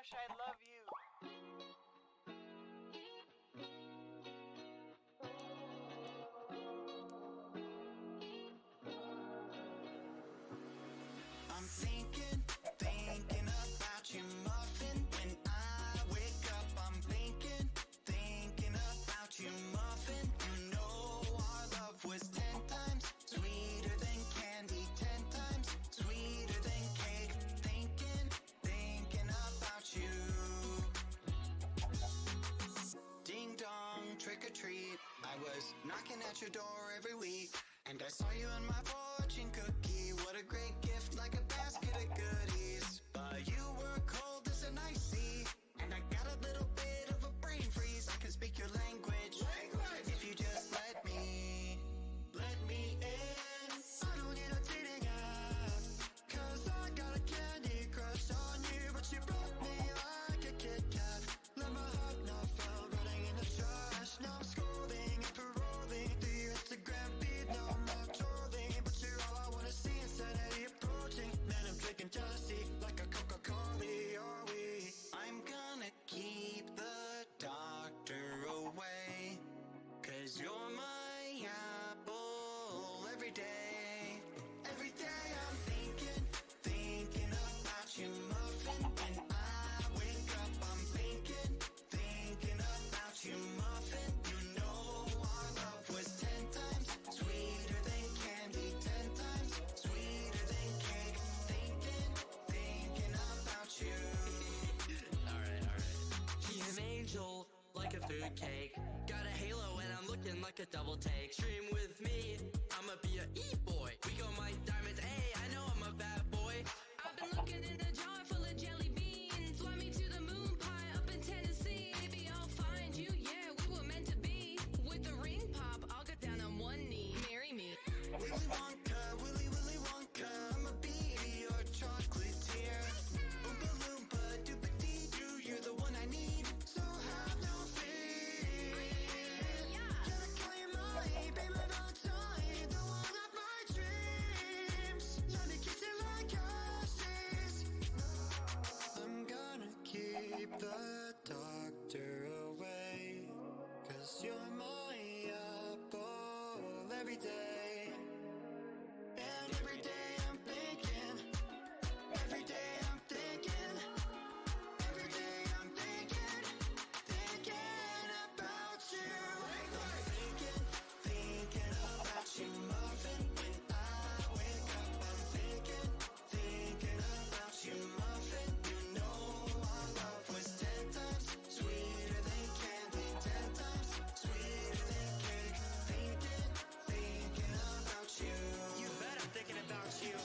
wish I love you. I'm thinking about you, muffin. When I wake up, I'm thinking about you, muffin. You know our love was 10 times sweeter than candy, 10 times sweeter than cake. Thinking about you. Ding dong, trick or treat. I was knocking at your door every week, and I saw you in my fortune cookie. What a great gift, like a basket of goodies. But you were cold as an ice sea, and I got a little bit of a brain freeze. I can speak your language. If you just let me in. I don't need a dating app, 'cause I got a candy crush on you. But you broke me like a Kit Kat. Let my heart not fall, running in the trash. Now I'm scrolling and paroling through your Instagram feed. No more trolling, but you're all I wanna see. Insanity approaching, man, I'm drinking jealousy like a Coca-Cola. Are we? I'm gonna keep the doctor away, 'cause you're my apple every day. Every day I'm thinking about you, muffin. When I wake up, I'm thinking about you, muffin. You know our love was 10 times sweeter than candy, 10 times sweeter than cake. Thinking about you. Alright. She's an angel, like a food cake. Got a halo and I'm looking like a double take. Stream with me, I'ma be a e-boy. We got my diamonds, hey, I know I'm a bad boy. I've been looking in a jar full of jelly beans. Fly me to the moon pie up in Tennessee. Maybe I'll find you, yeah, we were meant to be. With the ring pop, I'll get down on one knee. Marry me. Willy Wonka, I'ma be your chocolatier. Oompa Loompa, Doopa-Dee-Doo, you're the one I need, so have no fear. Gotta call you my baby Valentine, the one of my dreams. Let me kiss you like ashes. I'm gonna keep the doctor away, 'cause you're my apple every day. And every day I'm thinking, every day I'm thinking, every day I'm thinking about you. Thinking about you, muffin. When I wake up, I'm thinking about you, muffin. You know our love was 10 times sweeter than candy, 10 times sweeter than cake. Thinking about you. You bet I'm thinking about you.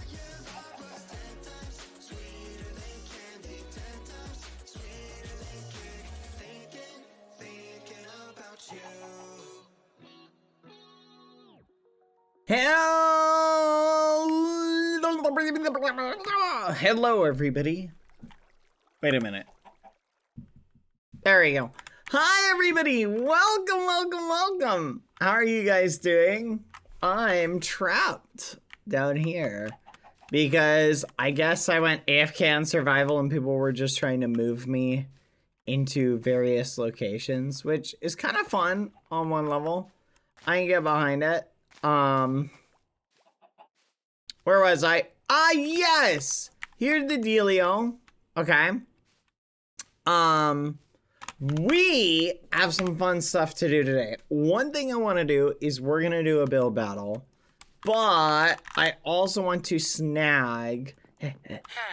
Your love was 10 times sweeter than candy, 10 times sweeter than cake. Thinking about you. Hello, everybody. Wait a minute. There we go. Hi, everybody. Welcome. How are you guys doing? I'm trapped down here because I guess I went AFK on survival and people were just trying to move me into various locations, which is kind of fun on one level. I can get behind it. Where was I? Ah, yes! Here's the dealio. Okay. We have some fun stuff to do today. One thing I want to do is we're going to do a build battle. But I also want to snag... Oh,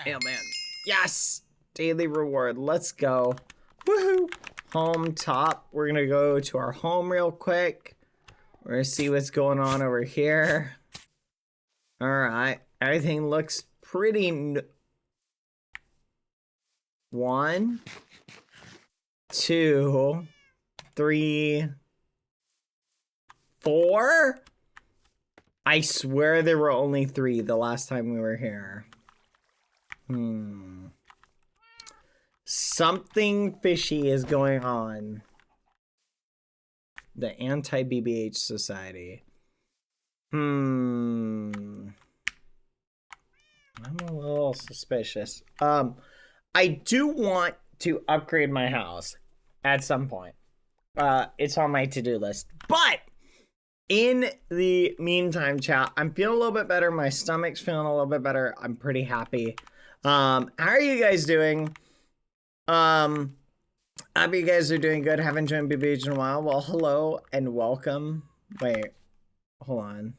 man. Yes! Daily reward. Let's go. Woohoo! Home top. We're going to go to our home real quick. We're going to see what's going on over here. Alright. Everything looks pretty... 1, 2, 3, 4? I swear there were only 3 the last time we were here. Something fishy is going on. The anti-BBH society. I'm a little suspicious. I do want to upgrade my house at some point. It's on my to-do list. But in the meantime, chat, I'm feeling a little bit better. My stomach's feeling a little bit better. I'm pretty happy. How are you guys doing? Hope you guys are doing good. Haven't joined BBH in a while. Well, hello and welcome. Wait, hold on.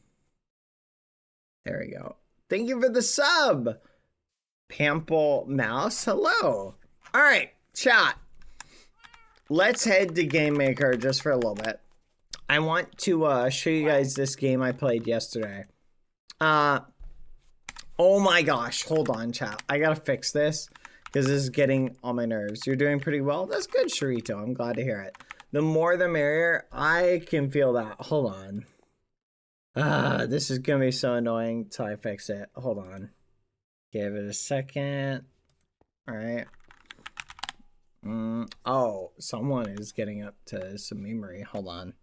There we go. Thank you for the sub. Pample Mouse, hello. All right, chat. Let's head to Game Maker just for a little bit. I want to show you guys this game I played yesterday. Oh my gosh, hold on, chat. I gotta fix this because this is getting on my nerves. You're doing pretty well. That's good, Sharito. I'm glad to hear it. The more the merrier. I can feel that. Hold on. This is gonna be so annoying till I fix it. Hold on. Give it a second. All right. Oh, someone is getting up to some memory. Hold on.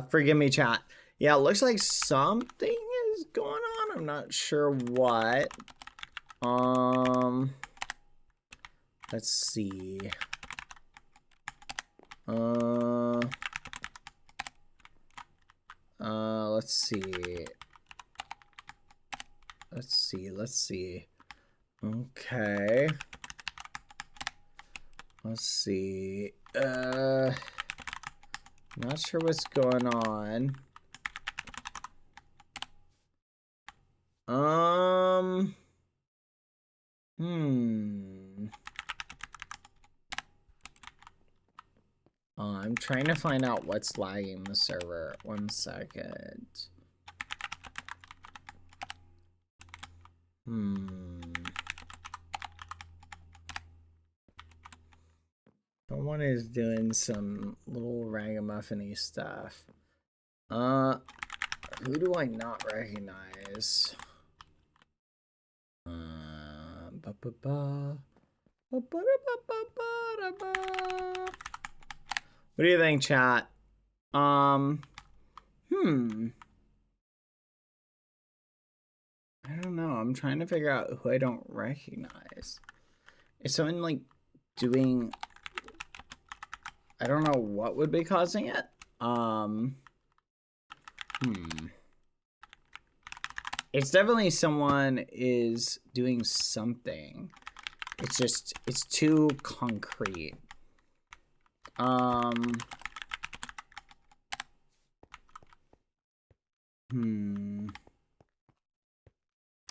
Forgive me, chat. Yeah, it looks like something is going on. I'm not sure what. Let's see. Let's see. Let's see. Okay. Let's see. Not sure what's going on. I'm trying to find out what's lagging the server. 1 second. Someone is doing some little ragamuffin-y stuff. Who do I not recognize? What do you think, chat? I don't know. I'm trying to figure out who I don't recognize. Is someone like doing... I don't know what would be causing it. It's definitely someone is doing something. It's just, it's too concrete. I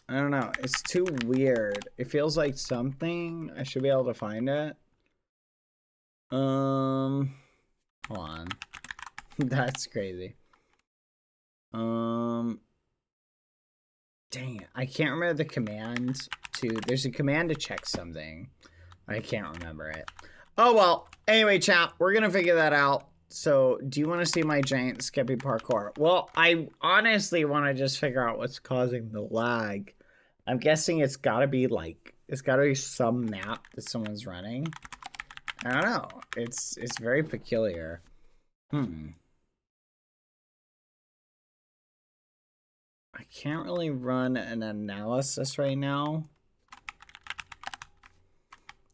don't know. It's too weird. It feels like something. I should be able to find it. Hold on. That's crazy. Dang it. I can't remember the command to... There's a command to check something. I can't remember it. Oh, well. Anyway, chat. We're gonna figure that out. So, do you want to see my giant Skeppy parkour? Well, I honestly want to just figure out what's causing the lag. I'm guessing it's gotta be like... It's gotta be some map that someone's running. I don't know. It's very peculiar. I can't really run an analysis right now.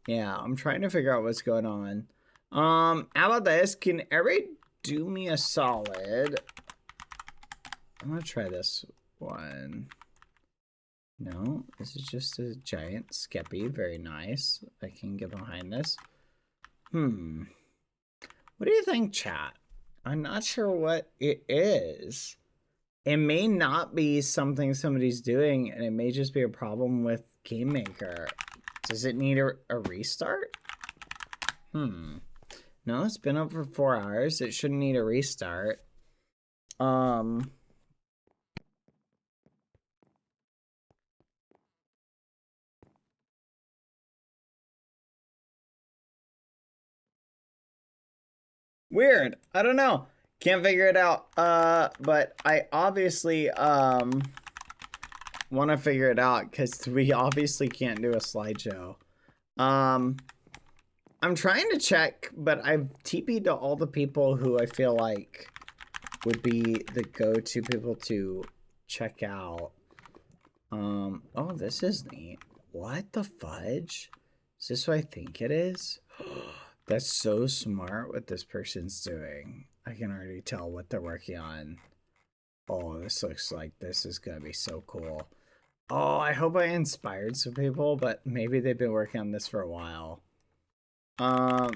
Yeah, I'm trying to figure out what's going on. How about this? Can everybody do me a solid? I'm gonna try this one. No, this is just a giant Skeppy. Very nice. I can get behind this. What do you think, chat? I'm not sure what it is. It may not be something somebody's doing, and it may just be a problem with Game Maker. Does it need a restart? No, it's been up for 4 hours. It shouldn't need a restart. Weird. I don't know. Can't figure it out. But I obviously, want to figure it out because we obviously can't do a slideshow. I'm trying to check, but I've TP'd to all the people who I feel like would be the go-to people to check out. Oh, this is neat. What the fudge? Is this what I think it is? That's so smart what this person's doing. I can already tell what they're working on. Oh, this looks like this is gonna be so cool. Oh, I hope I inspired some people, but maybe they've been working on this for a while.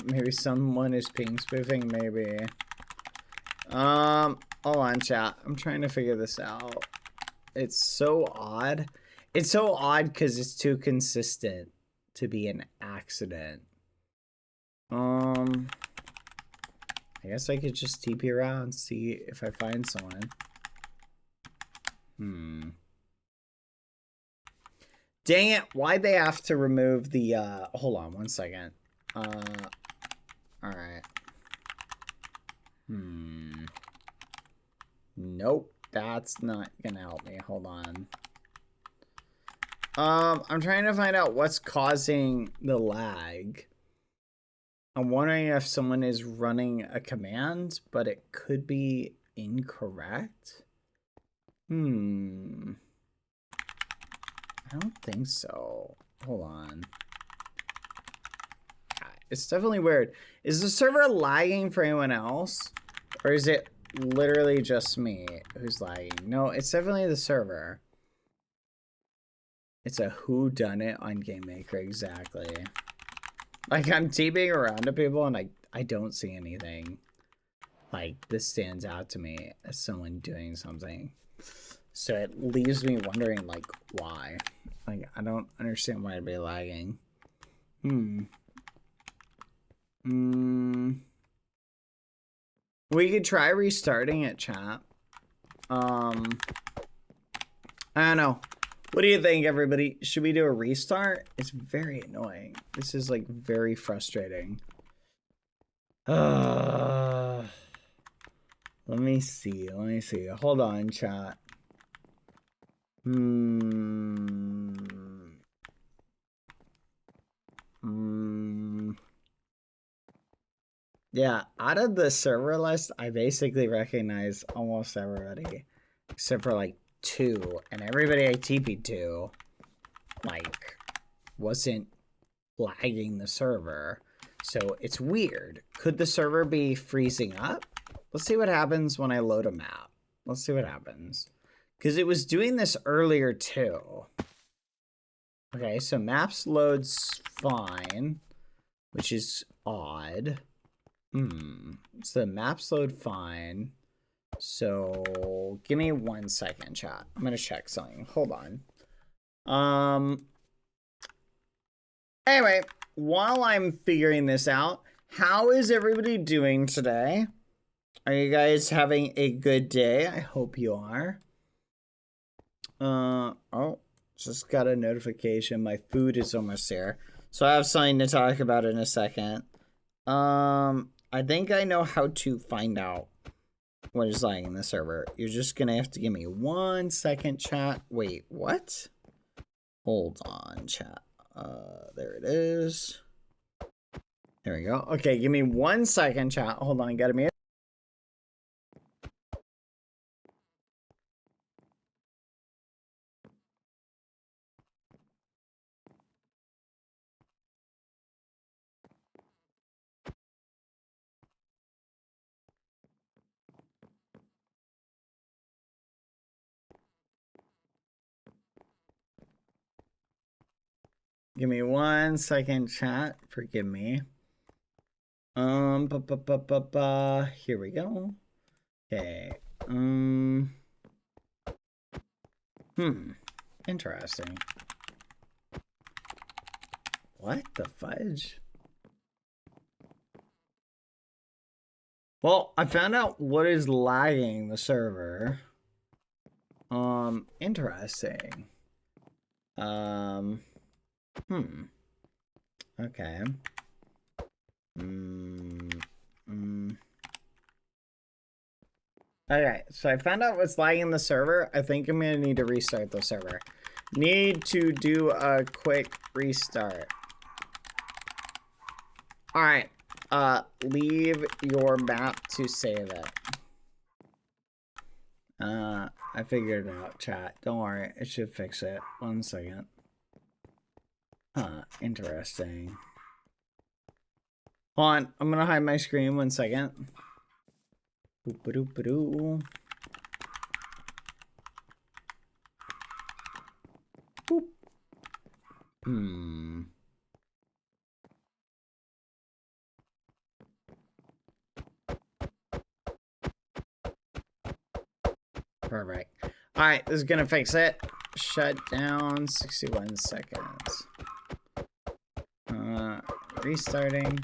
Maybe someone is ping spoofing, maybe. Hold on, chat. I'm trying to figure this out. It's so odd. It's so odd because it's too consistent to be an accident. I guess I could just TP around, see if I find someone. Dang it, why'd they have to remove the, hold on one second. Alright. Nope, that's not gonna help me. Hold on. I'm trying to find out what's causing the lag. I'm wondering if someone is running a command, but it could be incorrect. I don't think so. Hold on. It's definitely weird. Is the server lagging for anyone else? Or is it literally just me who's lagging? No, it's definitely the server. It's a whodunit on GameMaker, exactly. Like, I'm TPing around to people and I don't see anything. Like, this stands out to me as someone doing something. So it leaves me wondering, like, why? Like, I don't understand why it'd be lagging. We could try restarting it, chat. I don't know. What do you think, everybody? Should we do a restart? It's very annoying. This is, like, very frustrating. Let me see. Let me see. Hold on, chat. Yeah, out of the server list, I basically recognize almost everybody. Except for, like, 2. And everybody I TP'd to, like, wasn't lagging the server. So it's weird. Could the server be freezing up? Let's see what happens when I load a map. Let's see what happens. Because it was doing this earlier too. Okay, so maps loads fine, which is odd. So the maps load fine. So give me 1 second, chat. I'm gonna check something. Hold on. Anyway, while I'm figuring this out, how is everybody doing today? Are you guys having a good day? I hope you are. Oh, just got a notification. My food is almost here. So I have something to talk about in a second. I think I know how to find out what is lying in the server. You're just gonna have to give me 1 second, chat. Wait, what? Hold on, chat. There it is. There we go. Okay, give me 1 second, chat. Hold on, gotta be. Give me 1 second, chat. Forgive me. Here we go. Okay. Interesting. What the fudge? Well, I found out what is lagging the server. Interesting. Okay. Okay, so I found out what's lagging the server. I think I'm gonna need to restart the server. Need to do a quick restart. Alright, leave your map to save it. I figured it out, chat. Don't worry, it should fix it. 1 second. Interesting. Hold on, I'm gonna hide my screen 1 second. Boop-a-doop-a-doo. Boop. Perfect. Alright, this is gonna fix it. Shut down 61 seconds. Restarting.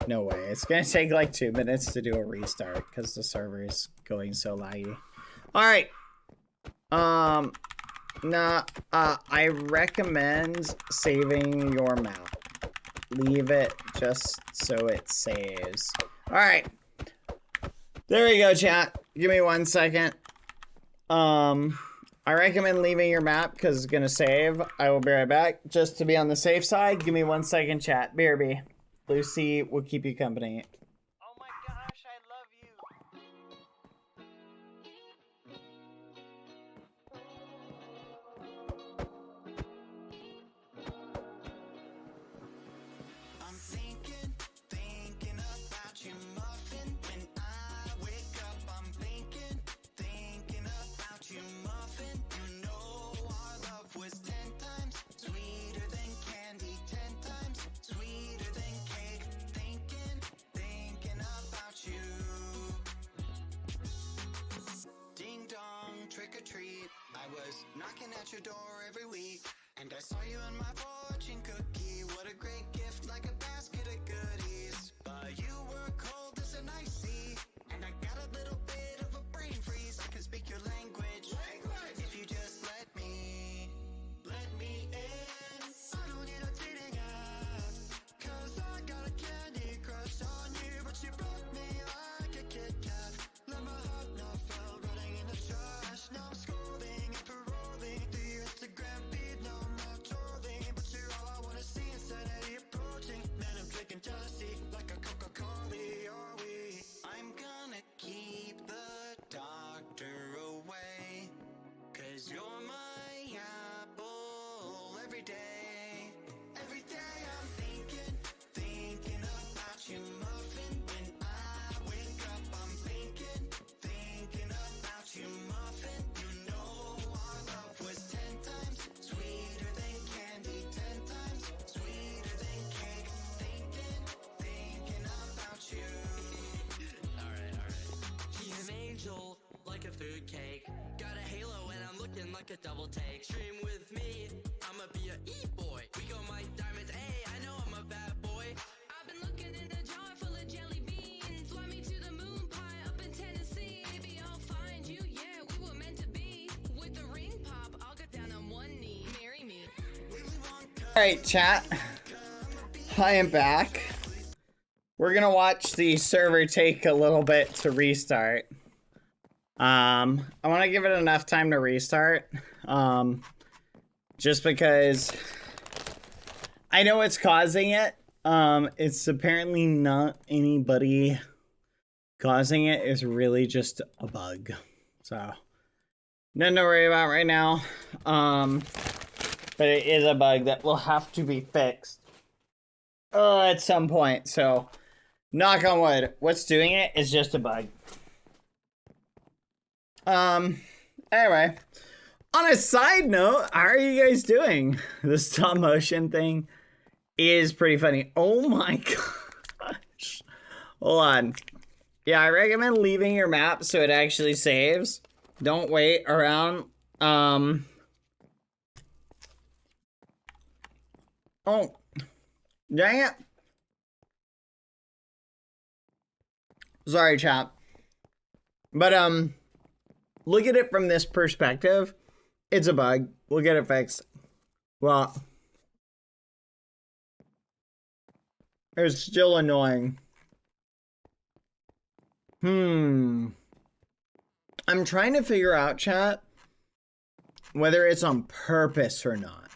No way. It's gonna take like 2 minutes to do a restart because the server is going so laggy. Alright. Nah, I recommend saving your map. Leave it just so it saves. Alright. There we go, chat. Give me 1 second. I recommend leaving your map because it's gonna save. I will be right back. Just to be on the safe side, give me 1 second, chat. BRB. Lucy will keep you company. Oh my gosh, I love you. I'm thinking about you, muffin. When I wake up, I'm thinking about you, muffin. You know our love was 10 times sweeter than candy, 10 times sweeter than cake. Thinking about you. Ding dong, trick or treat. I was knocking at your door every week, and I saw you in my fortune cookie. What a great gift, like a basket of goodies. But you were cold as an ice sea, and I got a little bit of a brain freeze. I can speak your language. If you just let me in. I don't need a dating app, 'cause I got a candy crush on you. But you broke me like a Kit Kat. Let my heart not fell running in the trash. Now I'm scrolling and paroling through your Instagram feed. No, I'm not trolling, but you're all I wanna see. Insanity approaching. Man, I'm drinking jealousy like a Coca-Cola. Are we? I'm gonna keep the doctor away, 'cause you're my apple every day. Every day I'm thinking about you, muffin. When I wake up, I'm thinking about you, muffin. You know our love was 10 times sweeter than candy, 10 times sweeter than cake. Thinking about you. Alright. She's an angel, like a food cake. Got a halo and I'm looking like a double take. Stream with me, I'ma be a e-boy. We got my diamonds, hey, I know I'm a bad boy. I've been looking in a jar full of jelly beans. Fly me to the moon pie up in Tennessee. Maybe I'll find you, yeah, we were meant to be. With the ring pop, I'll get down on one knee. Marry me. Alright, chat. I am back. We're gonna watch the server take a little bit to restart. I want to give it enough time to restart. Just because I know what's causing it. It's apparently not anybody causing it. It's really just a bug. So, nothing to worry about right now. But it is a bug that will have to be fixed at some point. So, knock on wood. What's doing it is just a bug. Anyway, on a side note, how are you guys doing? The stop motion thing is pretty funny. Oh my gosh. Hold on. Yeah, I recommend leaving your map so it actually saves. Don't wait around. Oh. Dang it. Sorry, chat. But, look at it from this perspective. It's a bug. We'll get it fixed. Well, it's still annoying. I'm trying to figure out, chat, whether it's on purpose or not.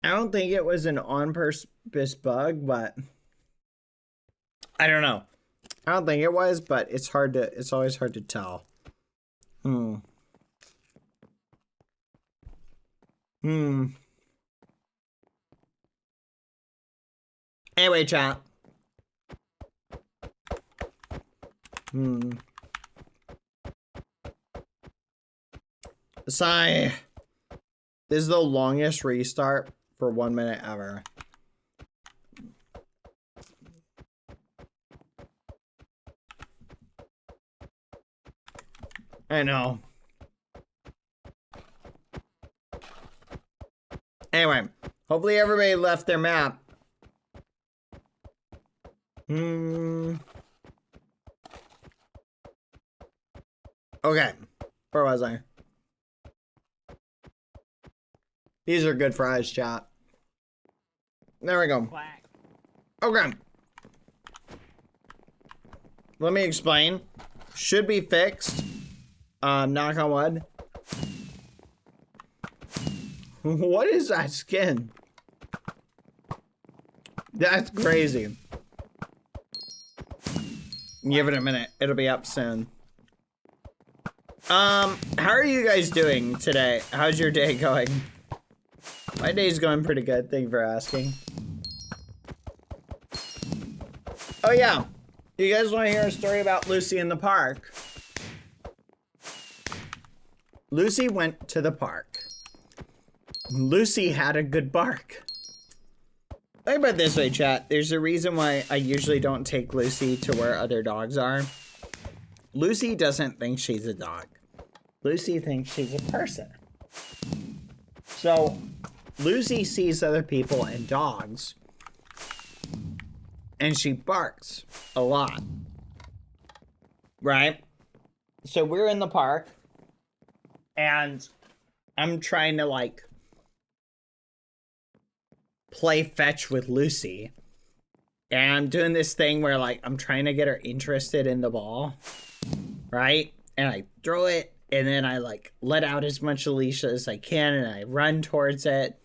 I don't think it was an on-purpose bug, but I don't know. I don't think it was, but it's always hard to tell. Anyway, chat. Sigh. This is the longest restart for 1 minute ever. I know. Anyway, hopefully everybody left their map. Okay, where was I? These are good fries, chat. There we go. Okay. Let me explain. Should be fixed. Knock on wood. What is that skin? That's crazy. Give it a minute. It'll be up soon. How are you guys doing today? How's your day going? My day's going pretty good. Thank you for asking. Oh yeah. You guys want to hear a story about Lucy in the park? Lucy went to the park. Lucy had a good bark. Think about it this way, chat. There's a reason why I usually don't take Lucy to where other dogs are. Lucy doesn't think she's a dog. Lucy thinks she's a person. So, Lucy sees other people and dogs, and she barks a lot. Right? So we're in the park, and I'm trying to, like, play fetch with Lucy. And I'm doing this thing where, like, I'm trying to get her interested in the ball. Right? And I throw it, and then I, like, let out as much Alicia as I can, and I run towards it.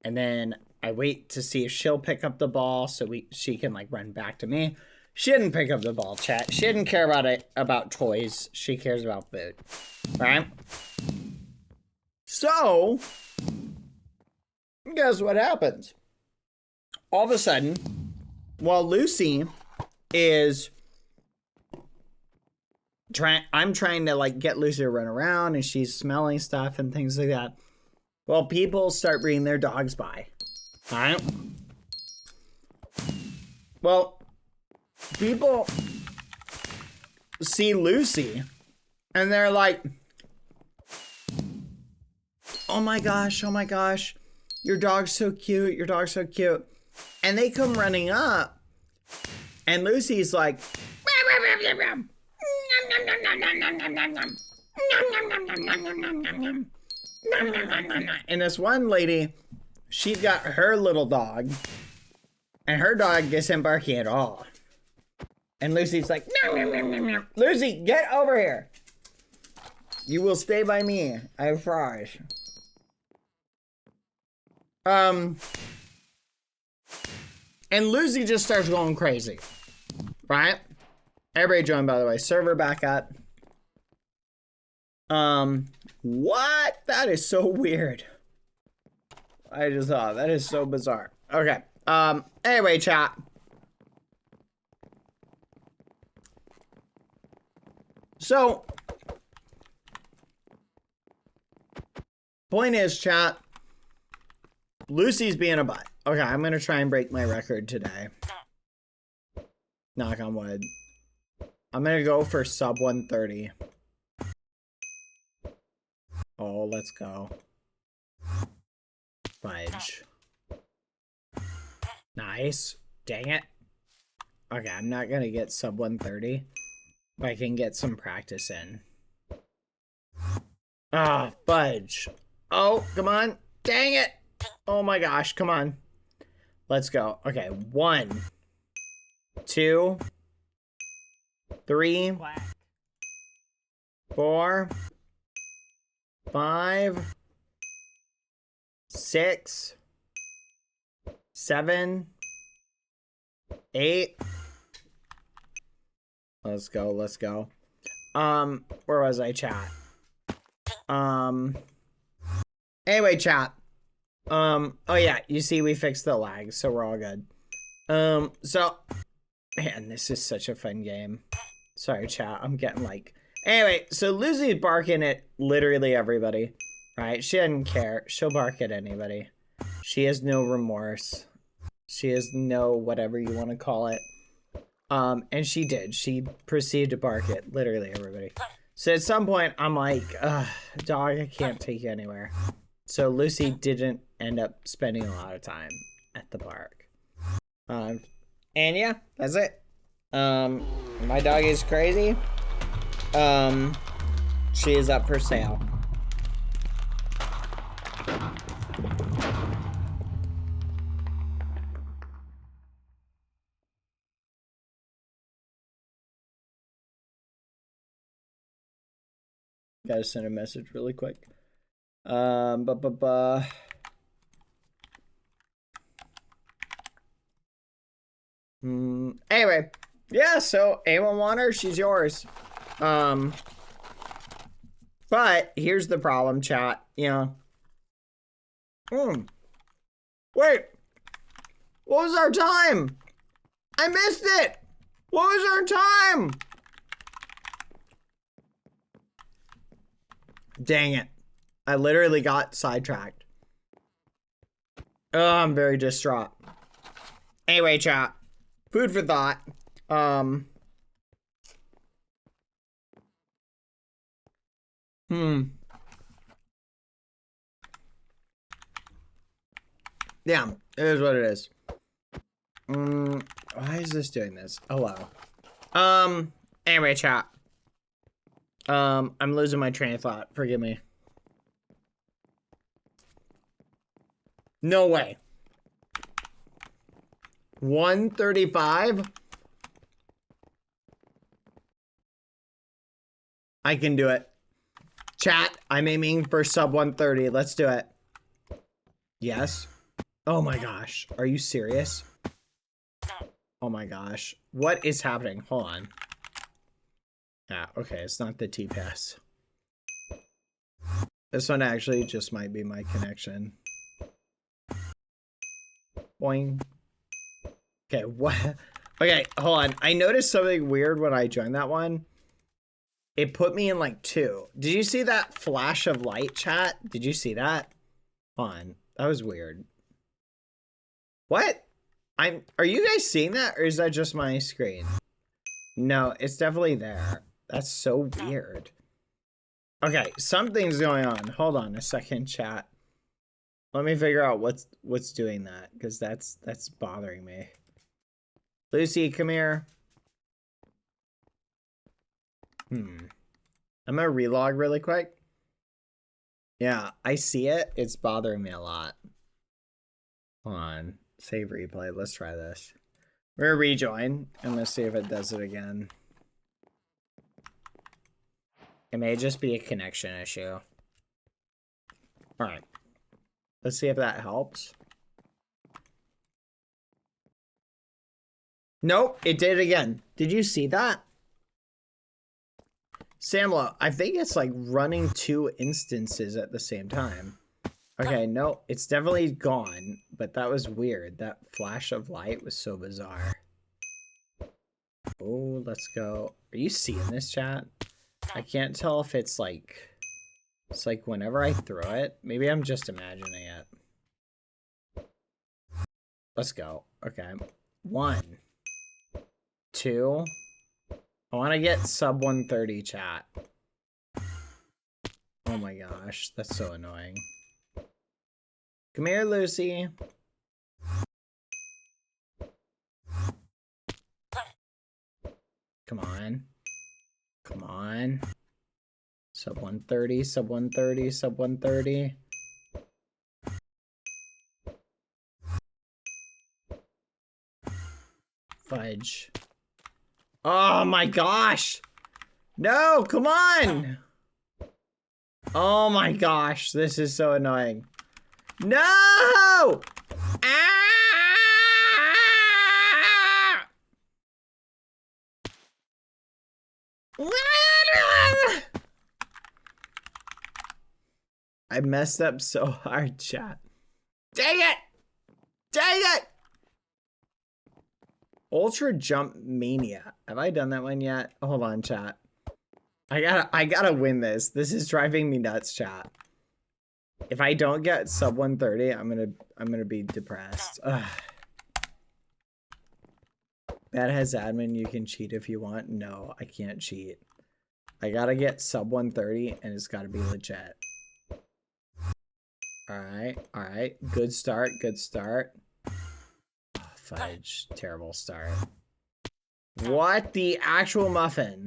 And then I wait to see if she'll pick up the ball so she can, like, run back to me. She didn't pick up the ball, chat. She didn't care about toys. She cares about food. Right? So, guess what happens? All of a sudden, while Lucy is I'm trying to, like, get Lucy to run around, and she's smelling stuff and things like that. Well, people start bringing their dogs by. Alright? Well, people see Lucy, and they're like, oh my gosh, your dog's so cute, your dog's so cute. And they come running up, and Lucy's like, and this one lady, she's got her little dog, and her dog isn't barking at all. And Lucy's like, Lucy, get over here. You will stay by me. I have fries. And Lucy just starts going crazy. Right? Everybody join, by the way. Server back up. What? That is so weird. I just thought that is so bizarre. Okay. Anyway, chat. So, point is, chat, Lucy's being a butt. Okay, I'm gonna try and break my record today. Knock on wood. I'm gonna go for sub 130. Oh, let's go. Fudge. Nice. Dang it. Okay, I'm not gonna get sub 130. But I can get some practice in. Ah, fudge. Oh, come on. Dang it. Oh my gosh, come on. Let's go. Okay, 1, 2, 3, Quack. 4, 5, 6, 7, 8. Let's go, let's go. Where was I, chat? Anyway, chat. Oh yeah, you see we fixed the lag, so we're all good. So, man, this is such a fun game. Sorry, chat, I'm getting like... Anyway, so Lucy's barking at literally everybody, right? She doesn't care. She'll bark at anybody. She has no remorse. She has no whatever you want to call it. And she did. She proceeded to bark at literally everybody. So at some point, I'm like, dog, I can't take you anywhere. So Lucy didn't end up spending a lot of time at the park. And yeah, that's it. My dog is crazy. She is up for sale. Gotta send a message really quick. Anyway, yeah, so anyone want her? She's yours. But here's the problem, chat. Yeah. Wait. What was our time? I missed it. What was our time? Dang it. I literally got sidetracked. Oh, I'm very distraught. Anyway, chat. Food for thought. Yeah, it is what it is. Why is this doing this? Oh, wow. Anyway, chat. I'm losing my train of thought. Forgive me. No way. 135? I can do it. Chat, I'm aiming for sub 130. Let's do it. Yes. Oh my gosh. Are you serious? Oh my gosh. What is happening? Hold on. Ah, okay. It's not the T-Pass. This one actually just might be my connection. Boing. Okay, what? Okay, hold on. I noticed something weird when I joined that one. It put me in like 2. Did you see that flash of light, chat? Did you see that? Hold on. That was weird. What? Are you guys seeing that, or is that just my screen? No, it's definitely there. That's so weird. Okay, something's going on. Hold on a second, chat. Let me figure out what's doing that, because that's bothering me. Lucy, come here. I'm gonna relog really quick. Yeah, I see it. It's bothering me a lot. Hold on. Save replay. Let's try this. We're gonna rejoin. I'm gonna see if it does it again. It may just be a connection issue. Alright. Let's see if that helps. Nope, it did it again. Did you see that? Samlo, I think it's like running 2 instances at the same time. Okay, no, it's definitely gone, but that was weird. That flash of light was so bizarre. Oh, let's go. Are you seeing this, chat? I can't tell if it's like whenever I throw it. Maybe I'm just imagining it. Let's go. Okay. 1, 2. I want to get sub 130, chat. Oh my gosh, that's so annoying. Come here, Lucy. Come on. Come on. Sub 130, sub 130, sub 130. Fudge. Oh my gosh. No, come on. Oh my gosh, this is so annoying. No! Ah! I messed up so hard, chat. Dang it! Dang it! Ultra Jump Mania. Have I done that one yet? Hold on, chat. I gotta win this. This is driving me nuts, chat. If I don't get sub 130, I'm gonna be depressed. Ugh. That has admin. You can cheat if you want. No, I can't cheat. I gotta get sub 130, and it's gotta be legit. All right. Good start. Good start. Oh, fudge. Terrible start. What the actual muffin?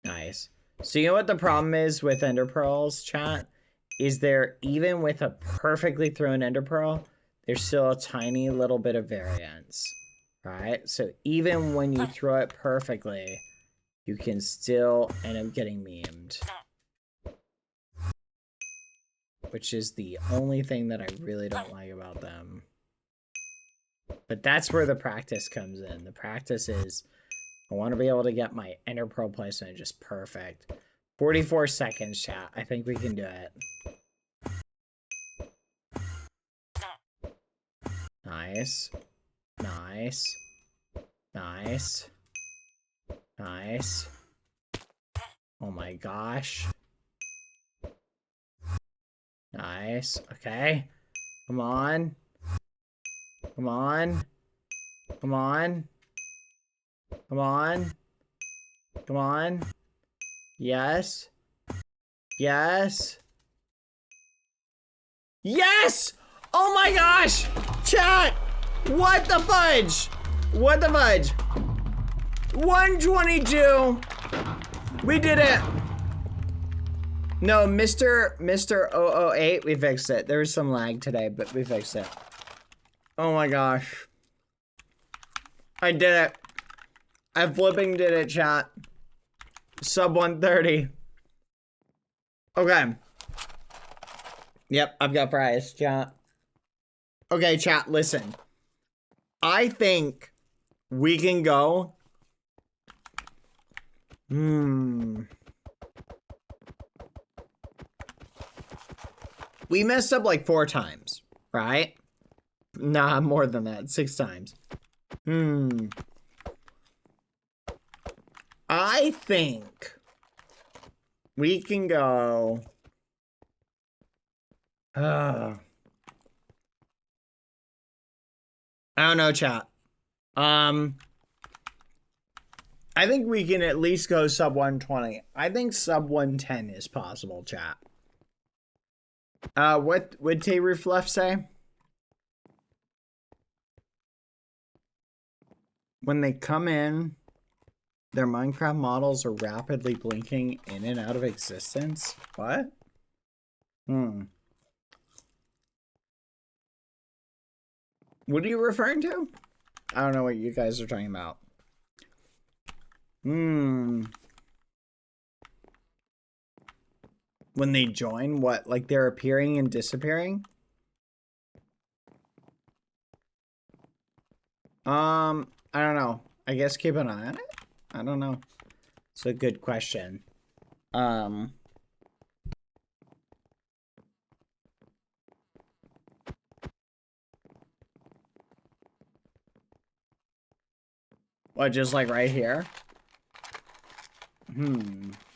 Nice. So you know what the problem is with Ender Pearls, chat? Is there, even with a perfectly thrown Ender Pearl, there's still a tiny little bit of variance, right? So even when you throw it perfectly, you can still end up getting memed. Which is the only thing that I really don't like about them. But that's where the practice comes in. The practice is, I want to be able to get my Ender Pearl placement just perfect. 44 seconds, chat. I think we can do it. Nice. Nice. Nice. Nice. Oh my gosh. Nice. Okay. Come on. Come on. Come on. Come on. Come on. Yes. Yes. Yes! Oh my gosh! Chat! What the fudge? What the fudge? 122. We did it. No, Mr. 008, we fixed it. There was some lag today, but we fixed it. Oh my gosh. I did it. I flipping did it, chat. Sub 130. Okay. Yep, I've got fries, chat. Okay, chat, listen. I think we can go. We messed up like 4 times, right? Nah, more than that. 6 times. I think we can go. I don't know, chat. I think we can at least go sub 120. I think sub 110 is possible, chat. What would Tayroof say? When they come in, their Minecraft models are rapidly blinking in and out of existence? What? What are you referring to? I don't know what you guys are talking about. When they join, what? Like they're appearing and disappearing? I don't know. I guess keep an eye on it? I don't know. It's a good question. What, just like right here?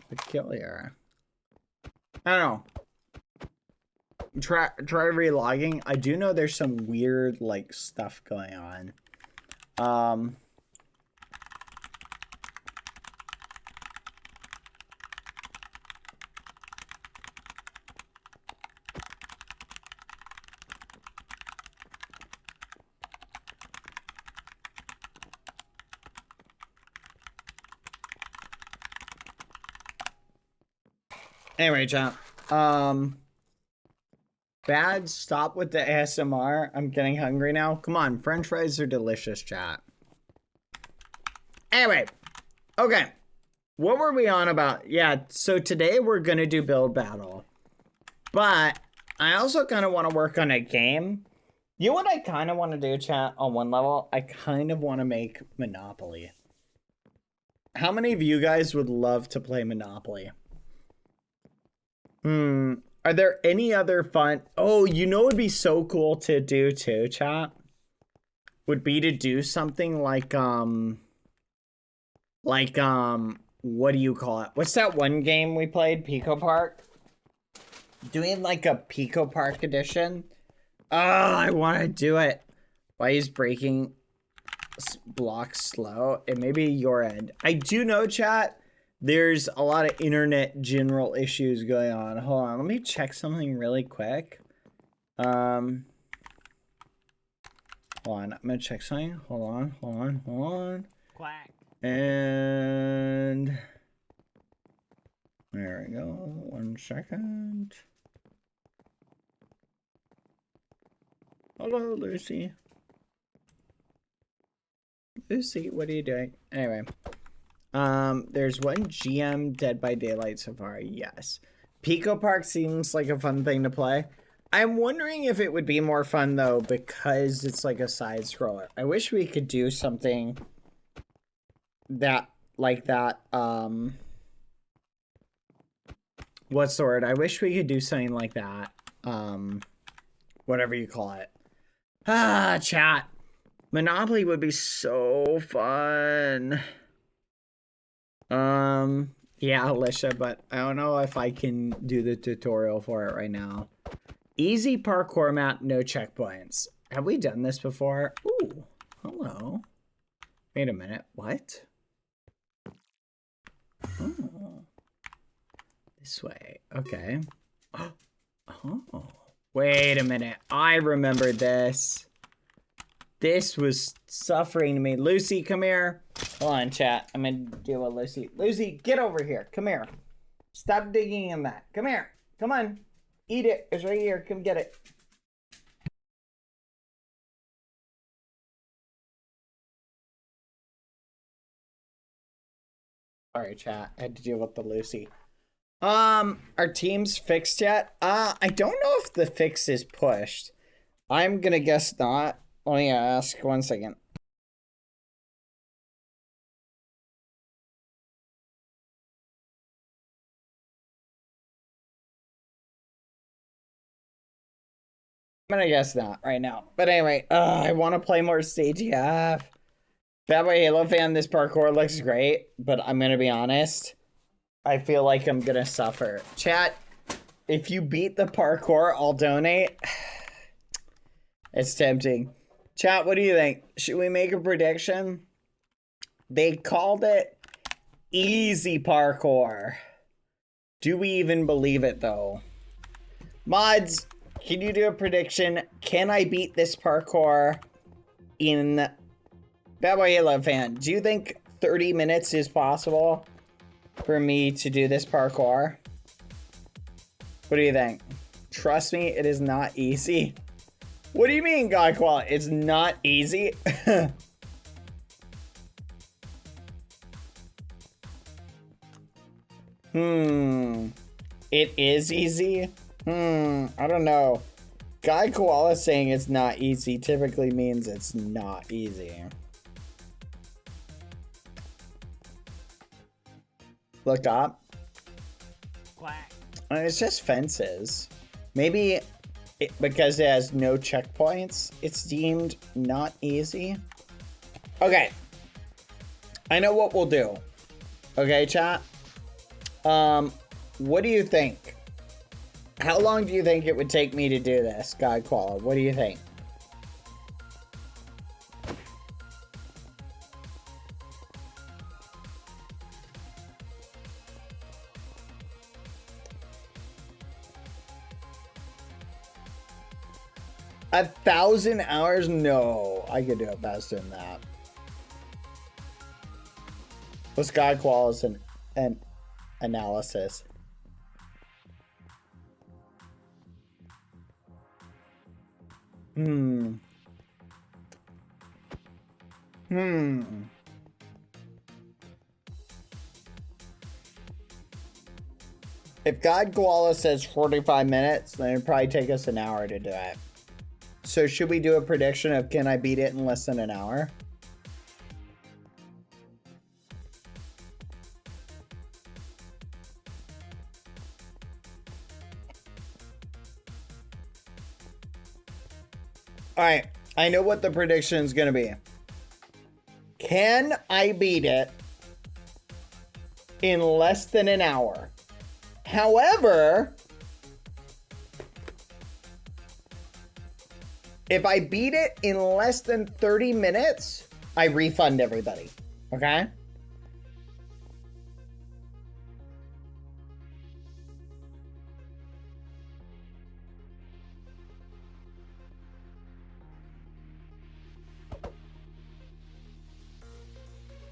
Peculiar. I don't know. Try relogging. I do know there's some weird like stuff going on. Anyway, chat. Bad, stop with the ASMR. I'm getting hungry now. Come on, French fries are delicious, chat. Anyway, okay. What were we on about? Yeah, so today we're going to do build battle. But I also kind of want to work on a game. You know what I kind of want to do, chat, on one level? I kind of want to make Monopoly. How many of you guys would love to play Monopoly? Are there any other fun... Oh, you know what would be so cool to do too, chat? Would be to do something like, what do you call it? What's that one game we played? Pico Park? Doing like a Pico Park edition? Oh, I want to do it. Why is breaking blocks slow? It may be your end. I do know, chat, there's a lot of internet general issues going on. Hold on, let me check something really quick. Hold on, I'm gonna check something. Hold on. Quack. And there we go. 1 second. Hello, Lucy. Lucy, what are you doing? Anyway, there's one GM Dead by Daylight Safari. Yes, Pico Park seems like a fun thing to play. I'm wondering if it would be more fun though because it's like a side scroller. I wish we could do something that like that. What's the word? I wish we could do something like that. Whatever you call it. Chat. Monopoly would be so fun. Yeah, Alicia, but I don't know if I can do the tutorial for it right now. Easy parkour map, no checkpoints. Have we done this before? Ooh, hello. Wait a minute, what? Oh. This way, okay. Oh, wait a minute. I remember this. This was suffering to me. Lucy, come here. Hold on, chat. I'm gonna deal with Lucy. Lucy, get over here. Come here. Stop digging in that. Come here. Come on. Eat it. It's right here. Come get it. Sorry, chat. I had to deal with the Lucy. Are teams fixed yet? I don't know if the fix is pushed. I'm gonna guess not. Let me ask 1 second. I'm gonna guess not right now. But anyway, I want to play more Stage F. Bad Boy Halo fan, this parkour looks great, but I'm gonna be honest. I feel like I'm gonna suffer. Chat, if you beat the parkour, I'll donate. It's tempting. Chat, what do you think? Should we make a prediction? They called it easy parkour. Do we even believe it though? Mods, can you do a prediction? Can I beat this parkour in Bad Boy Halo fan? Do you think 30 minutes is possible for me to do this parkour? What do you think? Trust me, it is not easy. What do you mean, God Quality? It's not easy? It is easy? I don't know. Guy Koala saying it's not easy typically means it's not easy. Look up. Quack. It's just fences. Maybe because it has no checkpoints, it's deemed not easy. Okay. I know what we'll do. Okay, chat? What do you think? How long do you think it would take me to do this, God Koala? What do you think? A 1,000 hours? No, I could do it faster than that. What's God Koala's an analysis? If God Koala says 45 minutes, then it'd probably take us an hour to do it. So should we do a prediction of can I beat it in less than an hour? All right, I know what the prediction is going to be. Can I beat it in less than an hour? However, if I beat it in less than 30 minutes, I refund everybody. Okay?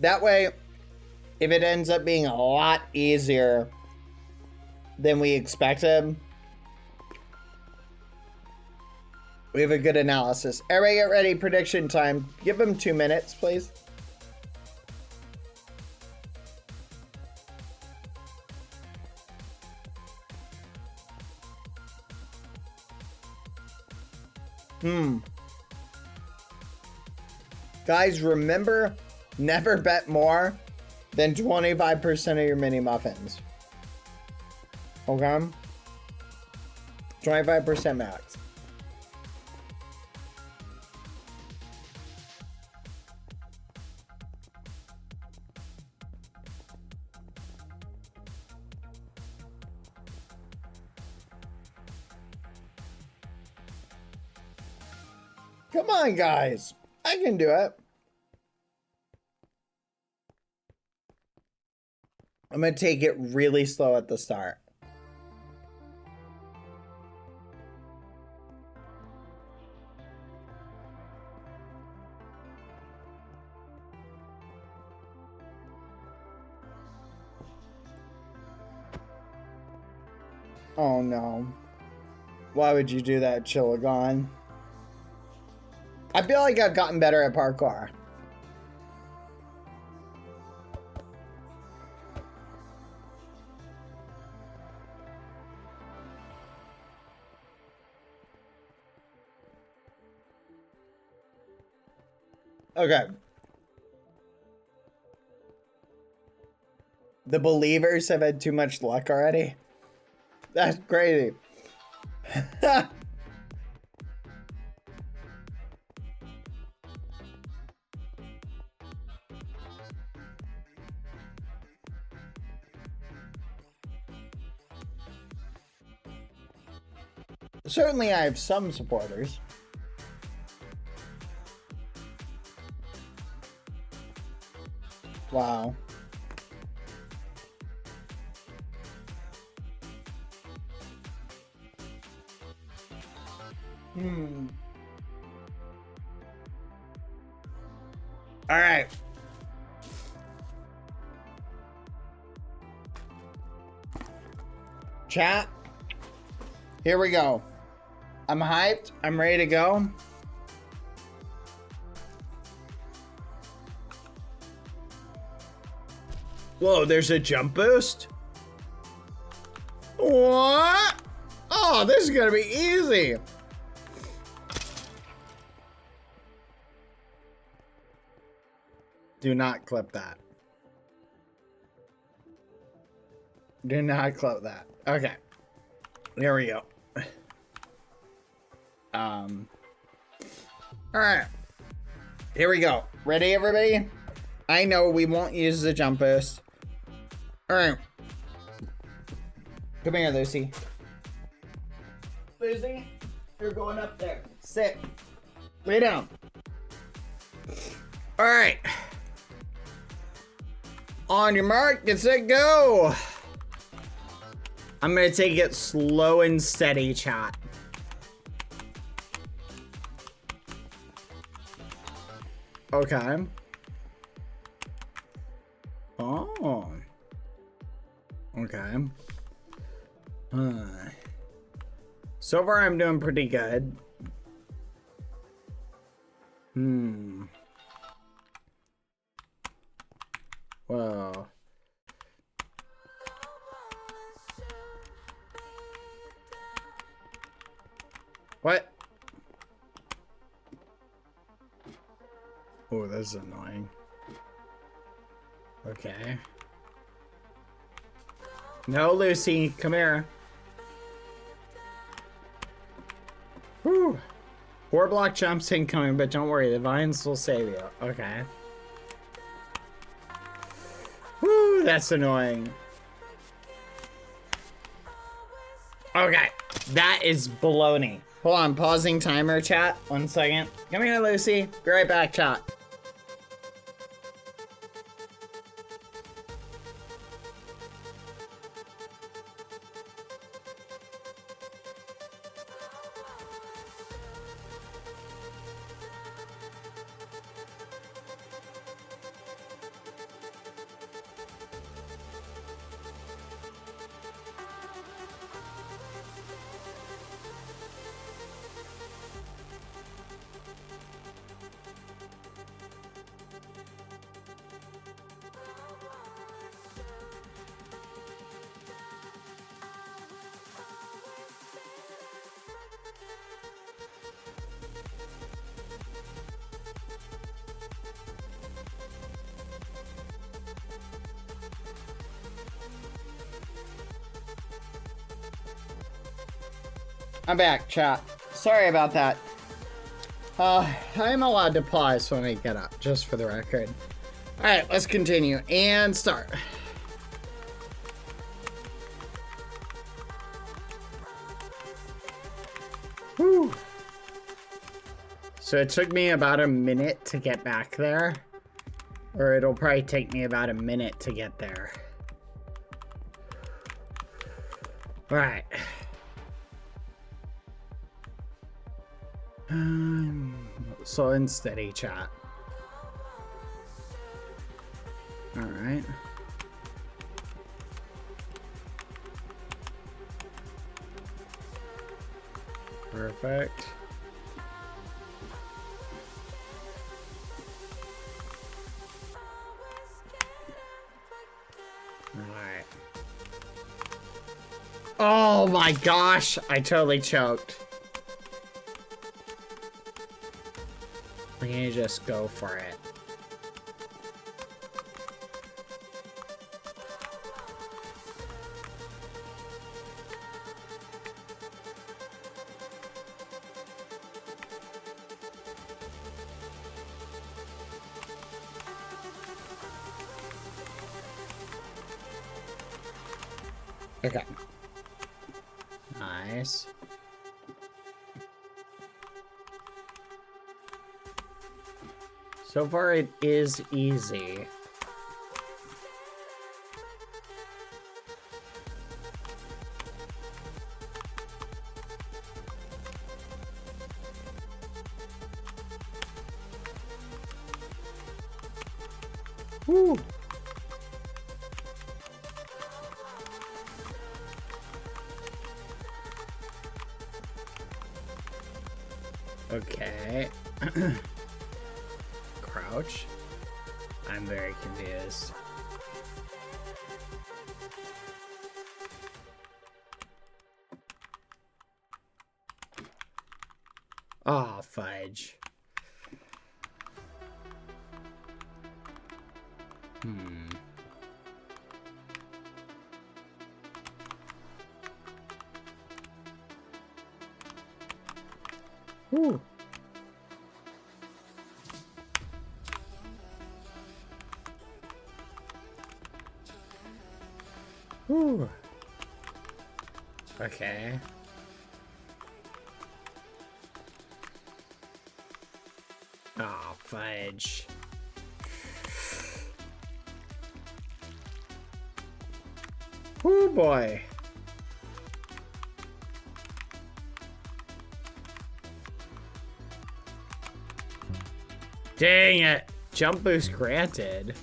That way, if it ends up being a lot easier than we expected, we have a good analysis. Everybody get ready, prediction time. Give them 2 minutes, please. Guys, remember, never bet more than 25% of your mini muffins. Okay? 25% max. Come on, guys. I can do it. I'm going to take it really slow at the start. Oh no. Why would you do that, Chillagon? I feel like I've gotten better at parkour. Okay. The believers have had too much luck already. That's crazy. Certainly I have some supporters. Wow. All right. Chat. Here we go. I'm hyped. I'm ready to go. Whoa, there's a jump boost? What? Oh, this is gonna be easy. Do not clip that. Do not clip that. Okay. There we go. All right. Here we go. Ready, everybody? I know we won't use the jump boost. All right. Come here, Lucy. Lucy, you're going up there. Sit. Lay down. All right. On your mark, get set, go. I'm gonna take it slow and steady, chat. Okay. Oh. Okay. So far, I'm doing pretty good. Whoa. What? Oh, this is annoying. Okay. No, Lucy, come here. Whew. 4 block jumps incoming, but don't worry, the vines will save you. Okay. Whew, that's annoying. Okay, that is baloney. Hold on, pausing timer, chat. 1 second. Come here, Lucy. Be right back, chat. I'm back, chat. Sorry about that. I'm allowed to pause when I get up, just for the record. Alright, let's continue and start. Whew. So it took me about a minute to get back there. Or it'll probably take me about a minute to get there. Alright. Slow and steady, chat. All right. Perfect. All right. Oh my gosh, I totally choked. We can just go for it. Okay. Nice. So far, it is easy. Woo! Okay. Crouch. I'm very confused. Oh, fudge. Whew. Whew. Okay. Oh, fudge. Oh boy. Dang it. Jump boost granted.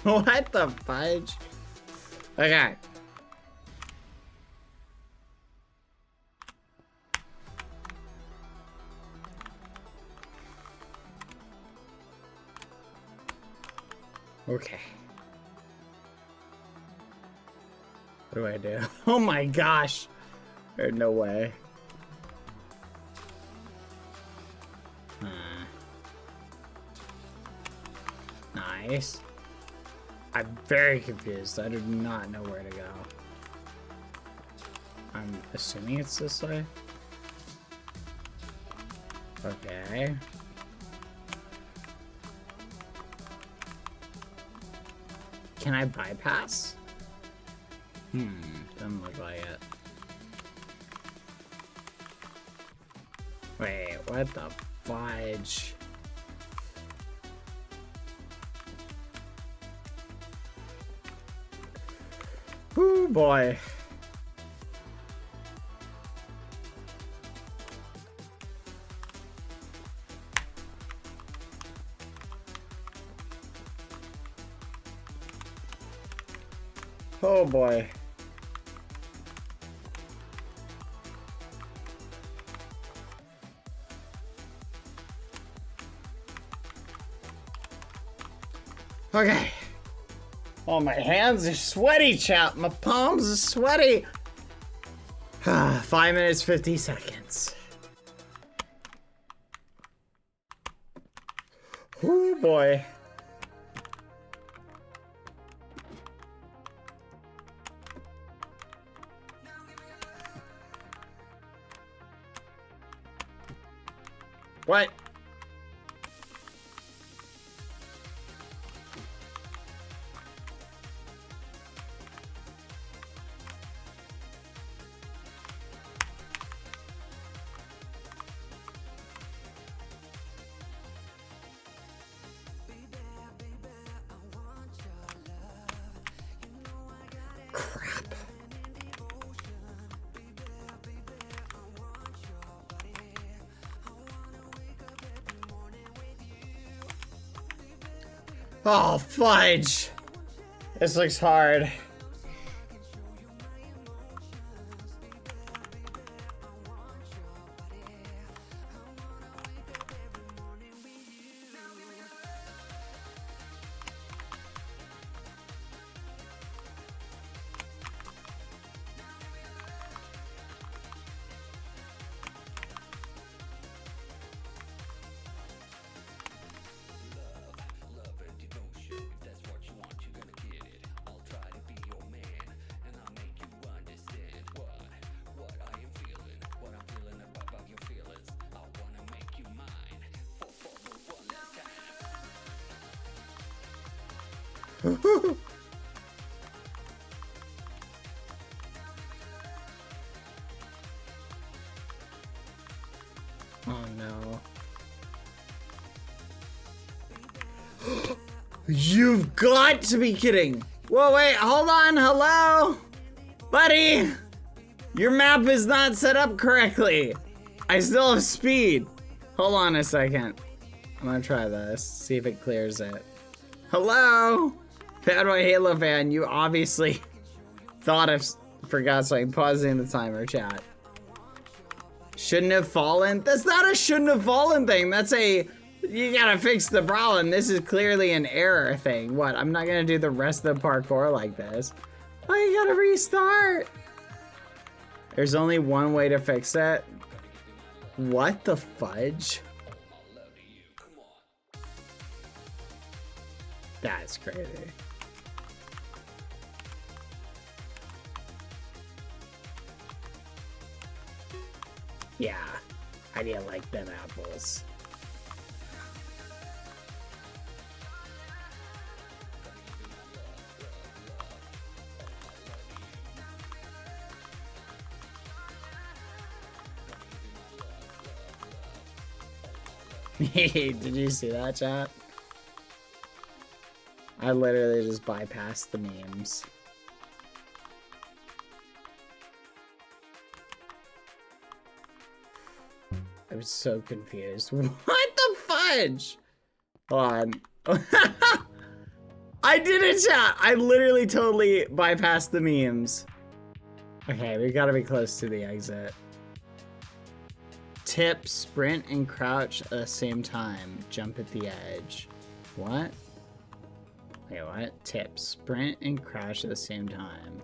What the fudge? Okay. Okay. What do I do? Oh my gosh. There's no way. Nice. I'm very confused. I do not know where to go. I'm assuming it's this way. Okay. Can I bypass? Doesn't look like it. Wait, what the fudge? Ooh, boy. Oh boy. Okay. Oh, my hands are sweaty, chap. My palms are sweaty. 5 minutes, 50 seconds. Oh boy. What? Crap. Oh, fudge. This looks hard. Oh no. You've got to be kidding. Whoa, wait, hold on, hello? Buddy, your map is not set up correctly. I still have speed. Hold on a second. I'm gonna try this, see if it clears it. Hello? Bad Boy Halo fan, you obviously thought I forgot something. Pausing the timer, chat. Shouldn't have fallen? That's not a shouldn't have fallen thing. That's a, you gotta fix the problem. This is clearly an error thing. What, I'm not gonna do the rest of the parkour like this. Oh, you gotta restart. There's only one way to fix it. What the fudge? That's crazy. Yeah, how do you like them apples? Did you see that, chat? I literally just bypassed the memes. I was so confused. What the fudge? Hold on. I did it, chat! I literally totally bypassed the memes. Okay, we gotta be close to the exit. Tip, sprint, and crouch at the same time. Jump at the edge. What? Wait, what? Tip. Sprint and crash at the same time.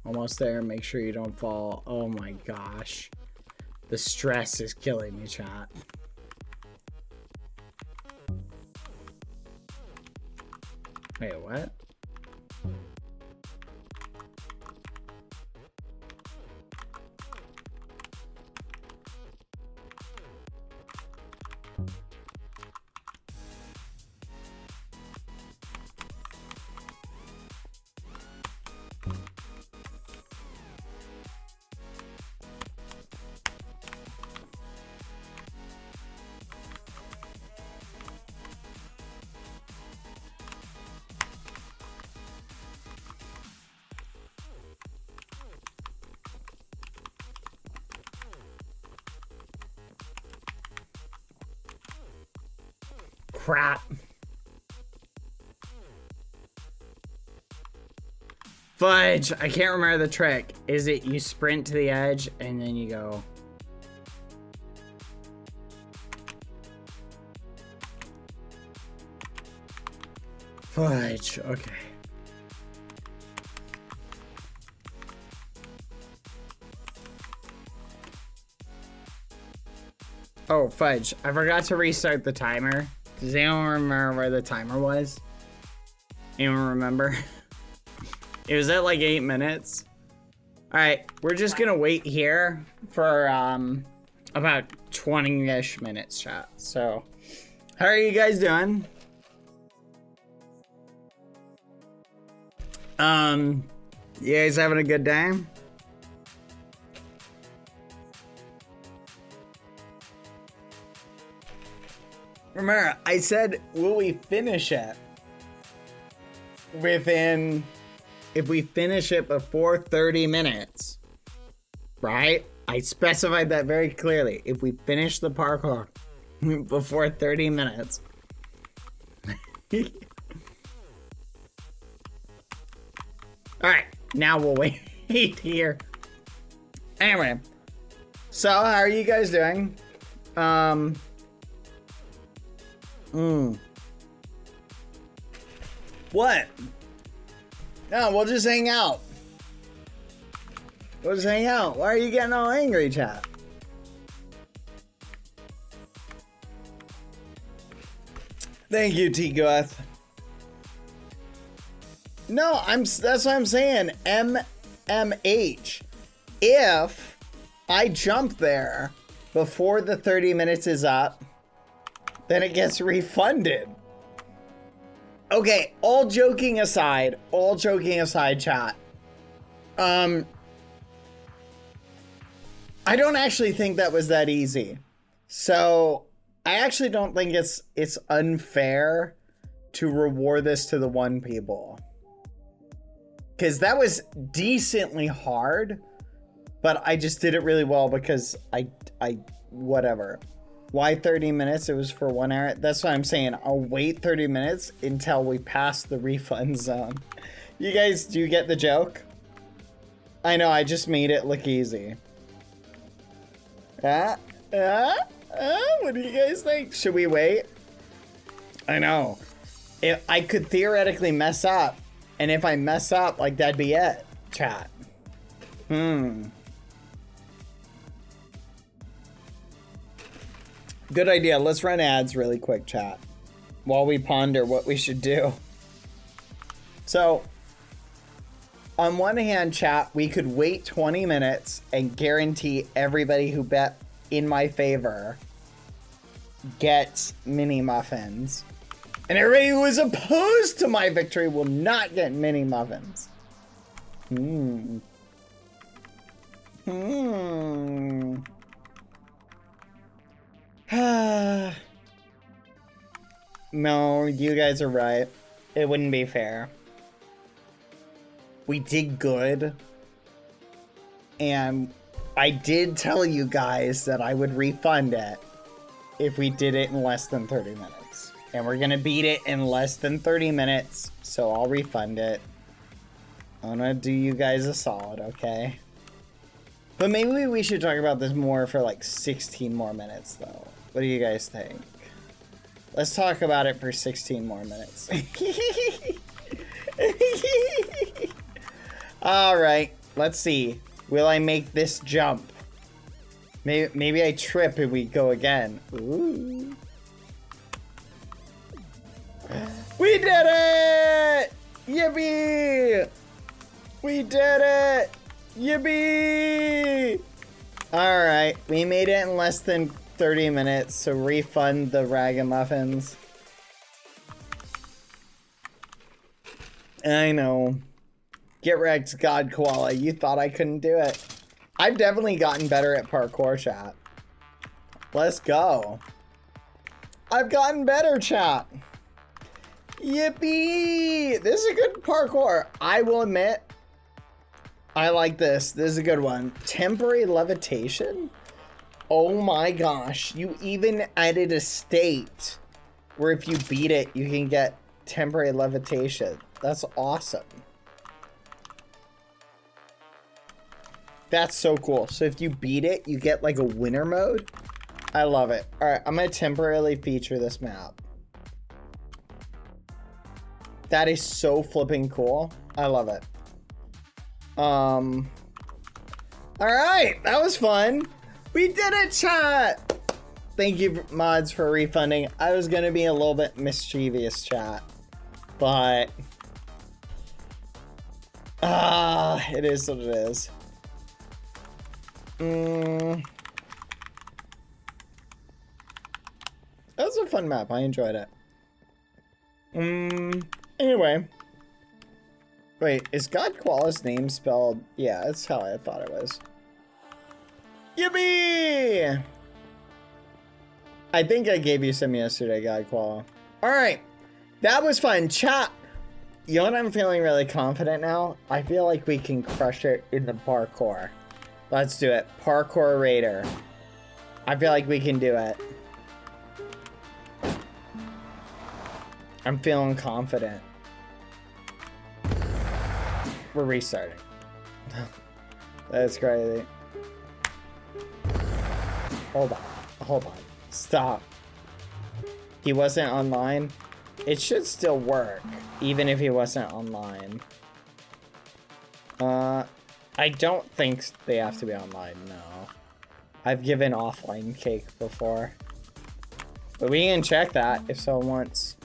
Almost there. Make sure you don't fall. Oh my gosh. The stress is killing me, chat. Wait, what? Crap. Fudge! I can't remember the trick. Is it you sprint to the edge and then you go... Fudge, okay. Oh, fudge. I forgot to restart the timer. Does anyone remember where the timer was? Anyone remember? It was at like 8 minutes. Alright, we're just gonna wait here for about 20-ish minutes, chat. So, how are you guys doing? You guys having a good day? Remember, I said, will we finish it within, if we finish it before 30 minutes, right? I specified that very clearly. If we finish the parkour before 30 minutes. All right, now we'll wait here. Anyway, so how are you guys doing? What? No, we'll just hang out. We'll just hang out. Why are you getting all angry, chat? Thank you, T-Goth. No, that's what I'm saying. MMH. If I jump there before the 30 minutes is up, then it gets refunded. Okay, all joking aside, chat. I don't actually think that was that easy. So, I actually don't think it's unfair to reward this to the one people. Because that was decently hard, but I just did it really well because I whatever. Why 30 minutes? It was for 1 hour. That's what I'm saying. I'll wait 30 minutes until we pass the refund zone. You guys, do you get the joke? I know, I just made it look easy. What do you guys think? Should we wait? I know. If I could theoretically mess up, and if I mess up, like, that'd be it, chat. Good idea. Let's run ads really quick, chat, while we ponder what we should do. So, on one hand, chat, we could wait 20 minutes and guarantee everybody who bet in my favor gets mini muffins. And everybody who is opposed to my victory will not get mini muffins. No, you guys are right. It wouldn't be fair. We did good. And I did tell you guys that I would refund it if we did it in less than 30 minutes. And we're gonna beat it in less than 30 minutes, so I'll refund it. I'm gonna do you guys a solid, okay? But maybe we should talk about this more for like 16 more minutes, though. What do you guys think? Let's talk about it for 16 more minutes. Alright, let's see. Will I make this jump? Maybe I trip and we go again. Ooh. We did it! Yippee! We did it! Yippee! Alright, we made it in less than 30 minutes, so refund the ragamuffins. I know. Get wrecked, God Koala. You thought I couldn't do it. I've definitely gotten better at parkour, chat. Let's go. I've gotten better, chat. Yippee! This is a good parkour. I will admit, I like this. This is a good one. Temporary levitation? Oh my gosh. You even added a state where if you beat it, you can get temporary levitation. That's awesome. That's so cool. So if you beat it, you get like a winner mode. I love it. All right, I'm going to temporarily feature this map. That is so flipping cool. I love it. All right, that was fun. We did it, chat. Thank you, mods, for refunding. I was going to be a little bit mischievous, chat. But it is what it is. That was a fun map. I enjoyed it. Anyway. Wait, is God Koala's name spelled? Yeah, that's how I thought it was. Yippee! I think I gave you some yesterday, God Koala. Alright. That was fun. Chat. You know what, I'm feeling really confident now? I feel like we can crush it in the parkour. Let's do it. Parkour Raider. I feel like we can do it. I'm feeling confident. We're restarting. That's crazy. Hold on. Hold on. Stop. He wasn't online? It should still work, even if he wasn't online. I don't think they have to be online, no. I've given offline cake before. But we can check that if someone wants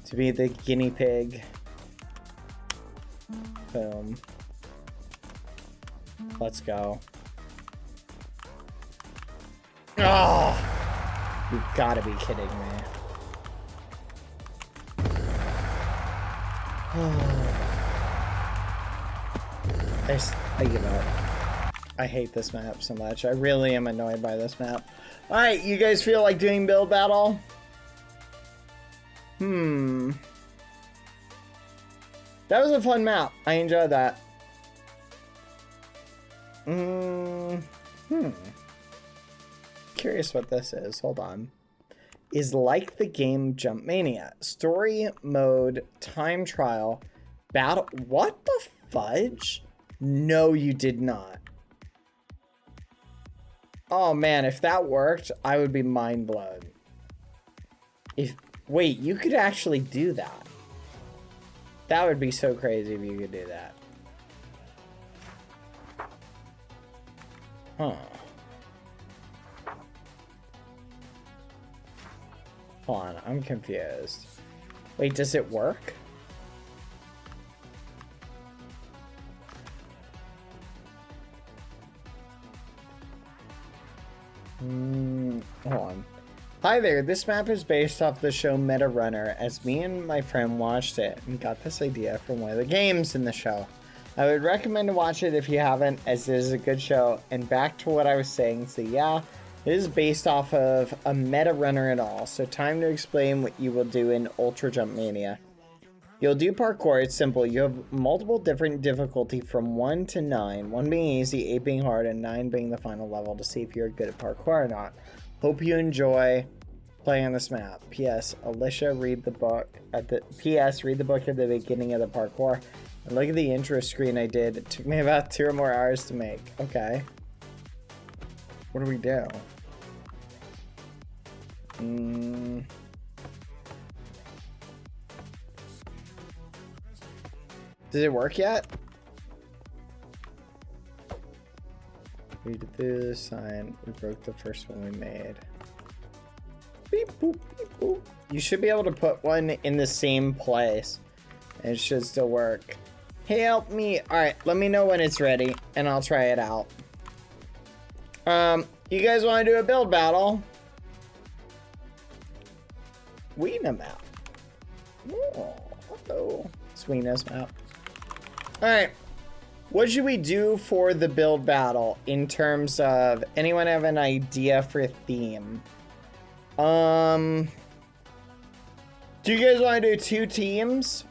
to be the guinea pig. Boom. Let's go. Oh! You gotta be kidding me. I give up. I hate this map so much. I really am annoyed by this map. Alright, you guys feel like doing build battle? That was a fun map. I enjoyed that. Curious what this is. Hold on. Is like the game Jumpmania. Story mode, time trial, battle. What the fudge? No, you did not. Oh man, if that worked, I would be mind blown. Wait, you could actually do that. That would be so crazy if you could do that. Huh. Hold on, I'm confused. Wait, does it work? Hold on. Hi there, this map is based off the show Meta Runner, as me and my friend watched it and got this idea from one of the games in the show. I would recommend to watch it if you haven't, as it is a good show. And back to what I was saying, so yeah, it is based off of a Meta Runner and all, so time to explain what you will do in Ultra Jump Mania. You'll do parkour. It's simple. You have multiple different difficulty from 1 to 9, 1 being easy, 8 being hard, and 9 being the final level to see if you're good at parkour or not. Hope you enjoy. Play on this map. P.S. Alicia, read the book at the P.S. Read the book at the beginning of the parkour. And look at the intro screen I did. It took me about 2 or more hours to make. Okay. What do we do? Does it work yet? We did this sign. We broke the first one we made. Beep, boop, beep, boop. You should be able to put one in the same place. And it should still work. Help me. Alright, let me know when it's ready. And I'll try it out. You guys want to do a build battle? Weena map. Oh, hello. Sweena's map. Alright. What should we do for the build battle in terms of anyone have an idea for a theme? Do you guys want to do 2 teams?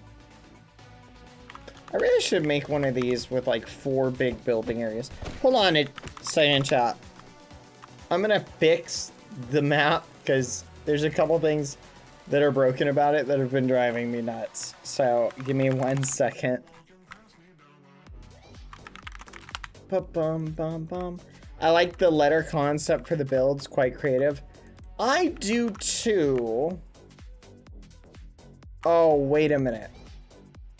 I really should make one of these with like 4 big building areas. Hold on a second, chat. I'm gonna fix the map because there's a couple things that are broken about it that have been driving me nuts. So give me 1 second. Bum. I like the letter concept for the builds, quite creative. I do too. Oh, wait a minute.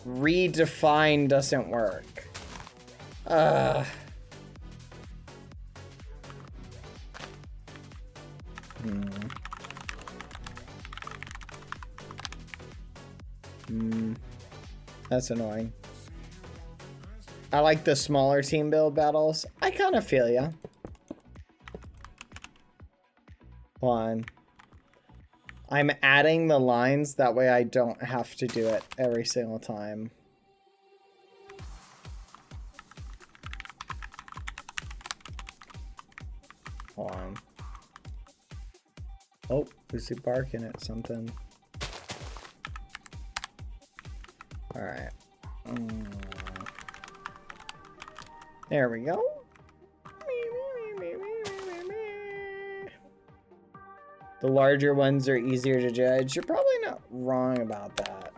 Redefine doesn't work. That's annoying. I like the smaller team build battles. I kind of feel ya. One. I'm adding the lines, that way I don't have to do it every single time. Hold on. Oh, who's he barking at something? Alright. There we go. The larger ones are easier to judge. You're probably not wrong about that.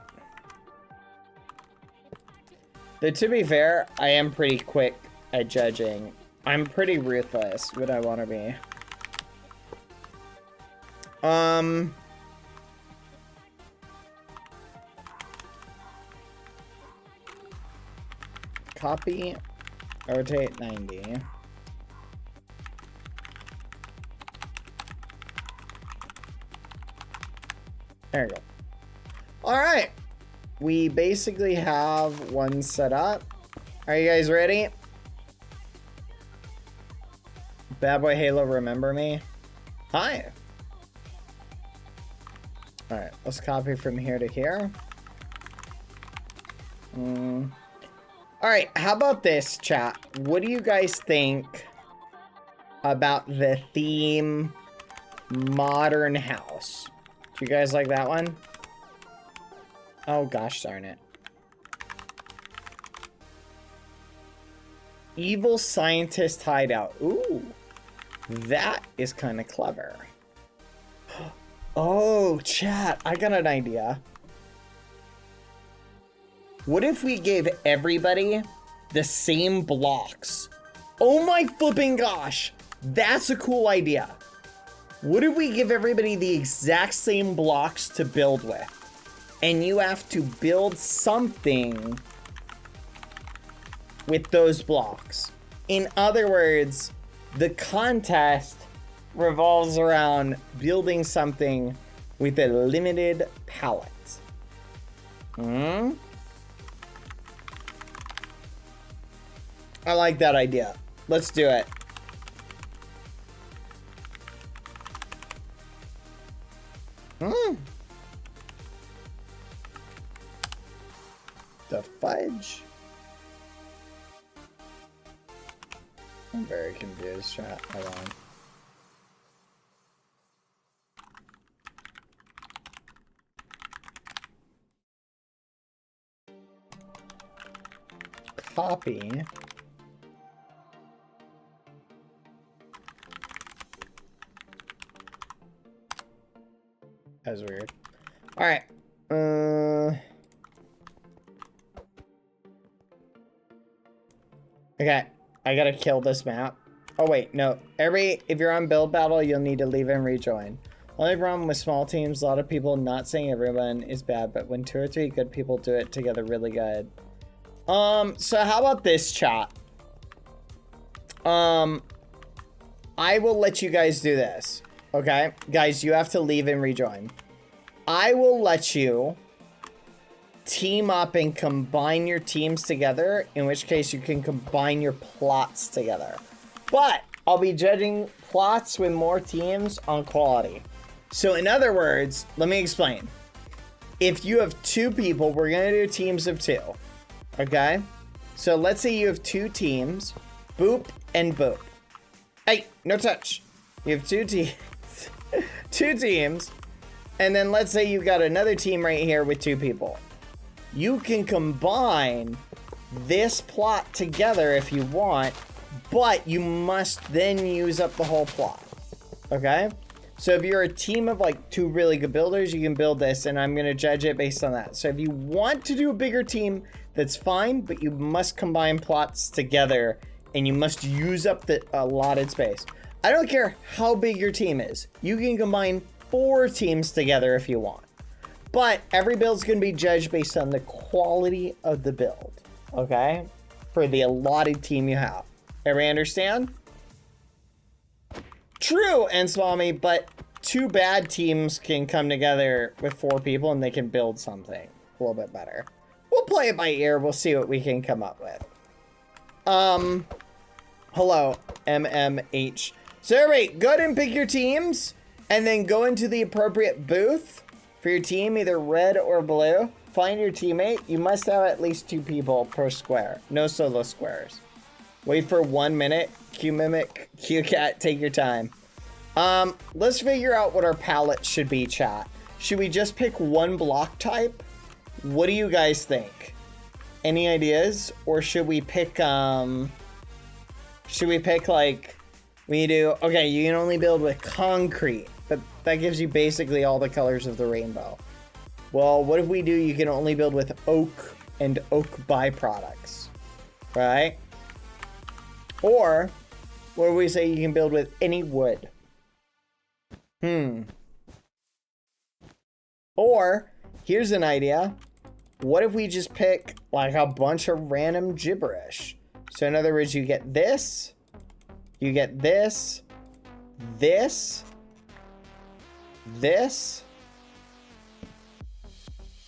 Though to be fair, I am pretty quick at judging. I'm pretty ruthless when I want to be. Copy, rotate 90. There you go. All right. We basically have one set up. Are you guys ready? Bad Boy Halo, remember me? Hi. All right, let's copy from here to here. All right, how about this, chat? What do you guys think about the theme Modern House? Do you guys like that one? Oh, gosh darn it. Evil Scientist Hideout. Ooh, that is kind of clever. Oh, chat, I got an idea. What if we gave everybody the same blocks? Oh my flipping gosh, that's a cool idea. What if we give everybody the exact same blocks to build with? And you have to build something with those blocks. In other words, the contest revolves around building something with a limited palette. I like that idea. Let's do it. The fudge. I'm very confused, chat. Hold on. Copy. That was weird. All right. Okay, I gotta kill this map. Oh wait, no. If you're on build battle, you'll need to leave and rejoin. Only problem with small teams, a lot of people, not saying everyone is bad, but when 2 or 3 good people do it together really good. So how about this, chat? I will let you guys do this. Okay? Guys, you have to leave and rejoin. I will let you team up and combine your teams together, in which case you can combine your plots together. But I'll be judging plots with more teams on quality. So in other words, let me explain. If you have 2 people, we're gonna do teams of 2. Okay? So let's say you have 2 teams, boop and boop. Hey, no touch. You have 2 teams, 2 teams, and then let's say you got another team right here with 2 people. You can combine this plot together if you want, but you must then use up the whole plot. Okay? So if you're a team of like 2 really good builders, you can build this, and I'm going to judge it based on that. So if you want to do a bigger team, that's fine, but you must combine plots together, and you must use up the allotted space. I don't care how big your team is. You can combine 4 teams together if you want. But every build's going to be judged based on the quality of the build, okay? For the allotted team you have. Everybody understand? True, and Swami, but 2 bad teams can come together with 4 people and they can build something a little bit better. We'll play it by ear. We'll see what we can come up with. Hello, MMH. So everybody, go ahead and pick your teams and then go into the appropriate booth for your team, either red or blue. Find your teammate. You must have at least 2 people per square. No solo squares. Wait for 1 minute. Q-Mimic, Q-Cat, take your time. Let's figure out what our palette should be, chat. Should we just pick 1 block type? What do you guys think? Any ideas? Or should we pick, like, we do, okay, you can only build with concrete, but that gives you basically all the colors of the rainbow. Well, what if we do, you can only build with oak and oak byproducts, right? Or, what do we say you can build with any wood? Or, here's an idea. What if we just pick like a bunch of random gibberish? So in other words, you get this, you get this, this, this,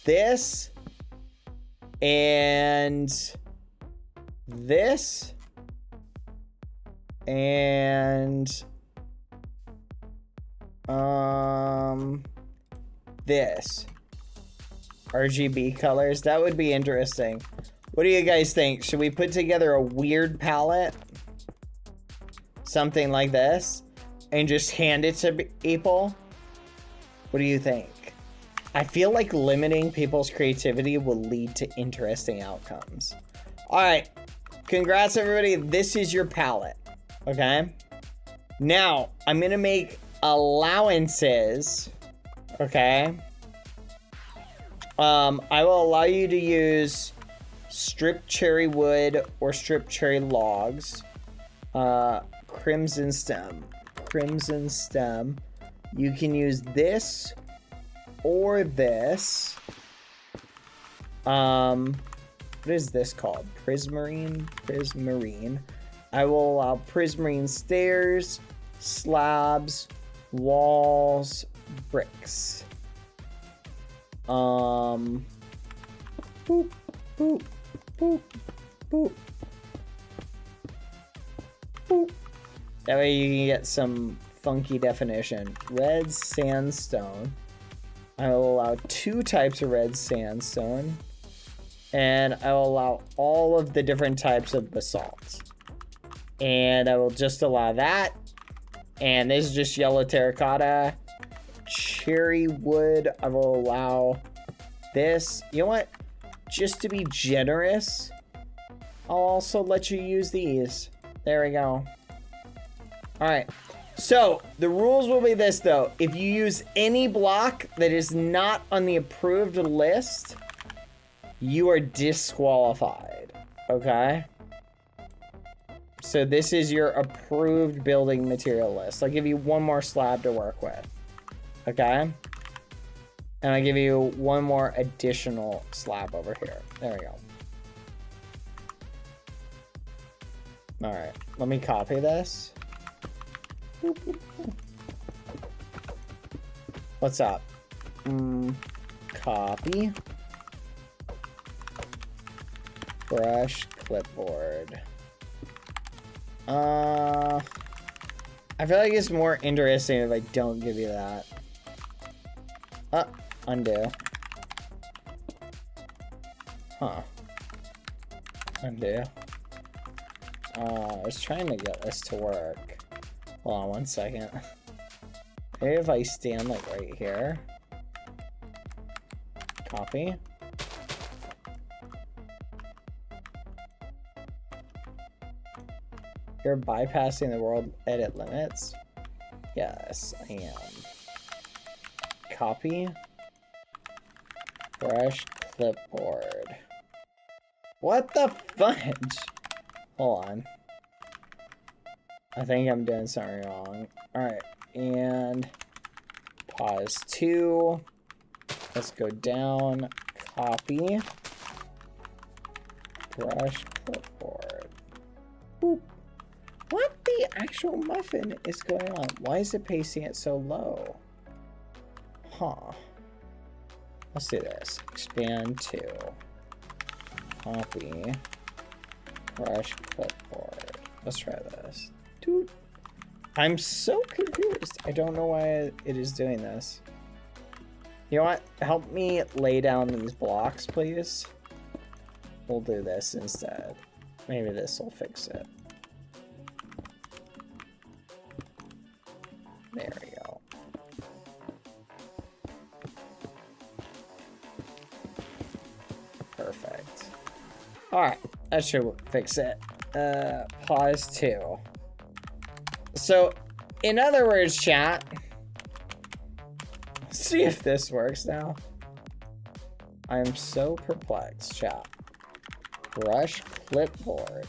this, and this, and this. RGB colors. That would be interesting. What do you guys think? Should we put together a weird palette? Something like this? And just hand it to people? What do you think? I feel like limiting people's creativity will lead to interesting outcomes. Alright. Congrats, everybody. This is your palette. Okay? Now, I'm going to make allowances. Okay? I will allow you to use stripped cherry wood or stripped cherry logs. Crimson stem. Crimson stem. You can use this or this. What is this called? Prismarine? Prismarine. I will allow prismarine stairs, slabs, walls, bricks. Boop, boop, boop, boop, boop. That way you can get some funky definition. Red sandstone. I will allow 2 types of red sandstone. And I will allow all of the different types of basalt. And I will just allow that. And this is just yellow terracotta. Cherry wood, I will allow this. You know what? Just to be generous, I'll also let you use these. There we go. Alright. So, the rules will be this, though. If you use any block that is not on the approved list, you are disqualified, okay? So this is your approved building material list. I'll give you one more slab to work with, okay? And I give you one more additional slab over here. There we go. All right, let me copy this. What's up? Copy. Brush clipboard. I feel like it's more interesting if I don't give you that. Undo. Huh. Undo. I was trying to get this to work. Hold on one second. Maybe if I stand like right here. Copy. You're bypassing the world edit limits? Yes, I am. Copy. Brush clipboard. What the fudge? Hold on. I think I'm doing something wrong. Alright, and pause 2. Let's go down. Copy. Brush clipboard. Boop. What the actual muffin is going on? Why is it pacing it so low? Huh. Let's do this. Expand 2. Copy. Brush clipboard. Let's try this. Dude. I'm so confused. I don't know why it is doing this. You know what? Help me lay down these blocks, please. We'll do this instead. Maybe this will fix it. There we go. Perfect. Alright, that should fix it. Pause 2. So, in other words, chat, see if this works now. I am so perplexed, chat. Brush clipboard.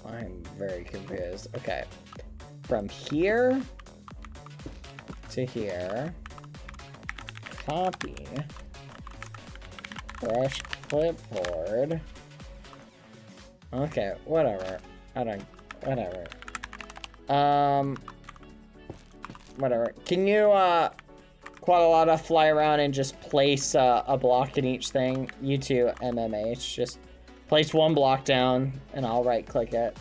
I'm very confused. Okay. From here to here. Copy. Brush clipboard. Okay, whatever. Whatever. Whatever. Can you, Quadrata fly around and just place a block in each thing? You too, MMH. Just place one block down and I'll right click it.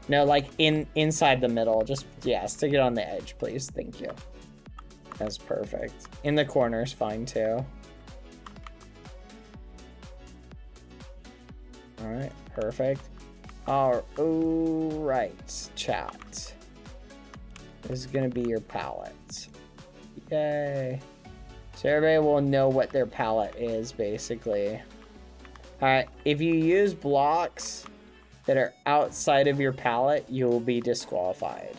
No, like inside the middle. Just, yeah, stick it on the edge, please. Thank you. That's perfect. In the corner's fine too. Alright, perfect. Alright, chat. This is gonna be your palette. Yay. So everybody will know what their palette is, basically. Alright, if you use blocks that are outside of your palette, you will be disqualified.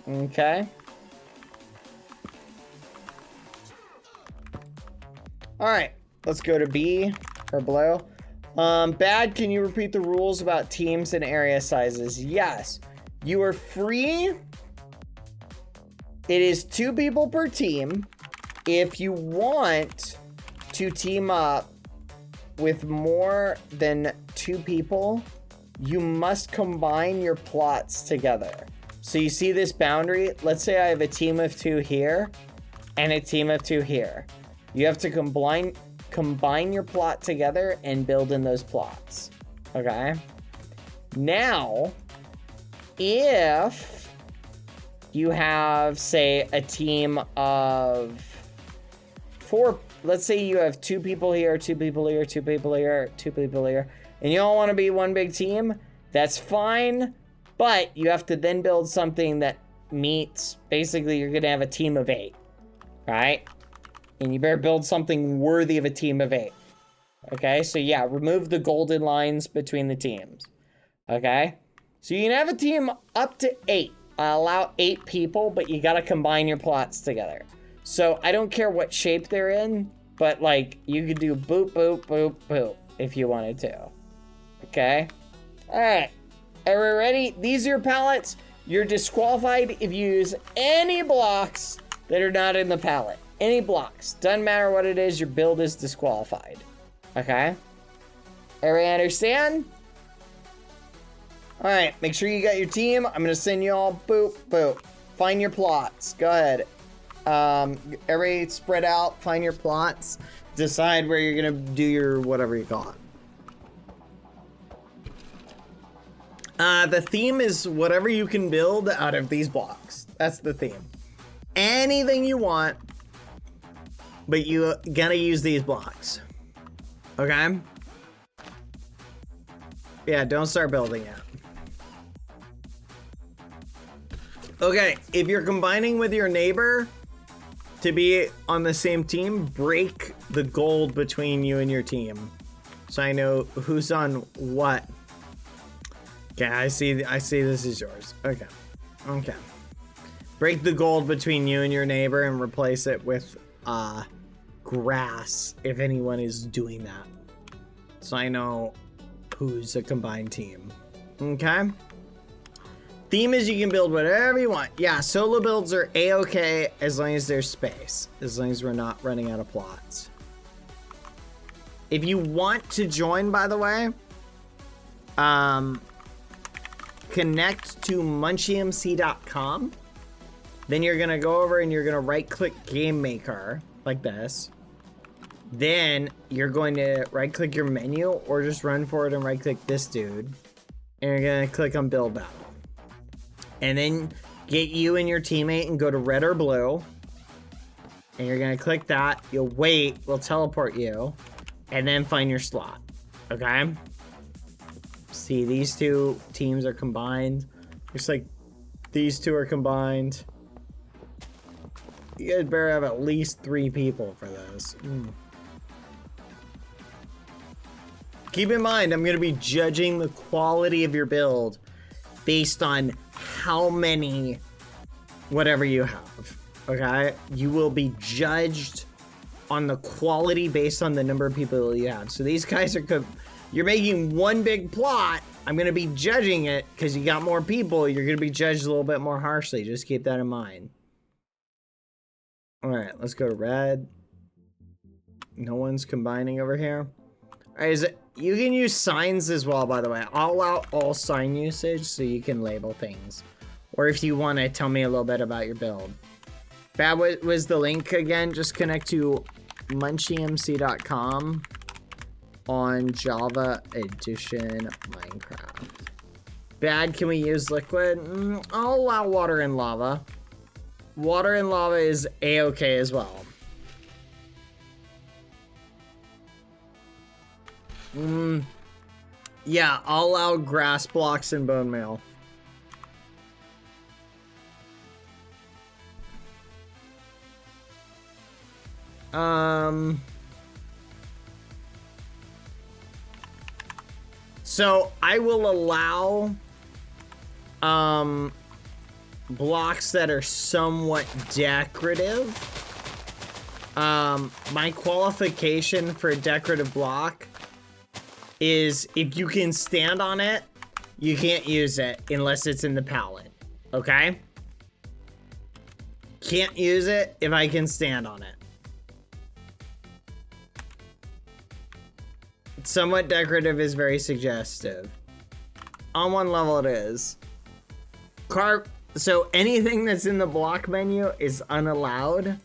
Okay? Alright, let's go to B, or blue. Bad, can you repeat the rules about teams and area sizes? Yes. You are free. It is 2 people per team. If you want to team up with more than 2 people, you must combine your plots together. So you see this boundary? Let's say I have a team of 2 here and a team of 2 here. You have to combine your plot together and build in those plots. Okay? Now, if you have, say, a team of 4, let's say you have 2 people here, 2 people here, 2 people here, 2 people here, and you all want to be one big team, that's fine, but you have to then build something that meets, basically you're going to have a team of 8, right? And you better build something worthy of a team of 8. Okay, so yeah, remove the golden lines between the teams. Okay? So you can have a team up to 8. allow 8 people, but you gotta combine your plots together. So I don't care what shape they're in, but like you could do boop, boop, boop, boop if you wanted to. Okay? All right. Are we ready? These are your pallets. You're disqualified if you use any blocks that are not in the pallet. Any blocks. Doesn't matter what it is, your build is disqualified. Okay? Everybody understand? All right, make sure you got your team. I'm gonna send you all boop, boop. Find your plots. Go ahead. Everybody spread out, find your plots. Decide where you're gonna do your whatever you got. The theme is whatever you can build out of these blocks. That's the theme. Anything you want, but you gotta use these blocks. Okay? Yeah, don't start building yet. Okay, if you're combining with your neighbor to be on the same team, break the gold between you and your team. So I know who's on what. Okay, I see this is yours. Okay. Okay. Break the gold between you and your neighbor and replace it with grass if anyone is doing that. So I know who's a combined team. Okay? Theme is you can build whatever you want. Yeah, solo builds are a-okay as long as there's space. As long as we're not running out of plots. If you want to join, by the way, connect to munchiemc.com. Then you're gonna go over and you're gonna right-click Game Maker like this. Then you're going to right-click your menu or just run forward and right-click this dude. And you're gonna click on Build Battle. And then get you and your teammate and go to red or blue. And you're gonna click that. You'll wait, we'll teleport you. And then find your slot. Okay? See, these two teams are combined. Looks like these two are combined. You guys better have at least 3 people for this. Keep in mind, I'm gonna be judging the quality of your build based on how many whatever you have. Okay? You will be judged on the quality based on the number of people you have. So these guys are you're making one big plot. I'm gonna be judging it because you got more people. You're gonna be judged a little bit more harshly. Just keep that in mind. All right, let's go to red. No one's combining over here. All right, you can use signs as well, by the way. I'll allow all sign usage so you can label things. Or if you want to tell me a little bit about your build. Bad was the link again. Just connect to munchiemc.com on Java Edition Minecraft. Bad, can we use liquid? I'll allow water and lava. Water and lava is a-okay as well. Yeah, I'll allow grass blocks and bone meal. So I will allow blocks that are somewhat decorative. My qualification for a decorative block is if you can stand on it, you can't use it unless it's in the palette. Okay? Can't use it if I can stand on it. Somewhat decorative is very suggestive. On one level it is. So anything that's in the block menu is unallowed.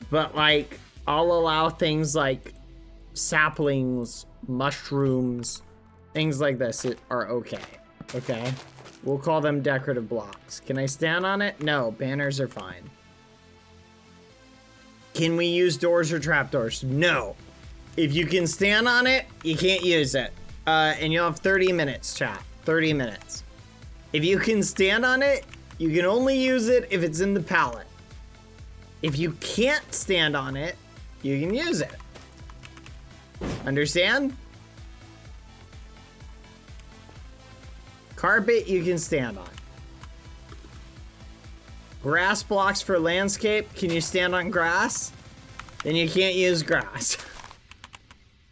But like, I'll allow things like saplings, mushrooms, things like this are okay. Okay? We'll call them decorative blocks. Can I stand on it? No, banners are fine. Can we use doors or trapdoors? No. If you can stand on it, you can't use it. And you'll have 30 minutes, chat. 30 minutes. If you can stand on it, you can only use it if it's in the palette. If you can't stand on it, you can use it. Understand? Carpet you can stand on. Grass blocks for landscape. Can you stand on grass? Then you can't use grass.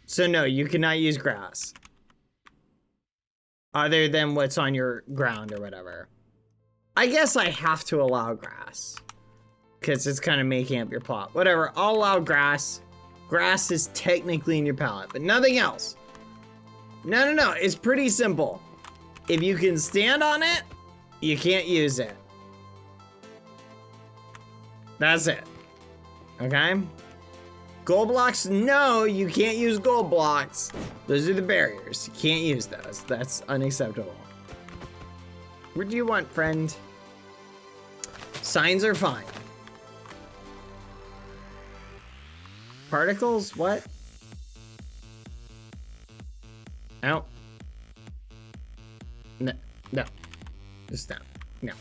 So no, you cannot use grass. Other than what's on your ground or whatever. I guess I have to allow grass. Because it's kind of making up your plot. Whatever, I'll allow grass. Grass is technically in your palette, but nothing else. No, it's pretty simple. If you can stand on it, you can't use it. That's it. Okay? Gold blocks, no, you can't use gold blocks. Those are the barriers. You can't use those. That's unacceptable. What do you want, friend? Signs are fine. Particles? What? No. No. Just no. No.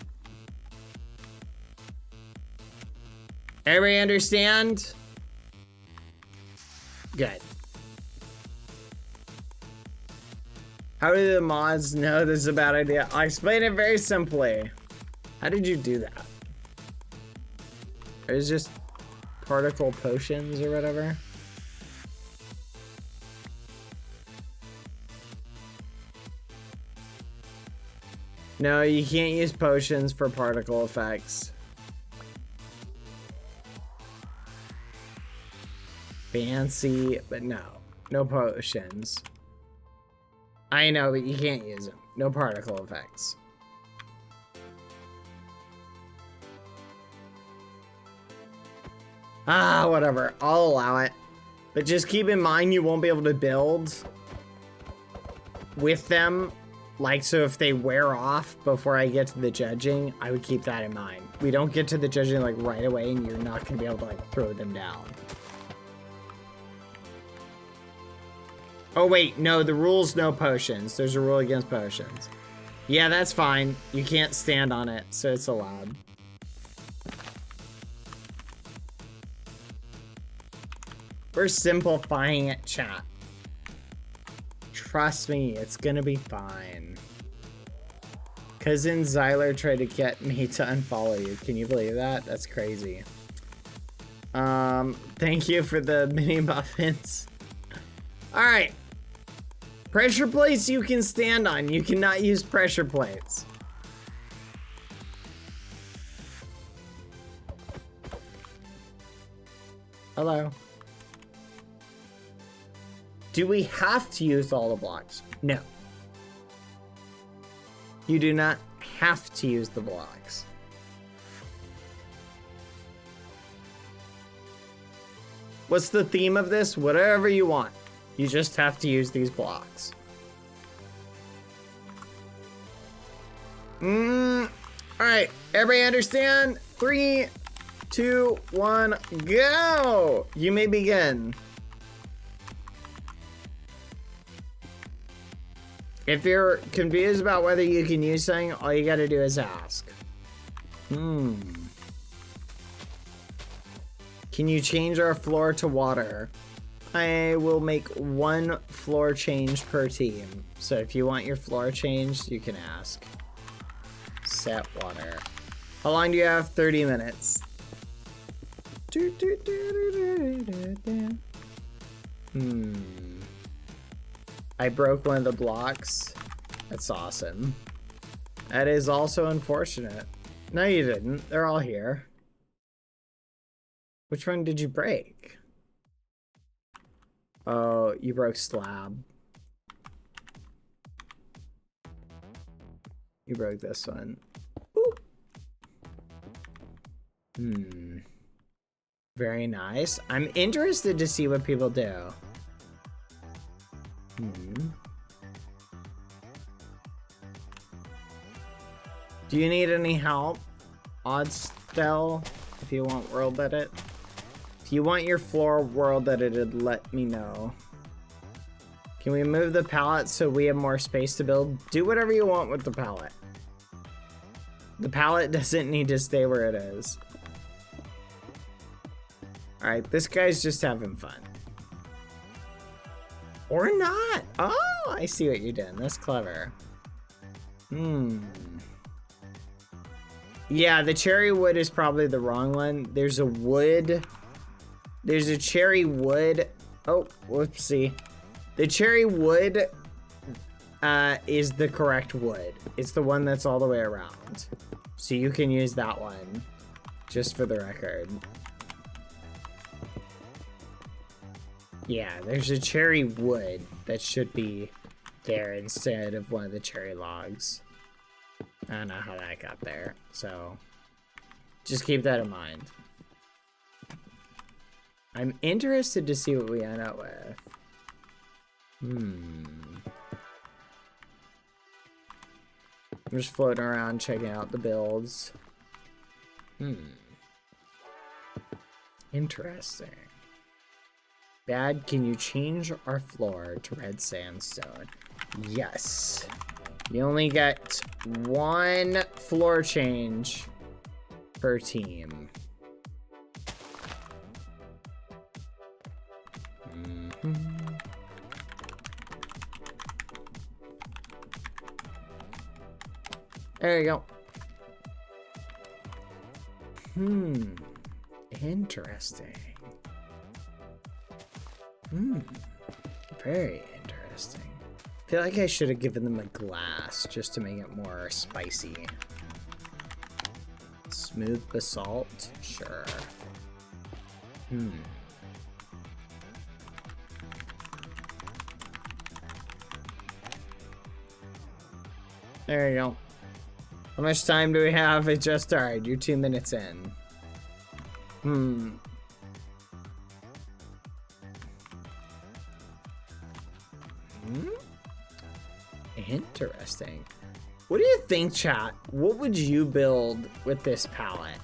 Everybody understand? Good. How do the mods know this is a bad idea? I explained it very simply. How did you do that? It was just particle potions or whatever. No, you can't use potions for particle effects. Fancy, but no. No potions. I know, but you can't use them. No particle effects. Ah, whatever. I'll allow it. But just keep in mind you won't be able to build with them. Like, so if they wear off before I get to the judging, I would keep that in mind. We don't get to the judging, like, right away, and you're not going to be able to, like, throw them down. Oh, wait. No, the rule's no potions. There's a rule against potions. Yeah, that's fine. You can't stand on it, so it's allowed. We're simplifying it, chat. Trust me, it's gonna be fine. Cousin Zyler tried to get me to unfollow you. Can you believe that? That's crazy. Thank you for the mini muffins. Alright. Pressure plates you can stand on. You cannot use pressure plates. Hello. Do we have to use all the blocks? No. You do not have to use the blocks. What's the theme of this? Whatever you want. You just have to use these blocks. Alright, everybody understand? 3, 2, 1, go! You may begin. If you're confused about whether you can use something, all you gotta do is ask. Can you change our floor to water? I will make 1 floor change per team. So if you want your floor changed, you can ask. Set water. How long do you have? 30 minutes. I broke one of the blocks. That's awesome. That is also unfortunate. No, you didn't. They're all here. Which one did you break? Oh, you broke slab. You broke this one. Ooh. Very nice. I'm interested to see what people do. Do you need any help? Oddstel, if you want world edit. If you want your floor world edited, let me know. Can we move the palette so we have more space to build? Do whatever you want with the palette. The palette doesn't need to stay where it is. Alright, this guy's just having fun. Or not. Oh, I see what you're doing. That's clever. Yeah, the cherry wood is probably the wrong one. There's a wood. There's a cherry wood. Oh, whoopsie. The cherry wood is the correct wood. It's the one that's all the way around. So you can use that one, just for the record. Yeah, there's a cherry wood that should be there instead of one of the cherry logs. I don't know how that got there, so just keep that in mind. I'm interested to see what we end up with. I'm just floating around checking out the builds. Interesting. Dad, can you change our floor to red sandstone? Yes. You only get one floor change per team. There you go. Interesting. Very interesting. I feel like I should have given them a glass just to make it more spicy. Smooth basalt? Sure. There you go. How much time do we have? It just started. You're 2 minutes in. Interesting. What do you think, chat? What would you build with this palette?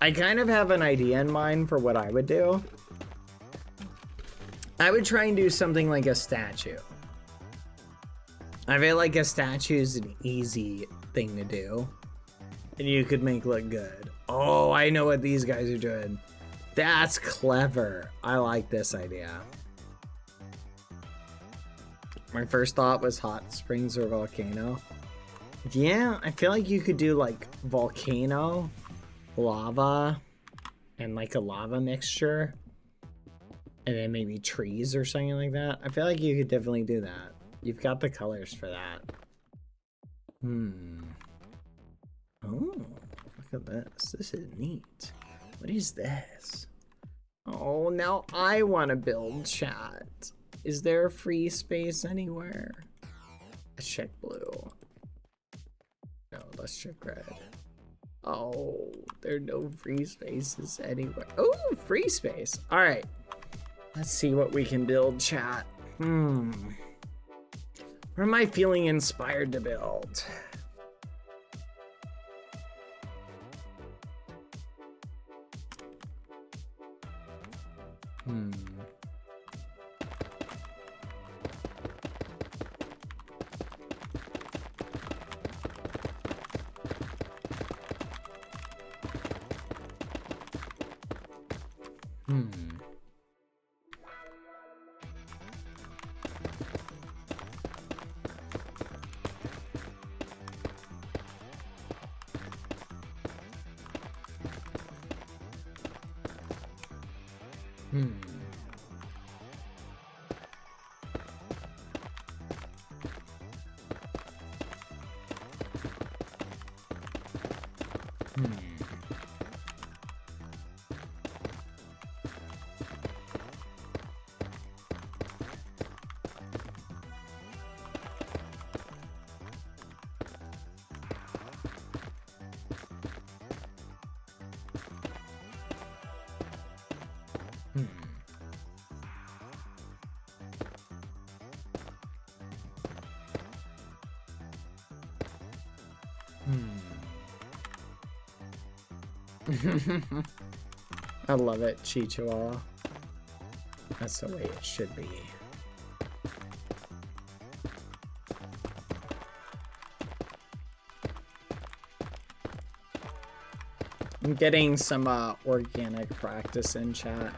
I kind of have an idea in mind for what I would do. I would try and do something like a statue. I feel like a statue is an easy thing to do. And you could make look good. Oh, I know what these guys are doing. That's clever. I like this idea. My first thought was hot springs or volcano. Yeah, I feel like you could do like volcano, lava, and like a lava mixture. And then maybe trees or something like that. I feel like you could definitely do that. You've got the colors for that. Oh, look at this. This is neat. What is this? Oh, now I want to build, chat. Is there a free space anywhere? Let's check blue. No, let's check red. Oh, there are no free spaces anywhere. Oh, free space. All right. Let's see what we can build, chat. Where am I feeling inspired to build? I love it, Chihuahua. That's the way it should be. I'm getting some organic practice in chat.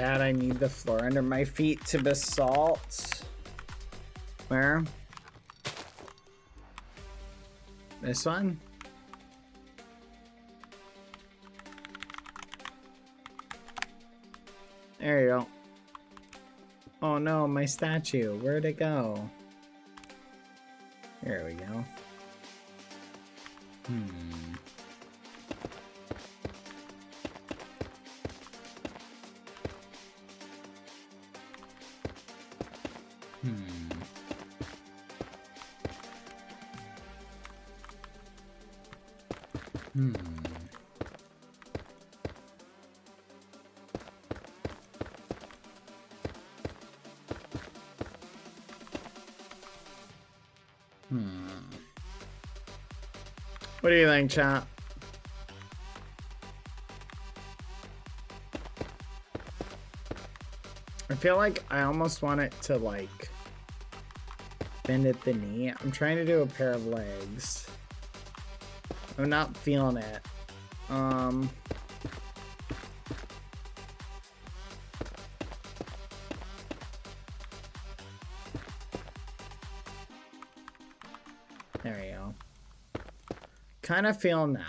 Chat, I need the floor under my feet to basalt. Where? This one? There you go. Oh no, my statue. Where'd it go? There we go. What do you think, chat? I feel like I almost want it to, like, bend at the knee. I'm trying to do a pair of legs. I'm not feeling it. There we go. Kind of feeling that.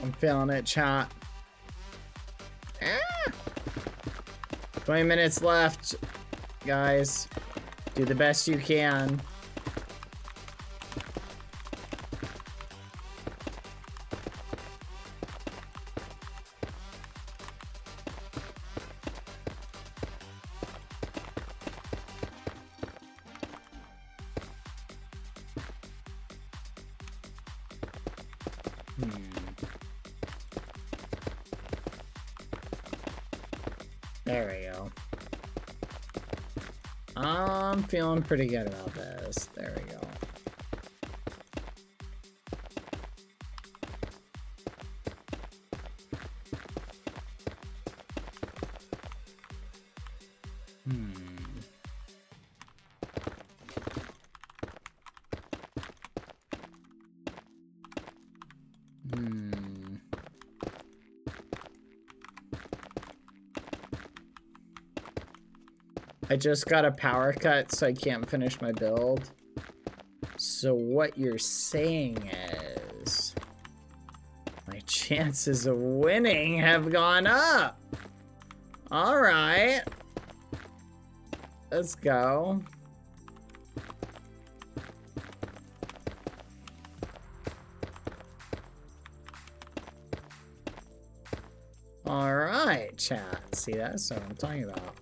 I'm feeling it, chat. 20 minutes left, guys. Do the best you can. There we go. I'm feeling pretty good about this. There we go. I just got a power cut, so I can't finish my build. So what you're saying is my chances of winning have gone up. All right. Let's go. All right, chat. See, that's what I'm talking about.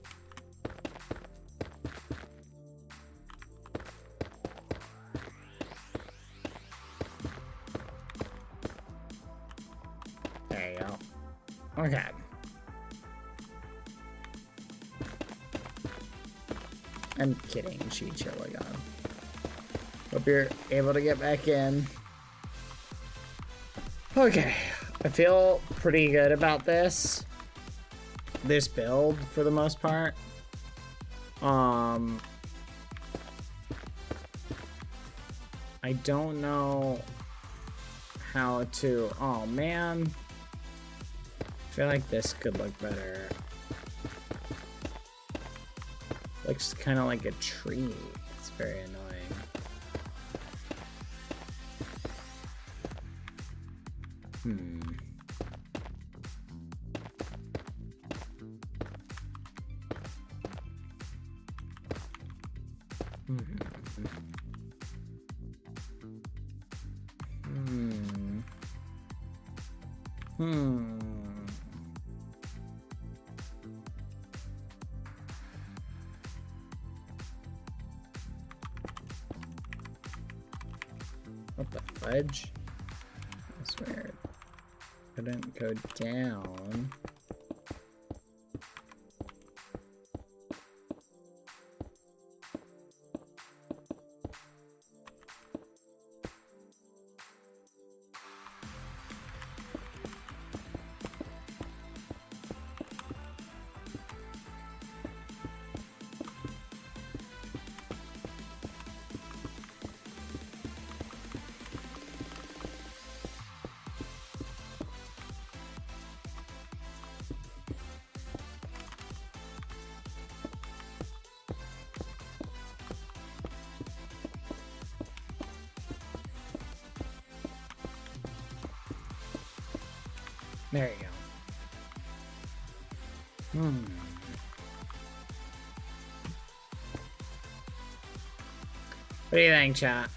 Okay. I'm kidding, Chichiligon. Hope you're able to get back in. Okay. I feel pretty good about this build for the most part. I don't know how to... Oh, man. I feel like this could look better. Looks kind of like a tree. It's very annoying. Hmm. What the fudge? That's weird. Couldn't go down. There you go. What do you think, chat?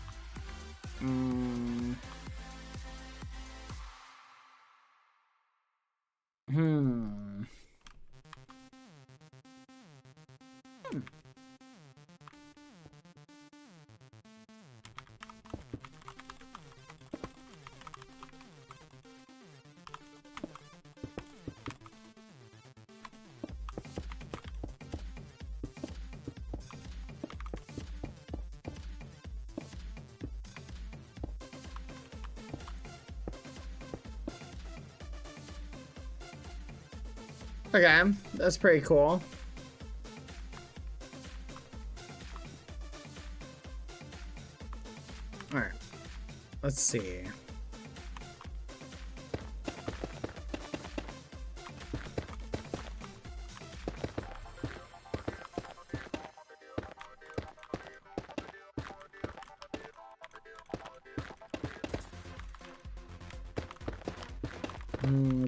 Okay, that's pretty cool. Alright, let's see.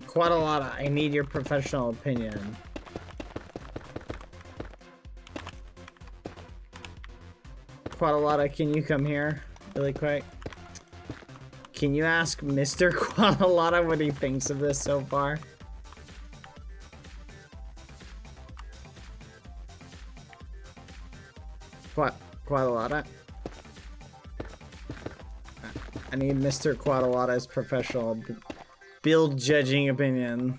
Quite a lot. I need your professional opinion. Quite a lot. Can you come here really quick? Can you ask Mr. Quadalata what he thinks of this so far? Quadalata? I need Mr. Quadalata's professional build judging opinion.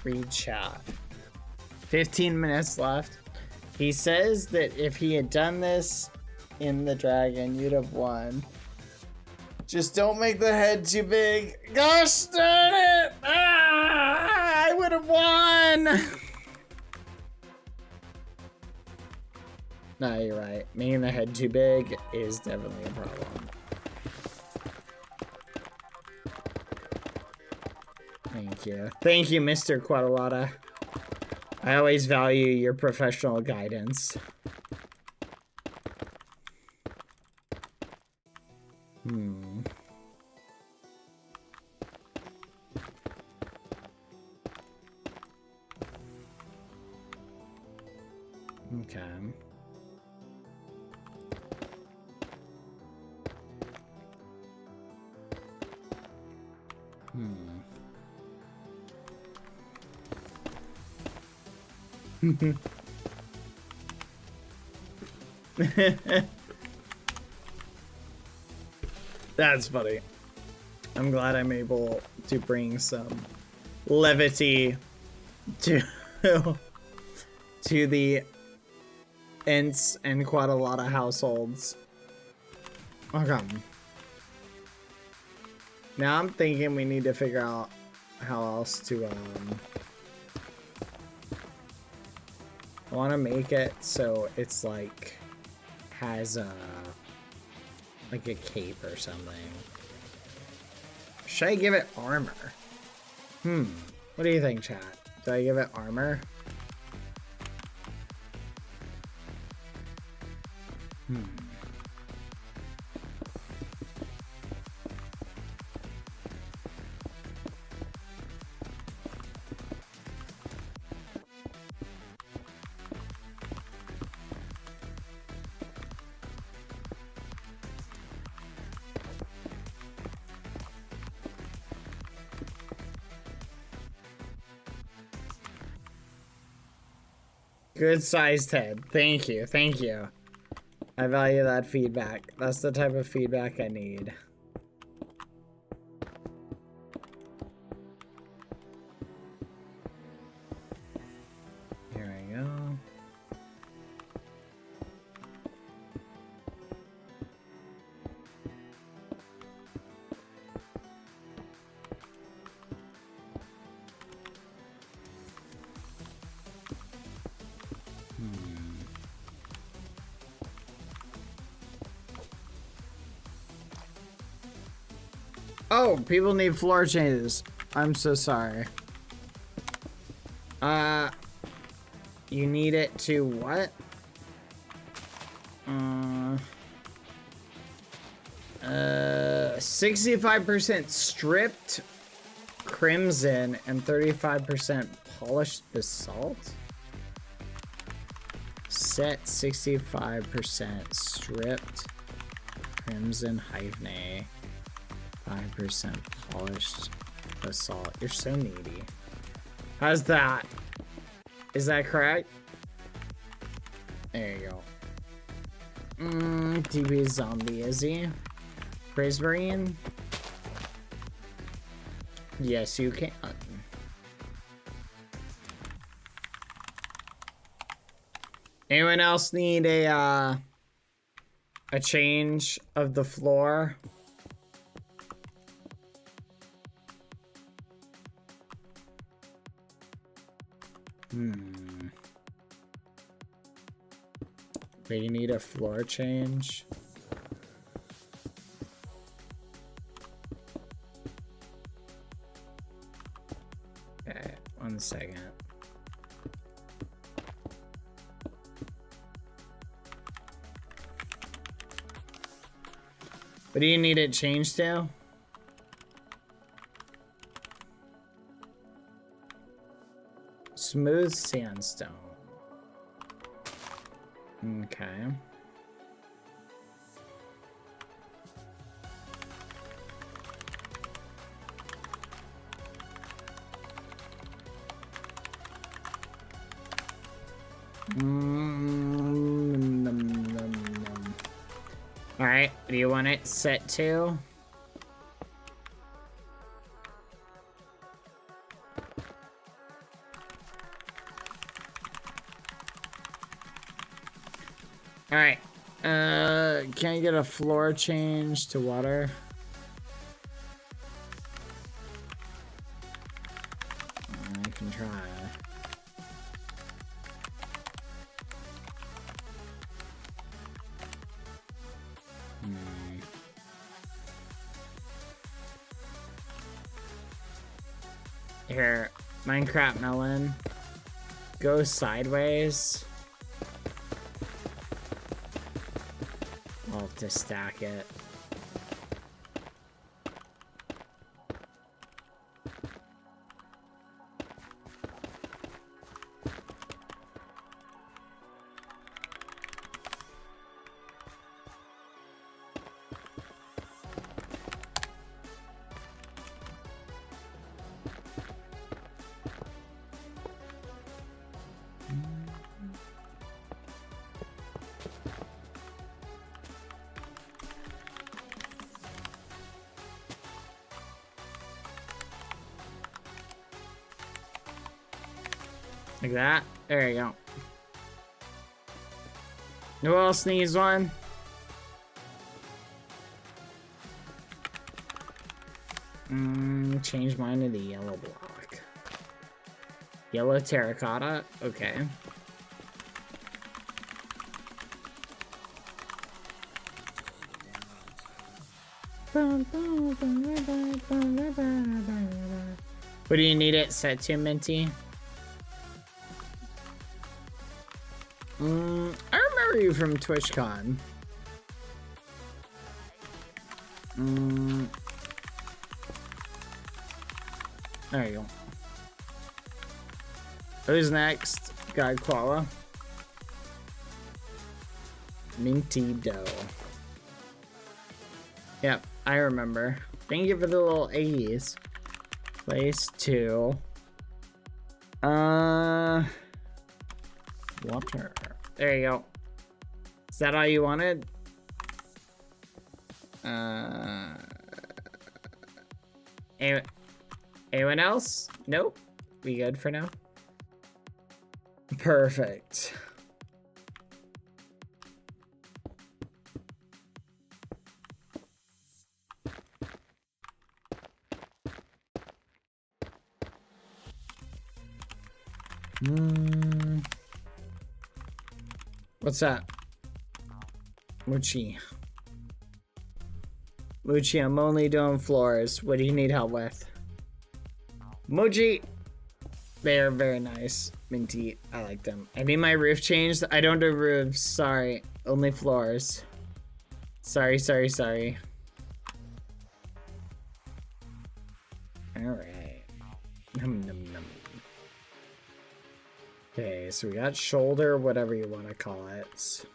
Read chat. 15 minutes left. He says that if he had done this in the dragon, you'd have won. Just don't make the head too big. Gosh darn it! Ah, I would have won! No, you're right. Making the head too big is definitely a problem. Thank you. Thank you, Mr. Quadalata. I always value your professional guidance. Okay. That's funny. I'm glad I'm able to bring some levity to to the Ents and quite a lot of households. Okay. Now I'm thinking we need to figure out how else to I want to make it so it's like has a like a cape or something. Should I give it armor? What do you think, chat? Do I give it armor? Good sized head. Thank you. Thank you. I value that feedback. That's the type of feedback I need. Here we go. Oh, people need floor changes. I'm so sorry. You need it to what? 65% stripped crimson and 35% polished basalt? Set 65% stripped crimson hyphenate. 5% polished basalt. You're so needy. How's that? Is that correct? There you go. DB zombie, is he? Praise Marine? Yes, you can. Anyone else need a change of the floor? But you need a floor change. Okay, 1 second. What do you need it changed to? Smooth sandstone. Okay. All right, do you want it set to? All right, can I get a floor change to water? I can try. Here, Minecraft Melon. Go sideways. I'll have to stack it. Like that. There you go. Who else needs one? Change mine to the yellow block. Yellow terracotta? Okay. What do you need it set to, Minty? I remember you from TwitchCon. There you go. Who's next? God Koala. Minty dough. Yep, I remember. Thank you for the little A's. Place 2. Water. There you go. Is that all you wanted? Anyone else? Nope. We good for now? Perfect. What's that? Muchi. Muchi, I'm only doing floors. What do you need help with? Moji! They're very nice. Minty. I like them. I need my roof changed. I don't do roofs. Sorry. Only floors. Sorry. Alright. Num num num. Okay, so we got shoulder, whatever you want to call it.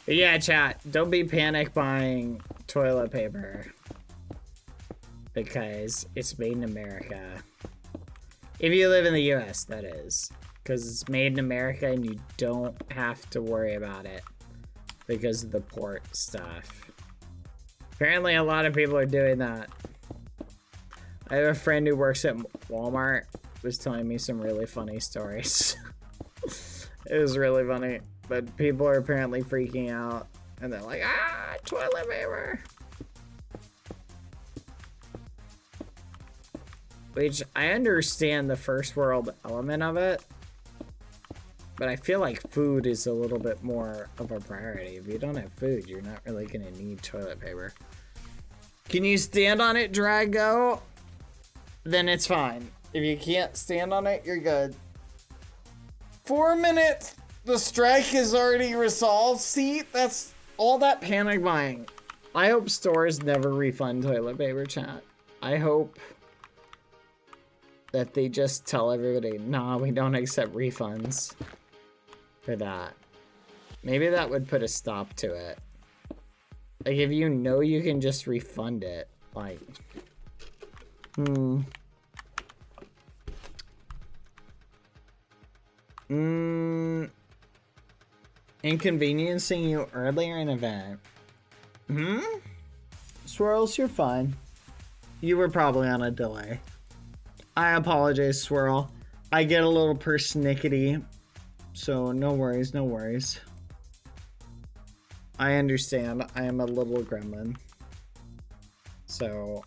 But yeah, chat, don't be panic buying toilet paper because it's made in America. If you live in the US, that is, because it's made in America and you don't have to worry about it because of the port stuff. Apparently a lot of people are doing that. I have a friend who works at Walmart was telling me some really funny stories. It was really funny. But people are apparently freaking out. And they're like, ah, toilet paper. Which, I understand the first world element of it. But I feel like food is a little bit more of a priority. If you don't have food, you're not really going to need toilet paper. Can you stand on it, Drago? Then it's fine. If you can't stand on it, you're good. 4 minutes. The strike is already resolved. See, that's all that panic buying. I hope stores never refund toilet paper, chat. I hope that they just tell everybody, nah, we don't accept refunds for that. Maybe that would put a stop to it. Like, if you know you can just refund it, like, inconveniencing you earlier in event. Swirls, you're fine. You were probably on a delay. I apologize, Swirl. I get a little persnickety, so no worries, no worries. I understand. I am a little gremlin. So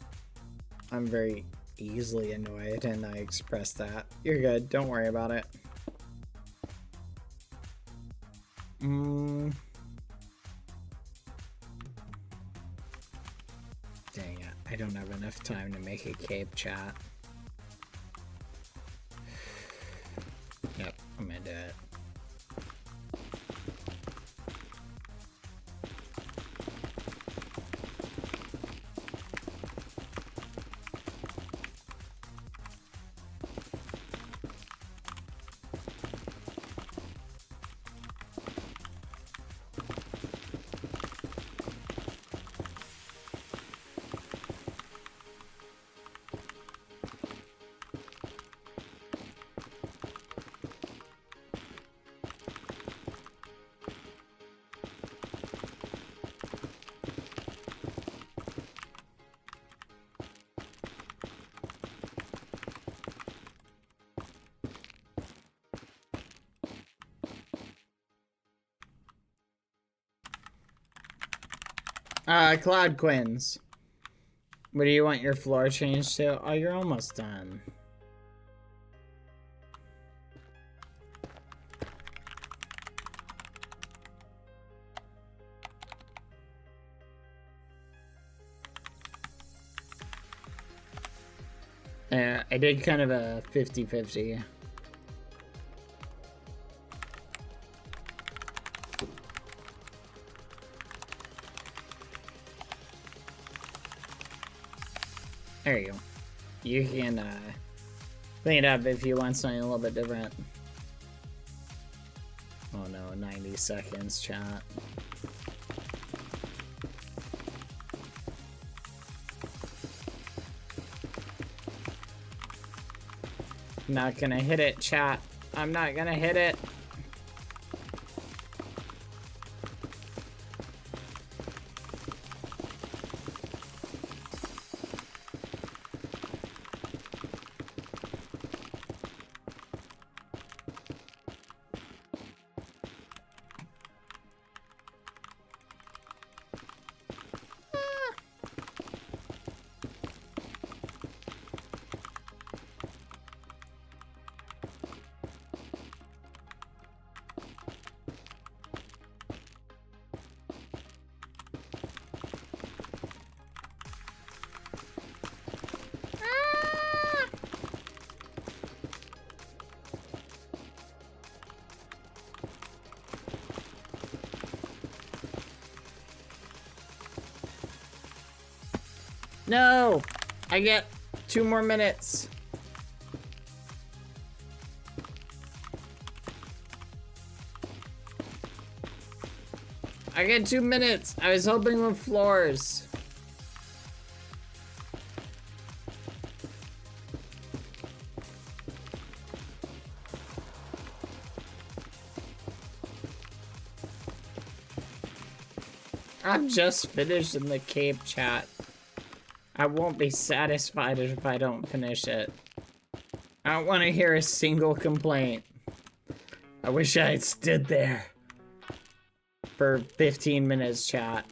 I'm very easily annoyed and I express that. You're good. Don't worry about it. Dang it. I don't have enough time to make a cape, chat. Yep, I'm gonna do it. Cloud Quins. What do you want your floor changed to? Oh, you're almost done. Yeah, I did kind of a 50-50. There you go. You can clean it up if you want something a little bit different. Oh no, 90 seconds, chat. Not gonna hit it, chat. I'm not gonna hit it. No! I get 2 more minutes. I get 2 minutes. I was hoping with floors. I'm just finished in the Cape, chat. I won't be satisfied if I don't finish it. I don't want to hear a single complaint. I wish I had stood there for 15 minutes, chat.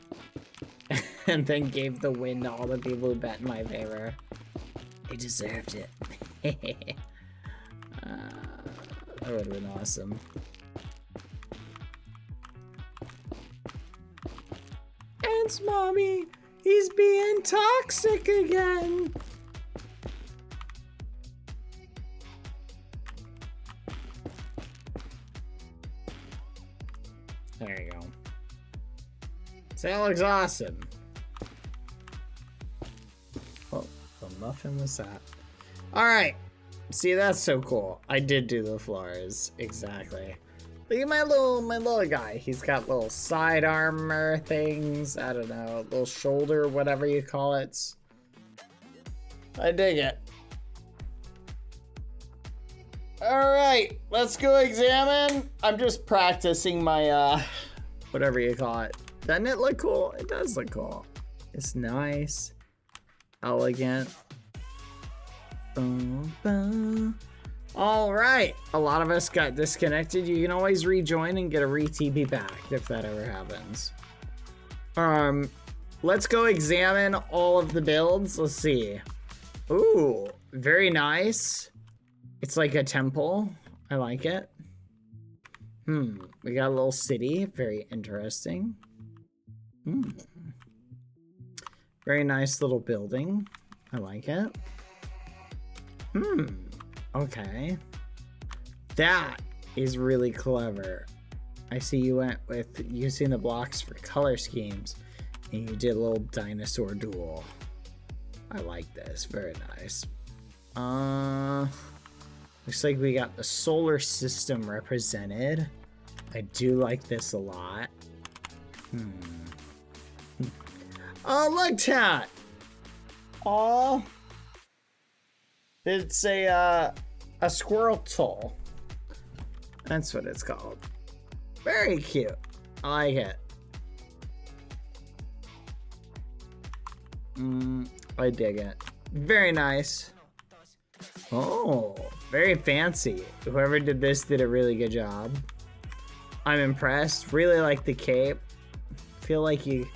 And then gave the win to all the people who bet in my favor. They deserved it. That would have been awesome. It's mommy. He's being toxic again. There you go. So that looks awesome. Oh, the muffin was that. All right. See, that's so cool. I did do the floors. Exactly. Look at my little guy. He's got little side armor things. I don't know, little shoulder, whatever you call it. I dig it. All right, let's go examine. I'm just practicing my whatever you call it. Doesn't it look cool? It does look cool. It's nice, elegant. Boom, boom. All right, a lot of us got disconnected. You can always rejoin and get a re-TP back if that ever happens. Let's go examine all of the builds. Let's see. Ooh, very nice. It's like a temple. I like it. We got a little city. Very interesting. Very nice little building. I like it. Okay. That is really clever. I see you went with using the blocks for color schemes and you did a little dinosaur duel. I like this. Very nice. Looks like we got the solar system represented. I do like this a lot. Oh, look, chat. Oh. It's a squirrel toll. That's what it's called. Very cute. I like it. I dig it. Very nice. Oh, very fancy. Whoever did this did a really good job. I'm impressed. Really like the cape. Feel like you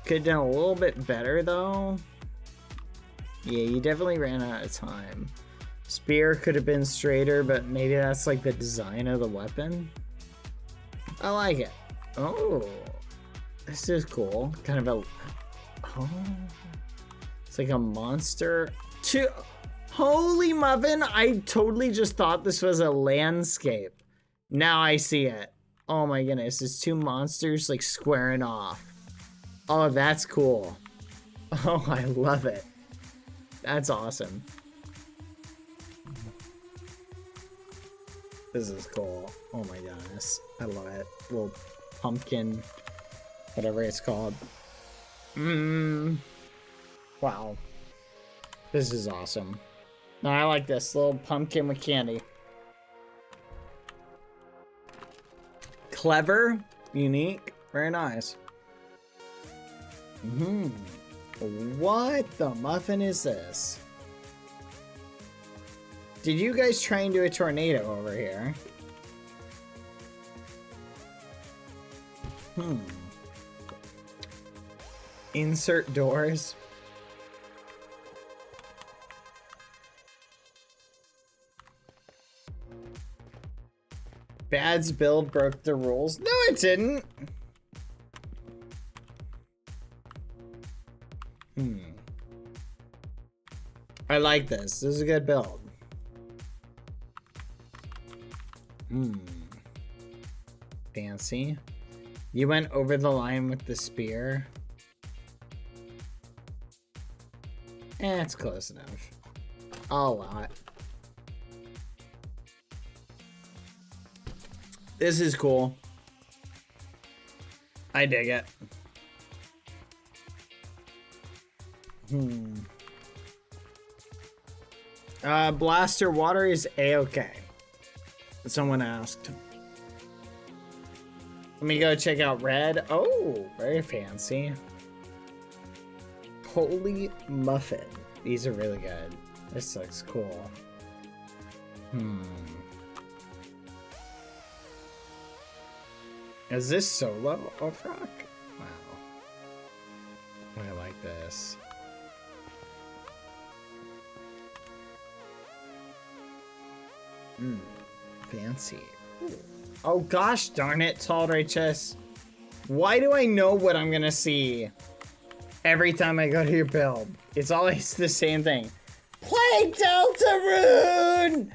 Could have done a little bit better though. Yeah, you definitely ran out of time. Spear could have been straighter, but maybe that's like the design of the weapon. I like it. Oh, this is cool. Kind of a, oh, it's like a monster. Holy muffin, I totally just thought this was a landscape. Now I see it. Oh my goodness, it's two monsters like squaring off. Oh, that's cool. Oh, I love it. That's awesome. This is cool. Oh my goodness. I love it. Little pumpkin, whatever it's called. Wow. This is awesome. No, I like this little pumpkin with candy. Clever, unique, very nice. What the muffin is this? Did you guys try and do a tornado over here? Insert doors. Bad's build broke the rules. No, it didn't. I like this. This is a good build. Fancy. You went over the line with the spear. It's close enough. I'll allow it. This is cool. I dig it. Blaster water is a-okay. Someone asked. Let me go check out red. Oh, very fancy. Holy muffin. These are really good. This looks cool. Is this solo of rock? Wow. I like this. Fancy. Ooh. Oh gosh darn it, Tall Righteous. Why do I know what I'm gonna see every time I go to your build? It's always the same thing. Play Deltarune!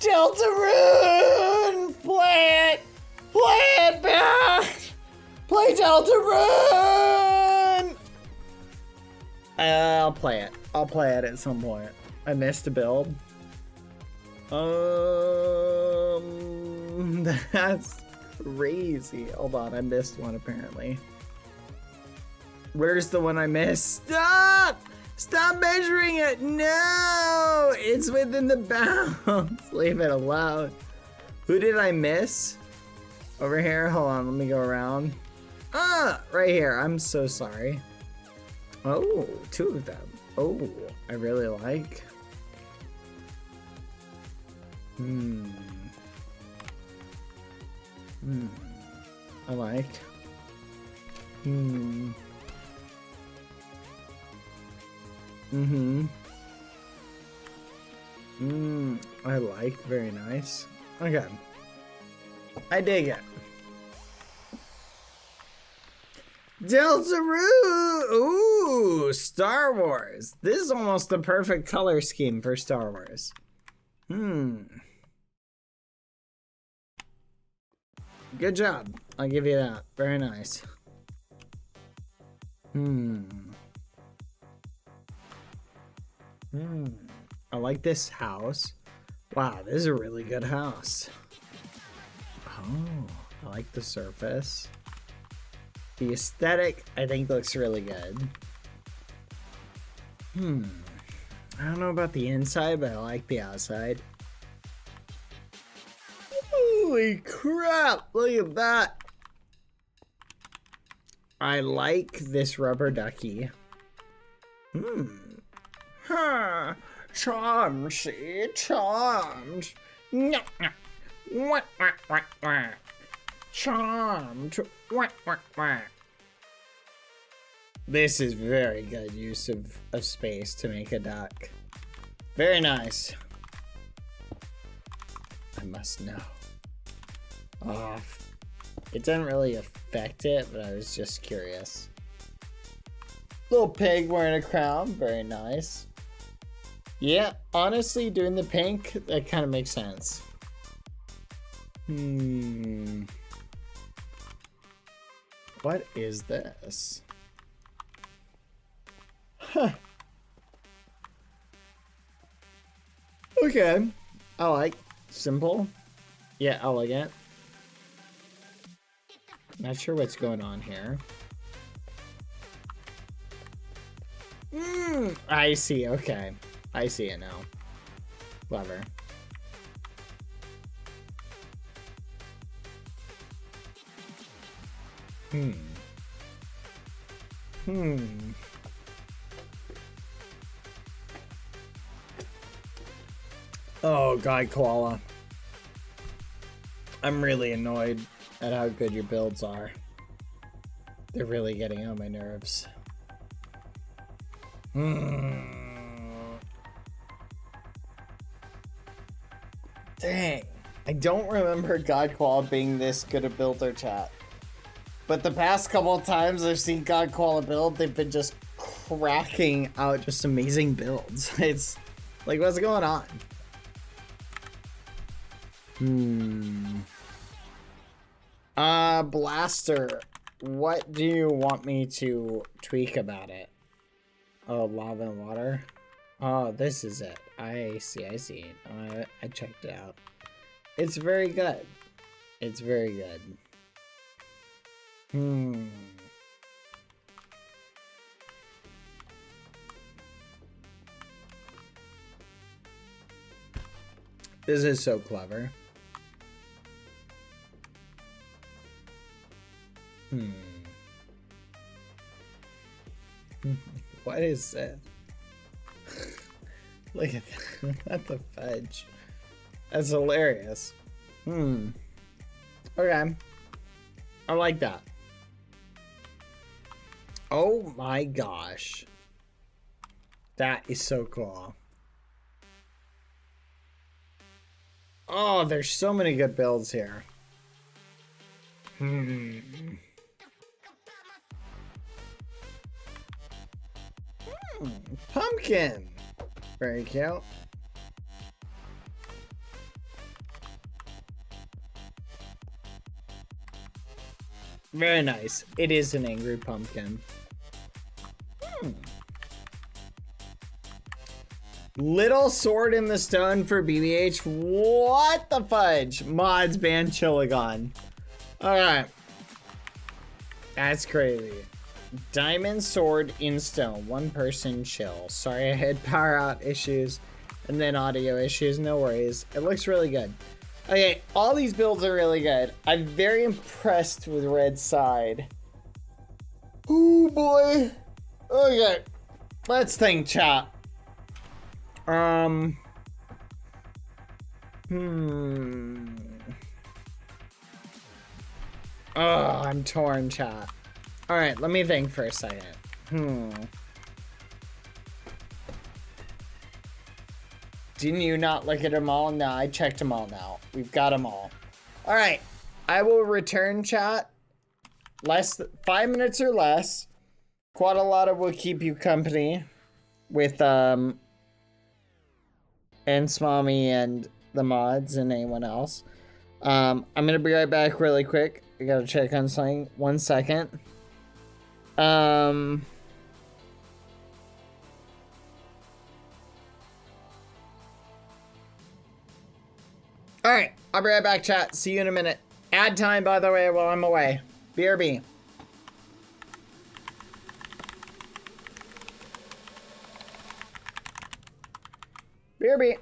Deltarune! Play it! Play it back! Play Deltarune! I'll play it. I'll play it at some point. I missed a build. That's crazy. Hold on, I missed one apparently. Where's the one I missed? Stop! Stop measuring it! No! It's within the bounds. Leave it alone. Who did I miss? Over here? Hold on, let me go around. Right here. I'm so sorry. Oh, two of them. Oh, I really like. I like. I like. Very nice. Okay. I dig it. Deltarune! Ooh, Star Wars. This is almost the perfect color scheme for Star Wars. Good job. I'll give you that. Very nice. I like this house. Wow, this is a really good house. Oh, I like the surface. The aesthetic, I think, looks really good. I don't know about the inside, but I like the outside. Holy crap! Look at that! I like this rubber ducky. Charmed, she charmed. Charmed. This is very good use of space to make a duck. Very nice. I must know. Oh, it didn't really affect it, but I was just curious. Little pig wearing a crown, very nice. Yeah, honestly, doing the pink, that kind of makes sense. What is this? Huh. Okay. I like simple. Yeah, elegant. Not sure what's going on here. I see. Okay. I see it now. Clever. Oh, God, Koala. I'm really annoyed at how good your builds are. They're really getting on my nerves. Dang. I don't remember God Koala being this good at builder chat. But the past couple of times I've seen God Koala build, they've been just cracking out just amazing builds. It's like, what's going on? Blaster. What do you want me to tweak about it? Oh, lava and water. Oh, this is it. I see. I checked it out. It's very good. It's very good. This is so clever. What is it? Look at that. At the fudge. That's hilarious. Okay. I like that. Oh my gosh. That is so cool. Oh, there's so many good builds here. Pumpkin. Very cute. Very nice. It is an angry pumpkin. Little sword in the stone for BBH. What the fudge? Mods ban Chillagon. Alright. That's crazy. Diamond sword in stone. One person chill. Sorry I had power out issues and then audio issues. No worries. It looks really good. Okay, all these builds are really good. I'm very impressed with Red Side. Oh boy. Okay. Let's think, chat. Oh, I'm torn, chat. Alright, let me think for a second. Didn't you not look at them all? No, I checked them all now. We've got them all. Alright, I will return, chat. 5 minutes or less. Quadalada will keep you company with, and Smommy and the mods and anyone else. I'm gonna be right back really quick. I gotta check on something. 1 second. Alright, I'll be right back, chat. See you in a minute. Ad time, by the way, while I'm away. BRB. BRB.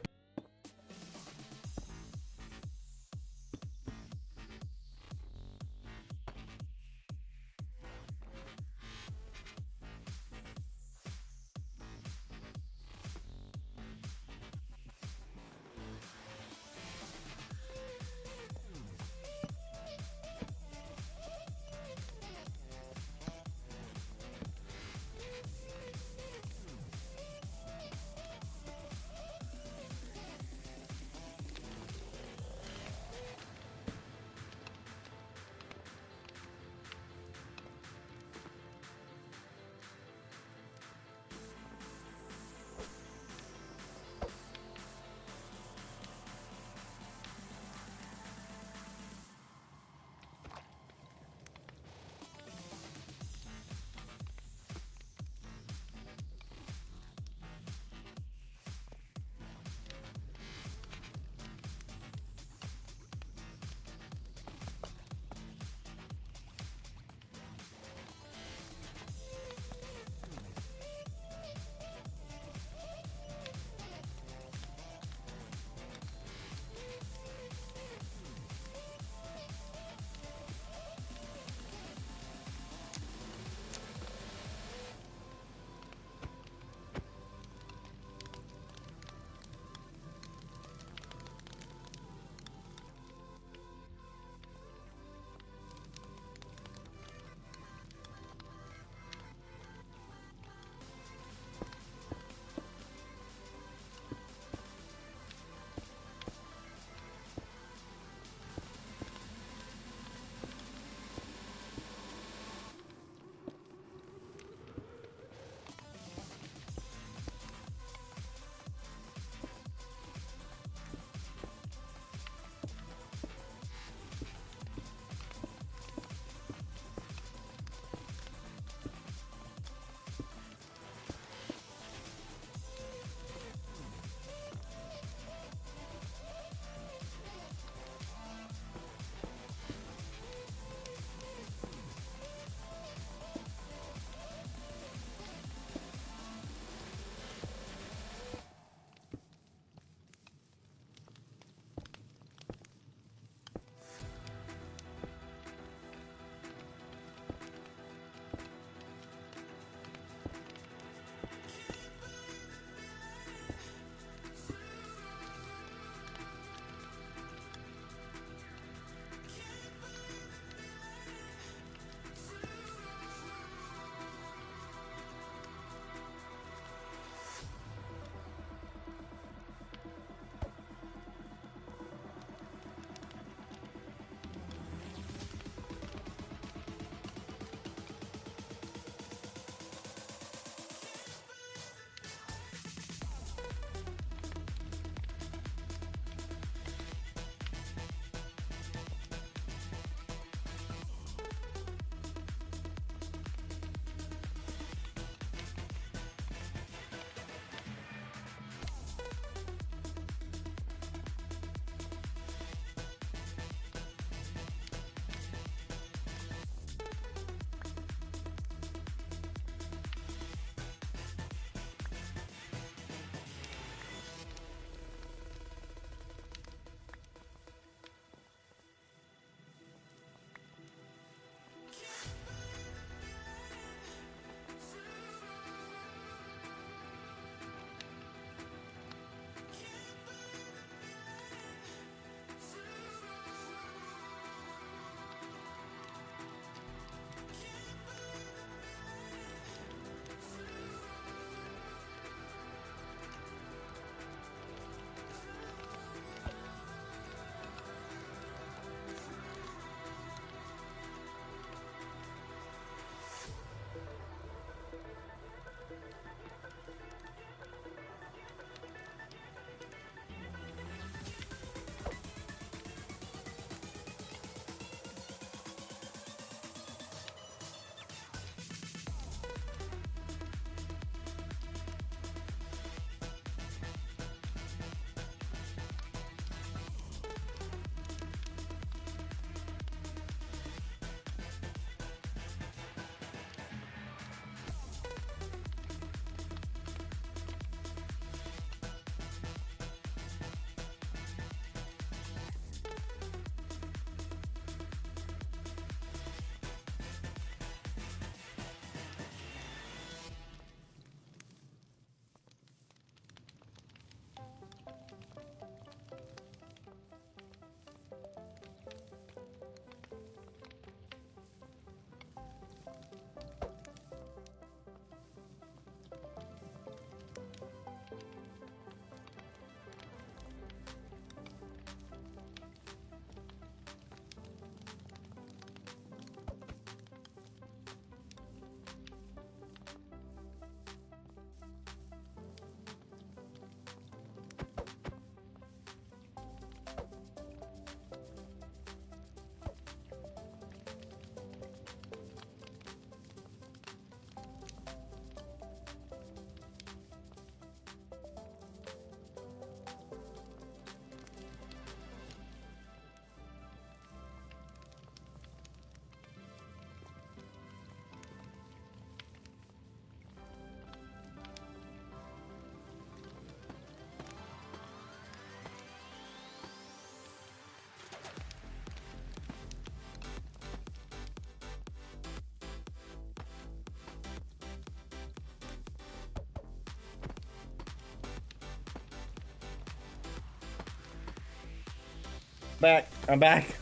Back. I'm back.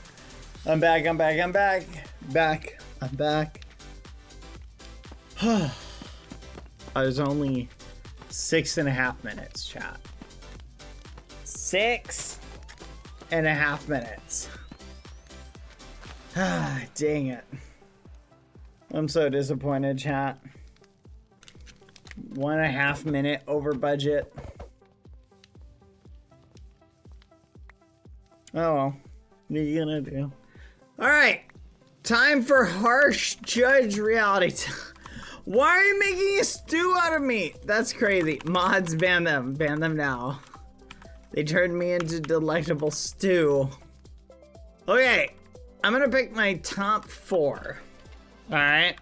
I'm back. I'm back. I'm back. Back. I'm back. I was only 6.5 minutes, chat. 6.5 minutes. Ah, dang it. I'm so disappointed, chat. 1.5 minute over budget. Oh well. What are you gonna do? Alright. Time for harsh judge reality. Why are you making a stew out of me? That's crazy. Mods, ban them. Ban them now. They turned me into delectable stew. Okay. I'm gonna pick my top 4. Alright.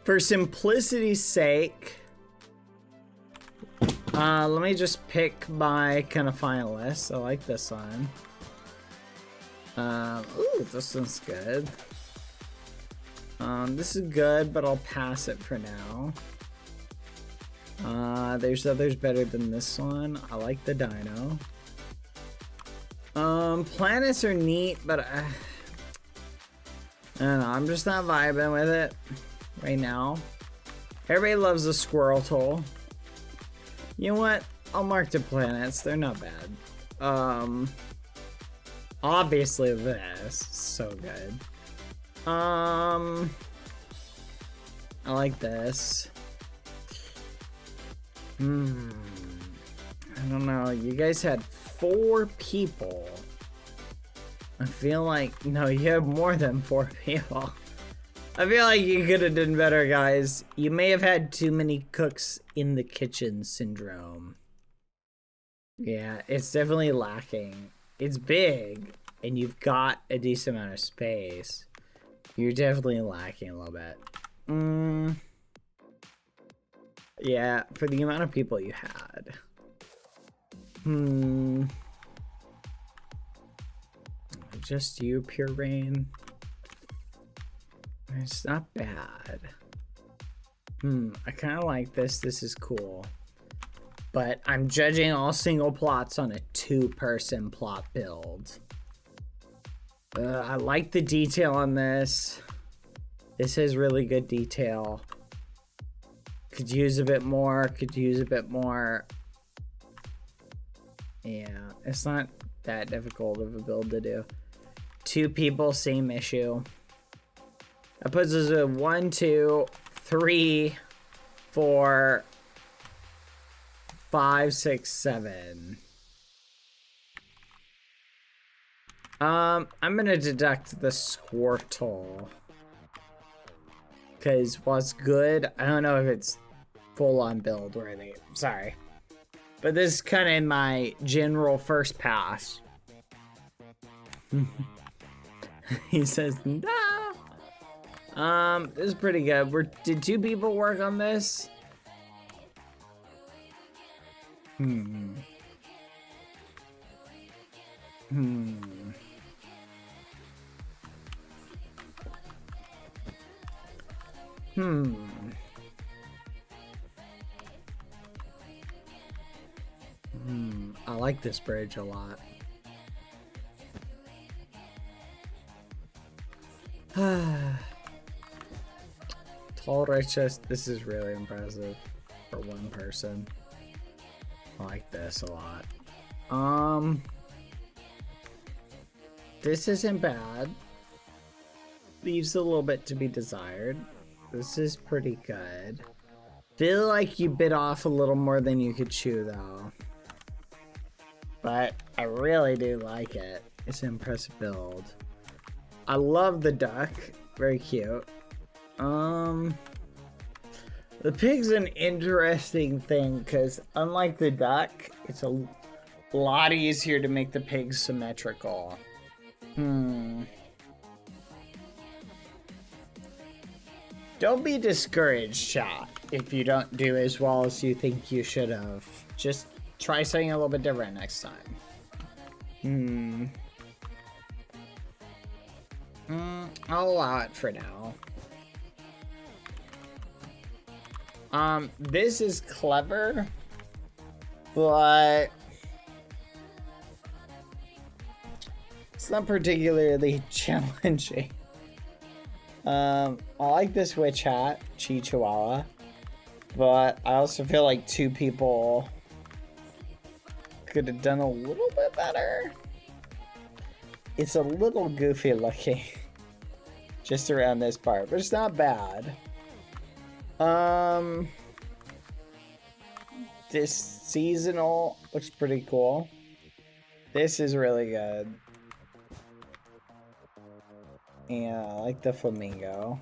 For simplicity's sake, let me just pick my kind of finalists. I like this one. Ooh, this one's good. This is good, but I'll pass it for now. There's others better than this one. I like the dino. Planets are neat, but I don't know, I'm just not vibing with it right now. Everybody loves the squirrel toll. You know what? I'll mark the planets. They're not bad. Obviously this is so good. I like this. I don't know. You guys had 4 people. I feel like, no, you have more than 4 people. I feel like you could have done better, guys. You may have had too many cooks in the kitchen syndrome. Yeah, it's definitely lacking. It's big, and you've got a decent amount of space. You're definitely lacking a little bit. Yeah, for the amount of people you had. Just you, Pure Rain. It's not bad. I kind of like this. This is cool. But I'm judging all single plots on a 2-person plot build. I like the detail on this. This is really good detail. Could use a bit more. Could use a bit more. Yeah, it's not that difficult of a build to do. 2 people, same issue. That puts us at 1, 2, 3, 4, 5, 6, 7. I'm gonna deduct the Squirtle. Because what's good, I don't know if it's full on build worthy. Sorry. But this is kind of in my general first pass. He says, no. This is pretty good. Did 2 people work on this? I like this bridge a lot. Tall righteous. This is really impressive for 1 person. I like this a lot. This isn't bad. Leaves a little bit to be desired. This is pretty good. Feel like you bit off a little more than you could chew though. But I really do like it. It's an impressive build. I love the duck. Very cute. The pig's an interesting thing because unlike the duck, it's a lot easier to make the pig symmetrical. Don't be discouraged, chat, if you don't do as well as you think you should have. Just try something a little bit different next time. I'll allow it for now. This is clever, but not particularly challenging. I like this witch hat, Chihuahua, but I also feel like 2 people could have done a little bit better. It's a little goofy looking just around this part, but it's not bad. This seasonal looks pretty cool. This is really good. Yeah, I like the flamingo.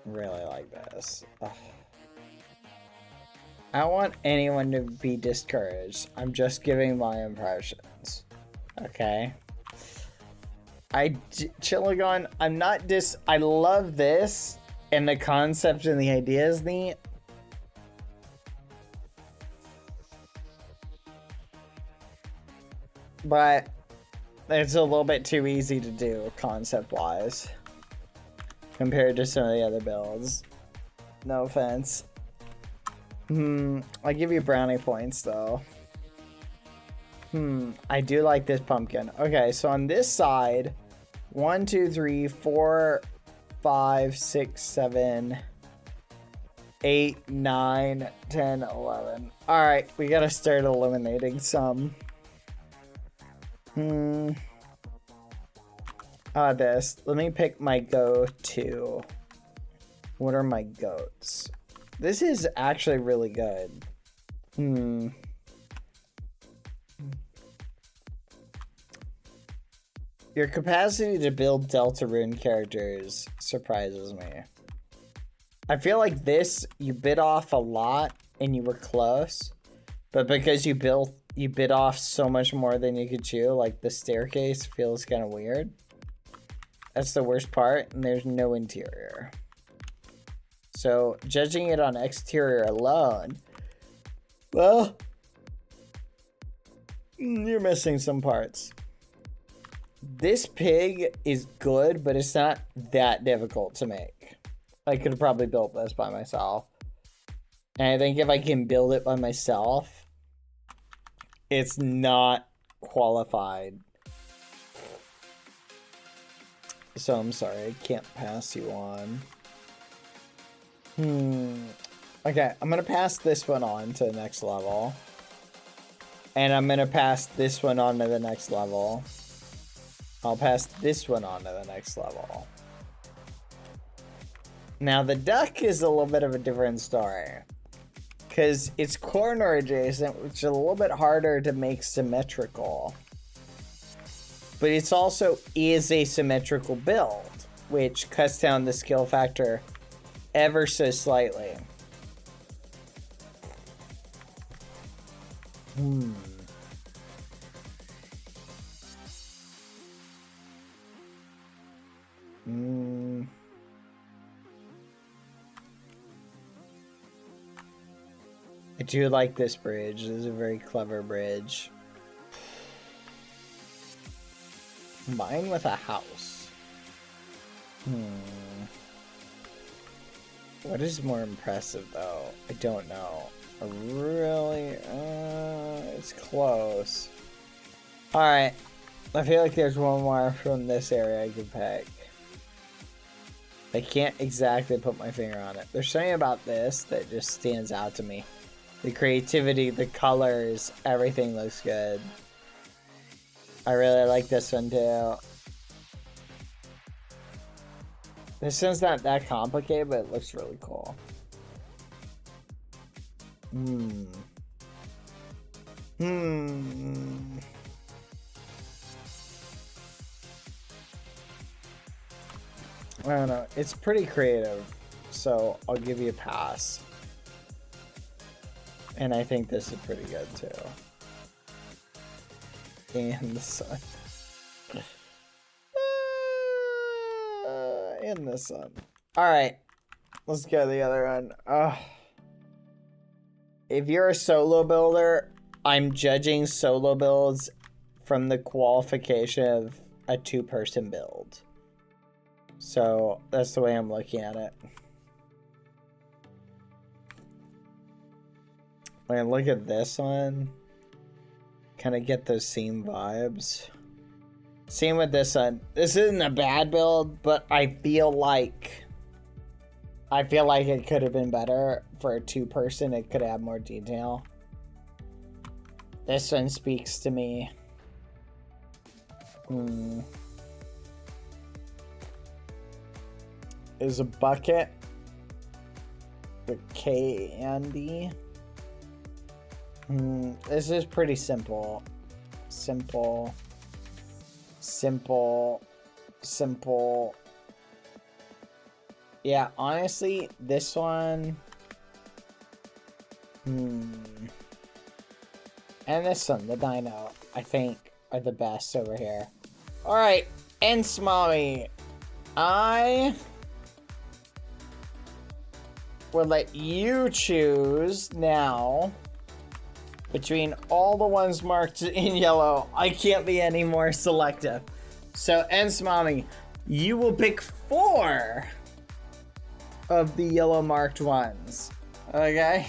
Really like this. Ugh. I don't want anyone to be discouraged. I'm just giving my impressions. Okay? Chillagon, I'm not I love this, and the concept and the idea is neat. But it's a little bit too easy to do concept-wise compared to some of the other builds. No offense. I give you brownie points though. I do like this pumpkin. Okay, so on this side, 1, 2, 3, 4, 5, 6, 7, 8, 9, 10, 11. Alright, we gotta start eliminating some. How about this? Let me pick my go-to. What are my goats? This is actually really good. Your capacity to build Deltarune characters surprises me. I feel like this, you bit off a lot and you were close, but because you bit off so much more than you could chew, like the staircase feels kind of weird. That's the worst part, and there's no interior. So, judging it on exterior alone, well, you're missing some parts. This pig is good, but it's not that difficult to make. I could have probably built this by myself. And I think if I can build it by myself, it's not qualified. So I'm sorry, I can't pass you on. Okay, I'm gonna pass this one on to the next level. And I'm gonna pass this one on to the next level. I'll pass this one on to the next level. Now the duck is a little bit of a different story, because it's corner adjacent, which is a little bit harder to make symmetrical. But it's also is a symmetrical build, which cuts down the skill factor ever so slightly. I do like this bridge. This is a very clever bridge. Combined with a house. What is more impressive though? I don't know. It's close. Alright. I feel like there's one more from this area I could pick. I can't exactly put my finger on it. There's something about this that just stands out to me. The creativity, the colors, everything looks good. I really like this one too. This one's not that complicated, but it looks really cool. I don't know. It's pretty creative, so I'll give you a pass. And I think this is pretty good too. And the sun. And the sun. Alright. Let's go to the other one. If you're a solo builder, I'm judging solo builds from the qualification of a 2-person build. So that's the way I'm looking at it. And look at this one. Kind of get those same vibes. Same with this one. This isn't a bad build, but I feel like it could have been better for a 2-person. It could have more detail. This one speaks to me. Is a bucket the candy? This is pretty simple. Simple. Yeah, honestly, this one. And this one, the dino, I think, are the best over here. Alright, and Smommy. I will let you choose now between all the ones marked in yellow. I can't be any more selective. So, Ensmommy, you will pick 4 of the yellow marked ones. Okay?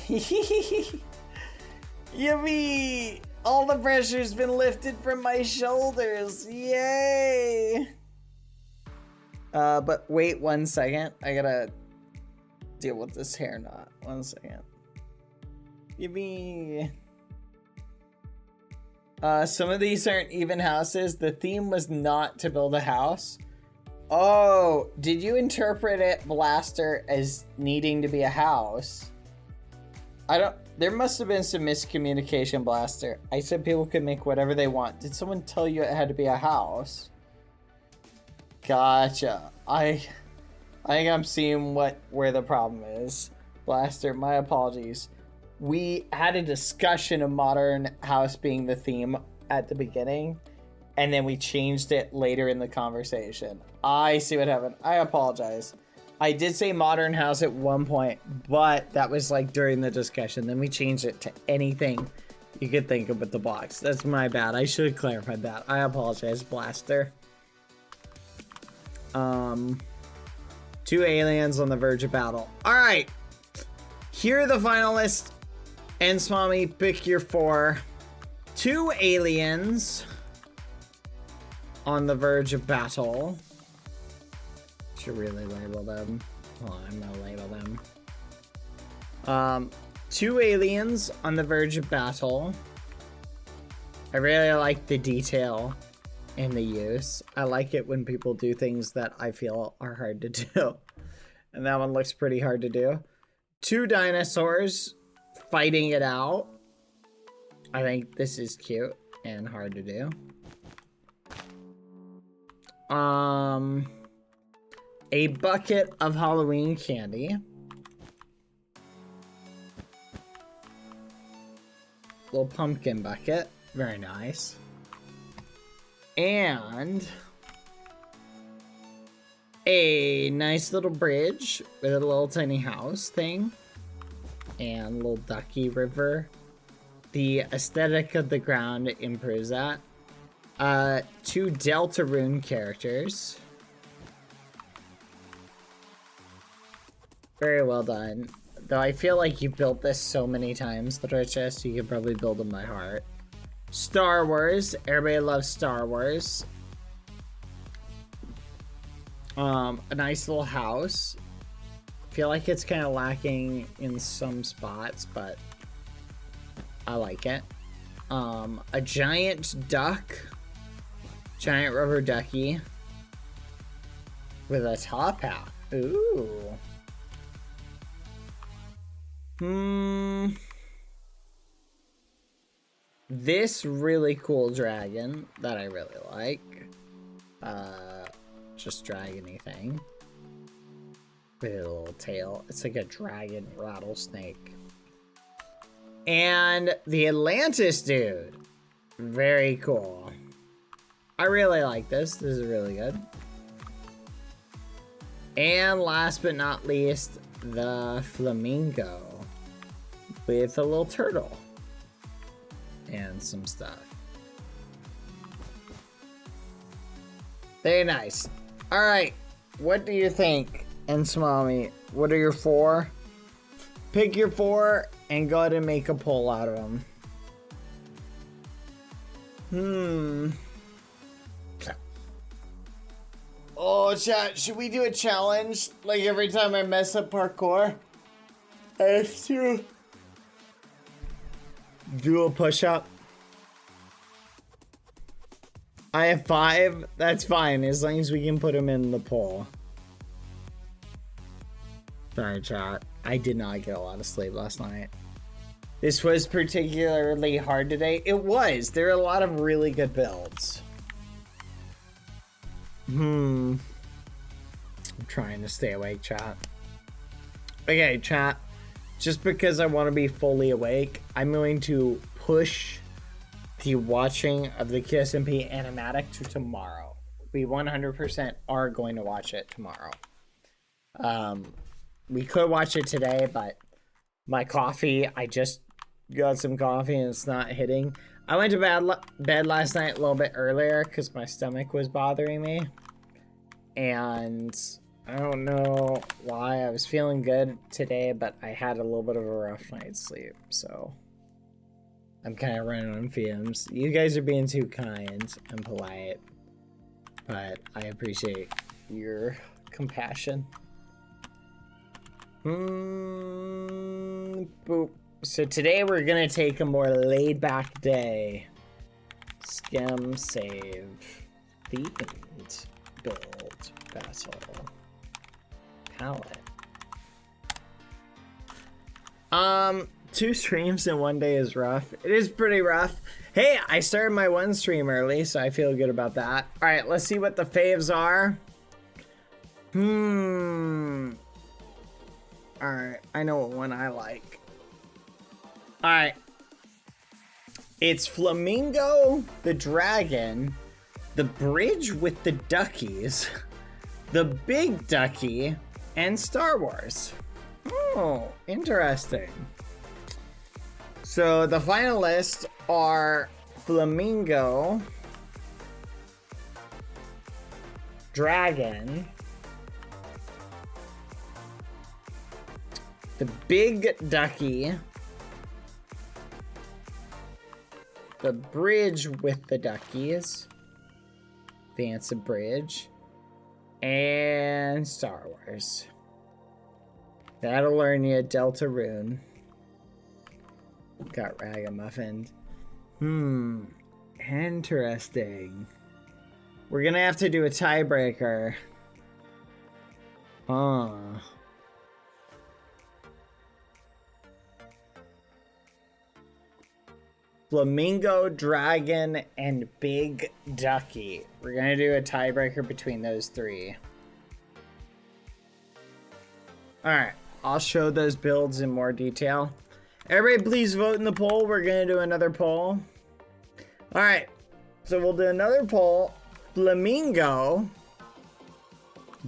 Yippee! All the pressure's been lifted from my shoulders. Yay! But wait 1 second. I gotta deal with this hair knot. 1 second. Yippee! Some of these aren't even houses. The theme was not to build a house. Oh, did you interpret it, Blaster, as needing to be a house? There must have been some miscommunication, Blaster. I said people could make whatever they want. Did someone tell you it had to be a house? Gotcha. I think I'm seeing where the problem is. Blaster, my apologies. We had a discussion of modern house being the theme at the beginning, and then we changed it later in the conversation. I see what happened. I apologize. I did say modern house at one point, but that was like during the discussion. Then we changed it to anything you could think of with the box. That's my bad. I should have clarified that. I apologize, Blaster. 2 aliens on the verge of battle. All right. Here are the finalists. Ensmommy, pick your 4. 2 aliens on the verge of battle. Should really label them. Well, I'm gonna label them. 2 aliens on the verge of battle. I really like the detail and the use. I like it when people do things that I feel are hard to do. And that one looks pretty hard to do. 2 dinosaurs fighting it out. I think this is cute and hard to do. A bucket of Halloween candy. Little pumpkin bucket. Very nice. And a nice little bridge with a little tiny house thing. And a little ducky river. The aesthetic of the ground improves that. 2 Deltarune characters. Very well done. Though I feel like you built this so many times, the Richest, you could probably build them by heart. Star Wars. Everybody loves Star Wars. A nice little house. Feel like it's kind of lacking in some spots, but I like it. A giant duck. Giant rubber ducky. With a top hat. Ooh. This really cool dragon that I really like. Just dragony thing. With a little tail. It's like a dragon rattlesnake. And the Atlantis dude. Very cool. I really like this. This is really good. And last but not least, the flamingo. With a little turtle. And some stuff. Very nice. Alright. What do you think, Ensmommy? What are your 4? Pick your 4 and go ahead and make a poll out of them. Oh, chat, should we do a challenge? Like every time I mess up parkour, I have to do a push-up. I have 5. That's fine, as long as we can put them in the poll. Sorry, chat. I did not get a lot of sleep last night. This was particularly hard today. It was. There are a lot of really good builds. I'm trying to stay awake, chat. Okay, chat. Just because I want to be fully awake, I'm going to push the watching of the QSMP animatic to tomorrow. We 100% are going to watch it tomorrow. We could watch it today, but my coffee, I just got some coffee and it's not hitting. I went to bed last night a little bit earlier because my stomach was bothering me. And I don't know why. I was feeling good today, but I had a little bit of a rough night's sleep. So I'm kind of running on fumes. You guys are being too kind and polite, but I appreciate your compassion. Boop. So today we're gonna take a more laid-back day. Skim, save, themed, build, battle, palette. 2 streams in one day is rough. It is pretty rough. Hey, I started my 1 stream early, so I feel good about that. All right, let's see what the faves are. All right, I know what one I like. All right. It's Flamingo the Dragon, the bridge with the duckies, the big ducky, and Star Wars. Oh, interesting. So the finalists are Flamingo, Dragon, the big ducky, the bridge with the duckies, Dance a Bridge, and Star Wars. That'll learn you Deltarune. Got Ragamuffin. Interesting. We're gonna have to do a tiebreaker. Flamingo, Dragon, and Big Ducky. We're gonna do a tiebreaker between those 3. Alright, I'll show those builds in more detail. Everybody please vote in the poll. We're gonna do another poll. Alright, so we'll do another poll. Flamingo,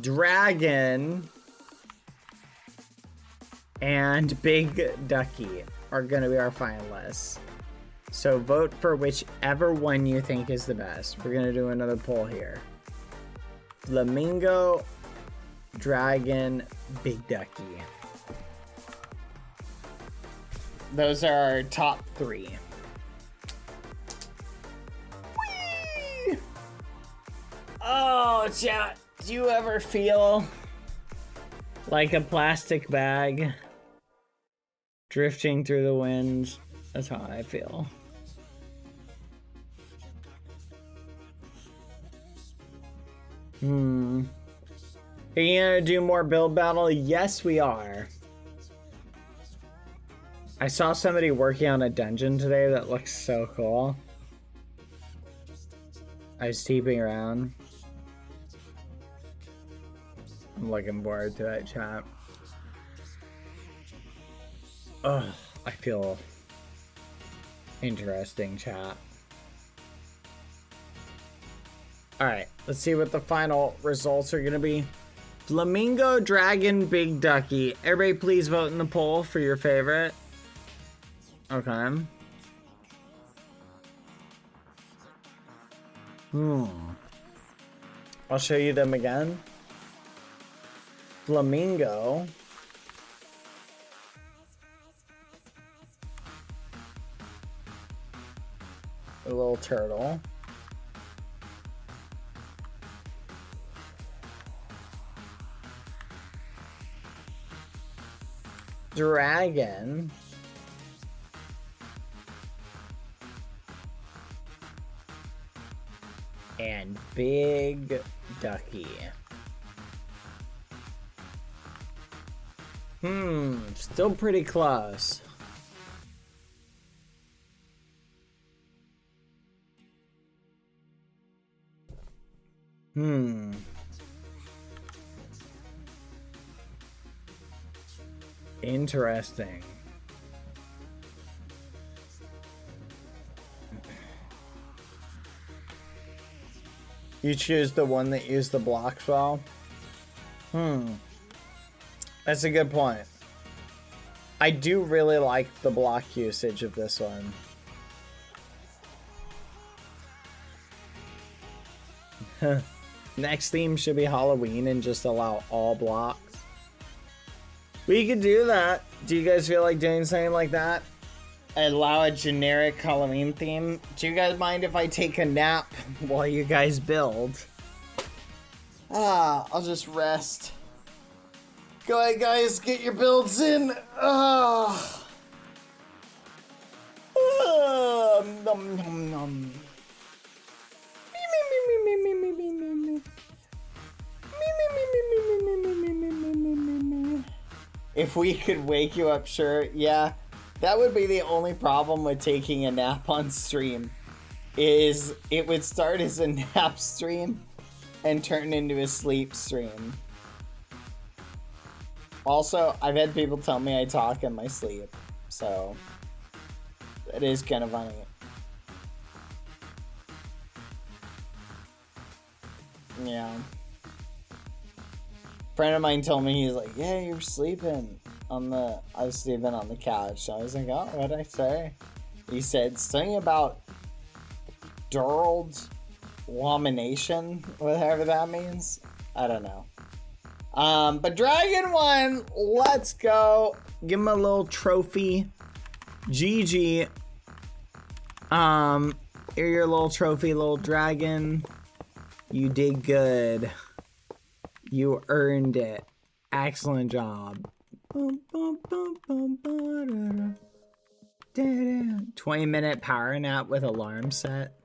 Dragon, and Big Ducky are gonna be our finalists. So vote for whichever one you think is the best. We're gonna do another poll here. Flamingo, Dragon, Big Ducky. Those are our top 3. Whee! Oh, chat. Do you ever feel like a plastic bag drifting through the wind? That's how I feel. Are you gonna do more build battle? Yes, we are. I saw somebody working on a dungeon today that looks so cool. I was teeping around. I'm looking forward to it, chat. Ugh, I feel interesting, chat. Alright, let's see what the final results are gonna be. Flamingo, Dragon, Big Ducky. Everybody please vote in the poll for your favorite. Okay. I'll show you them again. Flamingo. A little turtle. Dragon. And big ducky. Still pretty close. Interesting. You choose the one that used the block spell? That's a good point. I do really like the block usage of this one. Next theme should be Halloween and just allow all blocks. We could do that. Do you guys feel like doing something like that? Allow a generic Halloween theme. Do you guys mind if I take a nap while you guys build? I'll just rest. Go ahead, guys, get your builds in. Nom, nom, nom. If we could wake you up, sure. Yeah, that would be the only problem with taking a nap on stream, is it would start as a nap stream and turn into a sleep stream. Also, I've had people tell me I talk in my sleep, so it is kind of funny. Yeah. Friend of mine told me, he's like, yeah, you're sleeping on the, I was sleeping on the couch. So I was like, oh, what'd I say? He said something about Durald Lamination, whatever that means. I don't know. But Dragon won. Let's go. Give him a little trophy. GG. Here your little trophy, little dragon. You did good. You earned it. Excellent job. 20-minute power nap with alarm set.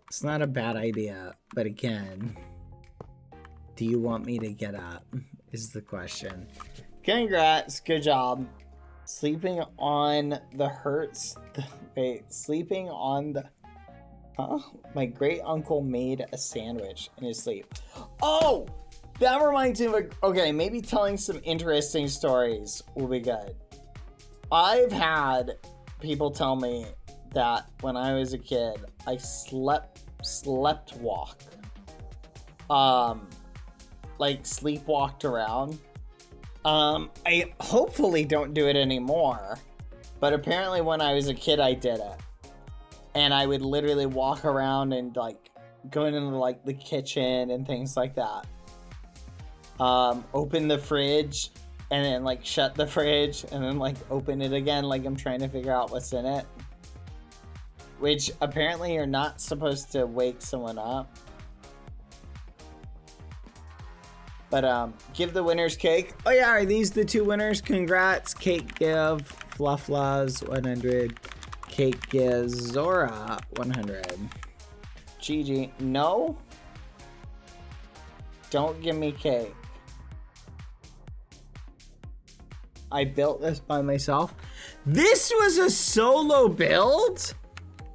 It's not a bad idea, but again, do you want me to get up? Is the question. Congrats, good job. Sleeping on the hurts. Wait, sleeping on the. Huh? My great uncle made a sandwich in his sleep. Oh! That reminds me of okay, maybe telling some interesting stories will be good. I've had people tell me that when I was a kid, I slept walk. Like sleepwalked around. I hopefully don't do it anymore, but apparently when I was a kid, I did it. And I would literally walk around and like go into like the kitchen and things like that. Open the fridge and then like shut the fridge and then like open it again like I'm trying to figure out what's in it. Which apparently you're not supposed to wake someone up. But give the winners cake. Oh yeah, are these the two winners? Congrats, Cake Give, Flufflaws 100, Cake Give Zora 100. GG. No? Don't give me cake. I built this by myself. This was a solo build?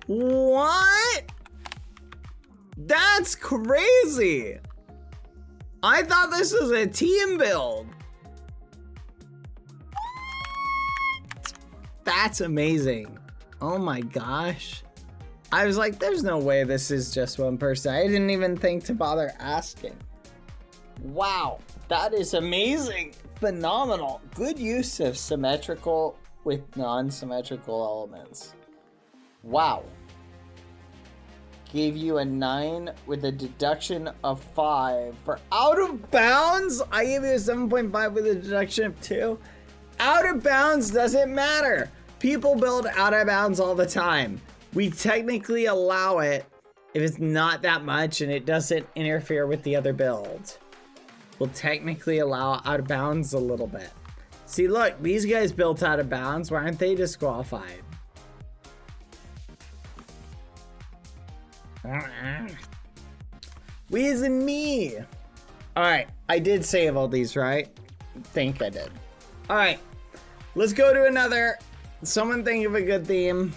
What? That's crazy. I thought this was a team build. That's amazing. Oh my gosh. I was like, there's no way this is just one person. I didn't even think to bother asking. Wow, that is amazing. Phenomenal. Good use of symmetrical with non-symmetrical elements. Wow. Gave you a 9 with a deduction of 5 for out of bounds. I gave you a 7.5 with a deduction of 2. Out of bounds doesn't matter. People build out of bounds all the time. We technically allow it if it's not that much and it doesn't interfere with the other build. We'll technically allow out of bounds a little bit. See, look, these guys built out of bounds. Why aren't they disqualified? Where's me? All right, I did save all these, right? Think I did. All right, let's go to another. Someone think of a good theme.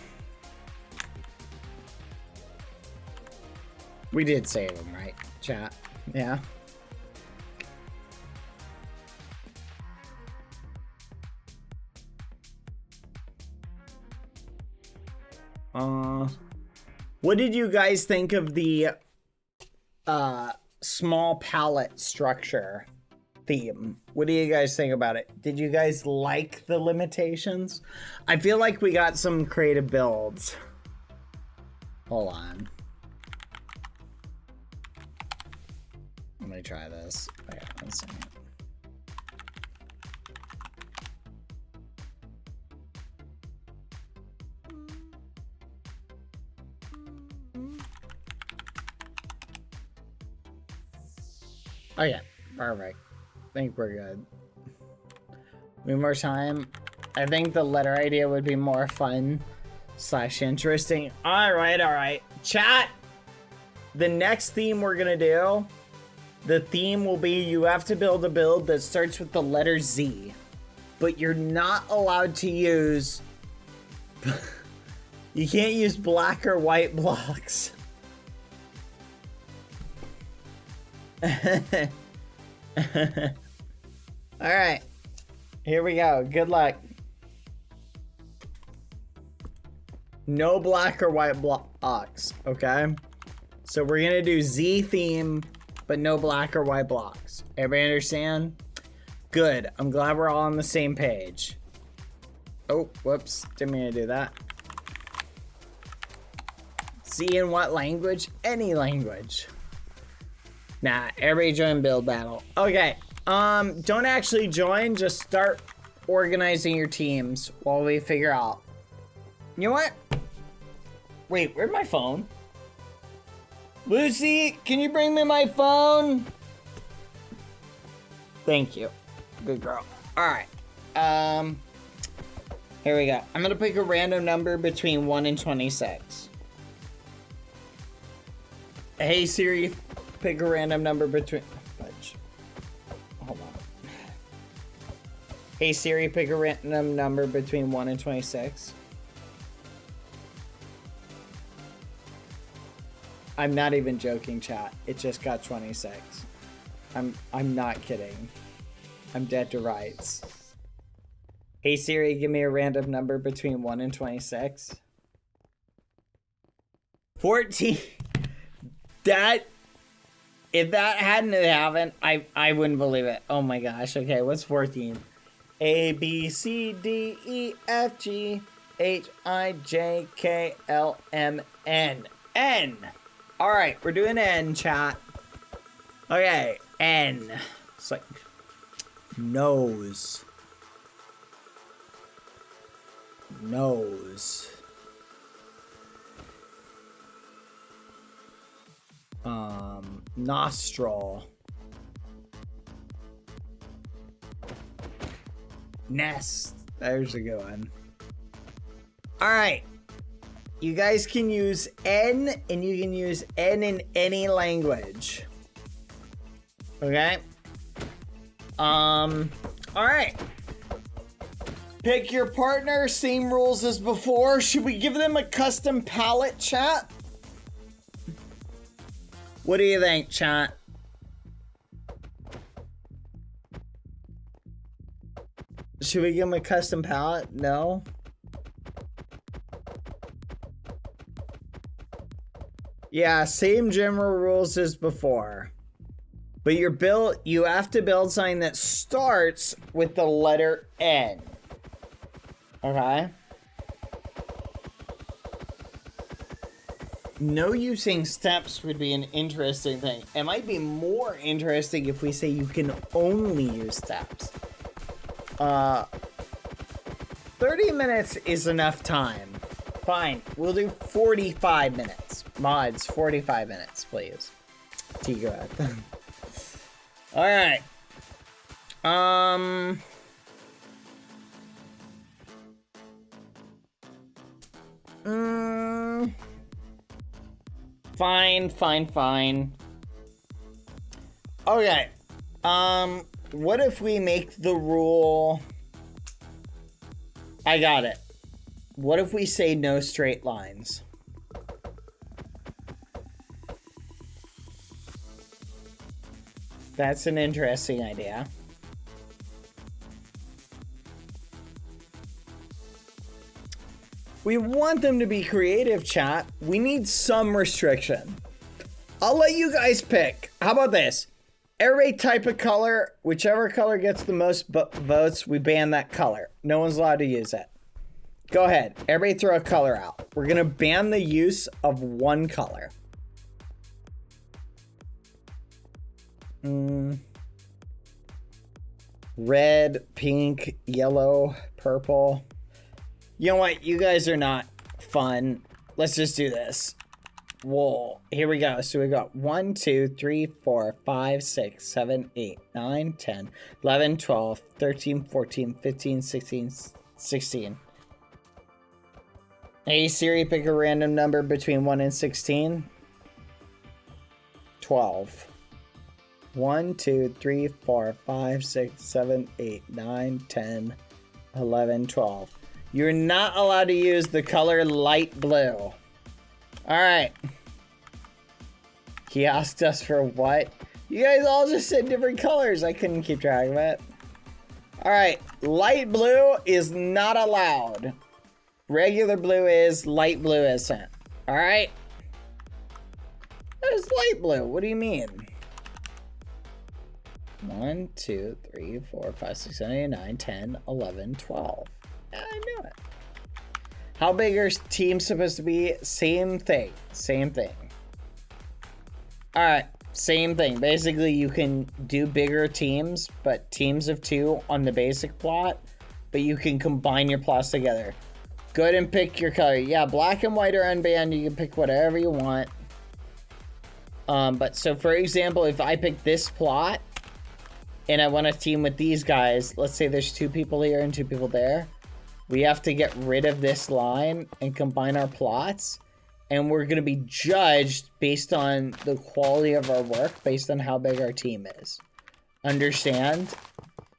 We did save them, right? Chat. Yeah. What did you guys think of the small palette structure theme? What do you guys think about it? Did you guys like the limitations? I feel like we got some creative builds. Hold on. Let me try this. Wait, 1 second. Oh yeah, perfect. I think we're good. One more time. I think the letter idea would be more fun / interesting. All right. Chat. The next theme we're gonna do, the theme will be you have to build a build that starts with the letter Z, but you're not allowed to use. You can't use black or white blocks. All right, here we go. Good luck. No black or white blocks, okay? So we're gonna do Z theme, but no black or white blocks. Everybody understand? Good. I'm glad we're all on the same page. Oh, whoops. Didn't mean to do that. Z in what language? Any language. Nah, everybody join build battle. Okay, don't actually join, just start organizing your teams while we figure out. You know what? Wait, where'd my phone? Lucy, can you bring me my phone? Thank you. Good girl. All right. Here we go. I'm gonna pick a random number between 1 and 26. Hey Siri, pick a random number between. Hold on. Hey Siri, pick a random number between 1 and 26. I'm not even joking, chat. It just got 26. I'm not kidding. I'm dead to rights. Hey Siri, give me a random number between 1 and 26. 14. If that hadn't happened, I wouldn't believe it. Oh my gosh. Okay, what's 14? A, B, C, D, E, F, G, H, I, J, K, L, M, N. N. All right, we're doing N, chat. Okay, N. It's like nose. Nose. Nostril. Nest. There's a good one. All right. You guys can use N, and you can use N in any language. Okay? All right. Pick your partner, same rules as before. Should we give them a custom palette, chat? What do you think, chat? Should we give them a custom palette? No? Yeah, same general rules as before. But you have to build something that starts with the letter N. Okay? No using steps would be an interesting thing. It might be more interesting if we say you can only use steps. 30 minutes is enough time. Fine. We'll do 45 minutes. Mods, 45 minutes, please. Tigrat. Alright. Fine. Okay. What if we make the rule... I got it. What if we say no straight lines? That's an interesting idea. We want them to be creative, chat. We need some restriction. I'll let you guys pick. How about this? Every type of color, whichever color gets the most votes, we ban that color. No one's allowed to use it. Go ahead. Everybody throw a color out. We're going to ban the use of one color. Red, pink, yellow, purple. You know what? You guys are not fun. Let's just do this. Whoa. Here we go. So we got 1, 2, 3, 4, 5, 6, 7, 8, 9, 10, 11, 12, 13, 14, 15, 16, 16. Hey Siri, pick a random number between 1 and 16. 12. 1, 2, 3, 4, 5, 6, 7, 8, 9, 10, 11, 12. You're not allowed to use the color light blue. Alright. He asked us for what? You guys all just said different colors. I couldn't keep track of it. Alright. Light blue is not allowed. Regular blue is, light blue isn't. Alright? That is light blue. What do you mean? 1, 2, 3, 4, 5, 6, 7, 8, 9, 10, 11, 12. Yeah, I knew it. How big are teams supposed to be? Same thing. Same thing. Alright, same thing. Basically, you can do bigger teams, but teams of 2 on the basic plot, but you can combine your plots together. Go ahead and pick your color. Yeah, black and white are unbanned. You can pick whatever you want. But so, for example, if I pick this plot, and I want to team with these guys, let's say there's 2 people here and 2 people there. We have to get rid of this line and combine our plots. And we're going to be judged based on the quality of our work, based on how big our team is. Understand?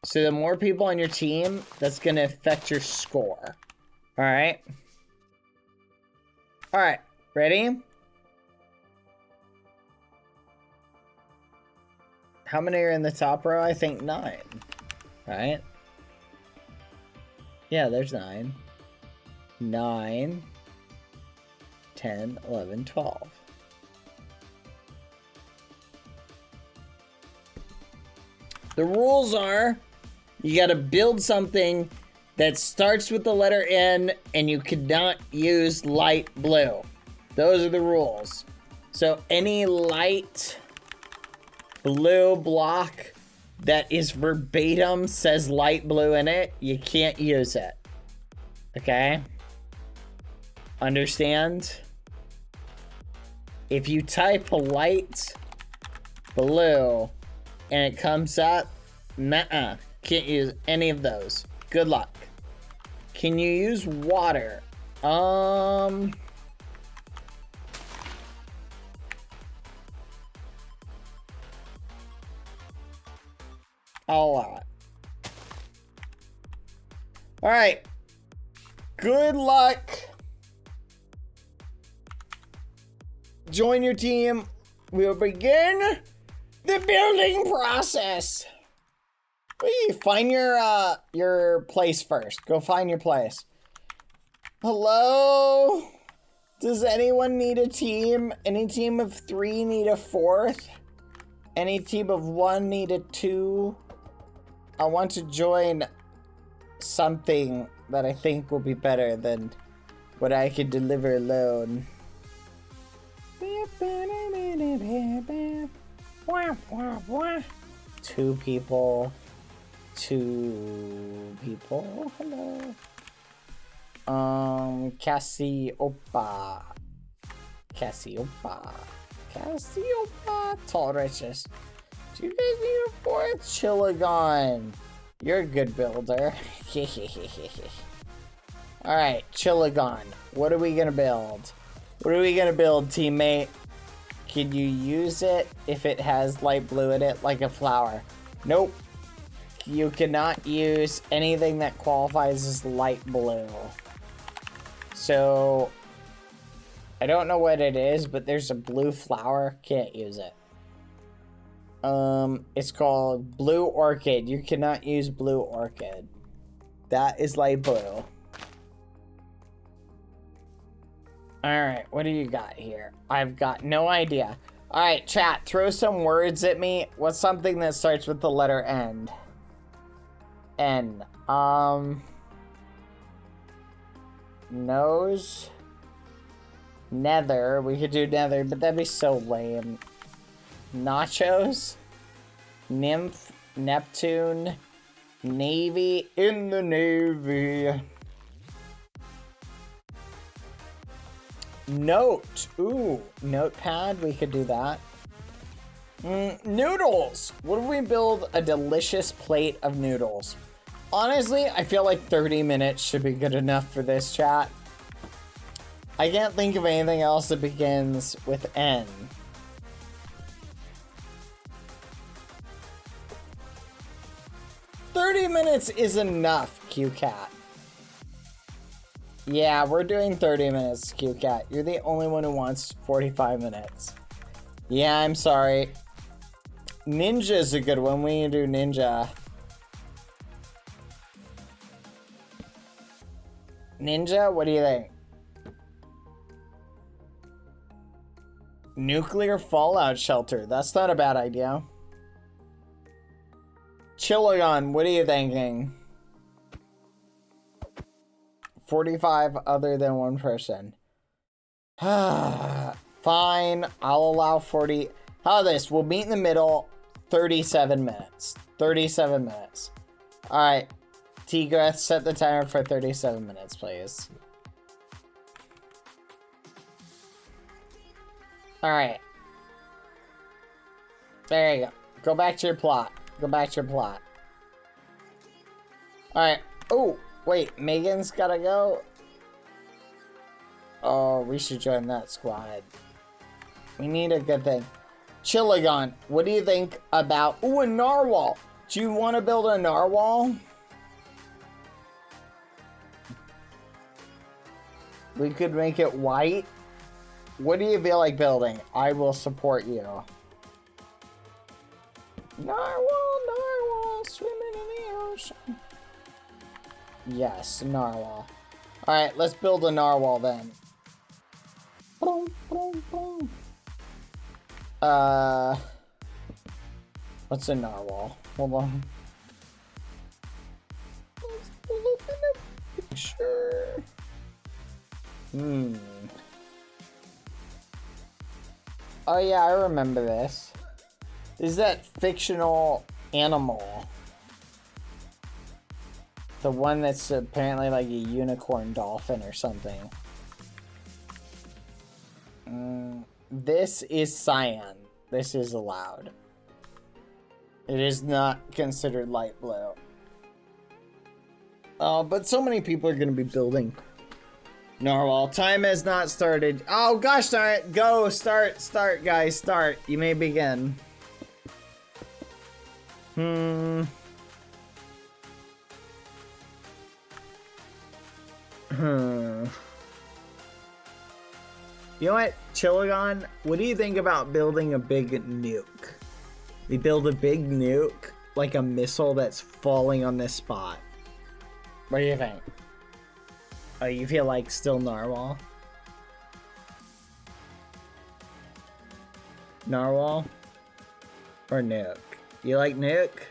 So the more people on your team, that's going to affect your score. Alright? Alright, ready? How many are in the top row? I think 9. Right? Yeah, there's 9. 9, 10, 11, 12. The rules are, you gotta build something that starts with the letter N and you cannot use light blue. Those are the rules. So any light blue block that is verbatim says light blue in it, you can't use it. Okay? Understand? If you type light blue and it comes up, nuh-uh, can't use any of those. Good luck. Can you use water? A lot. All right. Good luck. Join your team. We'll begin the building process. Find your place first. Go find your place. Hello? Does anyone need a team? Any team of 3 need a 4th? Any team of 1 need a 2? I want to join something that I think will be better than what I could deliver alone. 2 people. 2 people. Hello. Cassiopeia. Tall riches. Do you guys need a fourth? Chillagon. You're a good builder. Alright, Chillagon. What are we gonna build? What are we gonna build, teammate? Can you use it if it has light blue in it, like a flower? Nope. You cannot use anything that qualifies as light blue. So, I don't know what it is, but there's a blue flower. Can't use it. It's called Blue Orchid. You cannot use Blue Orchid. That is light blue. Alright, what do you got here? I've got no idea. Alright, chat, throw some words at me. What's something that starts with the letter N? N. Nose. Nether. We could do nether, but that'd be so lame. Nachos. Nymph. Neptune. Navy. In the Navy. Note. Ooh, notepad. We could do that. Noodles. What if we build a delicious plate of noodles? Honestly, I feel like 30 minutes should be good enough for this, chat. I can't think of anything else that begins with N. "30 minutes is enough, QCat. Yeah, we're doing 30 minutes, QCat. You're the only one who wants 45 minutes. Yeah, I'm sorry. Ninja's a good one. We can do ninja. Ninja, what do you think? Nuclear fallout shelter. That's not a bad idea. Chillagon, what are you thinking? 45 other than one person. Fine, I'll allow 40. How about this? We'll meet in the middle. 37 minutes. 37 minutes. Alright. Tigreth, set the timer for 37 minutes, please. Alright. There you go. Go back to your plot. Go back to your plot. Alright. Oh, wait. Megan's gotta go. Oh, we should join that squad. We need a good thing. Chillagon, what do you think about... Ooh, a narwhal. Do you want to build a narwhal? We could make it white. What do you feel like building? I will support you. Narwhal, swimming in the ocean. Yes, narwhal. Alright, let's build a narwhal then. Boom, boom, boom. What's a narwhal? Hold on. Let's look at the picture. Oh yeah, I remember this. Is that fictional animal? The one that's apparently like a unicorn dolphin or something. This is cyan. This is allowed. It is not considered light blue. But so many people are going to be building narwhal. Time has not started. Oh gosh darn it. Go. Start, guys. Start. You may begin. You know what, Chillagon? What do you think about building a big nuke? We build a big nuke, like a missile that's falling on this spot. What do you think? Oh, you feel like still narwhal? Narwhal? Or nuke? You like nuke?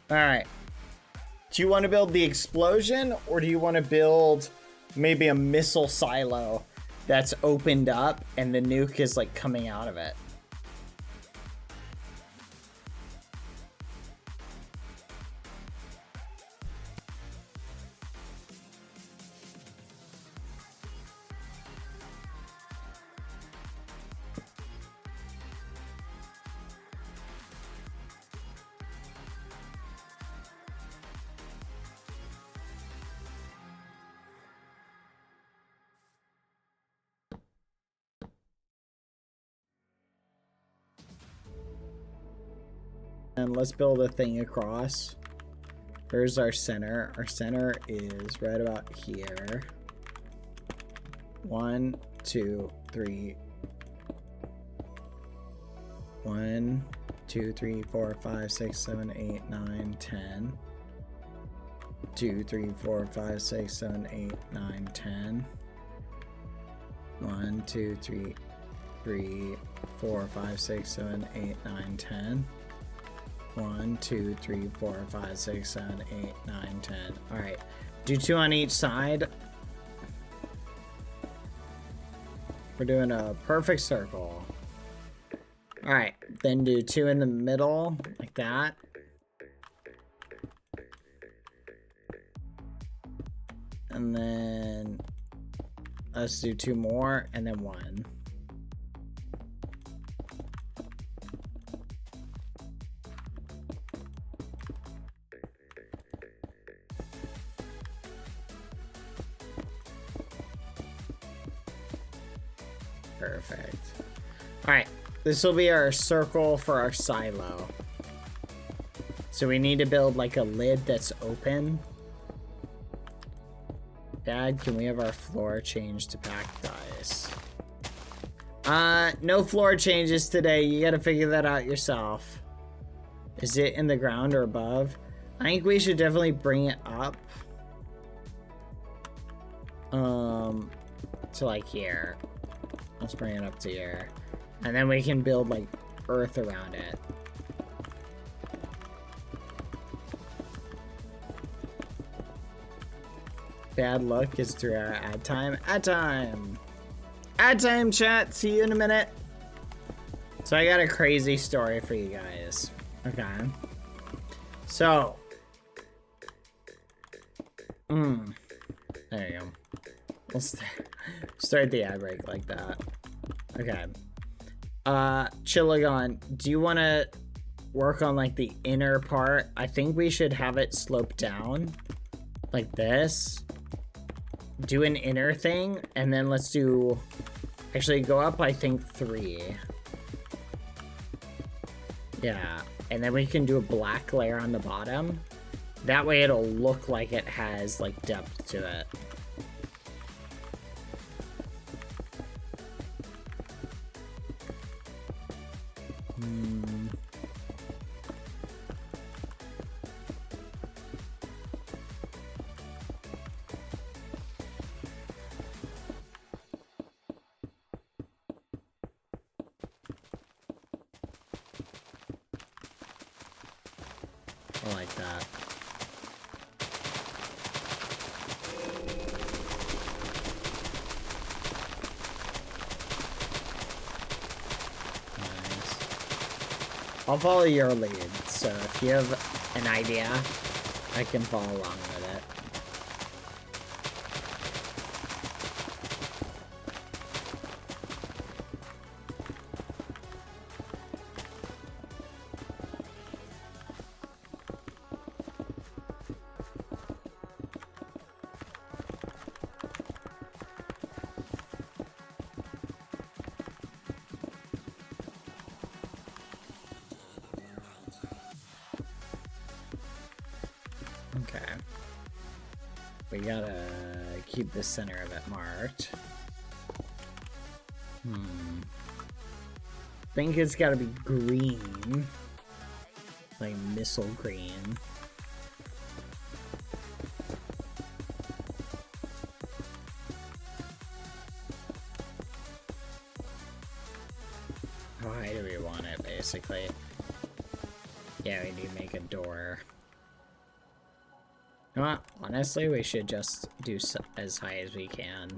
Alright. Do you want to build the explosion, or do you want to build maybe a missile silo that's opened up and the nuke is like coming out of it? And let's build a thing across. Here's our center. Our center is right about here. 1, 2, 3. 1, 2, 3, 4, 5, 6, 7, 8, 9, 10. 2, 3, 4, 5, 6, 7, 8, 9, 10. 1, 2, 3, 4, 5, 6, 7, 8, 9, 10. 1, 2, 3, 4, 5, 6, 7, 8, 9, 10. Alright. Do 2 on each side. We're doing a perfect circle. Alright. Then do 2 in the middle, like that. And then let's do 2 more, and then 1. Perfect. Alright, this will be our circle for our silo. So we need to build like a lid that's open. Dad, can we have our floor changed to packed ice? No floor changes today. You gotta figure that out yourself. Is it in the ground or above? I think we should definitely bring it up. To like here. Let's bring it up to here. And then we can build like earth around it. Bad luck is through our ad time. Ad time! Ad time, chat! See you in a minute. So I got a crazy story for you guys. Okay. So. There you go. We'll start the ad break like that. Okay. Chillagon, do you want to work on like the inner part? I think we should have it slope down like this. Do an inner thing, and then let's do, actually go up, I think 3. Yeah, and then we can do a black layer on the bottom. That way it'll look like it has like depth to it. I like that. Nice. I'll follow your lead, so if you have an idea, I can follow along with it. Okay. We gotta keep the center of it marked. Think it's gotta be green. Like missile green. How high do we want it, basically? Yeah, we need to make a door. You know what? Honestly, we should just do as high as we can.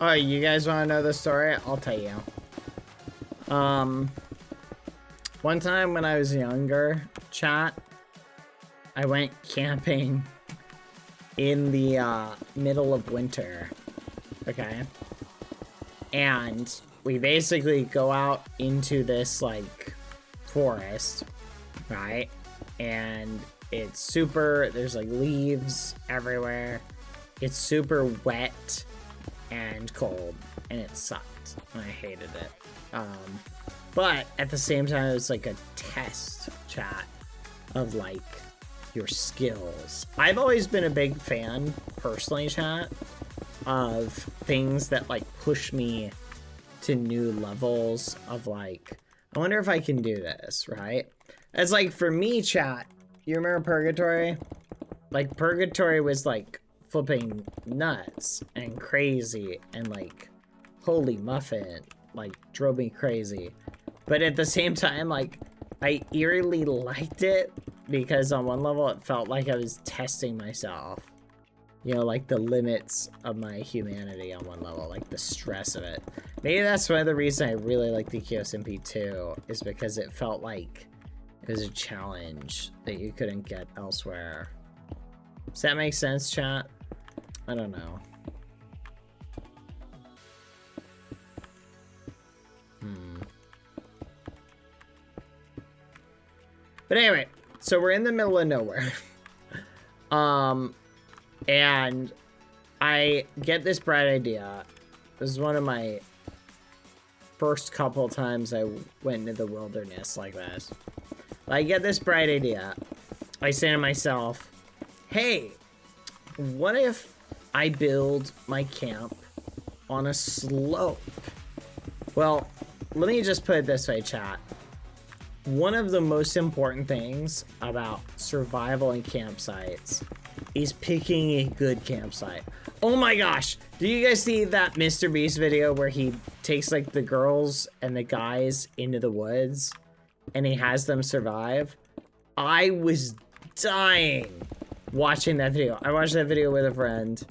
Oh, you guys want to know the story? I'll tell you. One time when I was younger, chat, I went camping in the middle of winter, okay? And we basically go out into this, like, forest, right? And it's super, there's, like, leaves everywhere. It's super wet and cold, and it sucked, and I hated it. But at the same time, it was like a test, chat, of like your skills. I've always been a big fan, personally, chat, of things that like push me to new levels of like, I wonder if I can do this, right? It's like, for me, chat, you remember Purgatory? Like, Purgatory was like flipping nuts and crazy and like holy muffin, like drove me crazy. But at the same time, like, I eerily liked it because on one level it felt like I was testing myself, you know, like the limits of my humanity on one level, like the stress of it. Maybe that's one of the reasons I really like the Chaos MP2, is because it felt like it was a challenge that you couldn't get elsewhere. Does that make sense, chat? I don't know. But anyway, so we're in the middle of nowhere. And I get this bright idea. This is one of my first couple times I went into the wilderness like this. I get this bright idea. I say to myself, hey, what if I build my camp on a slope? Well, let me just put it this way, chat. One of the most important things about survival and campsites is picking a good campsite. Oh my gosh, do you guys see that Mr. Beast video where he takes like the girls and the guys into the woods and he has them survive? I was dying watching that video. I watched that video with a friend.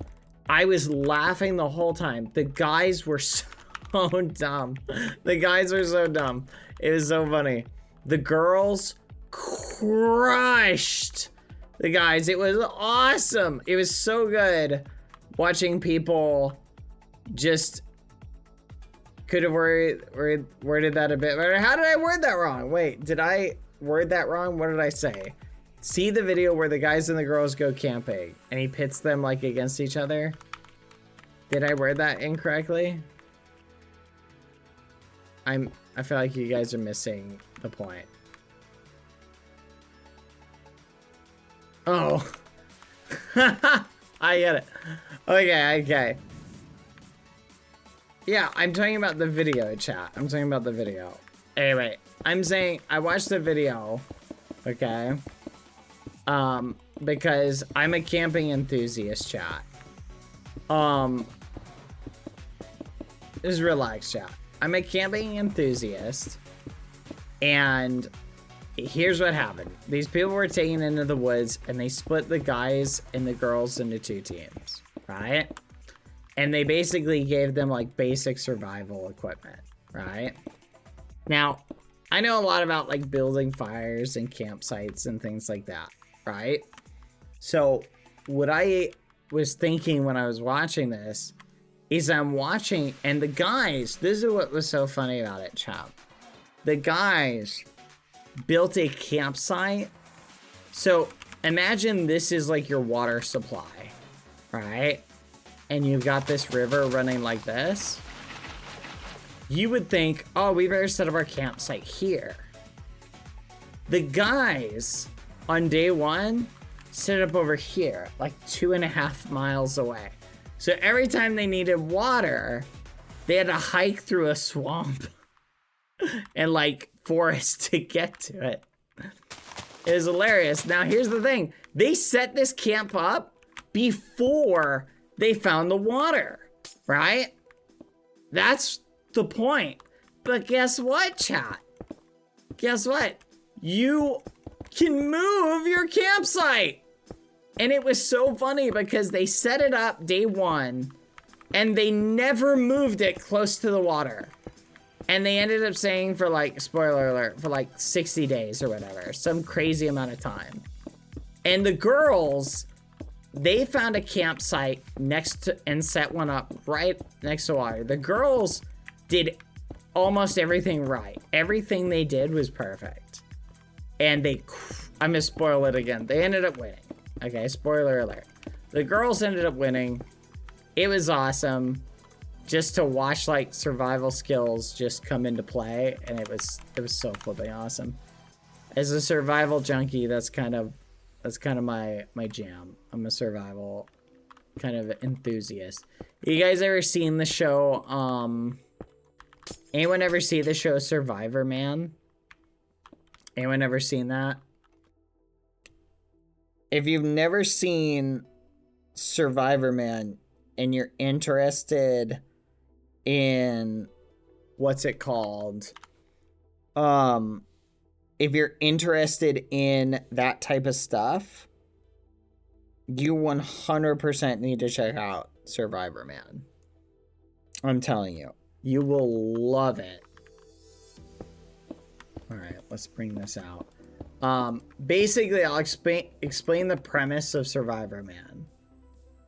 I was laughing the whole time. The guys were so dumb. The guys were so dumb. It was so funny. The girls crushed the guys. It was awesome. It was so good watching people just could have worded that a bit better. How did I word that wrong? Wait, did I word that wrong? What did I say? See the video where the guys and the girls go camping and he pits them like against each other? Did I word that incorrectly? I feel like you guys are missing the point. Oh. I get it. Okay. Yeah, I'm talking about the video, chat. I'm talking about the video. Anyway, I'm saying I watched the video, okay? Because I'm a camping enthusiast, chat. Just relax, chat. I'm a camping enthusiast, and here's what happened. These people were taken into the woods, and they split the guys and the girls into two teams, right? And they basically gave them, like, basic survival equipment, right? Now, I know a lot about, like, building fires and campsites and things like that, right? So, what I was thinking when I was watching this is I'm watching, and the guys, this is what was so funny about it, chat. The guys built a campsite. So imagine this is like your water supply, right? And you've got this river running like this. You would think, oh, we better set up our campsite here. The guys on day one set up over here, like 2.5 miles away. So every time they needed water, they had to hike through a swamp and like forest to get to it. It was hilarious. Now here's the thing. They set this camp up before they found the water, right? That's the point. But guess what, chat? Guess what? You can move your campsite. And it was so funny because they set it up day one and they never moved it close to the water. And they ended up saying for like, spoiler alert, for like 60 days or whatever, some crazy amount of time. And the girls, they found a campsite next to, and set one up right next to water. The girls did almost everything right. Everything they did was perfect. And they, I'm gonna spoil it again. They ended up winning. Okay, spoiler alert. The girls ended up winning. It was awesome just to watch like survival skills just come into play, and it was so flipping awesome. As a survival junkie, that's kind of my jam. I'm a survival kind of enthusiast. You guys ever seen the show anyone ever see the show Survivor Man? Anyone ever seen that? If you've never seen Survivor Man and you're interested in what's it called? If you're interested in that type of stuff, you 100% need to check out Survivor Man. I'm telling you, you will love it. All right, let's bring this out. Basically, I'll explain the premise of Survivor Man.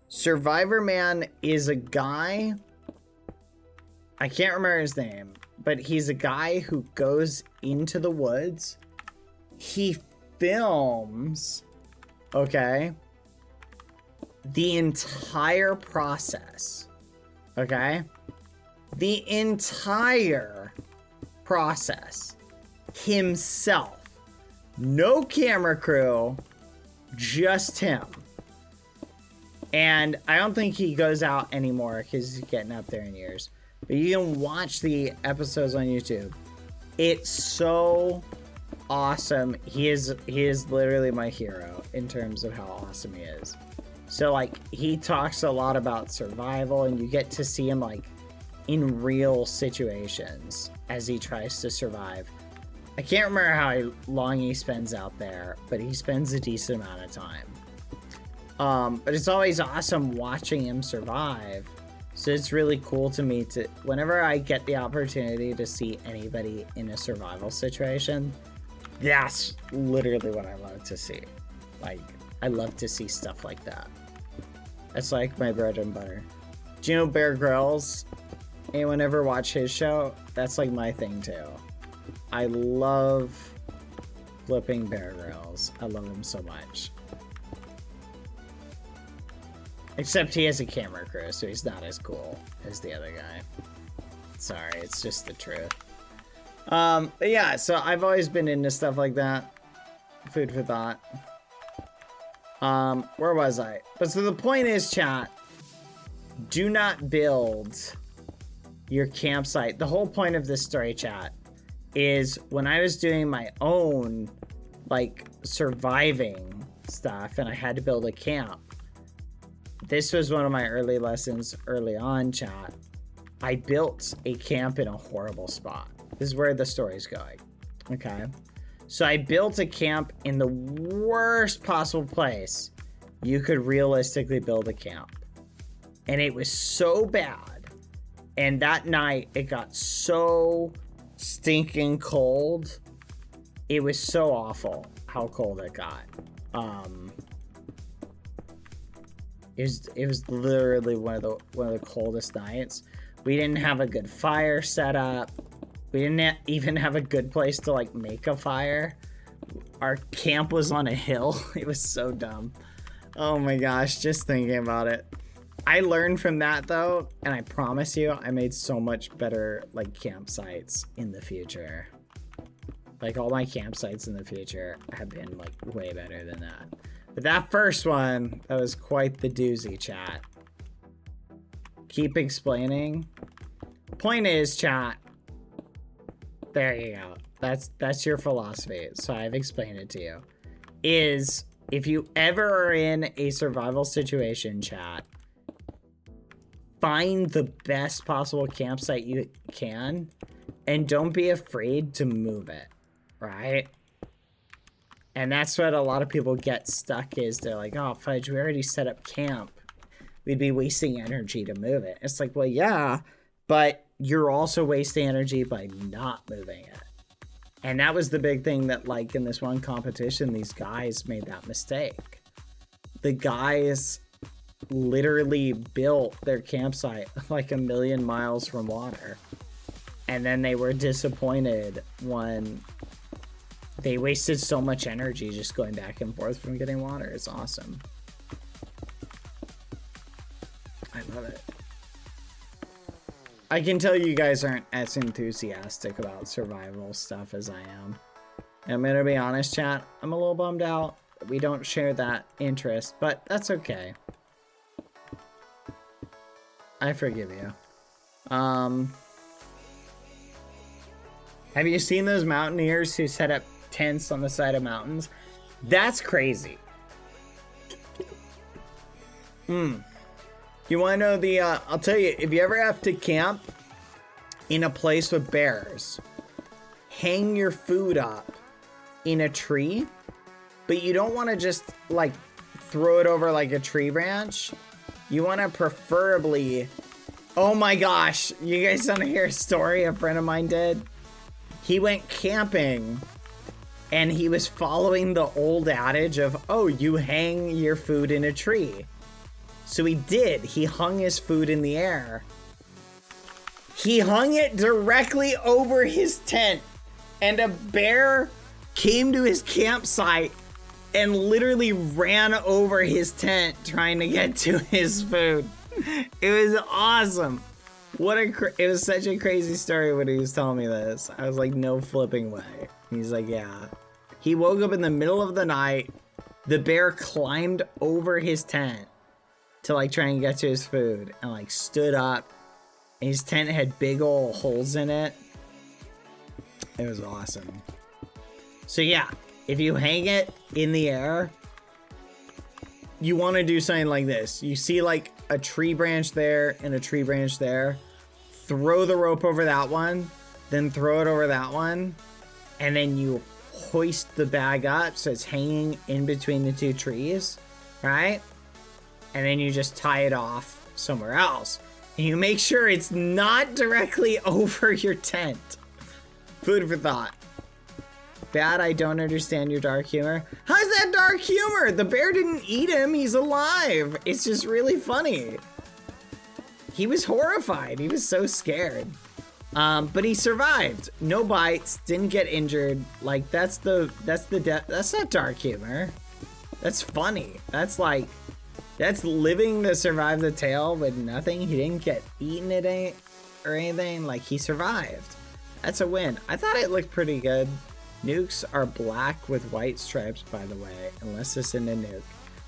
Survivor Man is a guy, I can't remember his name, but he's a guy who goes into the woods. He films, okay, the entire process, okay? The entire process himself. No camera crew, just him. And I don't think he goes out anymore because he's getting up there in years. But you can watch the episodes on YouTube. It's so awesome. He is literally my hero in terms of how awesome he is. So like he talks a lot about survival, and you get to see him like in real situations as he tries to survive. I can't remember how long he spends out there, but he spends a decent amount of time. But it's always awesome watching him survive. So it's really cool to me to, whenever I get the opportunity to see anybody in a survival situation, that's literally what I love to see. Like, I love to see stuff like that. That's like my bread and butter. Do you know Bear Grylls? Anyone ever watch his show? That's like my thing too. I love flipping Bear Grylls. I love him so much. Except he has a camera crew, so he's not as cool as the other guy. Sorry, it's just the truth. But yeah, so I've always been into stuff like that. Food for thought. Where was I? But so the point is, chat, do not build your campsite. The whole point of this story, chat, is when I was doing my own, like, surviving stuff and I had to build a camp. This was one of my early lessons early on, chat. I built a camp in a horrible spot. This is where the story's going. Okay. So I built a camp in the worst possible place you could realistically build a camp. And it was so bad. And that night it got so stinking cold. It was so awful how cold it got. It was literally one of the coldest nights. We didn't have a good fire set up. We didn't even have a good place to like make a fire. Our camp was on a hill. It was so dumb. Oh my gosh, just thinking about it. I learned from that though, and I promise you, I made so much better like campsites in the future. Like, all my campsites in the future have been, like, way better than that. But that first one, that was quite the doozy, chat. Keep explaining. Point is, chat. There you go. That's your philosophy. So I've explained it to you. Is if you ever are in a survival situation, chat, find the best possible campsite you can and don't be afraid to move it, right? And that's what a lot of people get stuck is they're like, oh, fudge, we already set up camp. We'd be wasting energy to move it. It's like, well, yeah, but you're also wasting energy by not moving it. And that was the big thing that, like, in this one competition, these guys made that mistake. The guys literally built their campsite like 1 million miles from water. And then they were disappointed when they wasted so much energy just going back and forth from getting water. It's awesome. I love it. I can tell you guys aren't as enthusiastic about survival stuff as I am. And I'm gonna be honest, chat, I'm a little bummed out that we don't share that interest, but that's okay. I forgive you. Have you seen those mountaineers who set up tents on the side of mountains? That's crazy. You want to know the, I'll tell you, if you ever have to camp in a place with bears, hang your food up in a tree, but you don't want to just, like, throw it over like a tree branch. You want to preferably, oh my gosh, you guys want to hear a story a friend of mine did? He went camping and he was following the old adage of, oh, you hang your food in a tree. So he did. He hung his food in the air. He hung it directly over his tent. And a bear came to his campsite and literally ran over his tent trying to get to his food. It was awesome. It was such a crazy story when he was telling me this. I was like, no flipping way. He's like, yeah. He woke up in the middle of the night. The bear climbed over his tent to, like, try and get to his food and, like, stood up. And his tent had big old holes in it. It was awesome. So yeah, if you hang it in the air, you want to do something like this. You see, like, a tree branch there and a tree branch there. Throw the rope over that one, then throw it over that one, and then you hoist the bag up so it's hanging in between the two trees, right? And then you just tie it off somewhere else. And you make sure it's not directly over your tent. Food for thought. Bad, I don't understand your dark humor. How's that dark humor? The bear didn't eat him. He's alive. It's just really funny. He was horrified. He was so scared. But he survived. No bites. Didn't get injured. Like, that's not dark humor. That's funny. That's like, that's living to survive the tale with nothing. He didn't get eaten or anything. Like, he survived. That's a win. I thought it looked pretty good. Nukes are black with white stripes, by the way, unless it's in a nuke.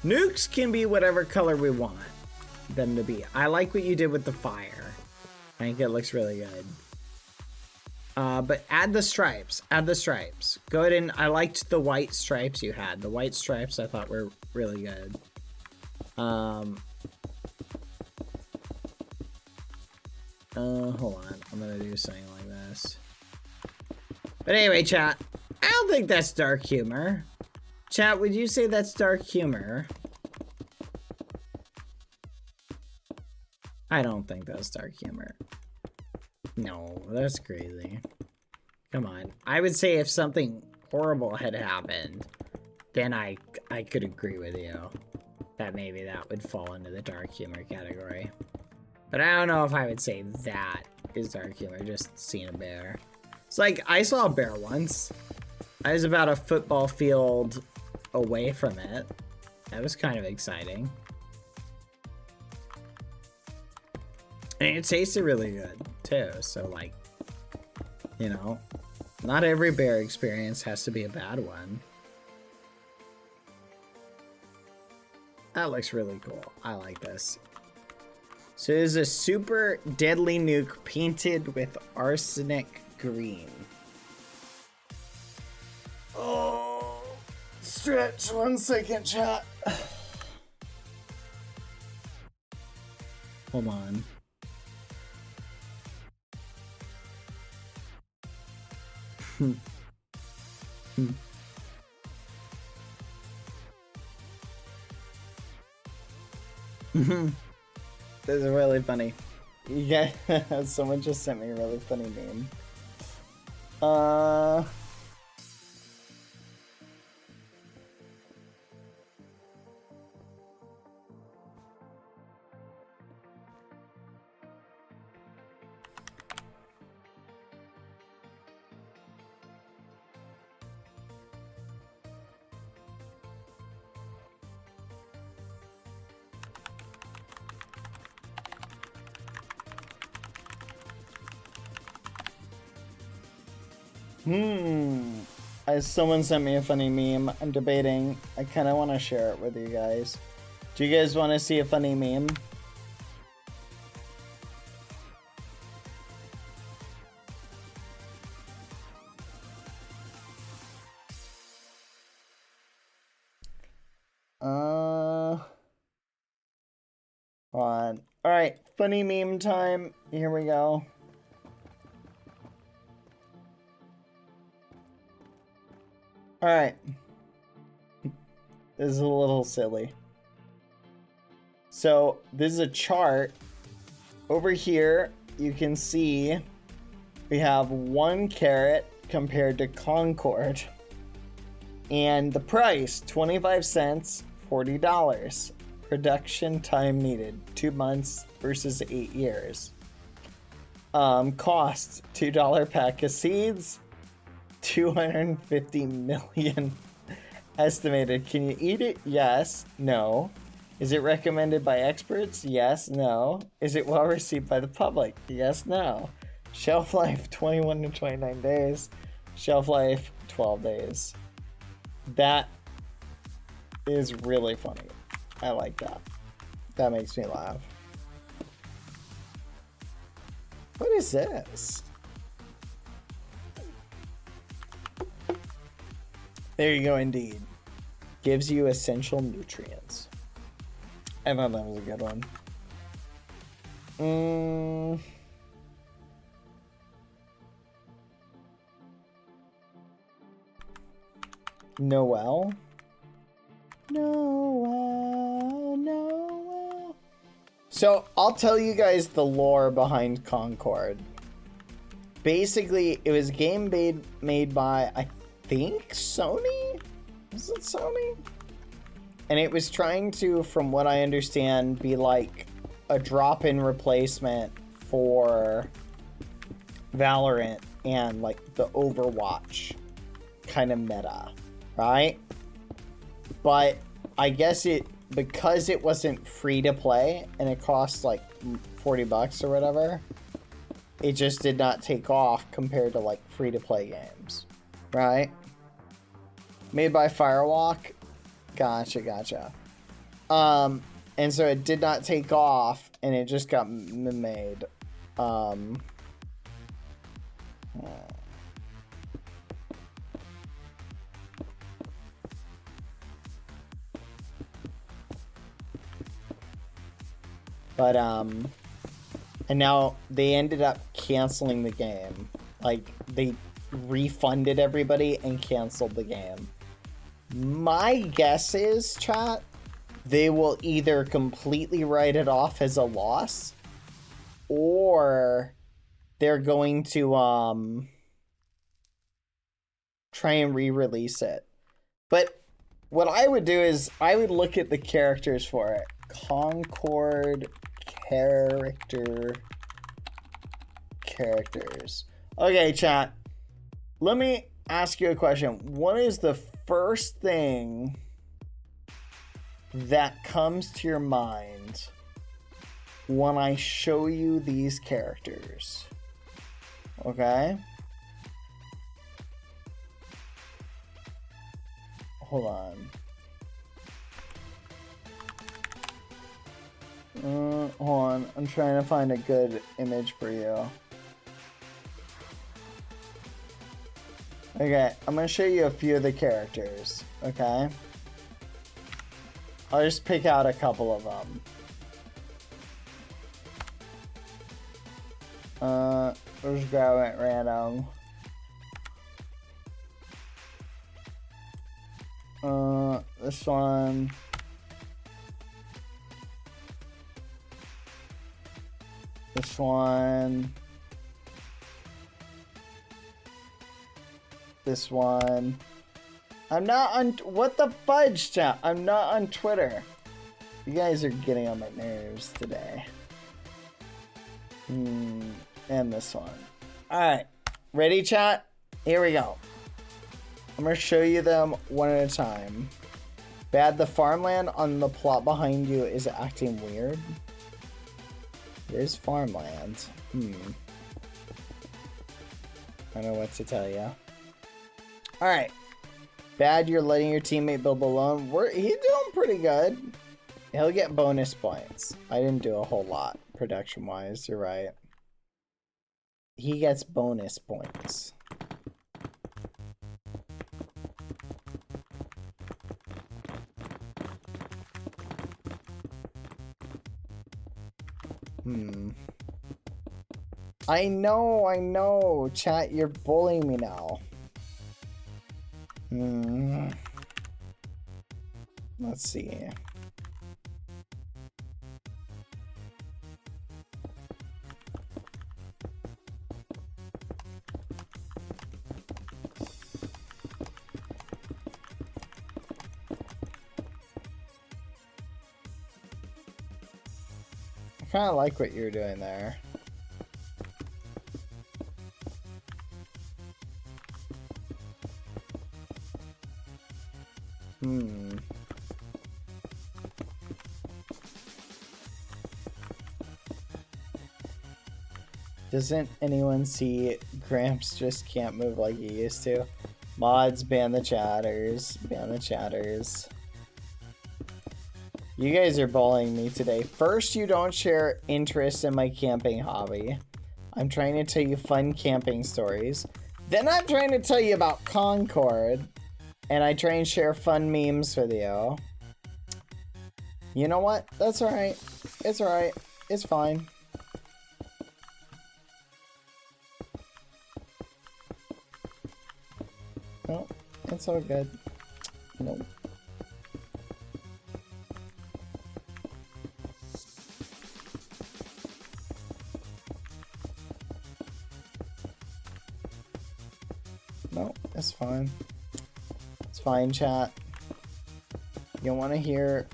Nukes can be whatever color we want them to be. I like what you did with the fire. I think it looks really good. But add the stripes. Add the stripes. Go ahead and I liked the white stripes you had. The white stripes I thought were really good. Hold on. I'm gonna do something like this. But anyway, chat, I don't think that's dark humor. Chat, would you say that's dark humor? I don't think that's dark humor. No, that's crazy. Come on. I would say if something horrible had happened, then I could agree with you that maybe that would fall into the dark humor category. But I don't know if I would say that is dark humor, just seeing a bear. It's like, I saw a bear once. I was about a football field away from it. That was kind of exciting. And it tasted really good, too. So, like, you know, Not every bear experience has to be a bad one. That looks really cool. I like this. So there's a super deadly nuke painted with arsenic green. Oh, stretch 1 second, chat. Hold on. This is really funny. Yeah, someone just sent me a really funny meme. Someone sent me a funny meme. I'm debating. I kind of want to share it with you guys. Do you guys want to see a funny meme? On. All right, funny meme time. Here we go. All right. This is a little silly. So this is a chart. Over here, you can see we have 1 carat compared to Concord. And the price, 25 cents, $40. Production time needed, 2 months versus 8 years. Cost, $2 pack of seeds, 250 million estimated. Can you eat it? Yes. No. Is it recommended by experts? Yes. No. Is it well received by the public? Yes. No. Shelf life 21 to 29 days. Shelf life 12 days. That is really funny. I like that. That makes me laugh. What is this? There you go, indeed. Gives you essential nutrients. I thought that was a good one. Noel? Noel. So, I'll tell you guys the lore behind Concord. Basically, it was a game made by, I think, Sony? Was it Sony? And it was trying to, from what I understand, be like a drop-in replacement for Valorant and like the Overwatch kind of meta, right? But I guess because it wasn't free to play and it cost like $40 or whatever, it just did not take off compared to like free to play games, right? Made by Firewalk. Gotcha. And so it did not take off and it just got made. But, and now they ended up canceling the game. Like, they refunded everybody and canceled the game. My guess is, chat, they will either completely write it off as a loss, or they're going to, try and re-release it. But what I would do is, I would look at the characters for it. Concord characters. Okay, chat. Let me ask you a question. What is the first thing that comes to your mind when I show you these characters? Okay? hold on. Hold on. I'm trying to find a good image for you. Okay, I'm gonna show you a few of the characters, okay? I'll just pick out a couple of them. We'll just grab it at random. This one. This one. This one. I'm not on. What the fudge, chat? I'm not on Twitter. You guys are getting on my nerves today. And this one. Alright. Ready, chat? Here we go. I'm gonna show you them one at a time. Bad, the farmland on the plot behind you is acting weird. There's farmland. I don't know what to tell you. Alright. Bad, you're letting your teammate build alone. He's doing pretty good. He'll get bonus points. I didn't do a whole lot production-wise, you're right. He gets bonus points. I know. Chat, you're bullying me now. Let's see. I kind of like what you're doing there. Doesn't anyone see Gramps just can't move like he used to? Mods, ban the chatters. Ban the chatters. You guys are bullying me today. First, you don't share interest in my camping hobby. I'm trying to tell you fun camping stories. Then I'm trying to tell you about Concord. And I try and share fun memes with you. You know what? That's alright. It's alright. It's fine. No, it's all good. Nope. No, it's fine. It's fine, chat. You don't want to hear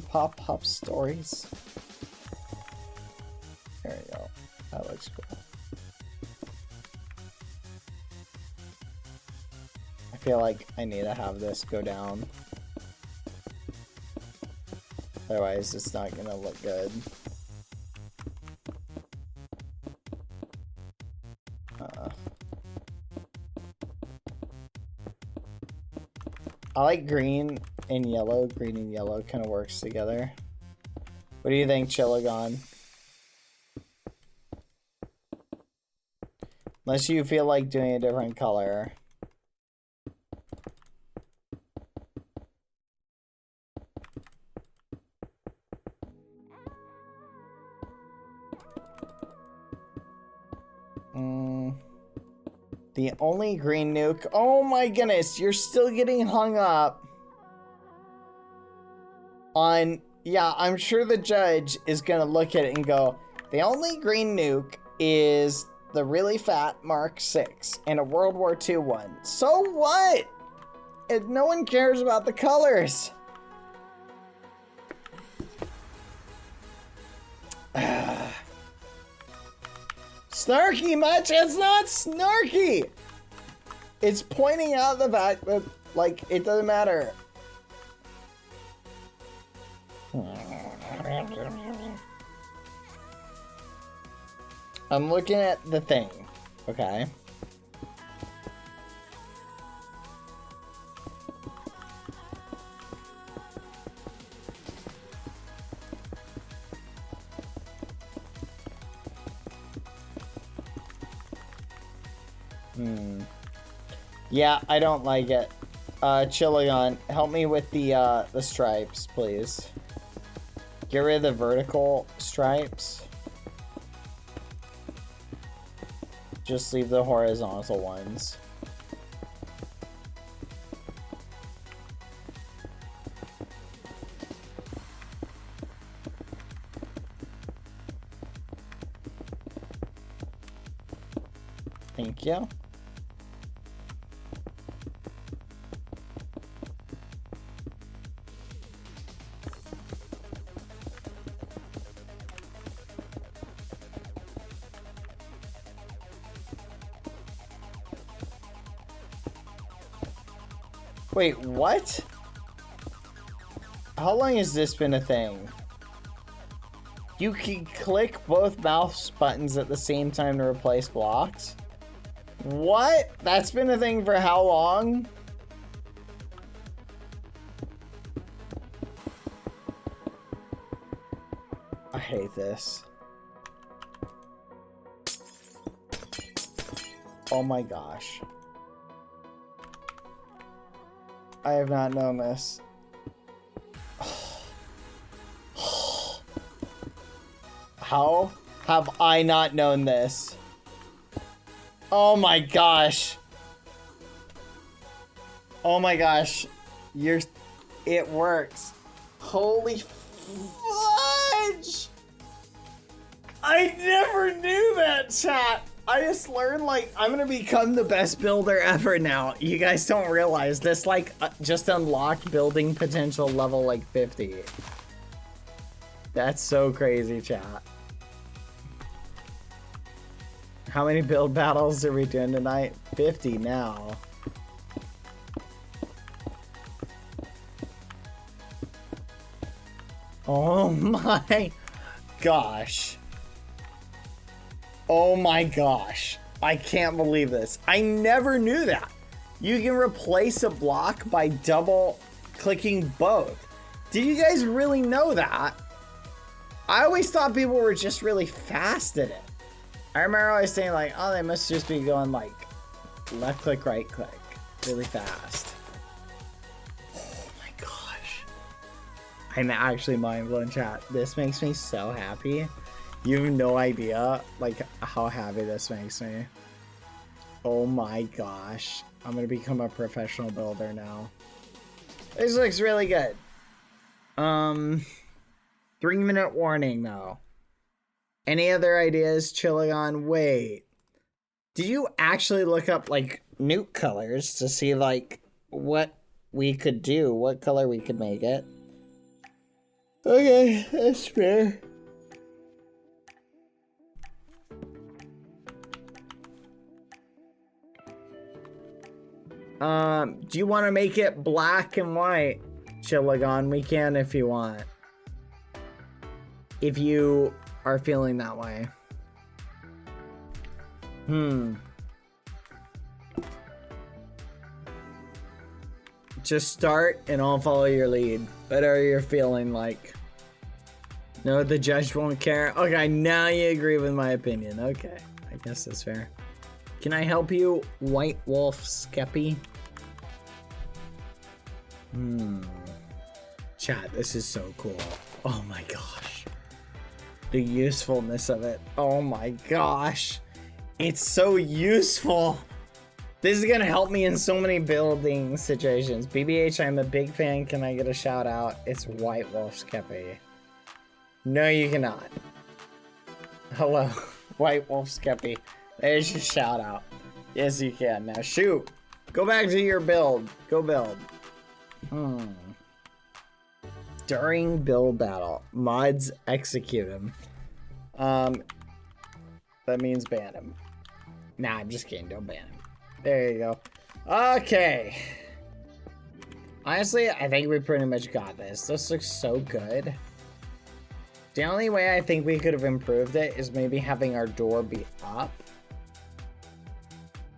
pop stories? There you go. That looks cool. I feel like I need to have this go down. Otherwise, it's not gonna look good. I like green and yellow. Green and yellow kind of works together. What do you think, Chillagon? Unless you feel like doing a different color. The only green nuke. Oh my goodness, you're still getting hung up on. Yeah, I'm sure the judge is gonna look at it and go, the only green nuke is the really fat Mark 6 and a World War II one. So what? No one cares about the colors. Snarky much? It's not snarky! It's pointing out the fact that, like, it doesn't matter. I'm looking at the thing, okay? Yeah, I don't like it. Chillagon, help me with the stripes, please. Get rid of the vertical stripes. Just leave the horizontal ones. Thank you. Wait, what? How long has this been a thing? You can click both mouse buttons at the same time to replace blocks? What? That's been a thing for how long? I hate this. Oh my gosh. I have not known this. How have I not known this? Oh my gosh. Oh my gosh. It works. Holy fudge! I never knew that, chat. I just learned, like, I'm gonna become the best builder ever now. You guys don't realize this, like, just unlocked building potential level, like, 50. That's so crazy, chat. How many build battles are we doing tonight? 50 now. Oh my gosh. Oh my gosh. I can't believe this. I never knew that. You can replace a block by double clicking both. Did you guys really know that? I always thought people were just really fast at it. I remember always saying like, oh, they must just be going like left click, right click really fast. Oh my gosh. I'm actually mind blown, chat. This makes me so happy. You have no idea like how happy this makes me. Oh my gosh. I'm gonna become a professional builder now. This looks really good. 3-minute warning though. Any other ideas, Chillagon? Wait. Did you actually look up like nuke colors to see like what we could do? What color we could make it? Okay, that's fair. Do you want to make it black and white, Chillagon? We can if you want. If you are feeling that way. Just start and I'll follow your lead. Whatever you're feeling like. No, the judge won't care. Okay, now you agree with my opinion. Okay, I guess that's fair. Can I help you, White Wolf Skeppy? Chat, this is so cool. Oh my gosh. The usefulness of it. Oh my gosh. It's so useful. This is gonna help me in so many building situations. BBH, I'm a big fan. Can I get a shout out? It's White Wolf Skeppy. No, you cannot. Hello, White Wolf Skeppy. There's your shout out. Yes, you can. Now shoot. Go back to your build. Go build. During build battle, mods execute him. That means ban him. Nah, I'm just kidding. Don't ban him. There you go. Okay. Honestly, I think we pretty much got this. This looks so good. The only way I think we could have improved it is maybe having our door be up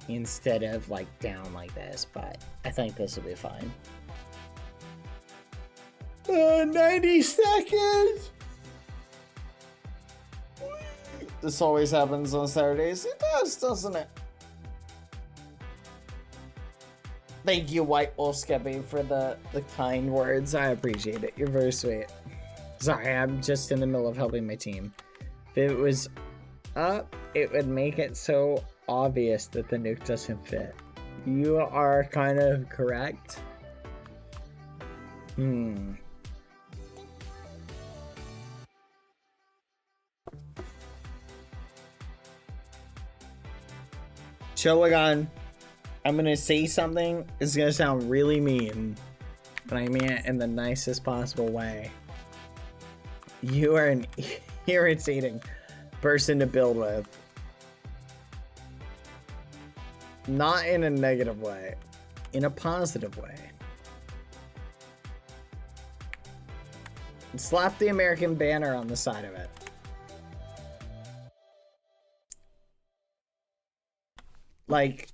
instead of like down like this, but I think this will be fine. 90 seconds. This always happens on Saturdays. It does, doesn't it? Thank you, White Wolf Skeppy, for the kind words. I appreciate it. You're very sweet. Sorry, I'm just in the middle of helping my team. If it was up, it would make it so obvious that the nuke doesn't fit. You are kind of correct. Cholagon, I'm gonna say something. It's gonna sound really mean, but I mean it in the nicest possible way. You are an irritating person to build with. Not in a negative way, in a positive way. Slap the American banner on the side of it. Like,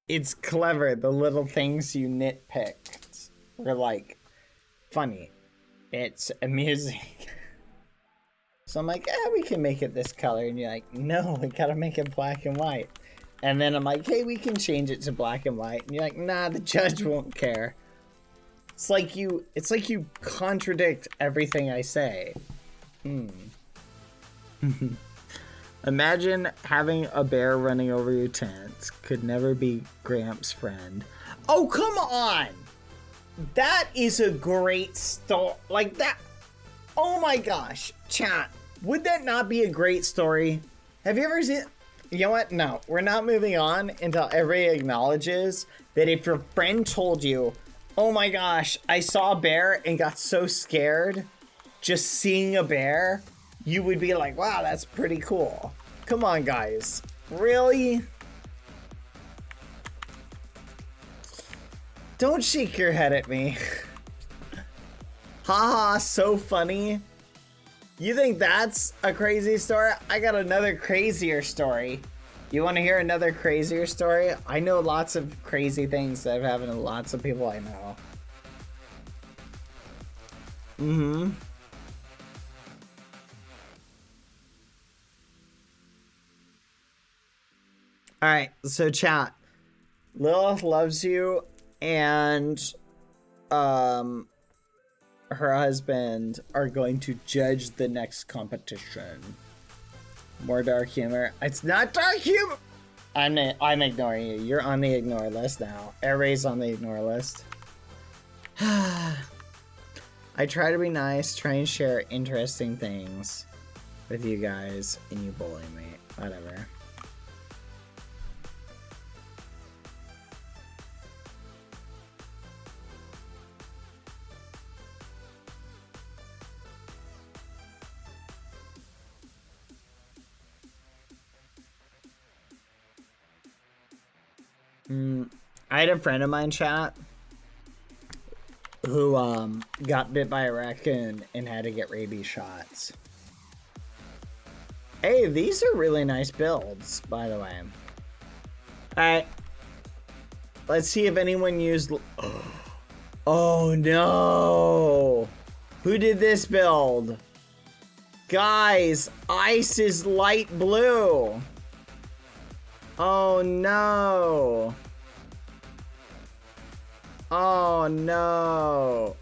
it's clever. The little things you nitpicked were like funny. It's amusing. So I'm like, we can make it this color. And you're like, no, we gotta make it black and white. And then I'm like, hey, we can change it to black and white. And you're like, nah, the judge won't care. It's like you contradict everything I say. Imagine having a bear running over your tents. Could never be Gramps' friend. Oh, come on! That is a great story. Like that. Oh my gosh. Chat. Would that not be a great story? Have you ever seen... You know what? No. We're not moving on until everybody acknowledges that if your friend told you, oh my gosh, I saw a bear and got so scared just seeing a bear, you would be like, wow, that's pretty cool. Come on, guys. Really? Don't shake your head at me. Haha, so funny. You think that's a crazy story? I got another crazier story. You want to hear another crazier story? I know lots of crazy things that have happened to lots of people I know. Alright, so chat. Lilith loves you, and her husband are going to judge the next competition. More dark humor. It's not dark humor! I'm ignoring you. You're on the ignore list now. Everybody's on the ignore list. I try to be nice, try and share interesting things with you guys, and you bully me. Whatever. I had a friend of mine, chat, who got bit by a raccoon and had to get rabies shots. Hey, these are really nice builds, by the way. Alright. Let's see if anyone used... Oh no! Who did this build? Guys, ice is light blue! Oh no! Oh no!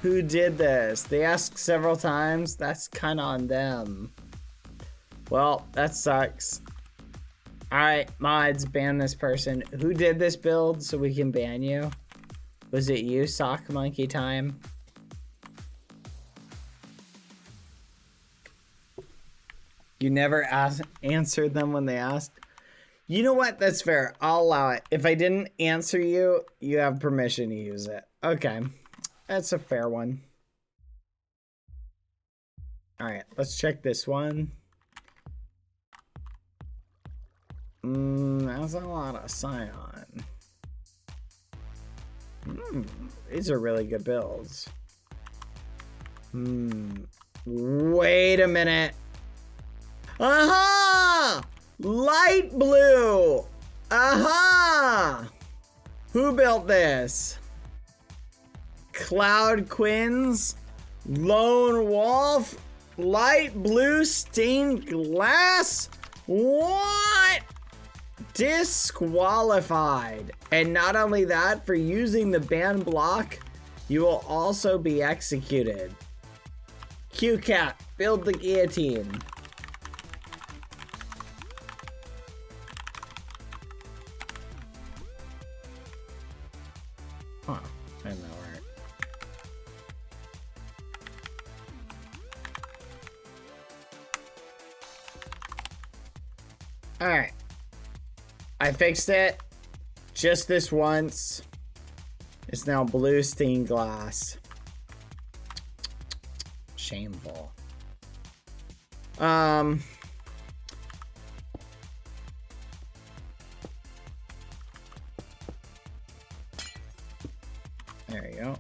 Who did this? They asked several times. That's kind of on them. Well, that sucks. Alright, mods, ban this person. Who did this build so we can ban you? Was it you, Sock Monkey Time? You never answered them when they asked? You know what? That's fair. I'll allow it. If I didn't answer you, you have permission to use it. Okay. That's a fair one. Alright, let's check this one. That's a lot of Scion. These are really good builds. Wait a minute. Aha! Light blue! Aha! Who built this? Cloud Quins? Lone Wolf? Light blue stained glass? What? disqualified. And not only that, for using the ban block, you will also be executed. QCat, build the guillotine. Huh, I know, right? Alright. I fixed it. Just this once. It's now blue stained glass. Shameful. There you go.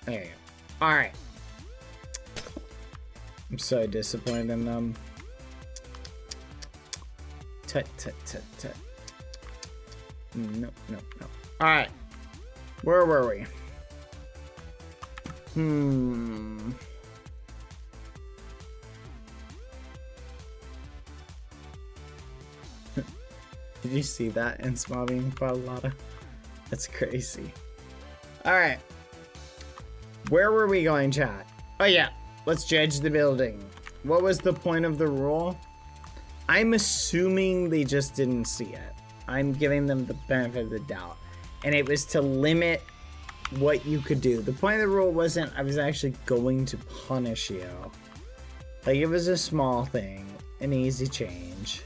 There you go. Alright. I'm so disappointed in them. Tut, tut, tut, tut. No, no, no. Alright. Where were we? Did you see that in Smobbing Quadlata? That's crazy. Alright. Where were we going, chat? Oh yeah. Let's judge the building. What was the point of the rule? I'm assuming they just didn't see it. I'm giving them the benefit of the doubt. And it was to limit what you could do. The point of the rule wasn't I was actually going to punish you. Like, it was a small thing, an easy change.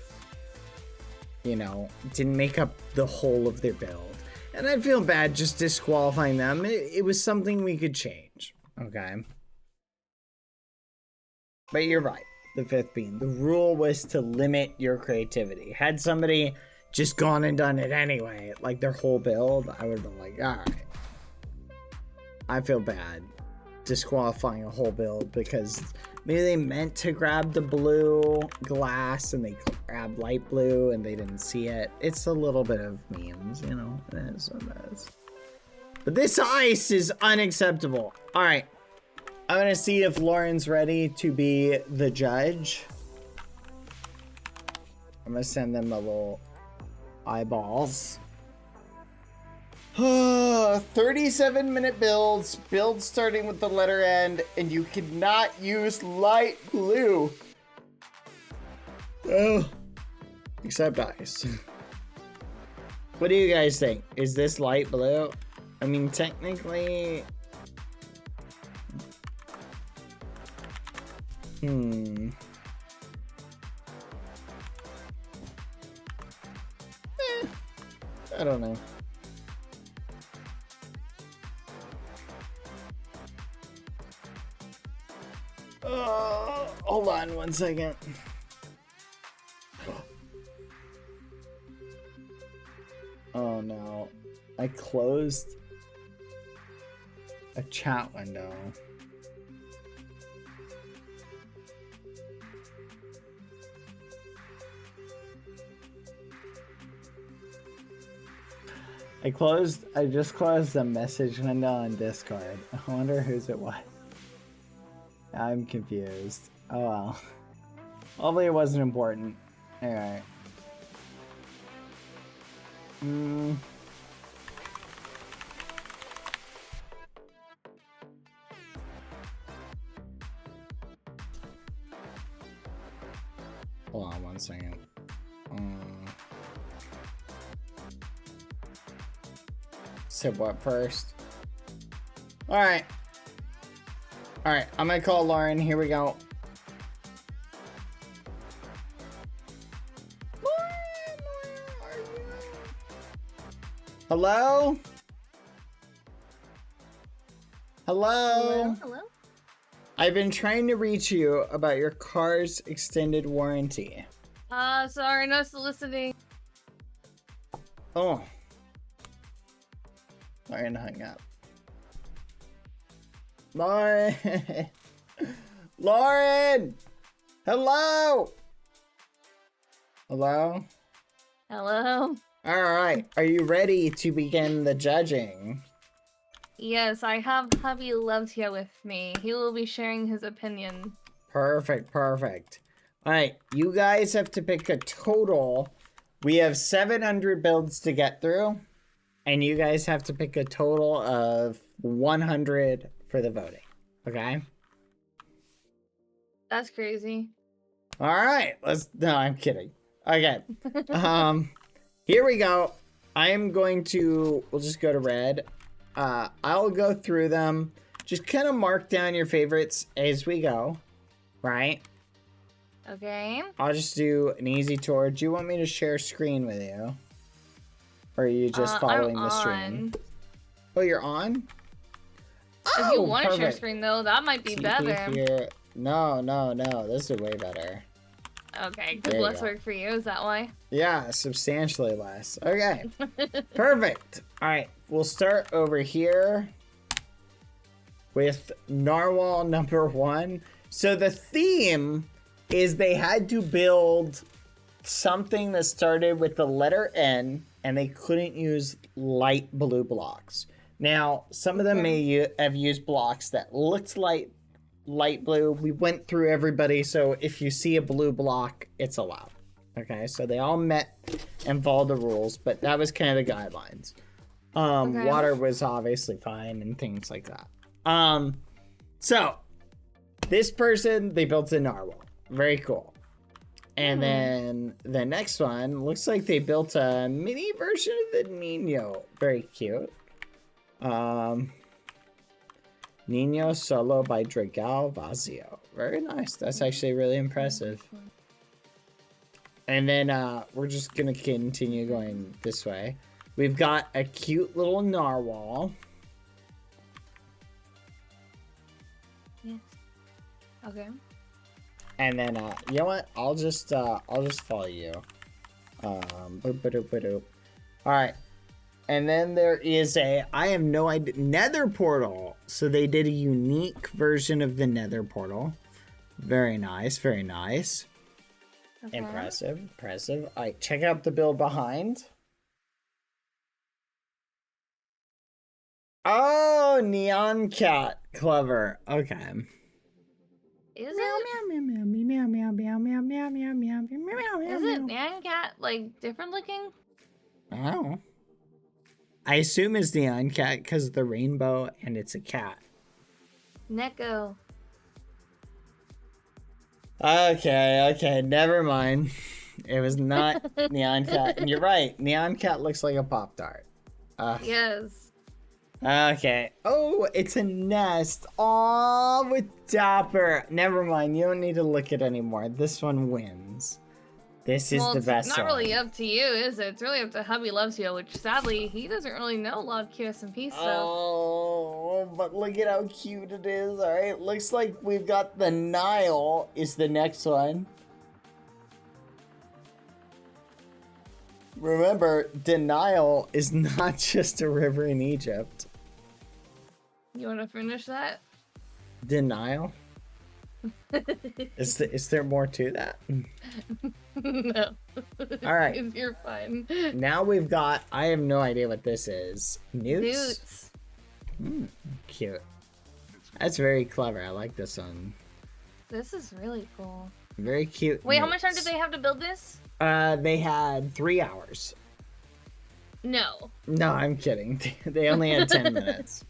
You know, didn't make up the whole of their build. And I feel bad just disqualifying them. It was something we could change. Okay. But you're right. The fifth being, the rule was to limit your creativity. Had somebody just gone and done it anyway, like their whole build, I would have been like, alright. I feel bad disqualifying a whole build because maybe they meant to grab the blue glass and they grabbed light blue and they didn't see it. It's a little bit of memes, you know. It is what it is. But this ice is unacceptable. Alright. I'm gonna see if Lauren's ready to be the judge. I'm gonna send them a little eyeballs. 37-minute builds starting with the letter N, and you cannot use light blue. Oh, except ice. What do you guys think? Is this light blue? I mean, technically... I don't know. Hold on one second. Oh no. I closed a chat window. I just closed the message window on Discord. I wonder whose it was. I'm confused. Oh well. Hopefully it wasn't important. Alright. Hold on one second. So what first? Alright. Alright, I'm gonna call Lauren. Here we go. Lauren, where are you? Hello? Hello? Hello? I've been trying to reach you about your car's extended warranty. Sorry, no soliciting. Oh. Lauren hung up. Lauren! Lauren! Hello! Hello? Hello? Alright, are you ready to begin the judging? Yes, I have hubby Loves here with me. He will be sharing his opinion. Perfect, perfect. All right, you guys have to pick a total. We have 700 builds to get through, and you guys have to pick a total of 100 for the voting. Okay? That's crazy. All right, no, I'm kidding. Okay. Here we go. We'll just go to red. I'll go through them. Just kind of mark down your favorites as we go, right? Okay. I'll just do an easy tour. Do you want me to share screen with you? Or are you just following I'm the stream? on. Oh, you're on? If you Oh, want to share perfect. screen though, that might be TP better. here. No. This is way better. Okay, There because you less go. work for you, is that why? Yeah, substantially less. Okay. Perfect. All right, we'll start over here with Narwhal number 1. So the theme is they had to build something that started with the letter N, and they couldn't use light blue blocks. Now, some of them may have used blocks that looked like light blue. We went through everybody, so if you see a blue block, it's allowed. Okay, so they all met and followed the rules, but that was kind of the guidelines. Okay. Water was obviously fine and things like that. So this person, they built a narwhal. Very cool. And then the next one looks like they built a mini version of the Nino. Very cute. Nino Solo by Dragal Vazio. Very nice. That's actually really impressive. And then we're just gonna continue going this way. We've got a cute little narwhal. Yes. Okay. And then you know what? I'll just follow you. Boop. All right. And then there is I have no idea, Nether portal. So they did a unique version of the Nether portal. Very nice, very nice. Okay. Impressive. All right, check out the build behind. Oh, Neon Cat. Clever. Okay. Is Meow, it? meow, meow, meow, meow, meow, meow, meow, meow, meow, meow, meow, meow, Is it meow. Nyan Cat like different looking? I don't know. I assume it's Neon Cat because of the rainbow and it's a cat. Neko. Okay, never mind. It was not Neon Cat. And you're right, Neon Cat looks like a Pop-Tart. Yes. Okay. Oh, it's a nest. Aw, with Dapper. Never mind, you don't need to look at it anymore. This one wins. This is the best It's not one. really up to you, is it? It's really up to Hubby Loves You, which sadly he doesn't really know a lot of QSMP stuff. Oh, but look at how cute it is. All right, looks like we've got the Nile is the next one. Remember, denial is not just a river in Egypt. You want to finish that? Denial? Is there more to that? No. All right. You're fine. Now we've got, I have no idea what this is. Newts? Newts. Cute. That's very clever. I like this one. This is really cool. Very cute. Wait, how much time newts. did they have to build this? They had 3 hours. No. No, I'm kidding. They only had 10 minutes.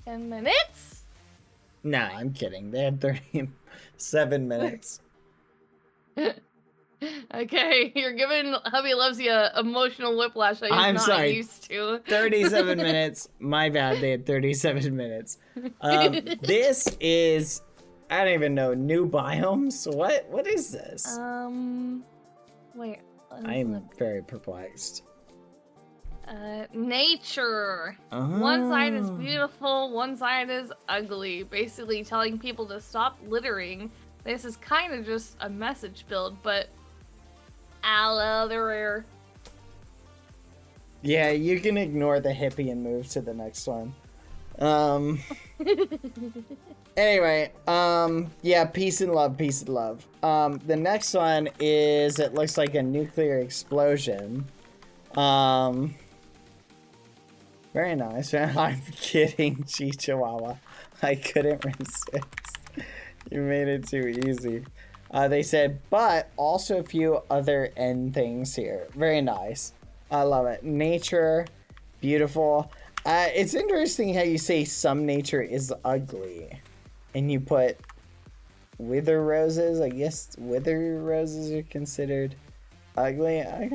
10 minutes? No, I'm kidding. They had 37 minutes. Okay, you're giving Hubby Loves You emotional whiplash that he's I'm not sorry. used to. 37 minutes. My bad. They had 37 minutes. This is, I don't even know, new biomes? What is this? Wait. let's I'm look. very perplexed. Nature. One side is beautiful, one side is ugly. Basically telling people to stop littering. This is kind of just a message build, but aloe, they're rare. Yeah, you can ignore the hippie and move to the next one. Anyway, yeah, peace and love, peace and love. The next one is, it looks like a nuclear explosion. Very nice. I'm kidding, Chihuahua. I couldn't resist. You made it too easy. They said, but also a few other end things here. Very nice. I love it. Nature, beautiful. It's interesting how you say some nature is ugly. And you put wither roses. I guess wither roses are considered ugly. I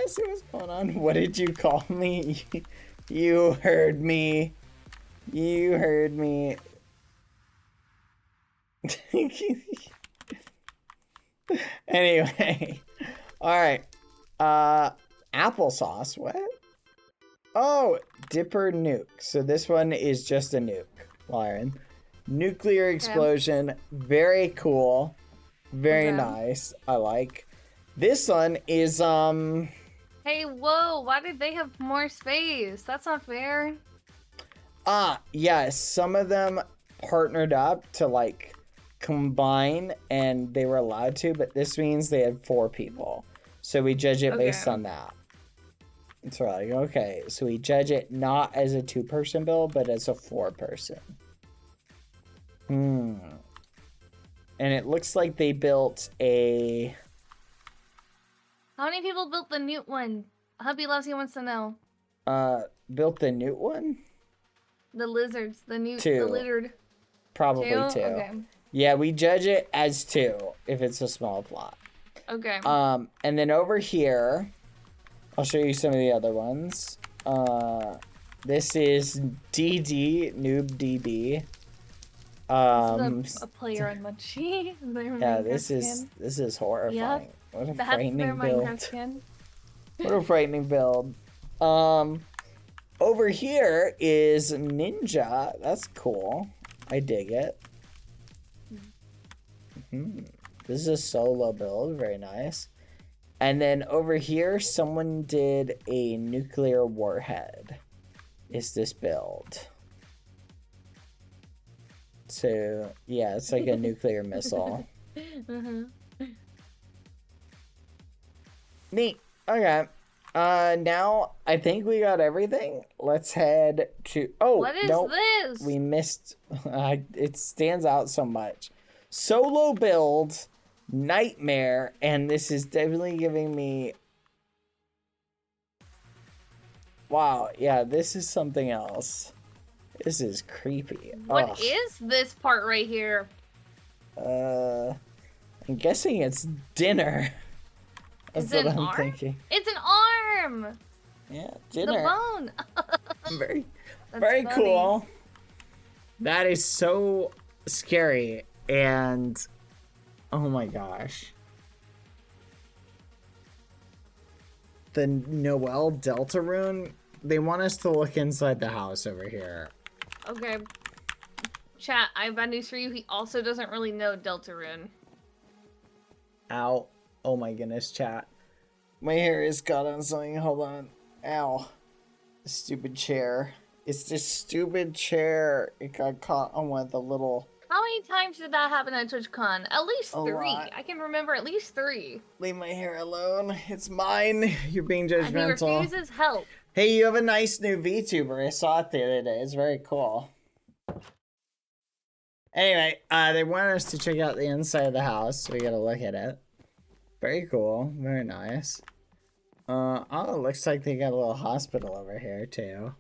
see what's going on. What did you call me? You heard me. You heard me. Anyway. Alright. Applesauce. What? Oh, Dipper Nuke. So this one is just a nuke, Lyron. Nuclear explosion. Very cool. Very nice. I like. This one is, Hey, whoa, why did they have more space? That's not fair. Yes, some of them partnered up to, like, combine, and they were allowed to, but this means they had 4 people. So we judge it based on that. It's like, okay, so we judge it not as a 2-person build, but as a 4-person. And it looks like they built a... How many people built the newt one? Hubby Lassie wants to know. Built the newt one? The lizards, the newt, 2. the lizard. Probably 2. Okay. Yeah, we judge it as 2 if it's a small plot. Okay. And then over here, I'll show you some of the other ones. This is DD, Noob DB. This is a player on Munchie. Yeah, this is horrifying. Yep. What a That's frightening their build. Minecraft skin. What a frightening build. Over here is Ninja. That's cool. I dig it. This is a solo build. Very nice. And then over here, someone did a nuclear warhead. Is this build? So, yeah, it's like a nuclear missile. Neat. Okay. Now I think we got everything. Let's head to. Oh, What is nope. this? We missed. It stands out so much. Solo build, nightmare, and this is definitely giving me. Wow. Yeah, this is something else. This is creepy. What is this part right here? I'm guessing it's dinner. That's Is it what an I'm arm? thinking. It's an arm! Yeah, The dinner. bone! Very, That's very funny. cool. That is so scary, and oh my gosh. The Noel Deltarune, they want us to look inside the house over here. Okay. Chat, I have bad news for you. He also doesn't really know Deltarune. Ow. Oh my goodness, chat. My hair is caught on something. Hold on. Ow. Stupid chair. It's this stupid chair. It got caught on one of the little... How many times did that happen at TwitchCon? At least A 3. lot. I can remember at least 3. Leave my hair alone. It's mine. You're being And he judgmental. refuses help. Hey, you have a nice new VTuber. I saw it the other day. It's very cool. Anyway, they want us to check out the inside of the house, so we gotta look at it. Very cool. Very nice. Oh, it looks like they got a little hospital over here, too.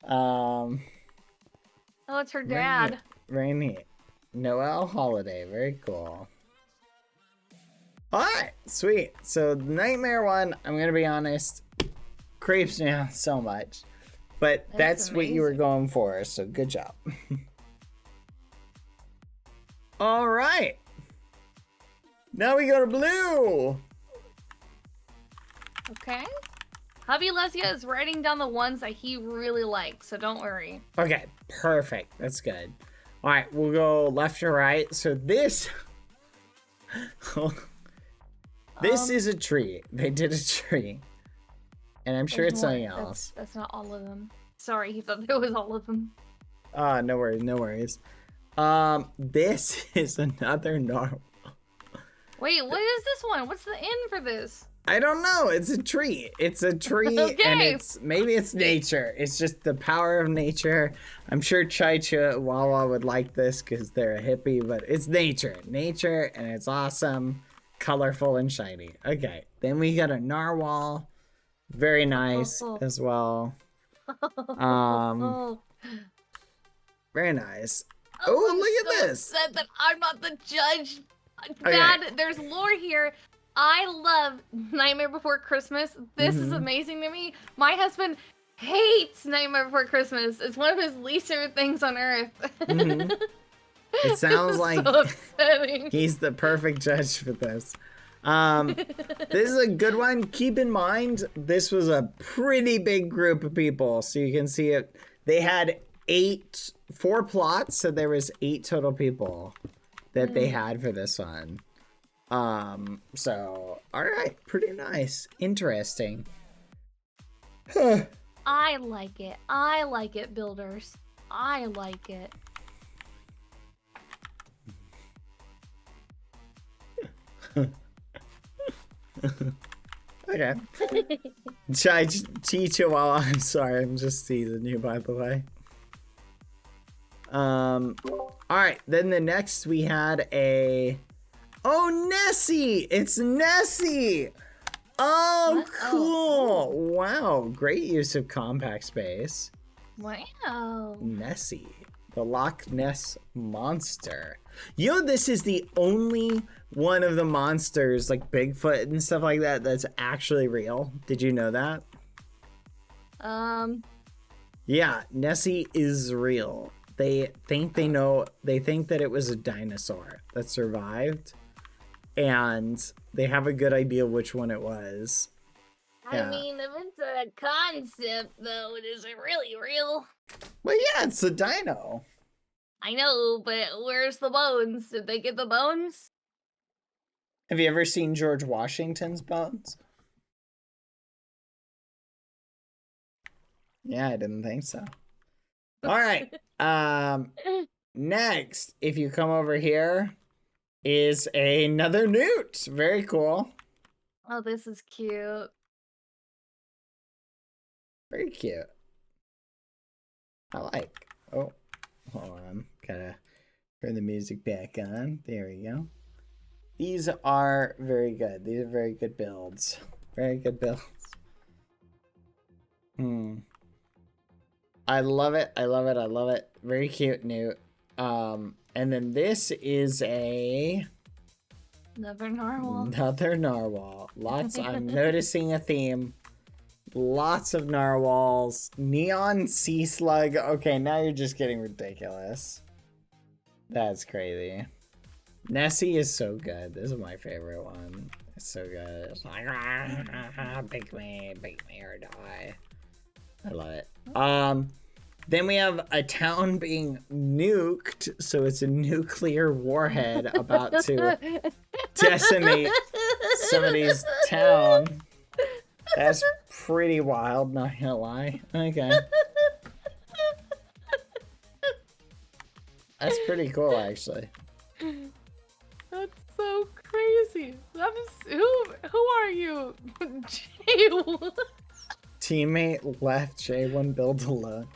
Oh, it's her dad. Very neat. Noel Holiday. Very cool. Alright, sweet. So, the Nightmare one, I'm gonna be honest, creeps me out so much. But that's what you were going for, so good job. Alright. Now we go to blue. Okay. Hubby Lesia is writing down the ones that he really likes, so don't worry. Okay, perfect. That's good. Alright, we'll go left to right. So this... this is a tree. They did a tree. And I'm sure There's it's more. something else. That's not all of them. Sorry, he thought it was all of them. No worries, no worries. This is another normal. Wait, what is this one? What's the end for this? I don't know. It's a tree. It's a tree, and Okay. maybe it's nature. It's just the power of nature. I'm sure Chai Chihuahua would like this because they're a hippie, but it's nature. Nature, and it's awesome, colorful, and shiny. Okay, then we got a narwhal. Very nice as well. Oh, Very nice. Oh, I'm look at so this. upset that I'm not the judge. Dad, there's lore here. I love Nightmare Before Christmas. This is amazing to me. My husband hates Nightmare Before Christmas. It's one of his least favorite things on earth. It sounds like so upsetting. he's the perfect judge for this. This is a good one. Keep in mind, this was a pretty big group of people, so you can see it. They had 4 plots, so there was 8 total people that they had for this one. So all right, pretty nice, interesting. I like it. I like it, builders. I like it. Okay. Chai Chihuahua, I'm sorry, I'm just teasing you, by the way. Alright, then the next we had a... Oh, Nessie! It's Nessie! Oh, What? cool! Wow, great use of compact space. Wow. Nessie, the Loch Ness Monster. You know, this is the only one of the monsters, like Bigfoot and stuff like that, that's actually real. Did you know that? Yeah, Nessie is real. They think that it was a dinosaur that survived, and they have a good idea which one it was. Yeah. I mean, if it's a concept, though, is it really real? Well, yeah, it's a dino. I know, but where's the bones? Did they get the bones? Have you ever seen George Washington's bones? Yeah, I didn't think so. All right. Next, if you come over here, is another newt. Very cool. Oh, this is cute. Very cute. I like. Oh, hold on. Gotta turn the music back on. There we go. These are very good. These are very good builds. Very good builds. I love it. I love it. I love it. Very cute newt. And then this is Another narwhal. another narwhal. Lots. I'm noticing a theme. Lots of narwhals. Neon sea slug. Okay, now you're just getting ridiculous. That's crazy. Nessie is so good. This is my favorite one. It's so good. It's like, pick me or die. I love it. Then we have a town being nuked, so it's a nuclear warhead about to decimate somebody's town. That's pretty wild, not gonna lie. Okay. That's pretty cool, actually. That's so crazy. Who are you? J1. Teammate left, J1 build alone.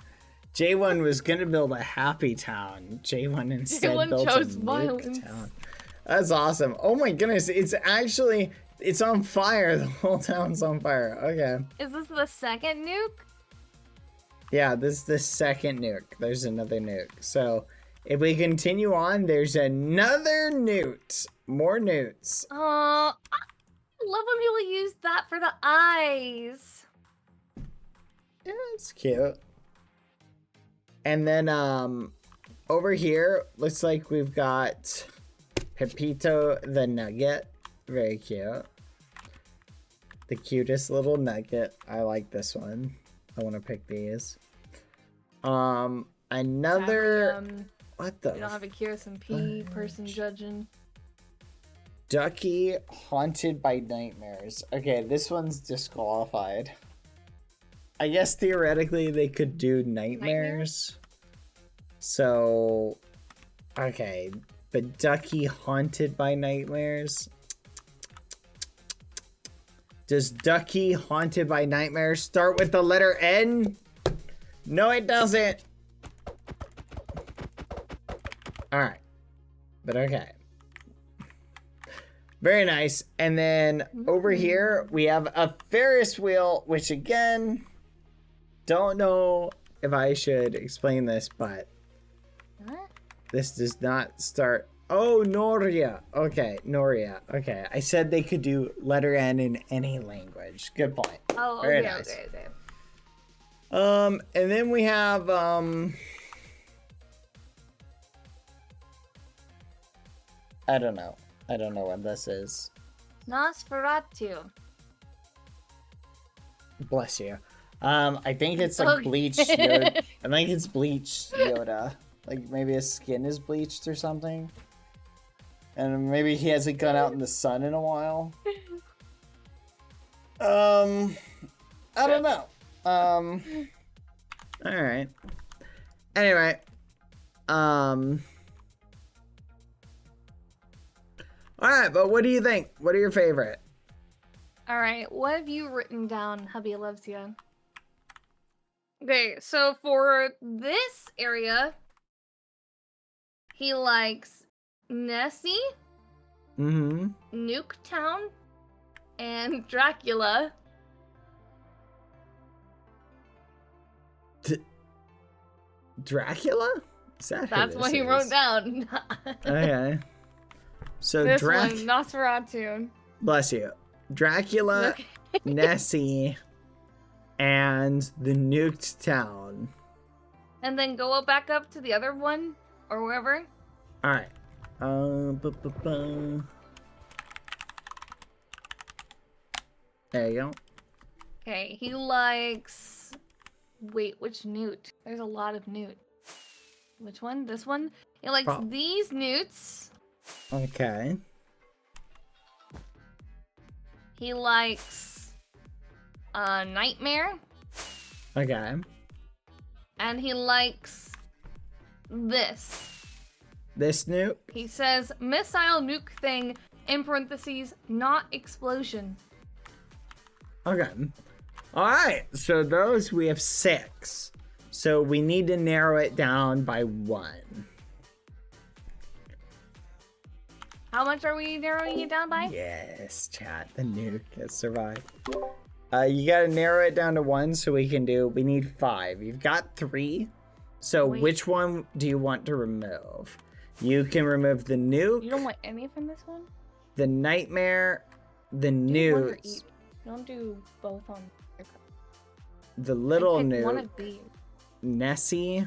J1 was gonna build a happy town. J1 instead J1 built chose a violence. nuke town. That's awesome. Oh my goodness, it's on fire. The whole town's on fire. Okay. Is this the second nuke? Yeah, this is the second nuke. There's another nuke. So if we continue on, there's another newt. More newts. I love when people use that for the eyes. Yeah, it's cute. And then over here, looks like we've got Pepito the Nugget. Very cute. The cutest little nugget. I like this one. I want to pick these. Another... Sadly, what the... we don't have a QSMP person judging. Ducky Haunted by Nightmares. Okay, this one's disqualified. I guess theoretically they could do nightmares. So, okay. But Ducky Haunted by Nightmares? Does Ducky Haunted by Nightmares start with the letter N? No, it doesn't. All right. But okay. Very nice. And then over here, we have a Ferris wheel, which again, don't know if I should explain this, but What? this does not start. Oh, Noria. Okay, Noria. Okay, I said they could do letter N in any language. Good point. Oh, Very okay, nice. okay. And then we have I don't know. I don't know what this is. Nosferatu. Bless you. I think it's like Okay. bleached Yoda. I think it's bleached Yoda. Like maybe his skin is bleached or something. And maybe he hasn't gone out in the sun in a while. I don't know. Alright. Anyway. Alright, but what do you think? What are your favorite? Alright, what have you written down, Hubby Loves You? Okay, so for this area, he likes Nessie, Mm-hmm. Nuketown, and Dracula. Dracula? Is that who That's what this he is? wrote down. Okay. So This one, Nosferatu. Bless you. Dracula, Okay. Nessie, and the nuked town. And then go back up to the other one, or wherever. All right. There you go. Okay, he likes... Wait, which newt? There's a lot of newt. Which one? This one? He likes Pro- these newts. Okay. He likes... Nightmare. Okay. And he likes... this. This nuke. He says, missile nuke thing, in parentheses, not explosion. Okay. All right. So those we have 6. So we need to narrow it down by 1. How much are we narrowing it down by? Yes, chat. The nuke has survived. You gotta narrow it down to 1 so we can do. We need 5. You've got 3. So Wait. which one do you want to remove? You can remove the nuke, You don't want any from this one? the nightmare, the Do one or newt, each. Don't do both on. the little Pick one nuke, of these. Nessie,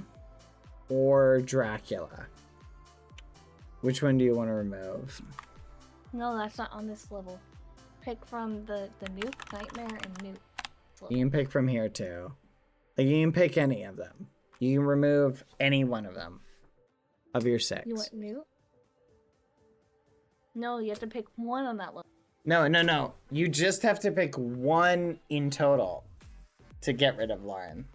or Dracula. Which one do you want to remove? No, that's not on this level. Pick from the nuke, nightmare, and nuke. You can pick from here too. Like you can pick any of them. You can remove any one of them. Of your 6. You want nuke? No, you have to pick one on that level. No. You just have to pick 1 in total to get rid of Lauren.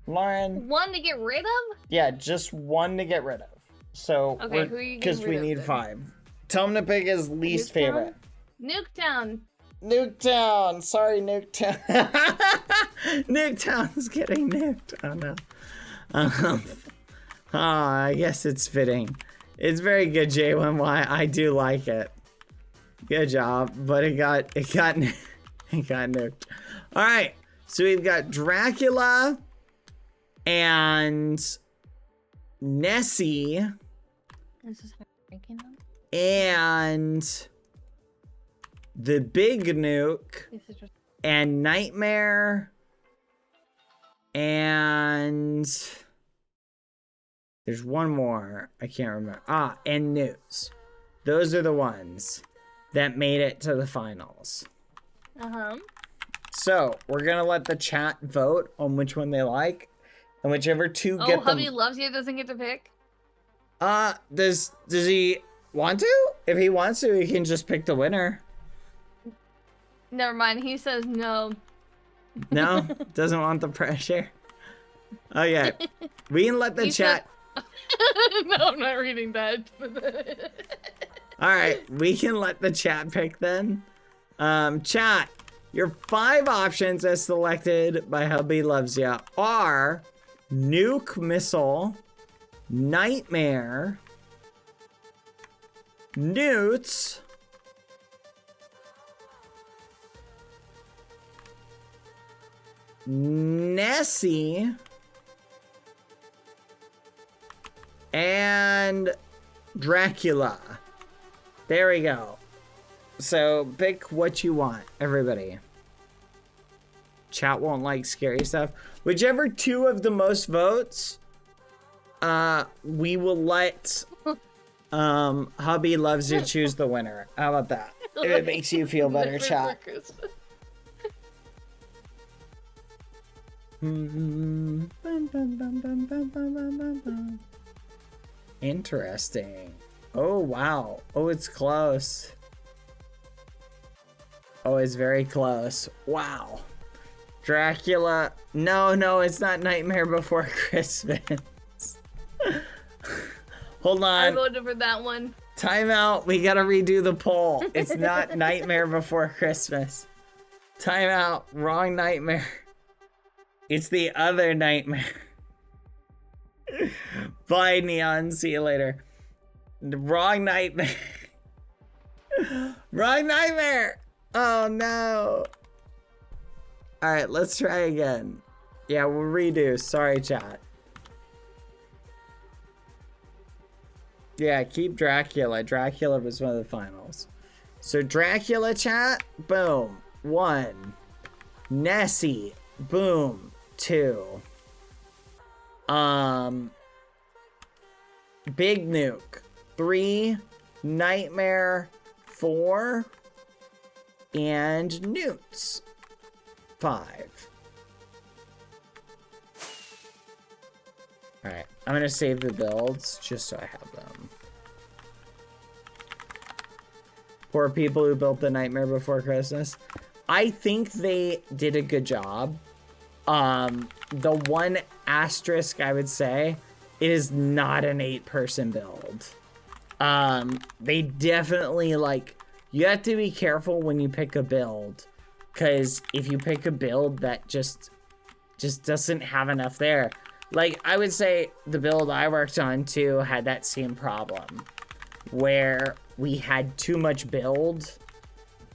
Lauren, One to get rid of? yeah, just 1 to get rid of. So, Okay, who are you getting because we rid of need then? 5. Tell him to pick his least Nuketown? favorite. Nuketown. Nuketown. Sorry, Nuketown. Nuketown's getting nuked. Oh no. I guess it's fitting. It's very good, J1Y. I do like it. Good job, but it got it got nuked. All right, so we've got Dracula and Nessie This is breaking them. and the big nuke This is just. and Nightmare and there's one more. I can't remember. And Newts. Those are the ones that made it to the finals. Uh-huh. So we're gonna let the chat vote on which one they like, and whichever 2 Oh, get hubby them. loves you doesn't get to pick. Does he want to? If he wants to, he can just pick the winner. Never mind. He says no. No, doesn't want the pressure. Okay, we can let the He chat. No, I'm not reading that. All right, we can let the chat pick then. Chat, Your 5 options as selected by Hubby Loves Ya are Nuke Missile, Nightmare, Newts, Nessie, and Dracula. There we go. So pick what you want, everybody. Chat won't like scary stuff. Whichever 2 of the most votes, we will let Hubby Loves You choose the winner. How about that? If it makes you feel better, chat. Interesting. Oh, wow. Oh, it's close. Oh, it's very close. Wow. Dracula. No, it's not Nightmare Before Christmas. Hold on. I voted for that one. Time out. We gotta redo the poll. It's not Nightmare Before Christmas. Time out. Wrong nightmare. It's the other nightmare. Bye, Neon. See you later. Wrong nightmare. Wrong nightmare. Oh, no. All right, let's try again. Yeah, we'll redo. Sorry, chat. Yeah, keep Dracula. Dracula was one of the finals. So Dracula, chat. Boom. 1. Nessie. Boom. 2. Big Nuke. 3. Nightmare. 4. And Newts. 5. Alright, I'm gonna save the builds just so I have them. For people who built the Nightmare Before Christmas, I think they did a good job. The one asterisk I would say, it is not an 8-person build. They definitely, like, you have to be careful when you pick a build, because if you pick a build that just doesn't have enough there. Like, I would say the build I worked on too had that same problem, where we had too much build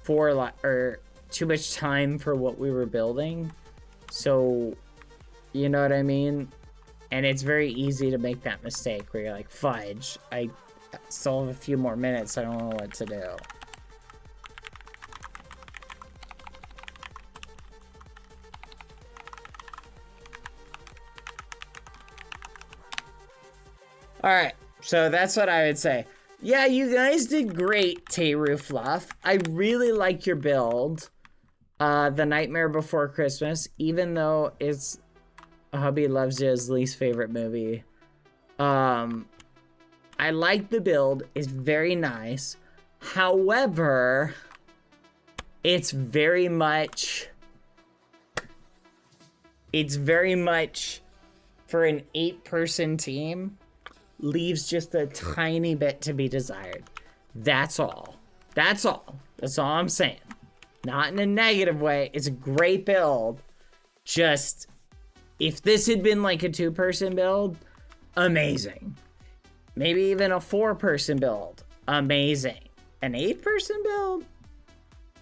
for, or too much time for what we were building. So, you know what I mean? And it's very easy to make that mistake where you're like, fudge, I still have a few more minutes, I don't know what to do. Alright, so that's what I would say. Yeah, you guys did great, Tayru Fluff. I really like your build. The Nightmare Before Christmas, even though it's Hubby Loves Ya's least favorite movie. I like the build. It's very nice. However, it's very much for an 8-person team, leaves just a tiny bit to be desired. That's all. That's all. That's all I'm saying. Not in a negative way. It's a great build. Just, if this had been like a 2-person build, amazing. Maybe even a 4-person build, amazing. An 8-person build,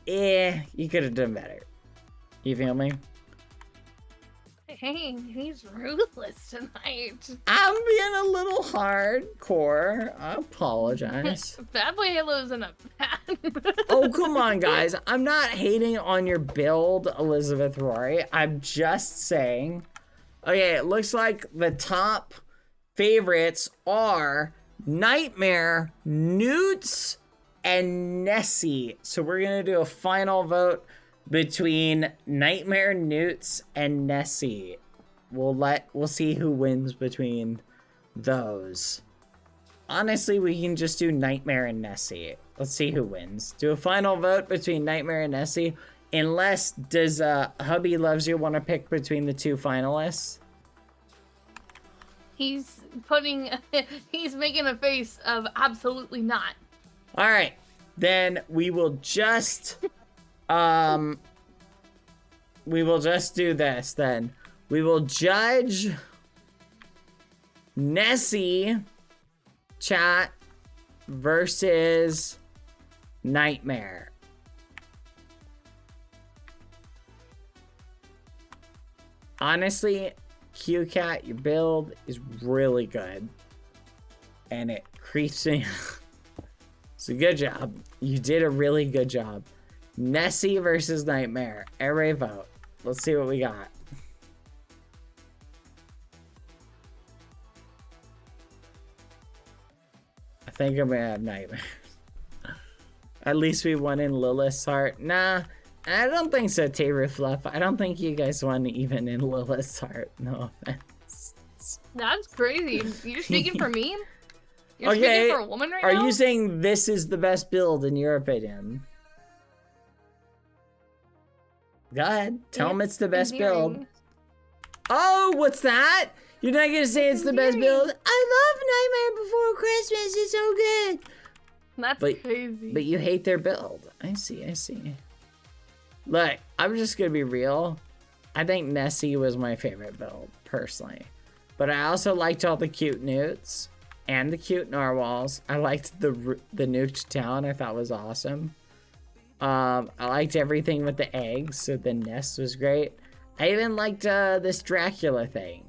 you could have done better. You feel me? Hey, he's ruthless tonight. I'm being a little hardcore. I apologize. Bad Boy Halo's in a bad. Oh, come on, guys. I'm not hating on your build, Elizabeth Rory. I'm just saying. Okay, it looks like the top favorites are Nightmare, Newts, and Nessie. So we're going to do a final vote between Nightmare, Newts, and Nessie. We'll see who wins between those. Honestly, we can just do Nightmare and Nessie. Let's see who wins. Do a final vote between Nightmare and Nessie. Unless, does Hubby Loves You want to pick between the 2 finalists? He's making a face of absolutely not. All right, then we will just we will just do this then. We will judge Nessie chat versus Nightmare. Honestly, QCat, your build is really good. And it creeps me. So good job. You did a really good job. Nessie versus Nightmare. Everybody vote. Let's see what we got. I think I'm gonna have Nightmare. At least we won in Lilith's heart. Nah, I don't think so, Tater Fluff. I don't think you guys won even in Lilith's heart. No offense. That's crazy. You're speaking for me? You're Okay, speaking for a woman right now? Are you saying this is the best build in your opinion? Go ahead. Tell them it's the best build. endearing. Oh, what's that? You're not gonna say it's the best endearing. build? I love Nightmare Before Christmas. It's so good. That's But- crazy. But you hate their build. I see. Look, I'm just gonna be real. I think Nessie was my favorite build, personally. But I also liked all the cute newts and the cute narwhals. I liked the nuked town. I thought was awesome. I liked everything with the eggs, so the nest was great. I even liked this Dracula thing.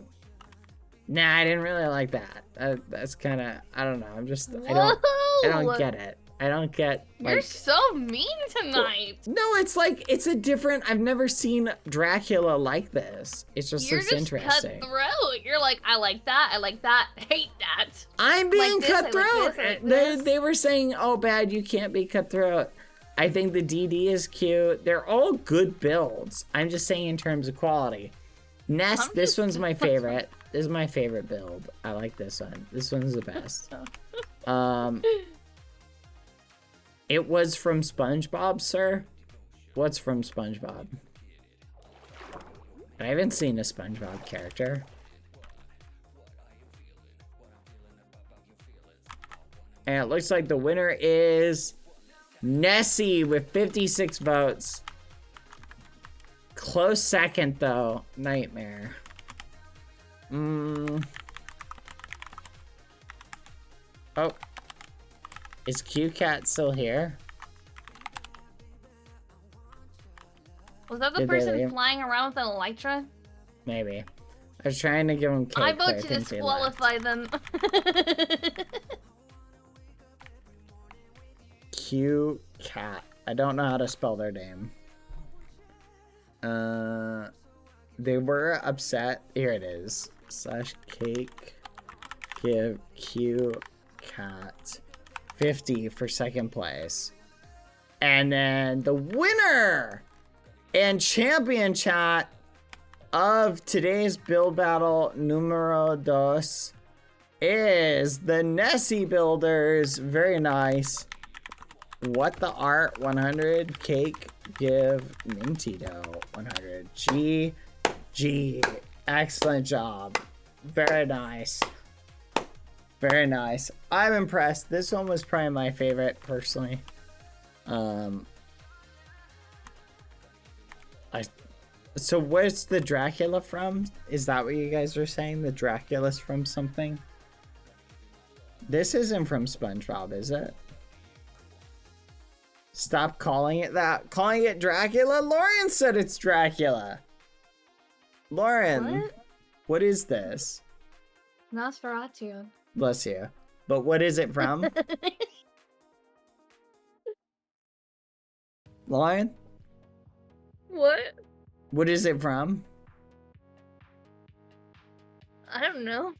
Nah, I didn't really like that. That's kind of, I don't know. I don't get it. I don't get. You're Like, so mean tonight. no, it's like it's a different. I've never seen Dracula like this. It just You're looks just interesting. cutthroat. You're like, I like that, hate that. I'm being Like this, I like cutthroat. this, I like They were saying, "Oh, bad, you can't be cutthroat." I think the DD is cute. They're all good builds. I'm just saying in terms of quality. Nest, this one's my favorite. This is my favorite build. I like this one. This one's the best. It was from SpongeBob, sir. What's from SpongeBob? I haven't seen a SpongeBob character. And it looks like the winner is Nessie with 56 votes. Close second, though. Nightmare. Oh. Is QCat still here? Was that the Did they person leave? flying around with an elytra? Maybe. I was trying to give him cake. I but vote to think they left. disqualify them. QCat. I don't know how to spell their name. They were upset. Here it is. /cake give QCat 50 for second place. And then the winner and champion chat of today's build battle numero dos is the Nessie Builders. Very nice. What the art 100 cake give minty dough 100 GG. Excellent job. Very nice. Very nice. I'm impressed. This one was probably my favorite personally. So where's the Dracula from? Is that what you guys are saying? The Dracula's from something? This isn't from SpongeBob, is it? Stop calling it that. Calling it Dracula? Lauren said it's Dracula. Lauren, what is this? Nosferatu. Bless you. But what is it from? Lauren, What? what is it from? I don't know.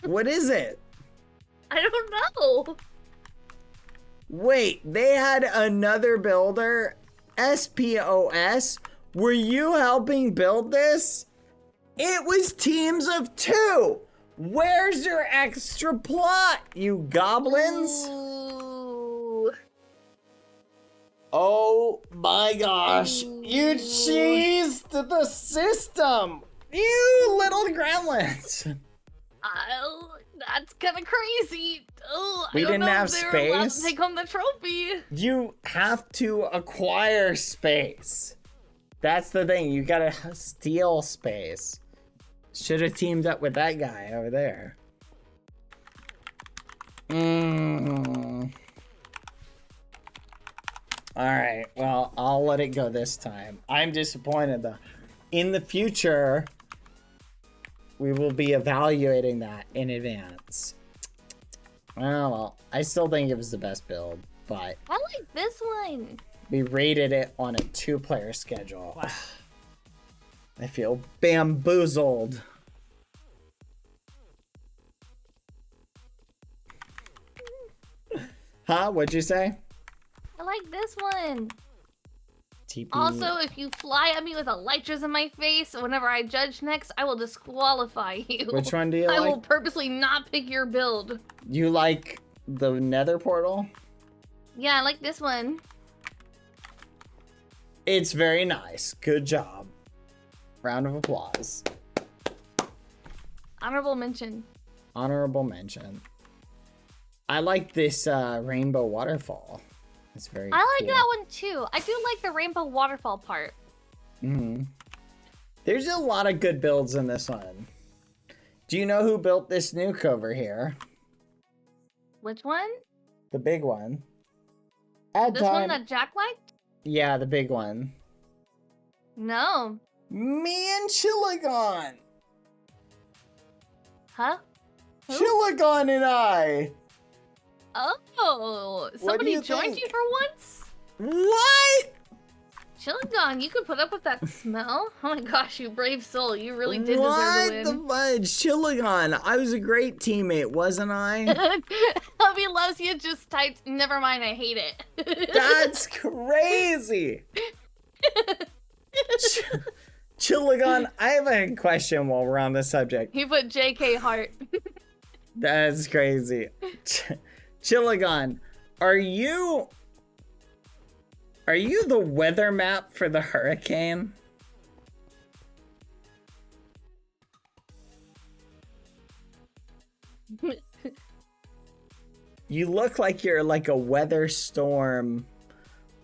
What is it? I don't know. Wait, they had another builder? SPOS? Were you helping build this? It was teams of 2! Where's your extra plot, you goblins? Ooh. Oh my gosh. You cheesed the system! You little gremlins! Oh, that's kind of crazy. Oh, We I don't didn't know have if they were allowed to space? take home the trophy. You have to acquire space. That's the thing. You gotta steal space. Should have teamed up with that guy over there. Alright, well, I'll let it go this time. I'm disappointed though. In the future, we will be evaluating that in advance. Well, I still think it was the best build, but I like this one. we rated it on a 2-player schedule. I feel bamboozled. Huh? What'd you say? I like this one. TP. Also, if you fly at me with elytras in my face whenever I judge next, I will disqualify you. Which one do you I like? will purposely not pick your build. You like the Nether portal? Yeah, I like this one. It's very nice. Good job. Round of applause. Honorable mention. Honorable mention. I like this rainbow waterfall. It's very I like cool. that one too. I do like the rainbow waterfall part. There's a lot of good builds in this one. Do you know who built this nuke over here? Which one? The big one. Add This time. one that Jack liked? Yeah, the big one. No. Me and Chillagon. Huh? Who? Chillagon and I. Oh, do somebody you joined think? you for once? What? Chillagon, you could put up with that smell? Oh my gosh, you brave soul. You really did What deserve the to win. fudge? Chillagon. I was a great teammate, wasn't I? Hubby loves you, just typed, never mind, I hate it. That's crazy. Chillagon, I have a question while we're on the subject. He put JK heart. That's crazy. Chillagon, are you the weather map for the hurricane? You look like you're like a weather storm,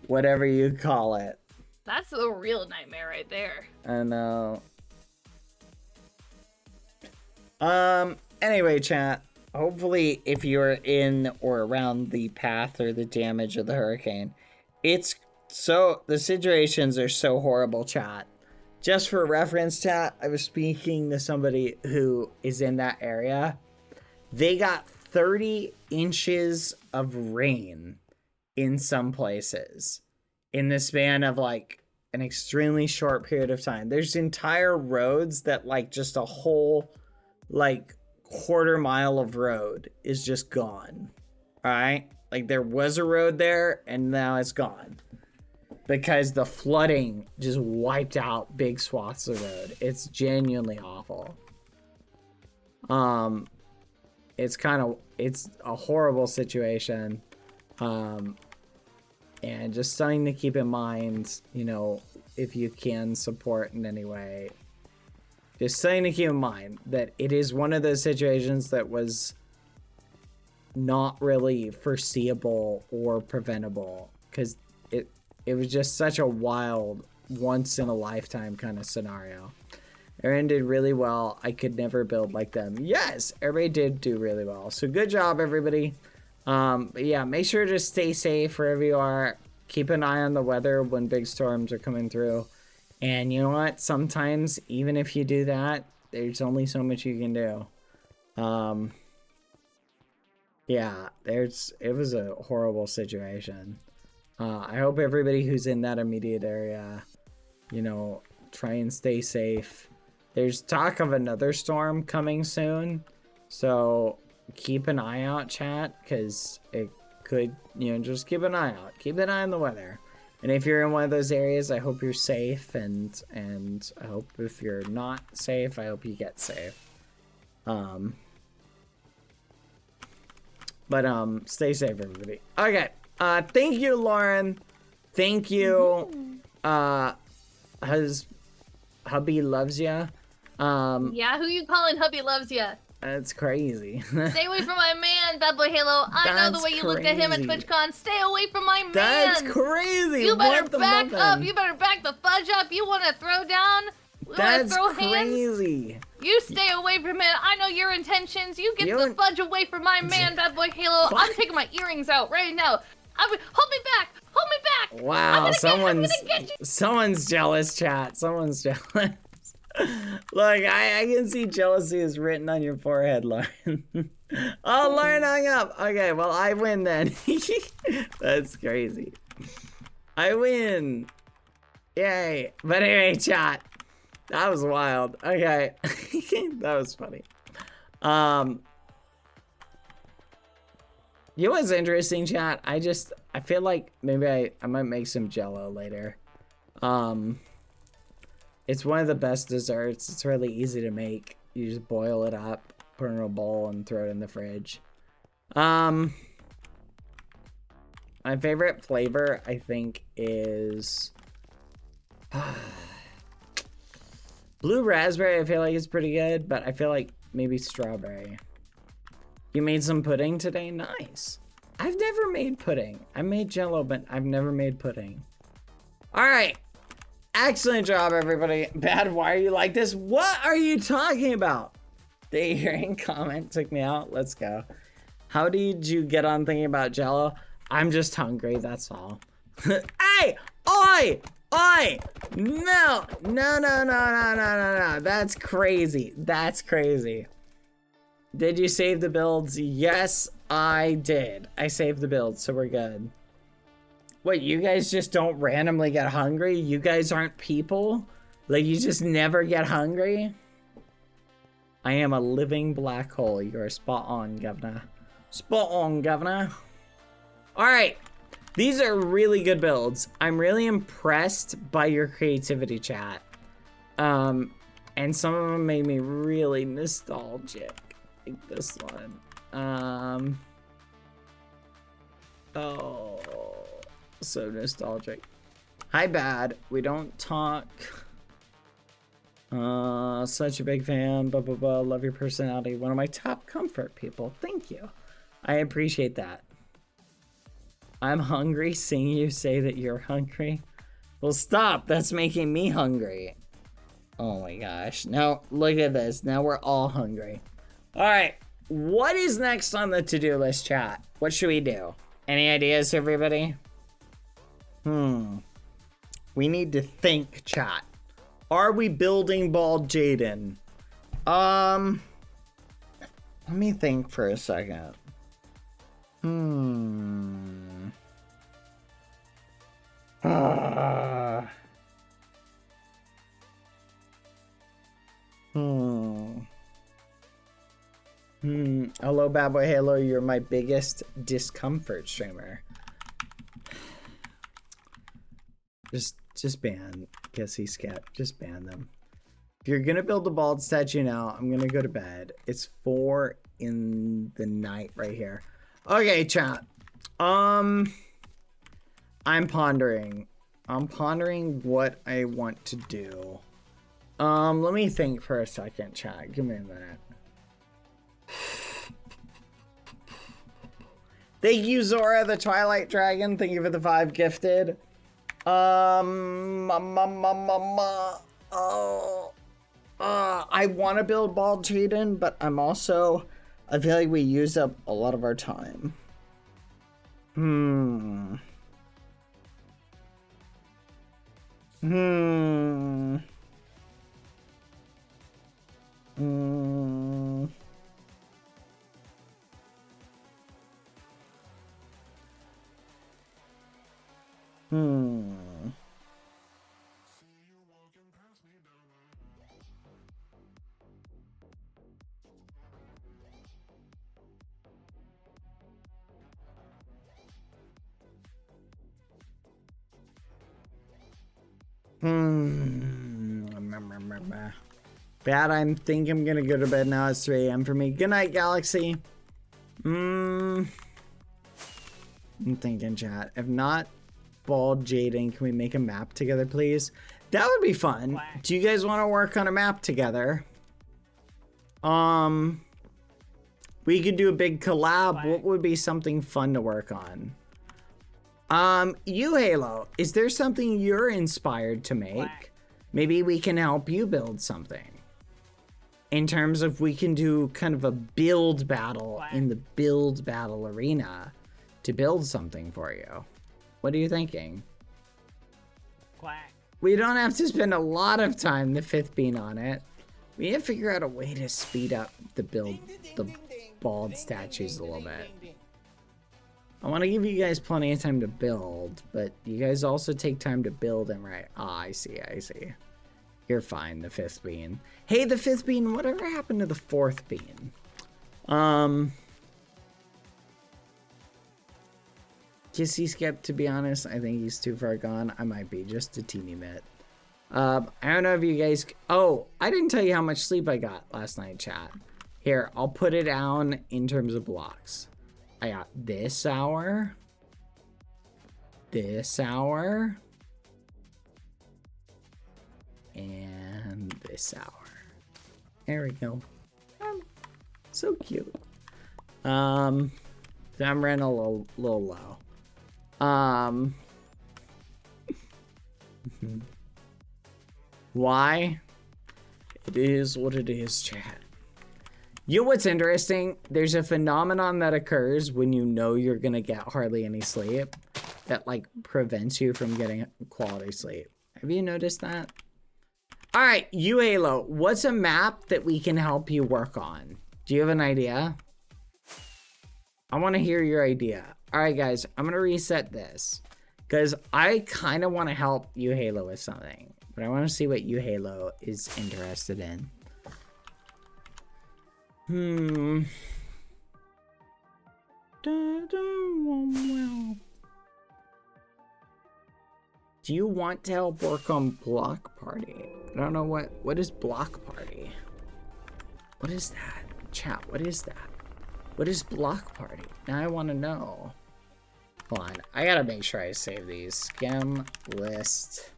whatever you call it. That's a real nightmare right there. I know. Anyway, chat. Hopefully, if you're in or around the path or the damage of the hurricane, the situations are so horrible, chat. Just for reference, chat, I was speaking to somebody who is in that area. They got 30 inches of rain in some places in the span of like an extremely short period of time. There's entire roads that like just a whole like quarter mile of road is just gone. All right, like there was a road there and now it's gone because the flooding just wiped out big swaths of road. It's genuinely awful. It's a horrible situation. And just something to keep in mind, you know, if you can support in any way. Just something to keep in mind that it is one of those situations that was not really foreseeable or preventable because it was just such a wild, once in a lifetime kind of scenario. Aaron did really well. I could never build like them. Yes, everybody did do really well. So good job, everybody. But yeah, make sure to stay safe wherever you are. Keep an eye on the weather when big storms are coming through. And you know what? Sometimes, even if you do that, there's only so much you can do. Yeah, it was a horrible situation. I hope everybody who's in that immediate area, you know, try and stay safe. There's talk of another storm coming soon. So keep an eye out, chat, because it could, you know, just keep an eye out. Keep an eye on the weather. And if you're in one of those areas, I hope you're safe, and I hope if you're not safe, I hope you get safe. Stay safe, everybody. Okay. Thank you, Lauren. Thank you. Hubby loves ya. Yeah, who you calling hubby loves ya? That's crazy. Stay away from my man, Bad Boy Halo. I know the That's way you looked at him at crazy. TwitchCon. Stay away from my man. That's crazy. You better What the back muffin? up. You better back the the fudge up. You want to throw down? You wanna That's throw hands? crazy. You stay away from it. I know your intentions. You get the fudge away from my man, Bad Boy Halo. I'm taking my earrings out right now. Hold me back. Hold me back. Wow, I'm gonna get you. someone's jealous, chat. Someone's jealous. Look, I can see jealousy is written on your forehead, Lauren. Oh, Lauren hung up. Okay, well, I win then. That's crazy. I win. Yay. But anyway, chat. That was wild. Okay. That was funny. You know what's interesting, chat? I feel like maybe I might make some Jello later. It's one of the best desserts. It's really easy to make. You just boil it up, put it in a bowl, and throw it in the fridge. My favorite flavor, I think, is blue raspberry. I feel like it's pretty good, but I feel like maybe strawberry. You made some pudding today? Nice. I've never made pudding. I made Jello, but I've never made pudding. All right. Excellent job, everybody. Bad, why are you like this? What are you talking about? The hearing comment took me out. Let's go. How did you get on thinking about Jello? I'm just hungry, that's all. Hey! Oi! Oi! No! No. That's crazy. That's crazy. Did you save the builds? Yes, I did. I saved the builds, so we're good. What, you guys just don't randomly get hungry? You guys aren't people? Like, you just never get hungry? I am a living black hole. You're spot on, governor. Spot on, governor. Alright. These are really good builds. I'm really impressed by your creativity, chat. And some of them made me really nostalgic. Like this one. Oh, so nostalgic. Hi, Bad. We don't talk. Such a big fan. Blah, blah, blah. Love your personality. One of my top comfort people. Thank you. I appreciate that. I'm hungry. Seeing you say that you're hungry. Well, stop. That's making me hungry. Oh my gosh. Now, look at this. Now we're all hungry. All right. What is next on the to-do list, chat? What should we do? Any ideas, everybody? We need to think, chat. Are we building Bald Jaden? Let me think for a second. Hello, Bad Boy Halo. You're my biggest discomfort streamer. Just ban. Guess he skipped. Just ban them. If you're gonna build the bald statue now, I'm gonna go to bed. It's 4 in the night right here. Okay, chat. I'm pondering. I'm pondering what I want to do. Let me think for a second, chat. Give me a minute. Thank you, Zora the Twilight Dragon. Thank you for the 5 gifted. I want to build Bald Jaden, but I feel like we used up a lot of our time. Bad, I think I'm gonna go to bed now. It's 3 a.m. for me. Good night, Galaxy. I'm thinking, chat. If not Bald Jaden, can we make a map together, please? That would be fun. Do you guys want to work on a map together? We could do a big collab. What would be something fun to work on? You, Halo, is there something you're inspired to make? Quack. Maybe we can help you build something. In terms of we can do kind of a build battle Quack. in the build battle arena to build something for you. What are you thinking? Quack. We don't have to spend a lot of time, the fifth bean, on it. We need to figure out a way to speed up the build, the bald statues a little bit. I want to give you guys plenty of time to build, but you guys also take time to build and write. Ah, I see, I see. You're fine, the fifth bean. Hey, the fifth bean, whatever happened to the fourth bean? Kissy Skip, to be honest, I think he's too far gone. I might be just a teeny bit. I don't know if you guys... Oh, I didn't tell you how much sleep I got last night, chat. Here, I'll put it down in terms of blocks. I got this hour, and this hour. There we go. So cute. I'm running a little low. Why? It is what it is, chat. You know what's interesting? There's a phenomenon that occurs when you know you're gonna get hardly any sleep that like prevents you from getting quality sleep. Have you noticed that? All right, you Halo, what's a map that we can help you work on? Do you have an idea? I want to hear your idea. All right, guys, I'm gonna reset this because I kind of want to help you Halo with something, but I want to see what you Halo is interested in. Do you want to help work on Block Party? I don't know what is Block Party? What is that? Chat, what is that? What is Block Party? Now I want to know. Hold on, I gotta make sure I save these. Skim, list,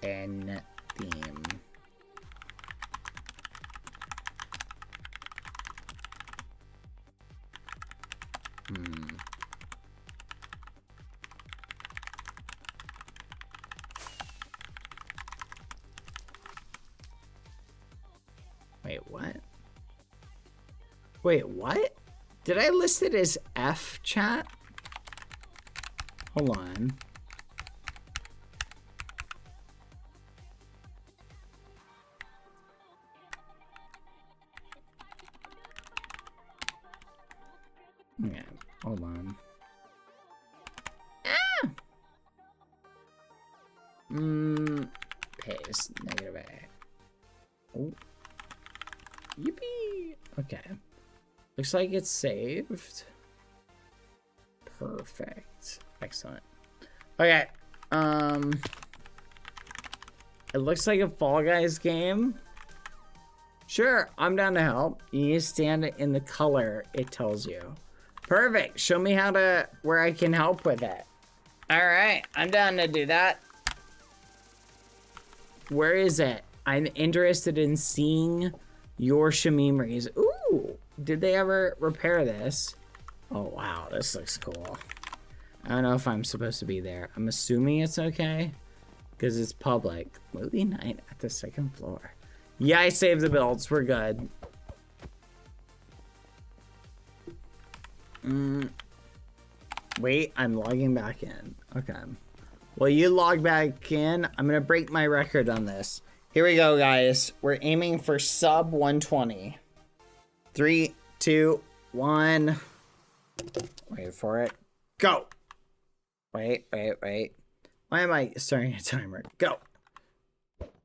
and theme. Wait, what? Wait, what? Did I list it as F, chat? Hold on. Yeah, hold on. Ah! Paste, negative A. Oh. Yippee! Okay. Looks like it's saved. Perfect. Excellent. Okay. It looks like a Fall Guys game. Sure, I'm down to help. You need to stand in the color it tells you. Perfect. Show me where I can help with it. All right, I'm down to do that. Where is it? I'm interested in seeing your Shamimeries. Ooh, did they ever repair this? Oh, wow, this looks cool. I don't know if I'm supposed to be there. I'm assuming it's okay because it's public. Movie night at the second floor. Yeah, I saved the builds. We're good. Wait, I'm logging back in. Okay. Well, you log back in. I'm going to break my record on this. Here we go, guys. We're aiming for sub 120. 3, 2, 1. Wait for it. Go. Wait. Why am I starting a timer? Go.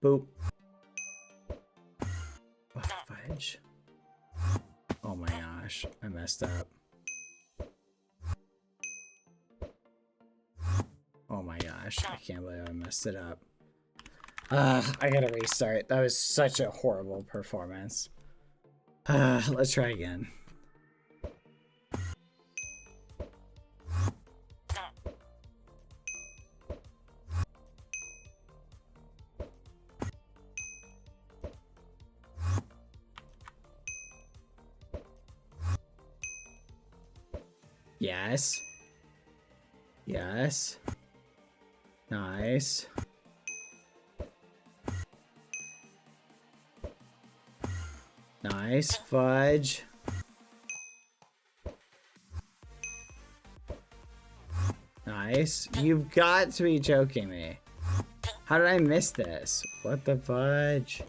Boop. Oh, fudge. Oh my gosh. I messed up. Oh my gosh. I can't believe I messed it up. I gotta restart. That was such a horrible performance. Let's try again. Yes. Yes. Nice. Nice. Fudge. Nice. You've got to be joking me. How did I miss this? What the fudge?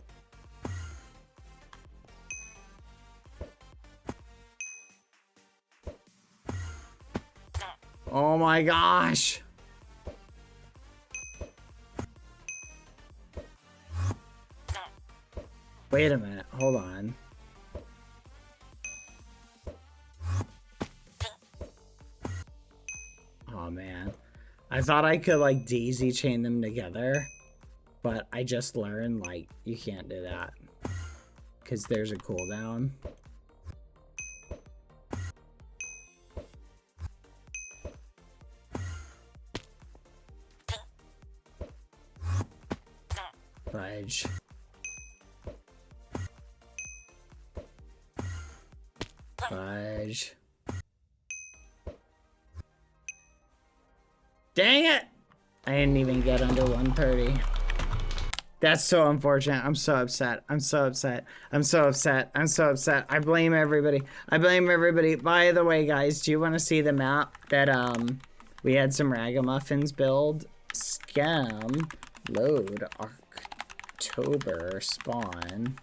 Oh my gosh. Wait a minute. Hold on. Oh man. I thought I could like daisy chain them together, but I just learned like you can't do that because there's a cooldown. Fudge. Fudge. Dang it! I didn't even get under 130. That's so unfortunate. I'm so upset. I'm so upset. I'm so upset. I'm so upset. I blame everybody. I blame everybody. By the way, guys, do you want to see the map that we had some ragamuffins build? Scam. Load. October. Spawn.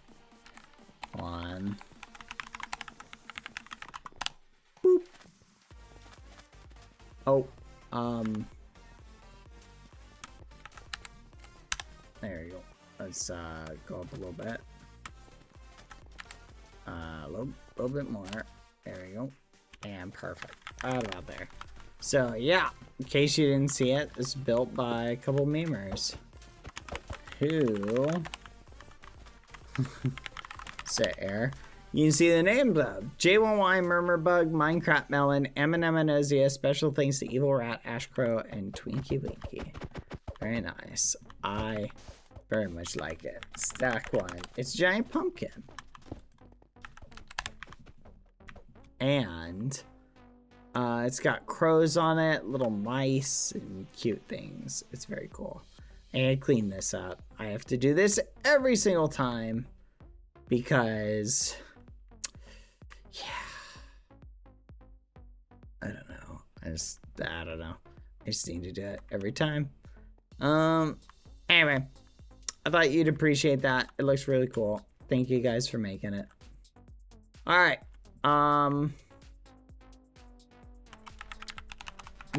On. Boop. Oh. There you go. Let's go up a little bit. A little bit more. There we go. And perfect. Right about there. So yeah, in case you didn't see it, this is built by a couple memers who set air. You can see the name of J1Y, Murmurbug, Minecraft Melon, Eminem Anozia, special thanks to Evil Rat, Ashcrow, and Twinkie Winky. Very nice. I very much like it. Stack one. It's a giant pumpkin. And it's got crows on it, little mice, and cute things. It's very cool. And I clean this up. I have to do this every single time because, yeah, I don't know. I don't know. I just need to do it every time. Anyway, I thought you'd appreciate that. It looks really cool. Thank you guys for making it. All right.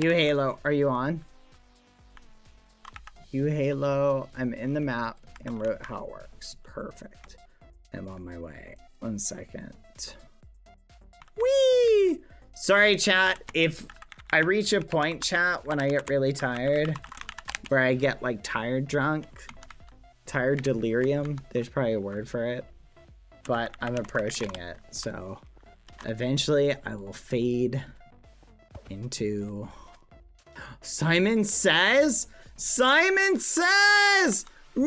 You Halo, are you on? You Halo, I'm in the map and wrote how it works. Perfect. I'm on my way. 1 second. Whee! Sorry, chat. If I reach a point, chat, when I get really tired, where I get like tired drunk, tired delirium, there's probably a word for it, but I'm approaching it. So eventually I will fade into Simon Says. Simon Says! Yay!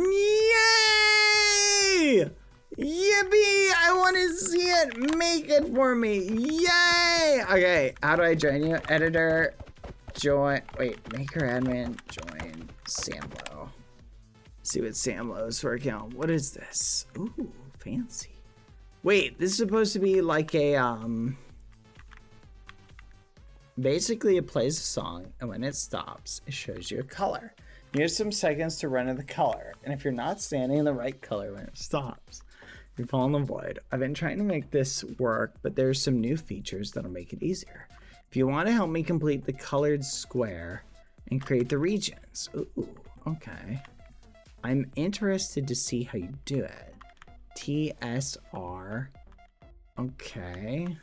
Yippee! I want to see it. Make it for me. Yay! Okay, how do I join you? Editor, join. Wait, maker admin, join Samlo. See what Samlo's working on. What is this? Ooh, fancy. Wait, this is supposed to be like a, basically it plays a song, and when it stops, it shows you a color. You have some seconds to run in the color, and if you're not standing in the right color when it stops, you fall in the void. I've been trying to make this work, but there's some new features that'll make it easier. If you want to help me complete the colored square and create the regions. Ooh, okay. I'm interested to see how you do it. TSR. Okay.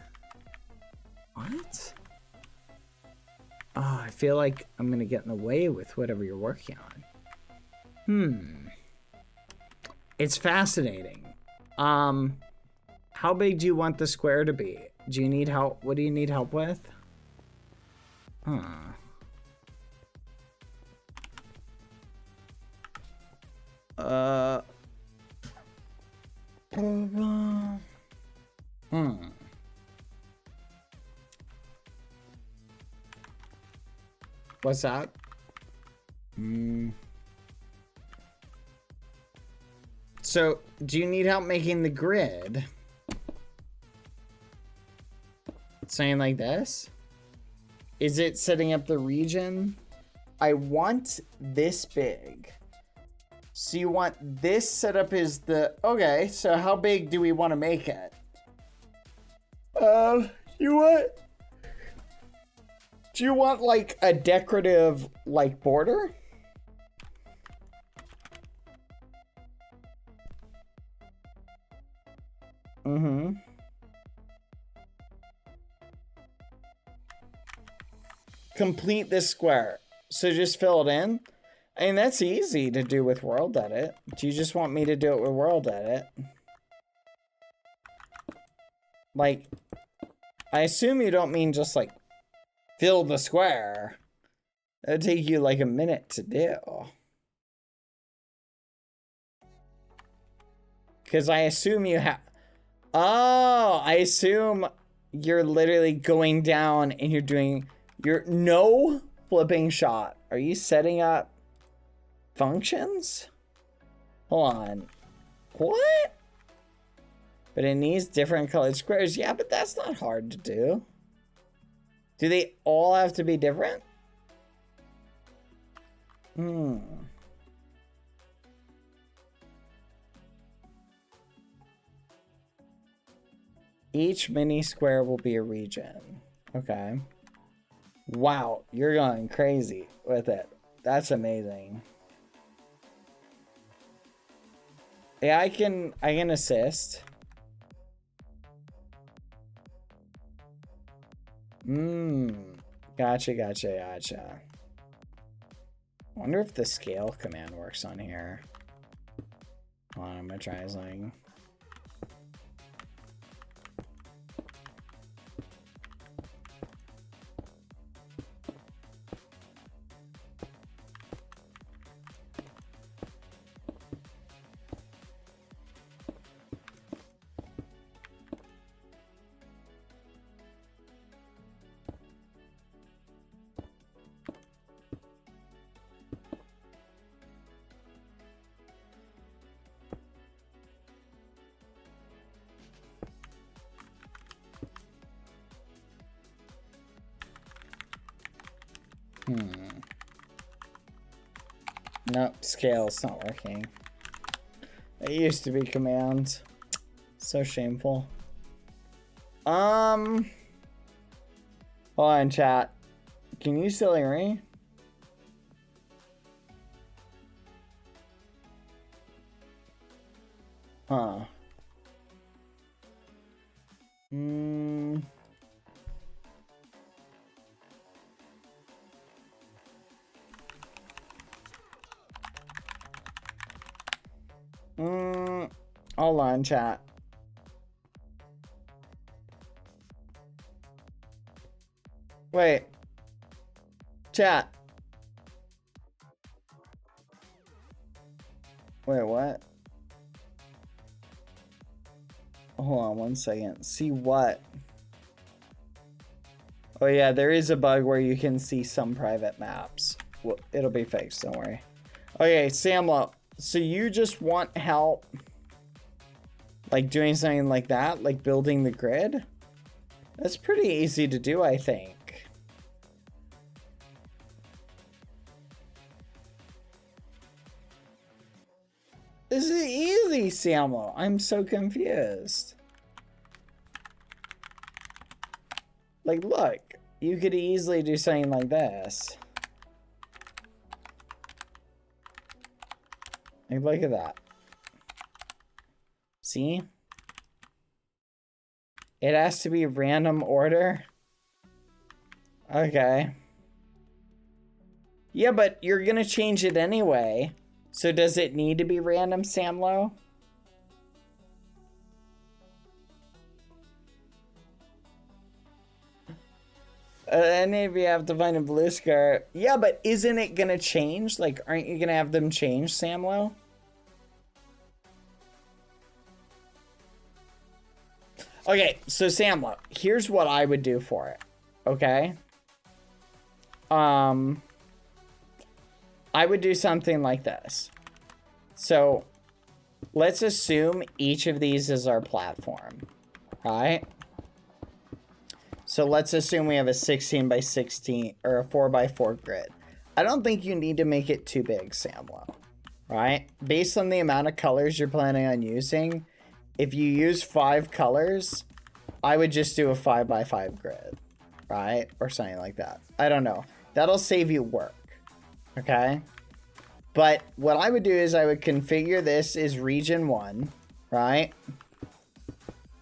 What? Oh, I feel like I'm going to get in the way with whatever you're working on. It's fascinating. How big do you want the square to be? Do you need help? What do you need help with? What's that? So, do you need help making the grid? Saying like this? Is it setting up the region? I want this big. So you want this setup is the... Okay, so how big do we want to make it? You want... Do you want like a decorative like border? Mm-hmm. Complete this square. So just fill it in. I mean, that's easy to do with World Edit. Do you just want me to do it with World Edit? Like, I assume you don't mean just like fill the square. That'd take you like a minute to do. Because I assume you have... Oh, I assume you're literally going down and you're doing your no flipping shot. Are you setting up functions? Hold on. What? But it needs different colored squares. Yeah, but that's not hard to do. Do they all have to be different? Each mini square will be a region. Okay. Wow, you're going crazy with it. That's amazing. Yeah, I can assist. Gotcha. Wonder if the scale command works on here. Hold on, I'm gonna try something. Nope, scale's not working. It used to be command. So shameful. Hold on, chat. Can you still hear me? Huh. Hold on, chat. Wait. Chat. Wait, what? Hold on 1 second. See what? Oh yeah, there is a bug where you can see some private maps. Well, it'll be fixed, don't worry. Okay, Samlo. So you just want help like doing something like that, like building the grid? That's pretty easy to do, I think. This is easy, Samlo. I'm so confused. Like, look, you could easily do something like this. Like, look at that. See? It has to be random order. Okay. Yeah, but you're gonna change it anyway. So does it need to be random, Samlo? And if you have to find a blue scar. Yeah, but isn't it gonna change? Like, aren't you gonna have them change, Samlo? Okay, so Samlo, here's what I would do for it. Okay? I would do something like this. So let's assume each of these is our platform, right? So let's assume we have a 16 by 16 or a 4 by 4 grid. I don't think you need to make it too big, Samlo, right? Based on the amount of colors you're planning on using, if you use 5 colors, I would just do a 5 by 5 grid, right? Or something like that. I don't know. That'll save you work, okay? But what I would do is I would configure this as region 1, right?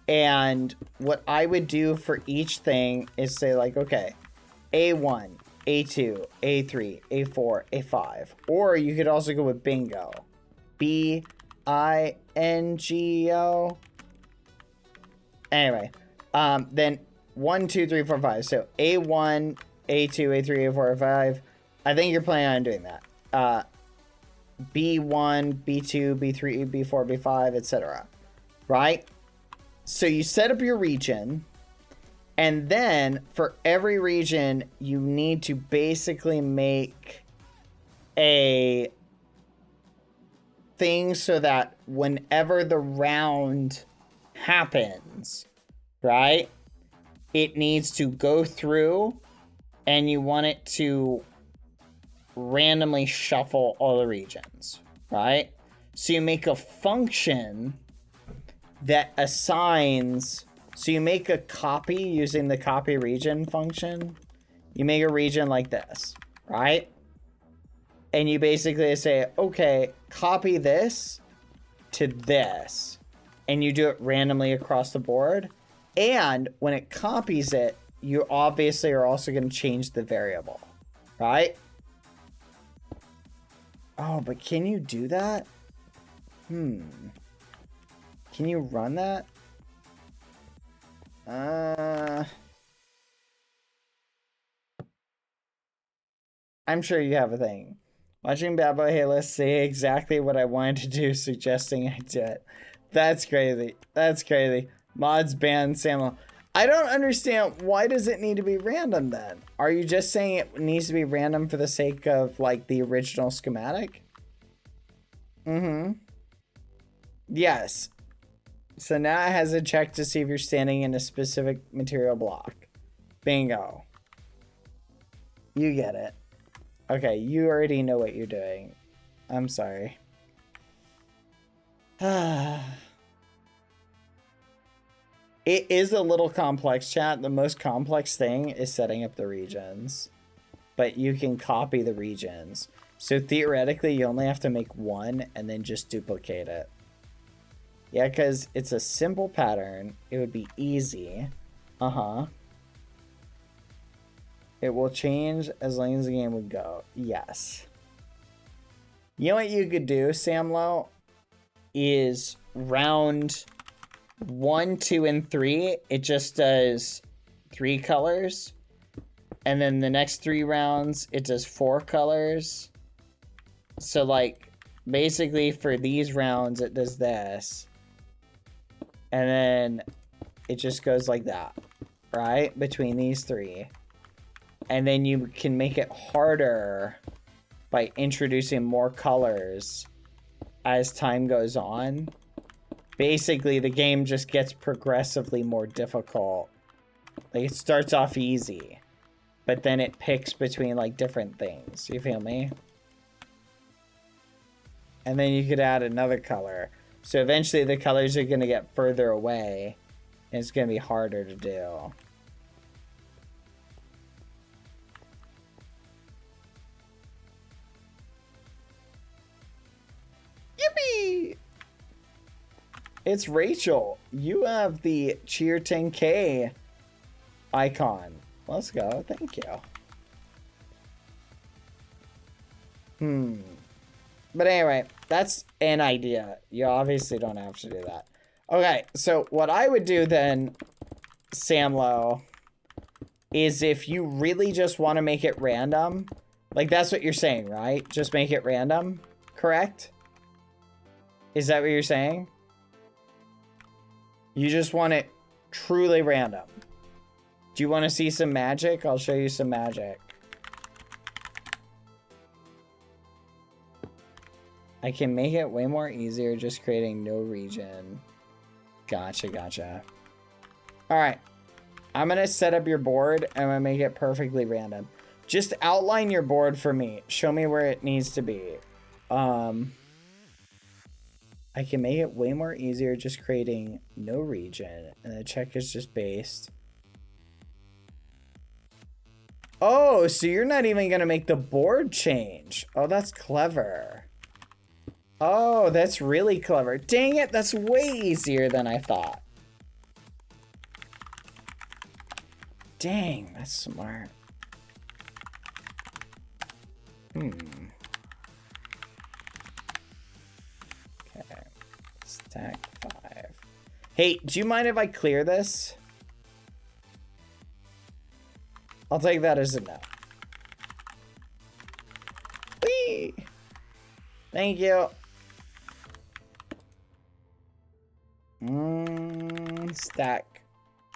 And what I would do for each thing is say like, okay, A1, A2, A3, A4, A5. Or you could also go with bingo. B-I-N-G-O. Anyway, then 1, 2, 3, 4, 5. So A1, A2, A3, A4, A5. I think you're planning on doing that. B1, B2, B3, B4, B5, etc. Right? So you set up your region, and then for every region, you need to basically make a thing so that whenever the round happens, right, it needs to go through, and you want it to randomly shuffle all the regions, right? So you make a function that assigns, so you make a copy using the copy region function. You make a region like this, right? And you basically say, okay, copy this to this, and you do it randomly across the board. And when it copies it, you obviously are also going to change the variable, right? Oh, but can you do that? Can you run that? I'm sure you have a thing. Watching Bad Boy Halo say exactly what I wanted to do, suggesting I do it. That's crazy. That's crazy. Mods ban Samuel. I don't understand. Why does it need to be random then? Are you just saying it needs to be random for the sake of like the original schematic? Yes. So now it has a check to see if you're standing in a specific material block. Bingo. You get it. Okay, you already know what you're doing. I'm sorry. It is a little complex, chat. The most complex thing is setting up the regions. But you can copy the regions. So theoretically, you only have to make one and then just duplicate it. Yeah, because it's a simple pattern. It would be easy. It will change as long as the game would go. Yes. You know what you could do, Samlo? Is round 1, 2, and 3. It just does 3 colors. And then the next 3 rounds, it does 4 colors. So, like, basically for these rounds, it does this. And then it just goes like that, right? Between these 3. And then you can make it harder by introducing more colors as time goes on. Basically, the game just gets progressively more difficult. Like, it starts off easy, but then it picks between, like, different things. You feel me? And then you could add another color. So eventually the colors are going to get further away, and it's going to be harder to do. Yippee! It's Rachel. You have the Cheer 10K icon. Let's go. Thank you. But anyway, that's an idea. You obviously don't have to do that. Okay, so what I would do then, Samlo, is if you really just want to make it random, like that's what you're saying, right? Just make it random, correct? Is that what you're saying? You just want it truly random. Do you want to see some magic? I'll show you some magic. I can make it way more easier just creating no region. Gotcha, gotcha. All right. I'm going to set up your board and I'm going to make it perfectly random. Just outline your board for me. Show me where it needs to be. I can make it way more easier just creating no region. And the check is just based. Oh, so you're not even going to make the board change. Oh, that's clever. Oh, that's really clever. Dang it, that's way easier than I thought. Dang, that's smart. Okay, stack 5. Hey, do you mind if I clear this? I'll take that as a no. Whee! Thank you. Stack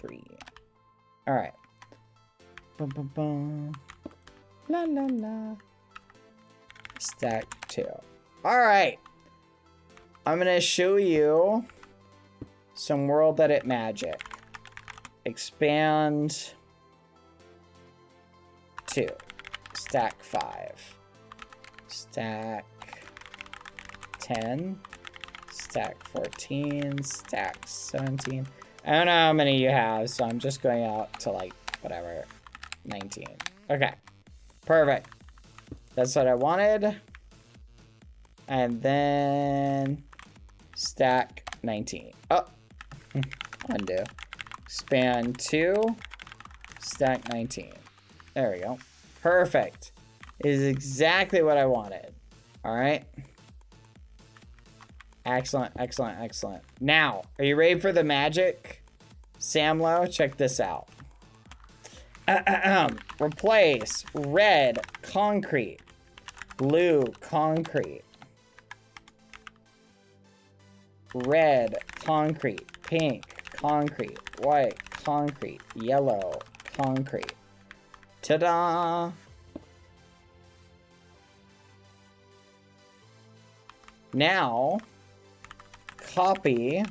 3. All right. Bum, bum, bum. La la la. Stack 2. All right. I'm gonna show you some World Edit magic. Expand 2. Stack 5. Stack 10. Stack 14. Stack 17. I don't know how many you have, so I'm just going out to like whatever. 19. Okay. Perfect. That's what I wanted. And then stack 19. Oh. Undo. Span 2. Stack 19. There we go. Perfect. It is exactly what I wanted. All right. Excellent, excellent, excellent. Now, are you ready for the magic? Samlo, check this out. Replace red concrete, blue concrete, red concrete, pink concrete, white concrete, yellow concrete. Ta-da! Now, copy,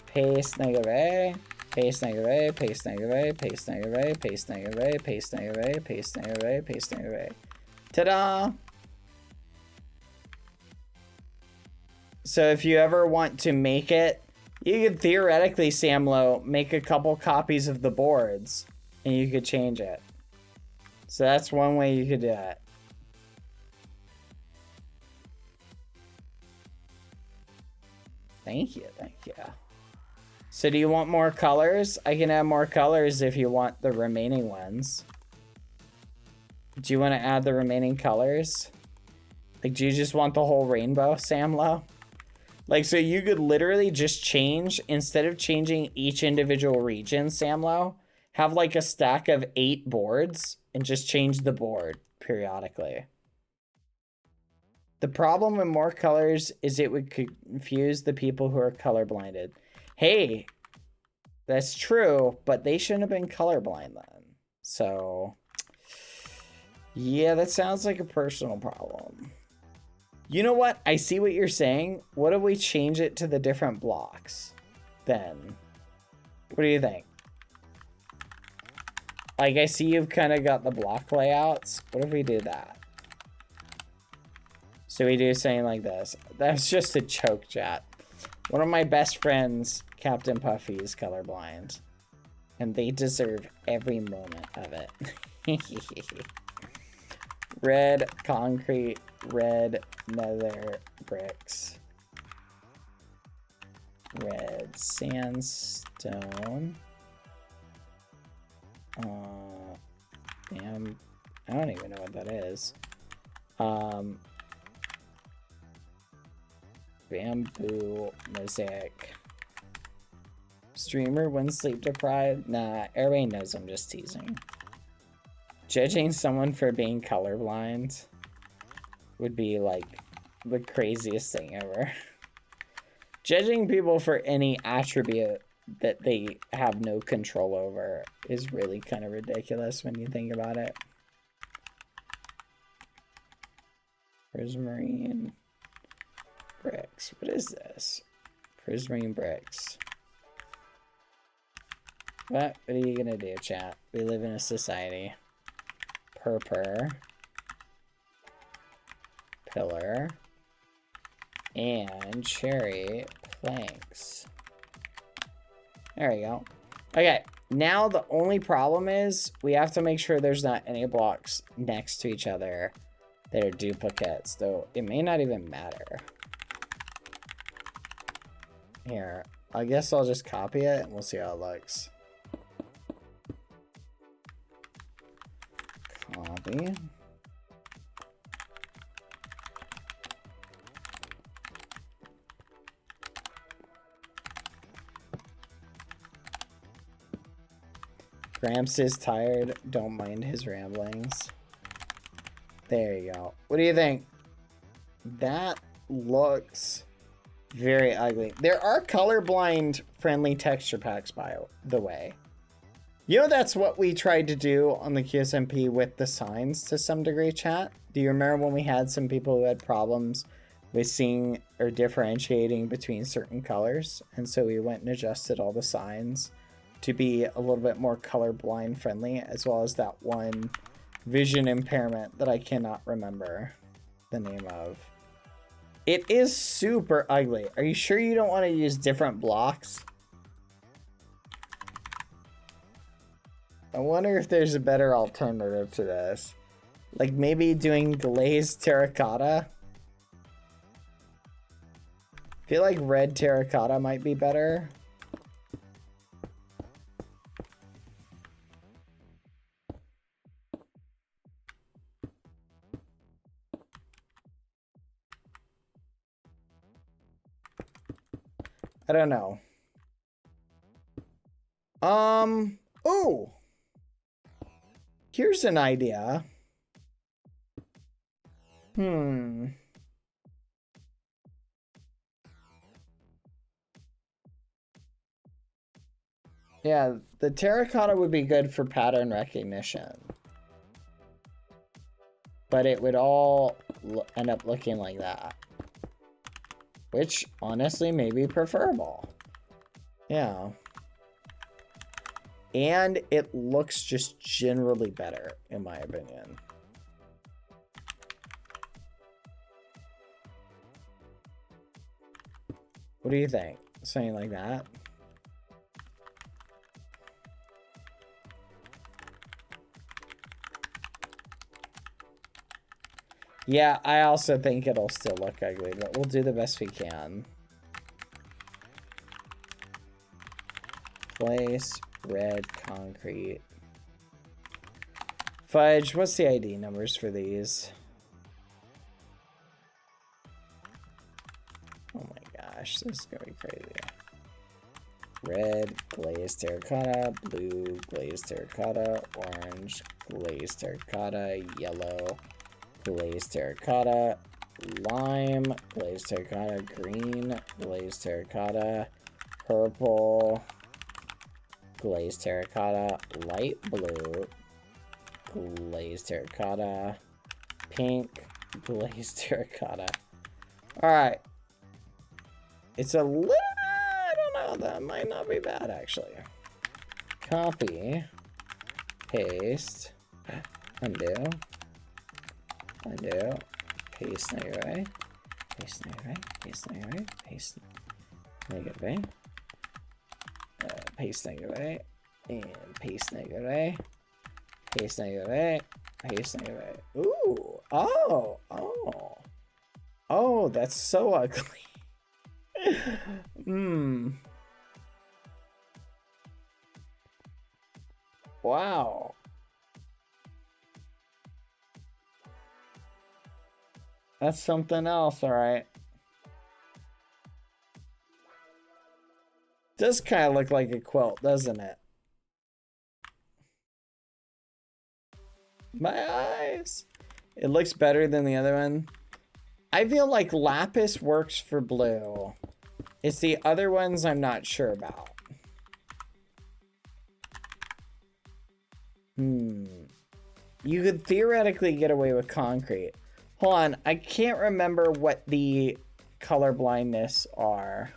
paste negative A, paste negative A, paste negative A, paste negative A, paste negative A, paste negative A, paste negative A, paste negative A. Ta-da! So if you ever want to make it, you could theoretically, Samlo, make a couple copies of the boards and you could change it. So that's one way you could do it. Thank you, thank you. So do you want more colors? I can add more colors if you want the remaining ones. Do you want to add the remaining colors? Like, do you just want the whole rainbow, Samlo? Like, so you could literally just change, instead of changing each individual region, Samlo, have like a stack of 8 boards and just change the board periodically. The problem with more colors is it would confuse the people who are colorblinded. Hey, that's true, but they shouldn't have been colorblind then. So, yeah, that sounds like a personal problem. You know what? I see what you're saying. What if we change it to the different blocks then? What do you think? Like, I see you've kind of got the block layouts. What if we do that? So we do something like this. That's just a joke, chat. One of my best friends, Captain Puffy, is colorblind. And they deserve every moment of it. Red concrete, red nether bricks. Red sandstone. Damn, I don't even know what that is. Bamboo mosaic. Streamer when sleep deprived? Nah, everybody knows I'm just teasing. Judging someone for being colorblind would be like the craziest thing ever. Judging people for any attribute that they have no control over is really kind of ridiculous when you think about it. Prismarine bricks. What is this? Prismarine bricks. What are you gonna do, chat? We live in a society. Purpur. Pillar. And cherry planks. There we go. Okay, now the only problem is we have to make sure there's not any blocks next to each other that are duplicates, though it may not even matter. Here, I guess I'll just copy it and we'll see how it looks. Copy. Gramps is tired. Don't mind his ramblings. There you go. What do you think? That looks very ugly. There are colorblind friendly texture packs, by the way. You know, that's what we tried to do on the QSMP with the signs to some degree, chat. Do you remember when we had some people who had problems with seeing or differentiating between certain colors? And so we went and adjusted all the signs to be a little bit more colorblind friendly, as well as that one vision impairment that I cannot remember the name of. It is super ugly. Are you sure you don't want to use different blocks? I wonder if there's a better alternative to this. Like maybe doing glazed terracotta? I feel like red terracotta might be better. I don't know. Oh. Here's an idea. Yeah, the terracotta would be good for pattern recognition. But it would all end up looking like that. Which, honestly, may be preferable. Yeah. And it looks just generally better, in my opinion. What do you think? Something like that? Yeah, I also think it'll still look ugly, but we'll do the best we can. Place red concrete. Fudge, what's the ID numbers for these? Oh my gosh, this is gonna be crazy. Red glazed terracotta, blue glazed terracotta, orange glazed terracotta, yellow glazed terracotta, lime glazed terracotta, green glazed terracotta, purple glazed terracotta, light blue glazed terracotta, pink glazed terracotta. Alright. It's a little, I don't know, that might not be bad actually. Copy, paste, undo, undo, paste negative A, paste negative A, paste negative A, paste negative A, paste negative A, and paste negative A, paste negative A, paste negative A. Ooh, oh, oh, oh, that's so ugly. Wow. That's something else, alright. Does kind of look like a quilt, doesn't it? My eyes. It looks better than the other one. I feel like lapis works for blue. It's the other ones I'm not sure about. You could theoretically get away with concrete. Hold on, I can't remember what the color blindness are.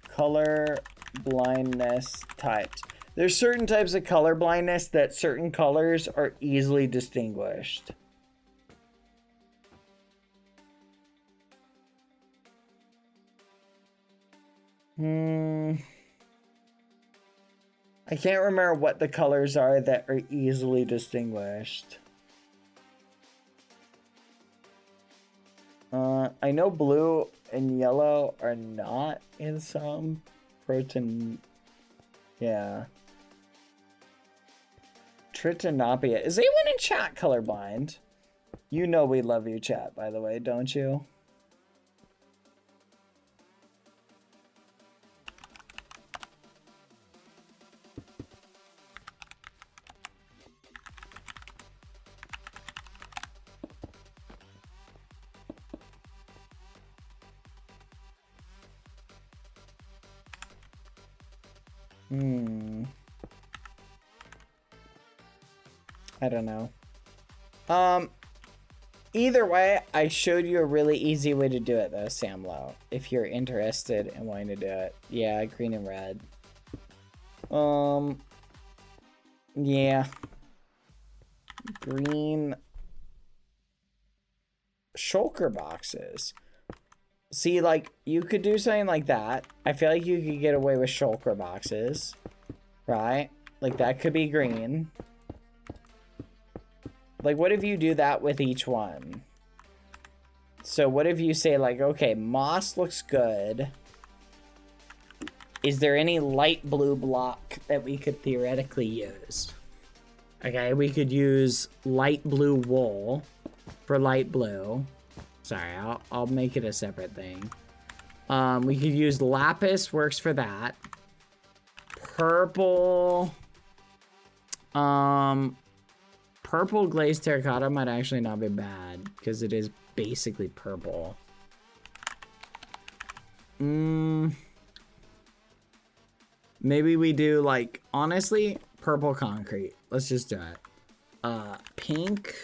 Color blindness types. There's certain types of color blindness that certain colors are easily distinguished. I can't remember what the colors are that are easily distinguished. I know blue and yellow are not in some protein. Yeah. Tritanopia. Is anyone in chat colorblind? You know we love you, chat, by the way, don't you? I don't know. Either way, I showed you a really easy way to do it though, Samlo. If you're interested in wanting to do it. Yeah, green and red. Yeah. Green shulker boxes. See, like, you could do something like that. I feel like you could get away with shulker boxes. Right? Like, that could be green. Like, what if you do that with each one? So what if you say, like, okay, moss looks good. Is there any light blue block that we could theoretically use? Okay, we could use light blue wool for light blue. Sorry, I'll make it a separate thing. We could use lapis, works for that. Purple. Purple glazed terracotta might actually not be bad because it is basically purple. Maybe we do, like, honestly, purple concrete. Let's just do it. Pink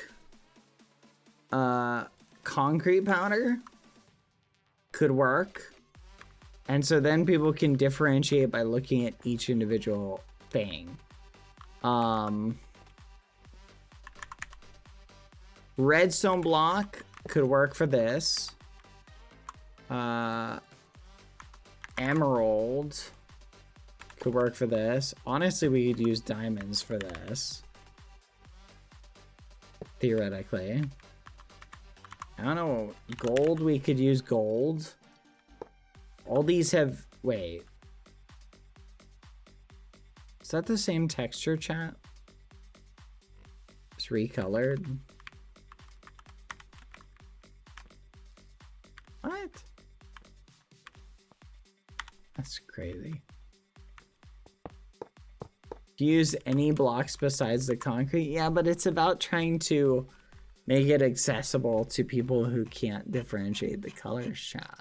concrete powder could work. And so then people can differentiate by looking at each individual thing. Redstone block could work for this. Emerald could work for this. Honestly, we could use diamonds for this. Theoretically. I don't know. Gold, we could use gold. All these have... Wait. Is that the same texture, chat? It's recolored. What? That's crazy. Do you use any blocks besides the concrete? Yeah, but it's about trying to make it accessible to people who can't differentiate the colors, chat.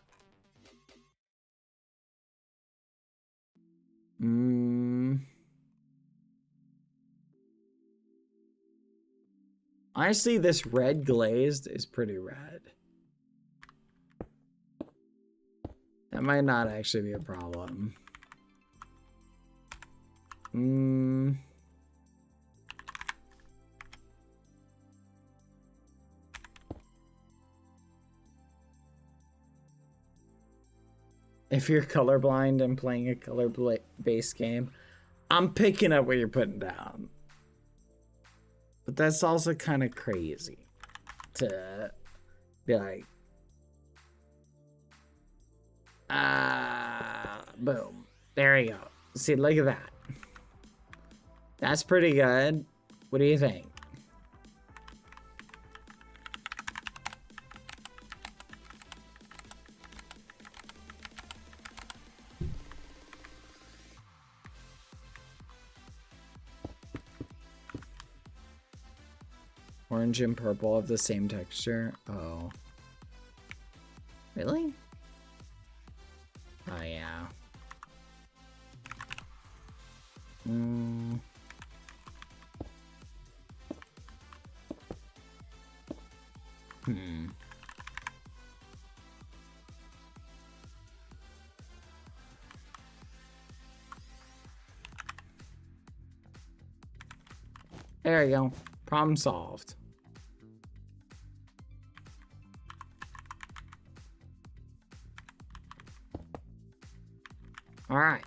Honestly, this red glazed is pretty red. That might not actually be a problem. If you're colorblind and playing a color-based game, I'm picking up what you're putting down. But that's also kind of crazy to be like, boom. There you go. See, look at that. That's pretty good. What do you think? Orange and purple have the same texture. Oh. Really? Oh, yeah. There you go. Problem solved. All right.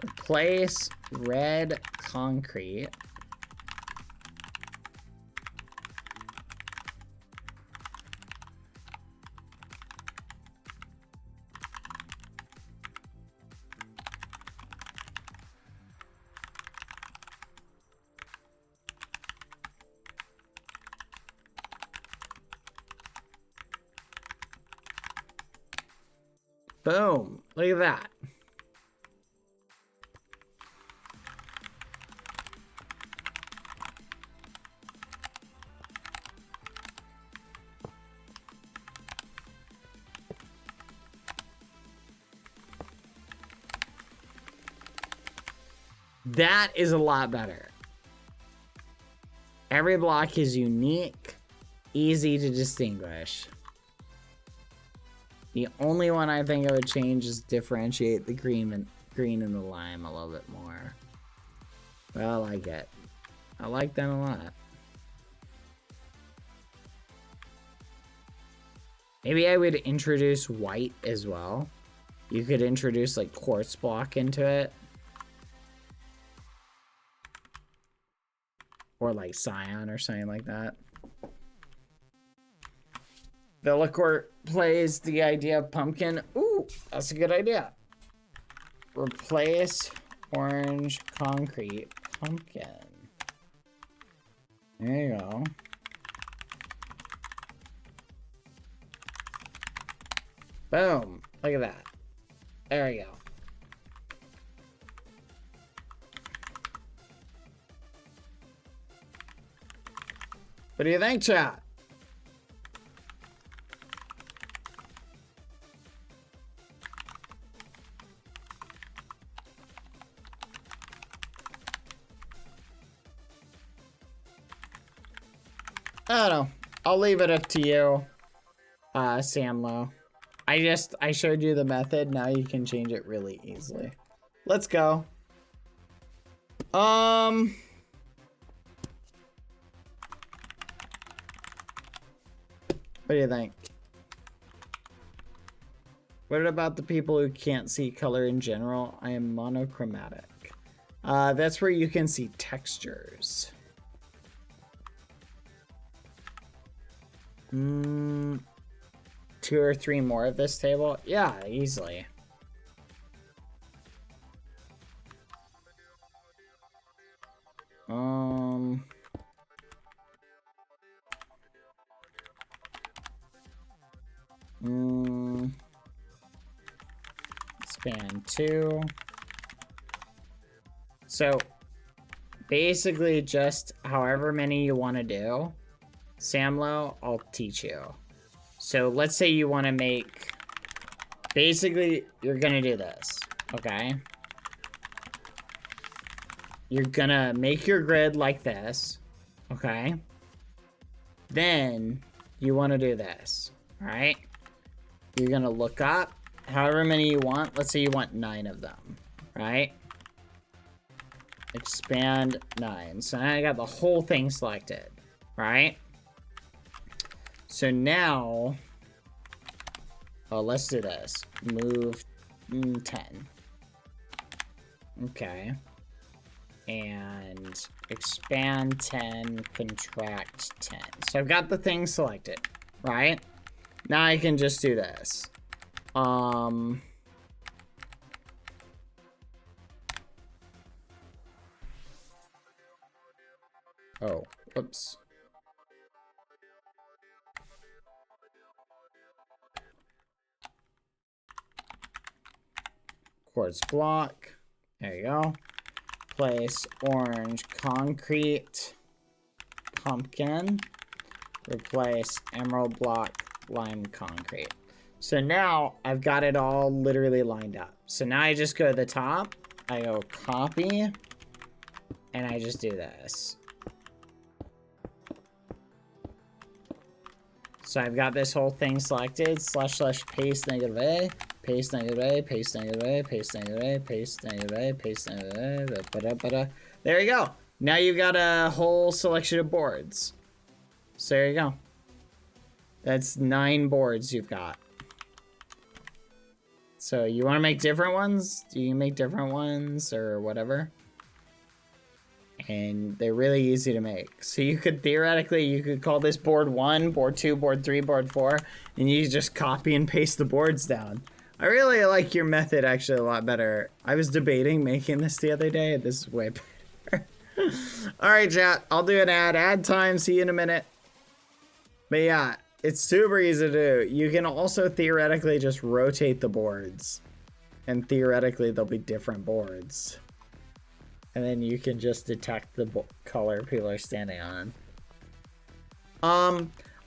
Replace red concrete. Boom. Look at that. That is a lot better. Every block is unique, easy to distinguish. The only one I think I would change is differentiate the green and the lime a little bit more. But I like it. I like that a lot. Maybe I would introduce white as well. You could introduce like quartz block into it. Or like cyan or something like that. Villacourt plays the idea of pumpkin. Ooh, that's a good idea. Replace orange concrete pumpkin. There you go. Boom. Look at that. There you go. What do you think, chat? I don't know. I'll leave it up to you, Samlo. I showed you the method. Now you can change it really easily. Let's go. What do you think? What about the people who can't see color in general? I am monochromatic. That's where you can see textures. 2 or 3 more of this table? Yeah, easily. Span 2. So basically just however many you want to do. Samlo, I'll teach you. So let's say you want to make, basically you're gonna do this, okay? You're gonna make your grid like this, okay? Then you want to do this, all right? You're gonna look up however many you want. Let's say you want 9 of them, right? Expand 9. So now I got the whole thing selected, right? So now, let's do this. Move 10. Okay. And expand 10, contract 10. So I've got the thing selected, right? Now I can just do this. Oh, whoops. Quartz block. There you go. Place orange concrete pumpkin. Replace emerald block lime concrete. So now I've got it all literally lined up. So now I just go to the top. I go copy. And I just do this. So I've got this whole thing selected, / paste negative A, paste negative A, paste negative A, paste negative A, paste negative A, paste negative A, there you go. Now you've got a whole selection of boards. So there you go. That's 9 boards you've got. So you want to make different ones? Do you make different ones or whatever? And they're really easy to make. So you could theoretically, you could call this board 1, board 2, board 3, board 4, and you just copy and paste the boards down. I really like your method actually a lot better. I was debating making this the other day. This is way better. All right, chat. I'll do an ad. Ad time. See you in a minute. But yeah, it's super easy to do. You can also theoretically just rotate the boards. And theoretically, there'll be different boards. And then you can just detect the color people are standing on.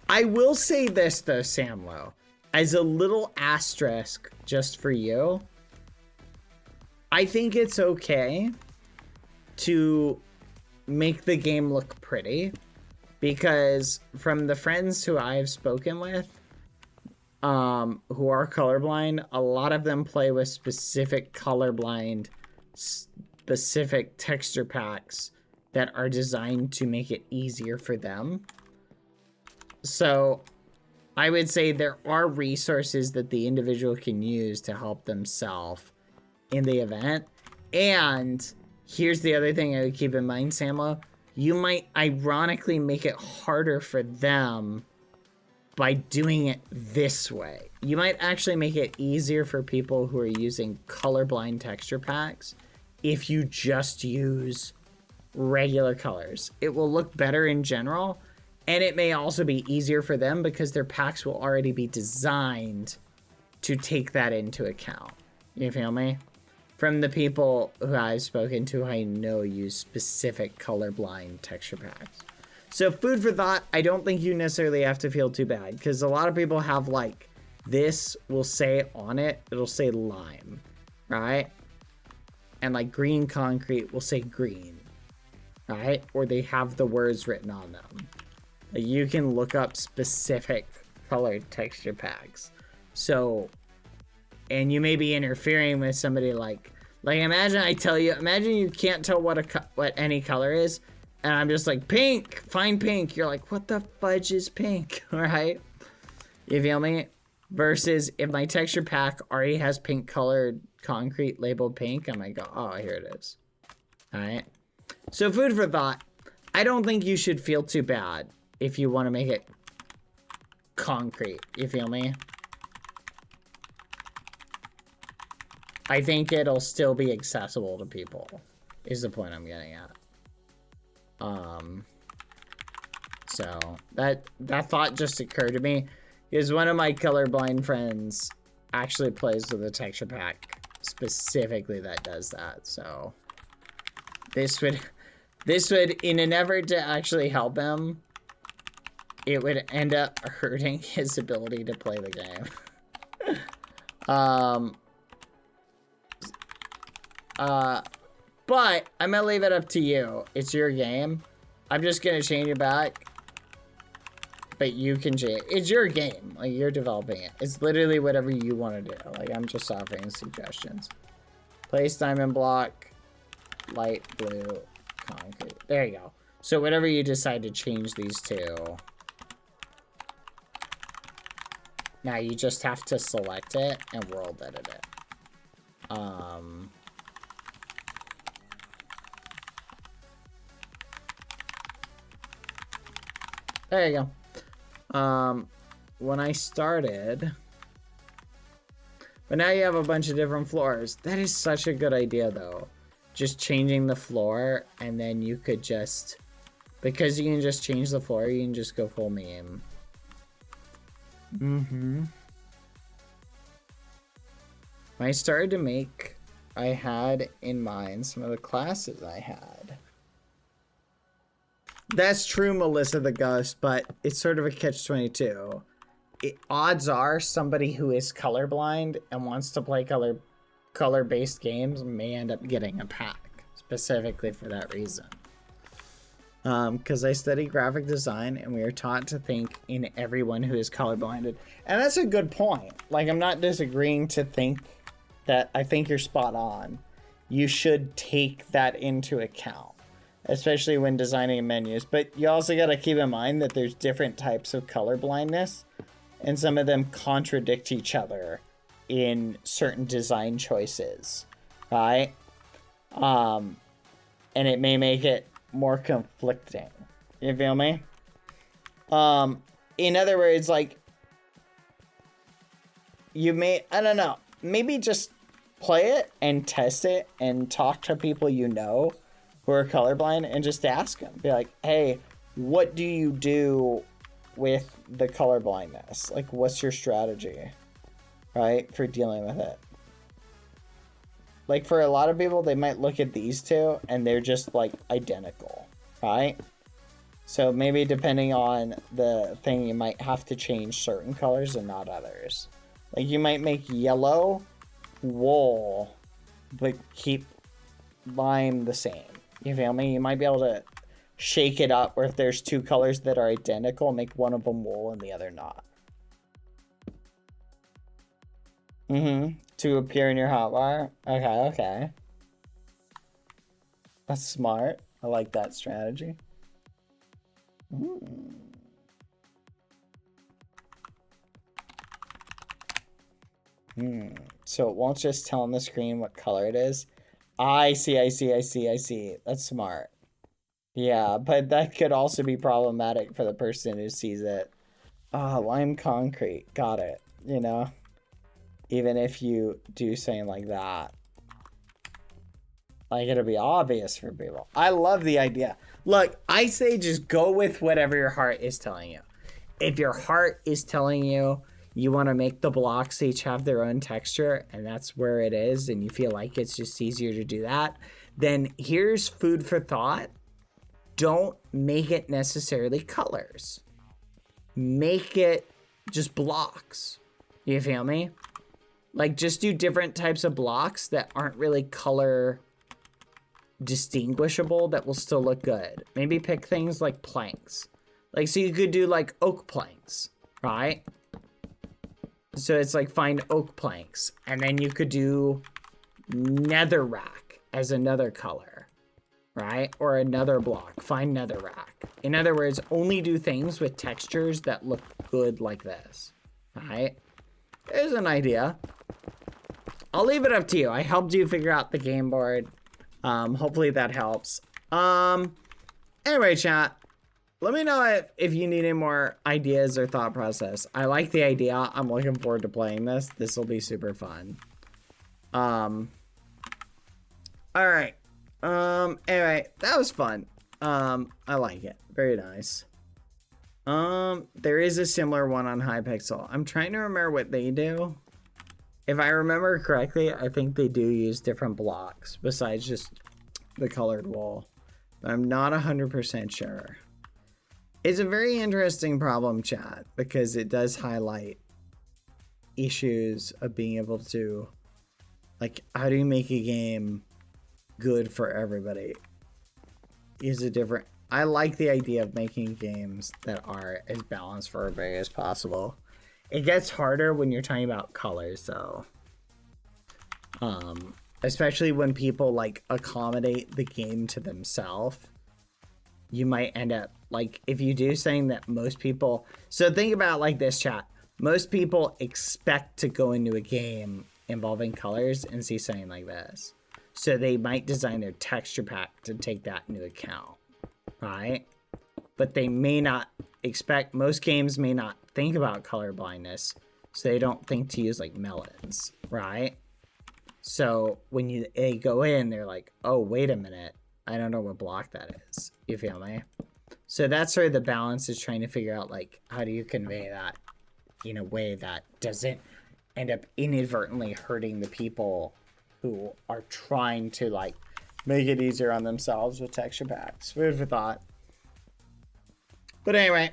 I will say this though, Samlo, as a little asterisk just for you. I think it's okay to make the game look pretty, because from the friends who I've spoken with, who are colorblind, a lot of them play with specific colorblind specific texture packs that are designed to make it easier for them. So I would say there are resources that the individual can use to help themselves in the event. And here's the other thing I would keep in mind, Samlo. You might ironically make it harder for them by doing it this way. You might actually make it easier for people who are using colorblind texture packs if you just use regular colors. It will look better in general, and it may also be easier for them because their packs will already be designed to take that into account. You feel me? From the people who I've spoken to, I know use specific colorblind texture packs. So food for thought, I don't think you necessarily have to feel too bad, because a lot of people have like, this will say on it, it'll say lime, right? And like green concrete will say green, right? Or they have the words written on them. Like you can look up specific colored texture packs. So, and you may be interfering with somebody like imagine you can't tell what any color is, and I'm just like, pink, find pink. You're like, what the fudge is pink, right? You feel me? Versus if my texture pack already has pink colored concrete labeled pink, I'm like, oh, here it is. All right. So food for thought. I don't think you should feel too bad if you want to make it concrete. You feel me? I think it'll still be accessible to people, is the point I'm getting at. So that thought just occurred to me, is one of my colorblind friends actually plays with a texture pack specifically that does that. So this would, in an effort to actually help him, it would end up hurting his ability to play the game. But I'm gonna leave it up to you. It's your game. I'm just gonna change it back. But you can change it. It's your game. Like, you're developing it. It's literally whatever you want to do. Like, I'm just offering suggestions. Place diamond block, light blue, concrete. There you go. So whatever you decide to change these to. Now you just have to select it and world edit it. There you go. When I started, but now you have a bunch of different floors. That is such a good idea though. Just changing the floor, and then you could just, because you can just change the floor, you can just go full meme. When I started to make, I had in mind some of the classes I had. That's true, Melissa the Ghost, but it's sort of a catch-22. Odds are somebody who is colorblind and wants to play color-based games may end up getting a pack specifically for that reason. because I study graphic design and we are taught to think in everyone who is colorblinded. And that's a good point. Like, I'm not disagreeing to think that. I think you're spot on. You should take that into account, especially when designing menus. But you also got to keep in mind that there's different types of color blindness, and some of them contradict each other in certain design choices, right? And it may make it more conflicting. You feel me? In other words, like, you may, I don't know, maybe just play it and test it and talk to people you know who are colorblind and just ask them. Be like, hey, what do you do with the color blindness? Like, what's your strategy, right, for dealing with it? Like, for a lot of people, they might look at these two and they're just like identical, right? So maybe depending on the thing, you might have to change certain colors and not others. Like, you might make yellow wool, but keep lime the same. You feel me? You might be able to shake it up where if there's two colors that are identical, make one of them wool and the other not. To appear in your hotbar. Okay. That's smart. I like that strategy. So it won't just tell on the screen what color it is. I see. That's smart. Yeah, but that could also be problematic for the person who sees it. Lime concrete. Got it. You know? Even if you do something like that. Like, it'll be obvious for people. I love the idea. Look, I say just go with whatever your heart is telling you. If your heart is telling you you want to make the blocks each have their own texture, and that's where it is, and you feel like it's just easier to do that, then here's food for thought. Don't make it necessarily colors. Make it just blocks. You feel me? Like, just do different types of blocks that aren't really color distinguishable that will still look good. Maybe pick things like planks. Like, so you could do like oak planks, right? So it's like find oak planks. And then you could do netherrack as another color, right? Or another block. Find netherrack. In other words, only do things with textures that look good like this, right? There's an idea. I'll leave it up to you. I helped you figure out the game board. Hopefully that helps. Anyway, chat. Let me know if you need any more ideas or thought process. I like the idea. I'm looking forward to playing this. This will be super fun. All right. Anyway, that was fun. I like it. Very nice. There is a similar one on Hypixel. I'm trying to remember what they do. If I remember correctly, I think they do use different blocks besides just the colored wool. But I'm not 100% sure. It's a very interesting problem, chat, because it does highlight issues of being able to, like, how do you make a game good for everybody? Is a different... I like the idea of making games that are as balanced for everybody as possible. It gets harder when you're talking about colors, though. Especially when people, like, accommodate the game to themselves. You might end up, like, if you do something that most people... So think about it like this, chat. Most people expect to go into a game involving colors and see something like this. So they might design their texture pack to take that into account, right? But they may not expect... Most games may not think about color blindness, so they don't think to use, like, melons, right? So when they go in, they're like, oh, wait a minute. I don't know what block that is. You feel me? So that's sort of the balance, is trying to figure out, like, how do you convey that in a way that doesn't end up inadvertently hurting the people who are trying to, like, make it easier on themselves with texture packs. Food for thought. But anyway,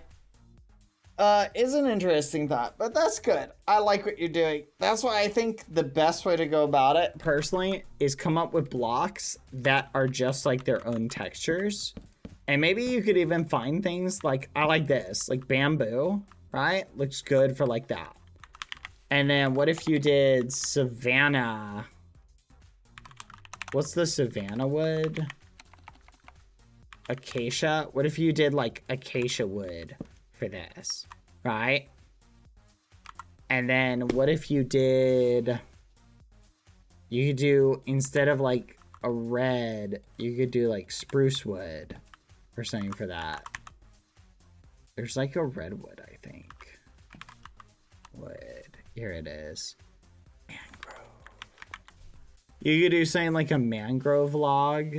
it's an interesting thought, but that's good. I like what you're doing. That's why I think the best way to go about it, personally, is come up with blocks that are just like their own textures And maybe you could even find things like, I like this, like bamboo, right? Looks good for like that. And then what if you did Savannah? What's the Savannah wood? Acacia. What if you did like acacia wood for this, right? And then what if you did, you could do, instead of like a red, you could do like spruce wood or something for that. There's like a redwood, I think. Wood. Here it is. Mangrove. You could do something like a mangrove log.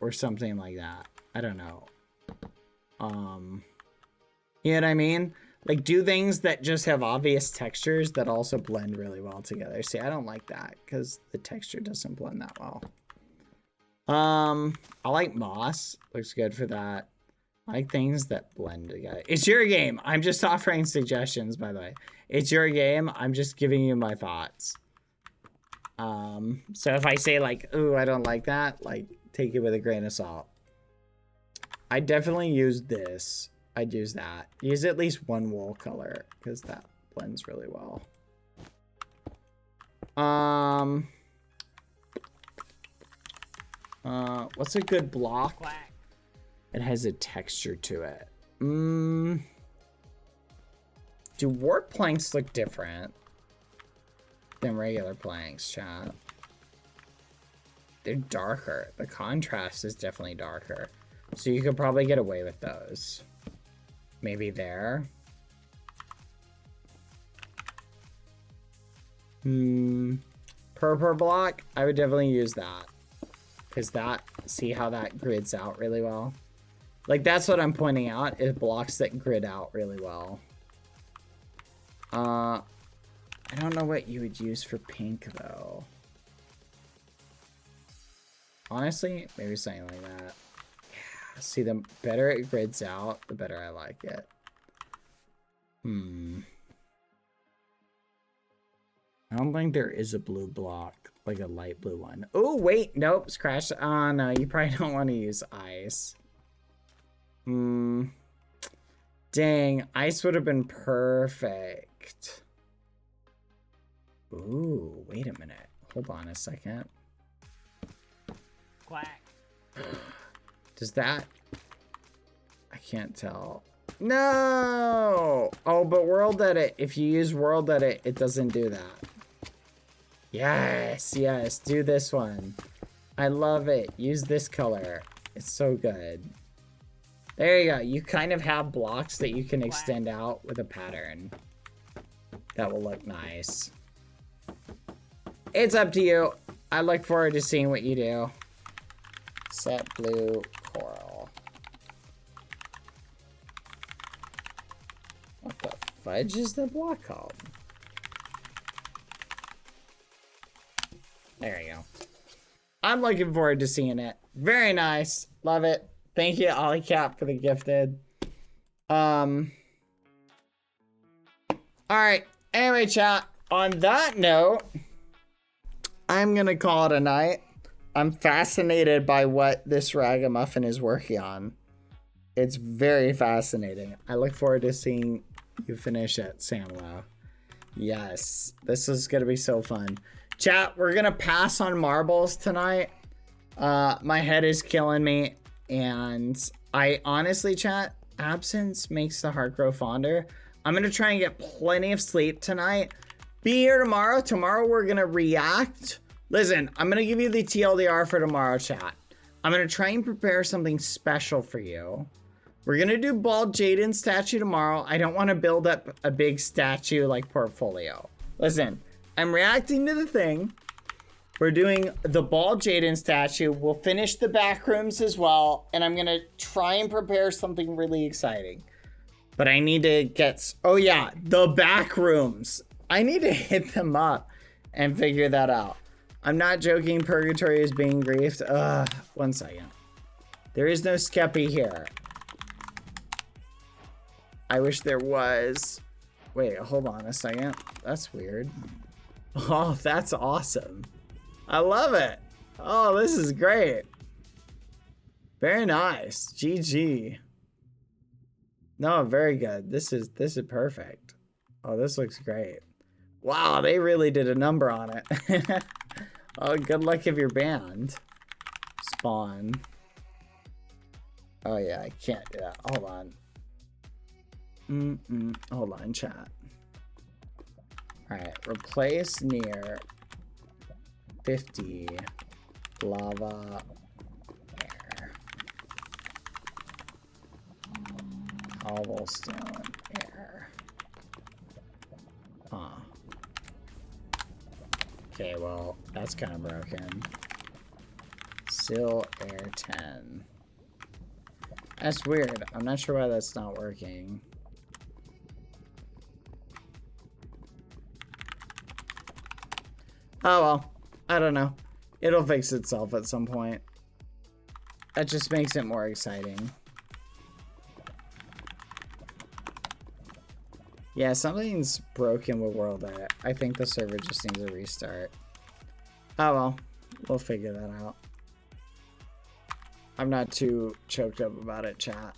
Or something like that. I don't know. You know what I mean? Like, do things that just have obvious textures that also blend really well together. See, I don't like that because the texture doesn't blend that well. I like moss. Looks good for that. I like things that blend together. It's your game. I'm just offering suggestions, by the way. It's your game. I'm just giving you my thoughts. So if I say like, ooh, I don't like that, like, take it with a grain of salt. I definitely use this. I'd use that. Use at least one wool color because that blends really well. What's a good block? Quack. It has a texture to it. Do warp planks look different than regular planks, chat? They're darker. The contrast is definitely darker. So you could probably get away with those. Maybe there. Purple block, I would definitely use that. Because that, see how that grids out really well? Like, that's what I'm pointing out, is blocks that grid out really well. I don't know what you would use for pink, though. Honestly, maybe something like that. Yeah, see, the better it grids out, the better I like it. I don't think there is a blue block, like a light blue one. Oh, wait, nope, scratch. No, you probably don't want to use ice. Dang, ice would have been perfect. Ooh, wait a minute. Hold on a second. Quack. Does that... I can't tell. No! Oh, but World Edit. If you use World Edit, it doesn't do that. Yes, yes. Do this one. I love it. Use this color. It's so good. There you go. You kind of have blocks that you can extend out with a pattern. That will look nice. It's up to you. I look forward to seeing what you do. Set blue coral. What the fudge is the block called? There you go. I'm looking forward to seeing it. Very nice. Love it. Thank you, Ollycat, for the gifted. Alright. Anyway, chat. On that note, I'm gonna call it a night. I'm fascinated by what this ragamuffin is working on. It's very fascinating. I look forward to seeing you finish it, Samlo. Yes, this is gonna be so fun. Chat, we're gonna pass on marbles tonight. My head is killing me, and I honestly, chat, absence makes the heart grow fonder. I'm gonna try and get plenty of sleep tonight. Be here tomorrow. Tomorrow we're gonna react. Listen, I'm gonna give you the TLDR for tomorrow, chat. I'm gonna try and prepare something special for you. We're gonna do Bald Jaden statue tomorrow. I don't want to build up a big statue like portfolio. Listen, I'm reacting to the thing. We're doing the Bald Jaden statue. We'll finish the back rooms as well. And I'm gonna try and prepare something really exciting. But I need to get, oh yeah, the back rooms. I need to hit them up and figure that out. I'm not joking, Purgatory is being griefed. One second. There is no Skeppy here. I wish there was. Wait, hold on a second. That's weird. Oh, that's awesome. I love it. Oh, this is great. Very nice. GG. No, very good. This is perfect. Oh, this looks great. Wow, they really did a number on it. Oh, good luck if you're banned. Spawn. Oh yeah, I can't do that. Hold on. Hold on, chat. Alright, replace near 50 lava air. Cobblestone air. Huh. Okay, well, that's kind of broken. Sill air 10. That's weird. I'm not sure why that's not working. Oh well. I don't know. It'll fix itself at some point. That just makes it more exciting. Yeah, something's broken with World Edit. I think the server just needs a restart. Oh well, we'll figure that out. I'm not too choked up about it, chat.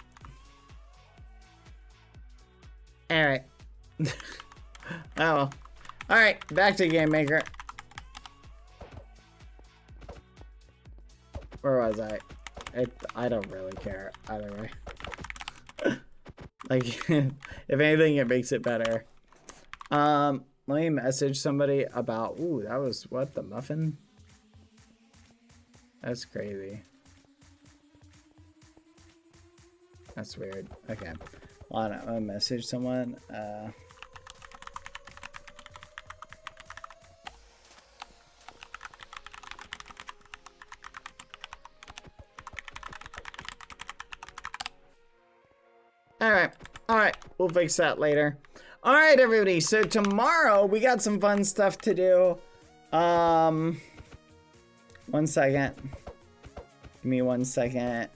Alright. Oh well. Alright, back to Game Maker. Where was I? I don't really care either way. Like, if anything, it makes it better. Let me message somebody about... Ooh, that was... What? The muffin? That's crazy. That's weird. Okay. Well, I'm gonna message someone. Alright, we'll fix that later. Alright, everybody, so tomorrow we got some fun stuff to do. 1 second. Give me 1 second.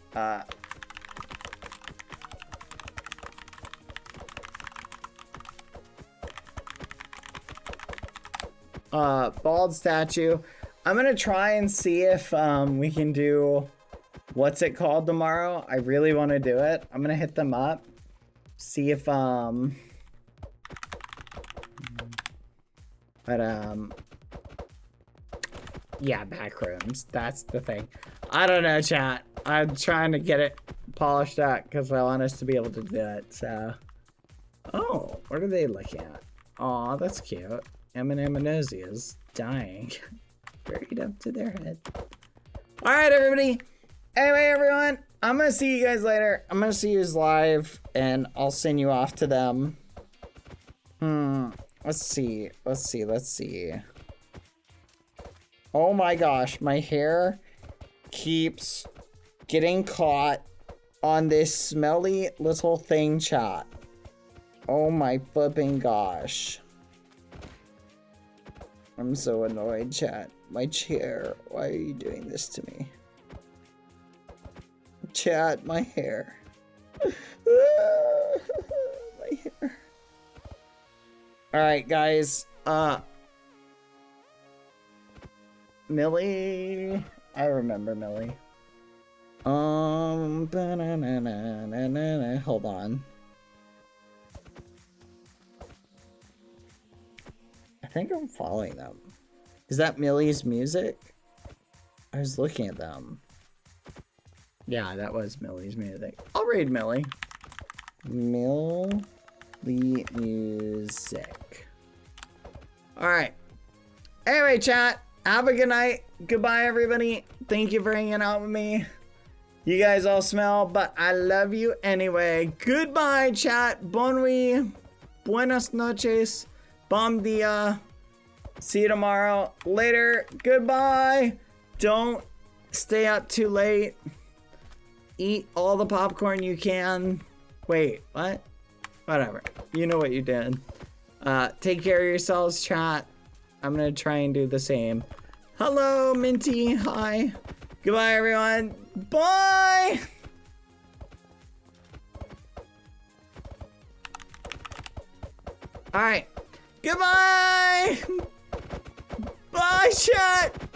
Bald statue. I'm gonna try and see if we can do what's it called tomorrow. I really want to do it. I'm gonna hit them up. See if yeah, backrooms. That's the thing. I don't know, chat. I'm trying to get it polished out because I want us to be able to do it. So, oh, what are they looking at? Aw, that's cute. Eminem is dying. Buried up to their head. All right, everybody. Anyway, everyone, I'm gonna see you guys later. I'm gonna see you live, and I'll send you off to them. Let's see. Oh my gosh, my hair keeps getting caught on this smelly little thing, chat. Oh my flipping gosh. I'm so annoyed, chat. My chair, why are you doing this to me? Chat, my hair. My hair. Alright, guys. Millie. I remember Millie. Hold on. I think I'm following them. Is that Millie's music? I was looking at them. Yeah, that was Millie's music. I'll read Millie. Millie music. Alright. Anyway, chat. Have a good night. Goodbye, everybody. Thank you for hanging out with me. You guys all smell, but I love you anyway. Goodbye, chat. Bon nuit. Buenas noches. Bom dia. See you tomorrow. Later. Goodbye. Don't stay up too late. Eat all the popcorn you can. Wait, what? Whatever. You know what you did. Take care of yourselves, chat. I'm gonna try and do the same. Hello, Minty. Hi. Goodbye, everyone. Bye. All right. Goodbye. Bye, chat.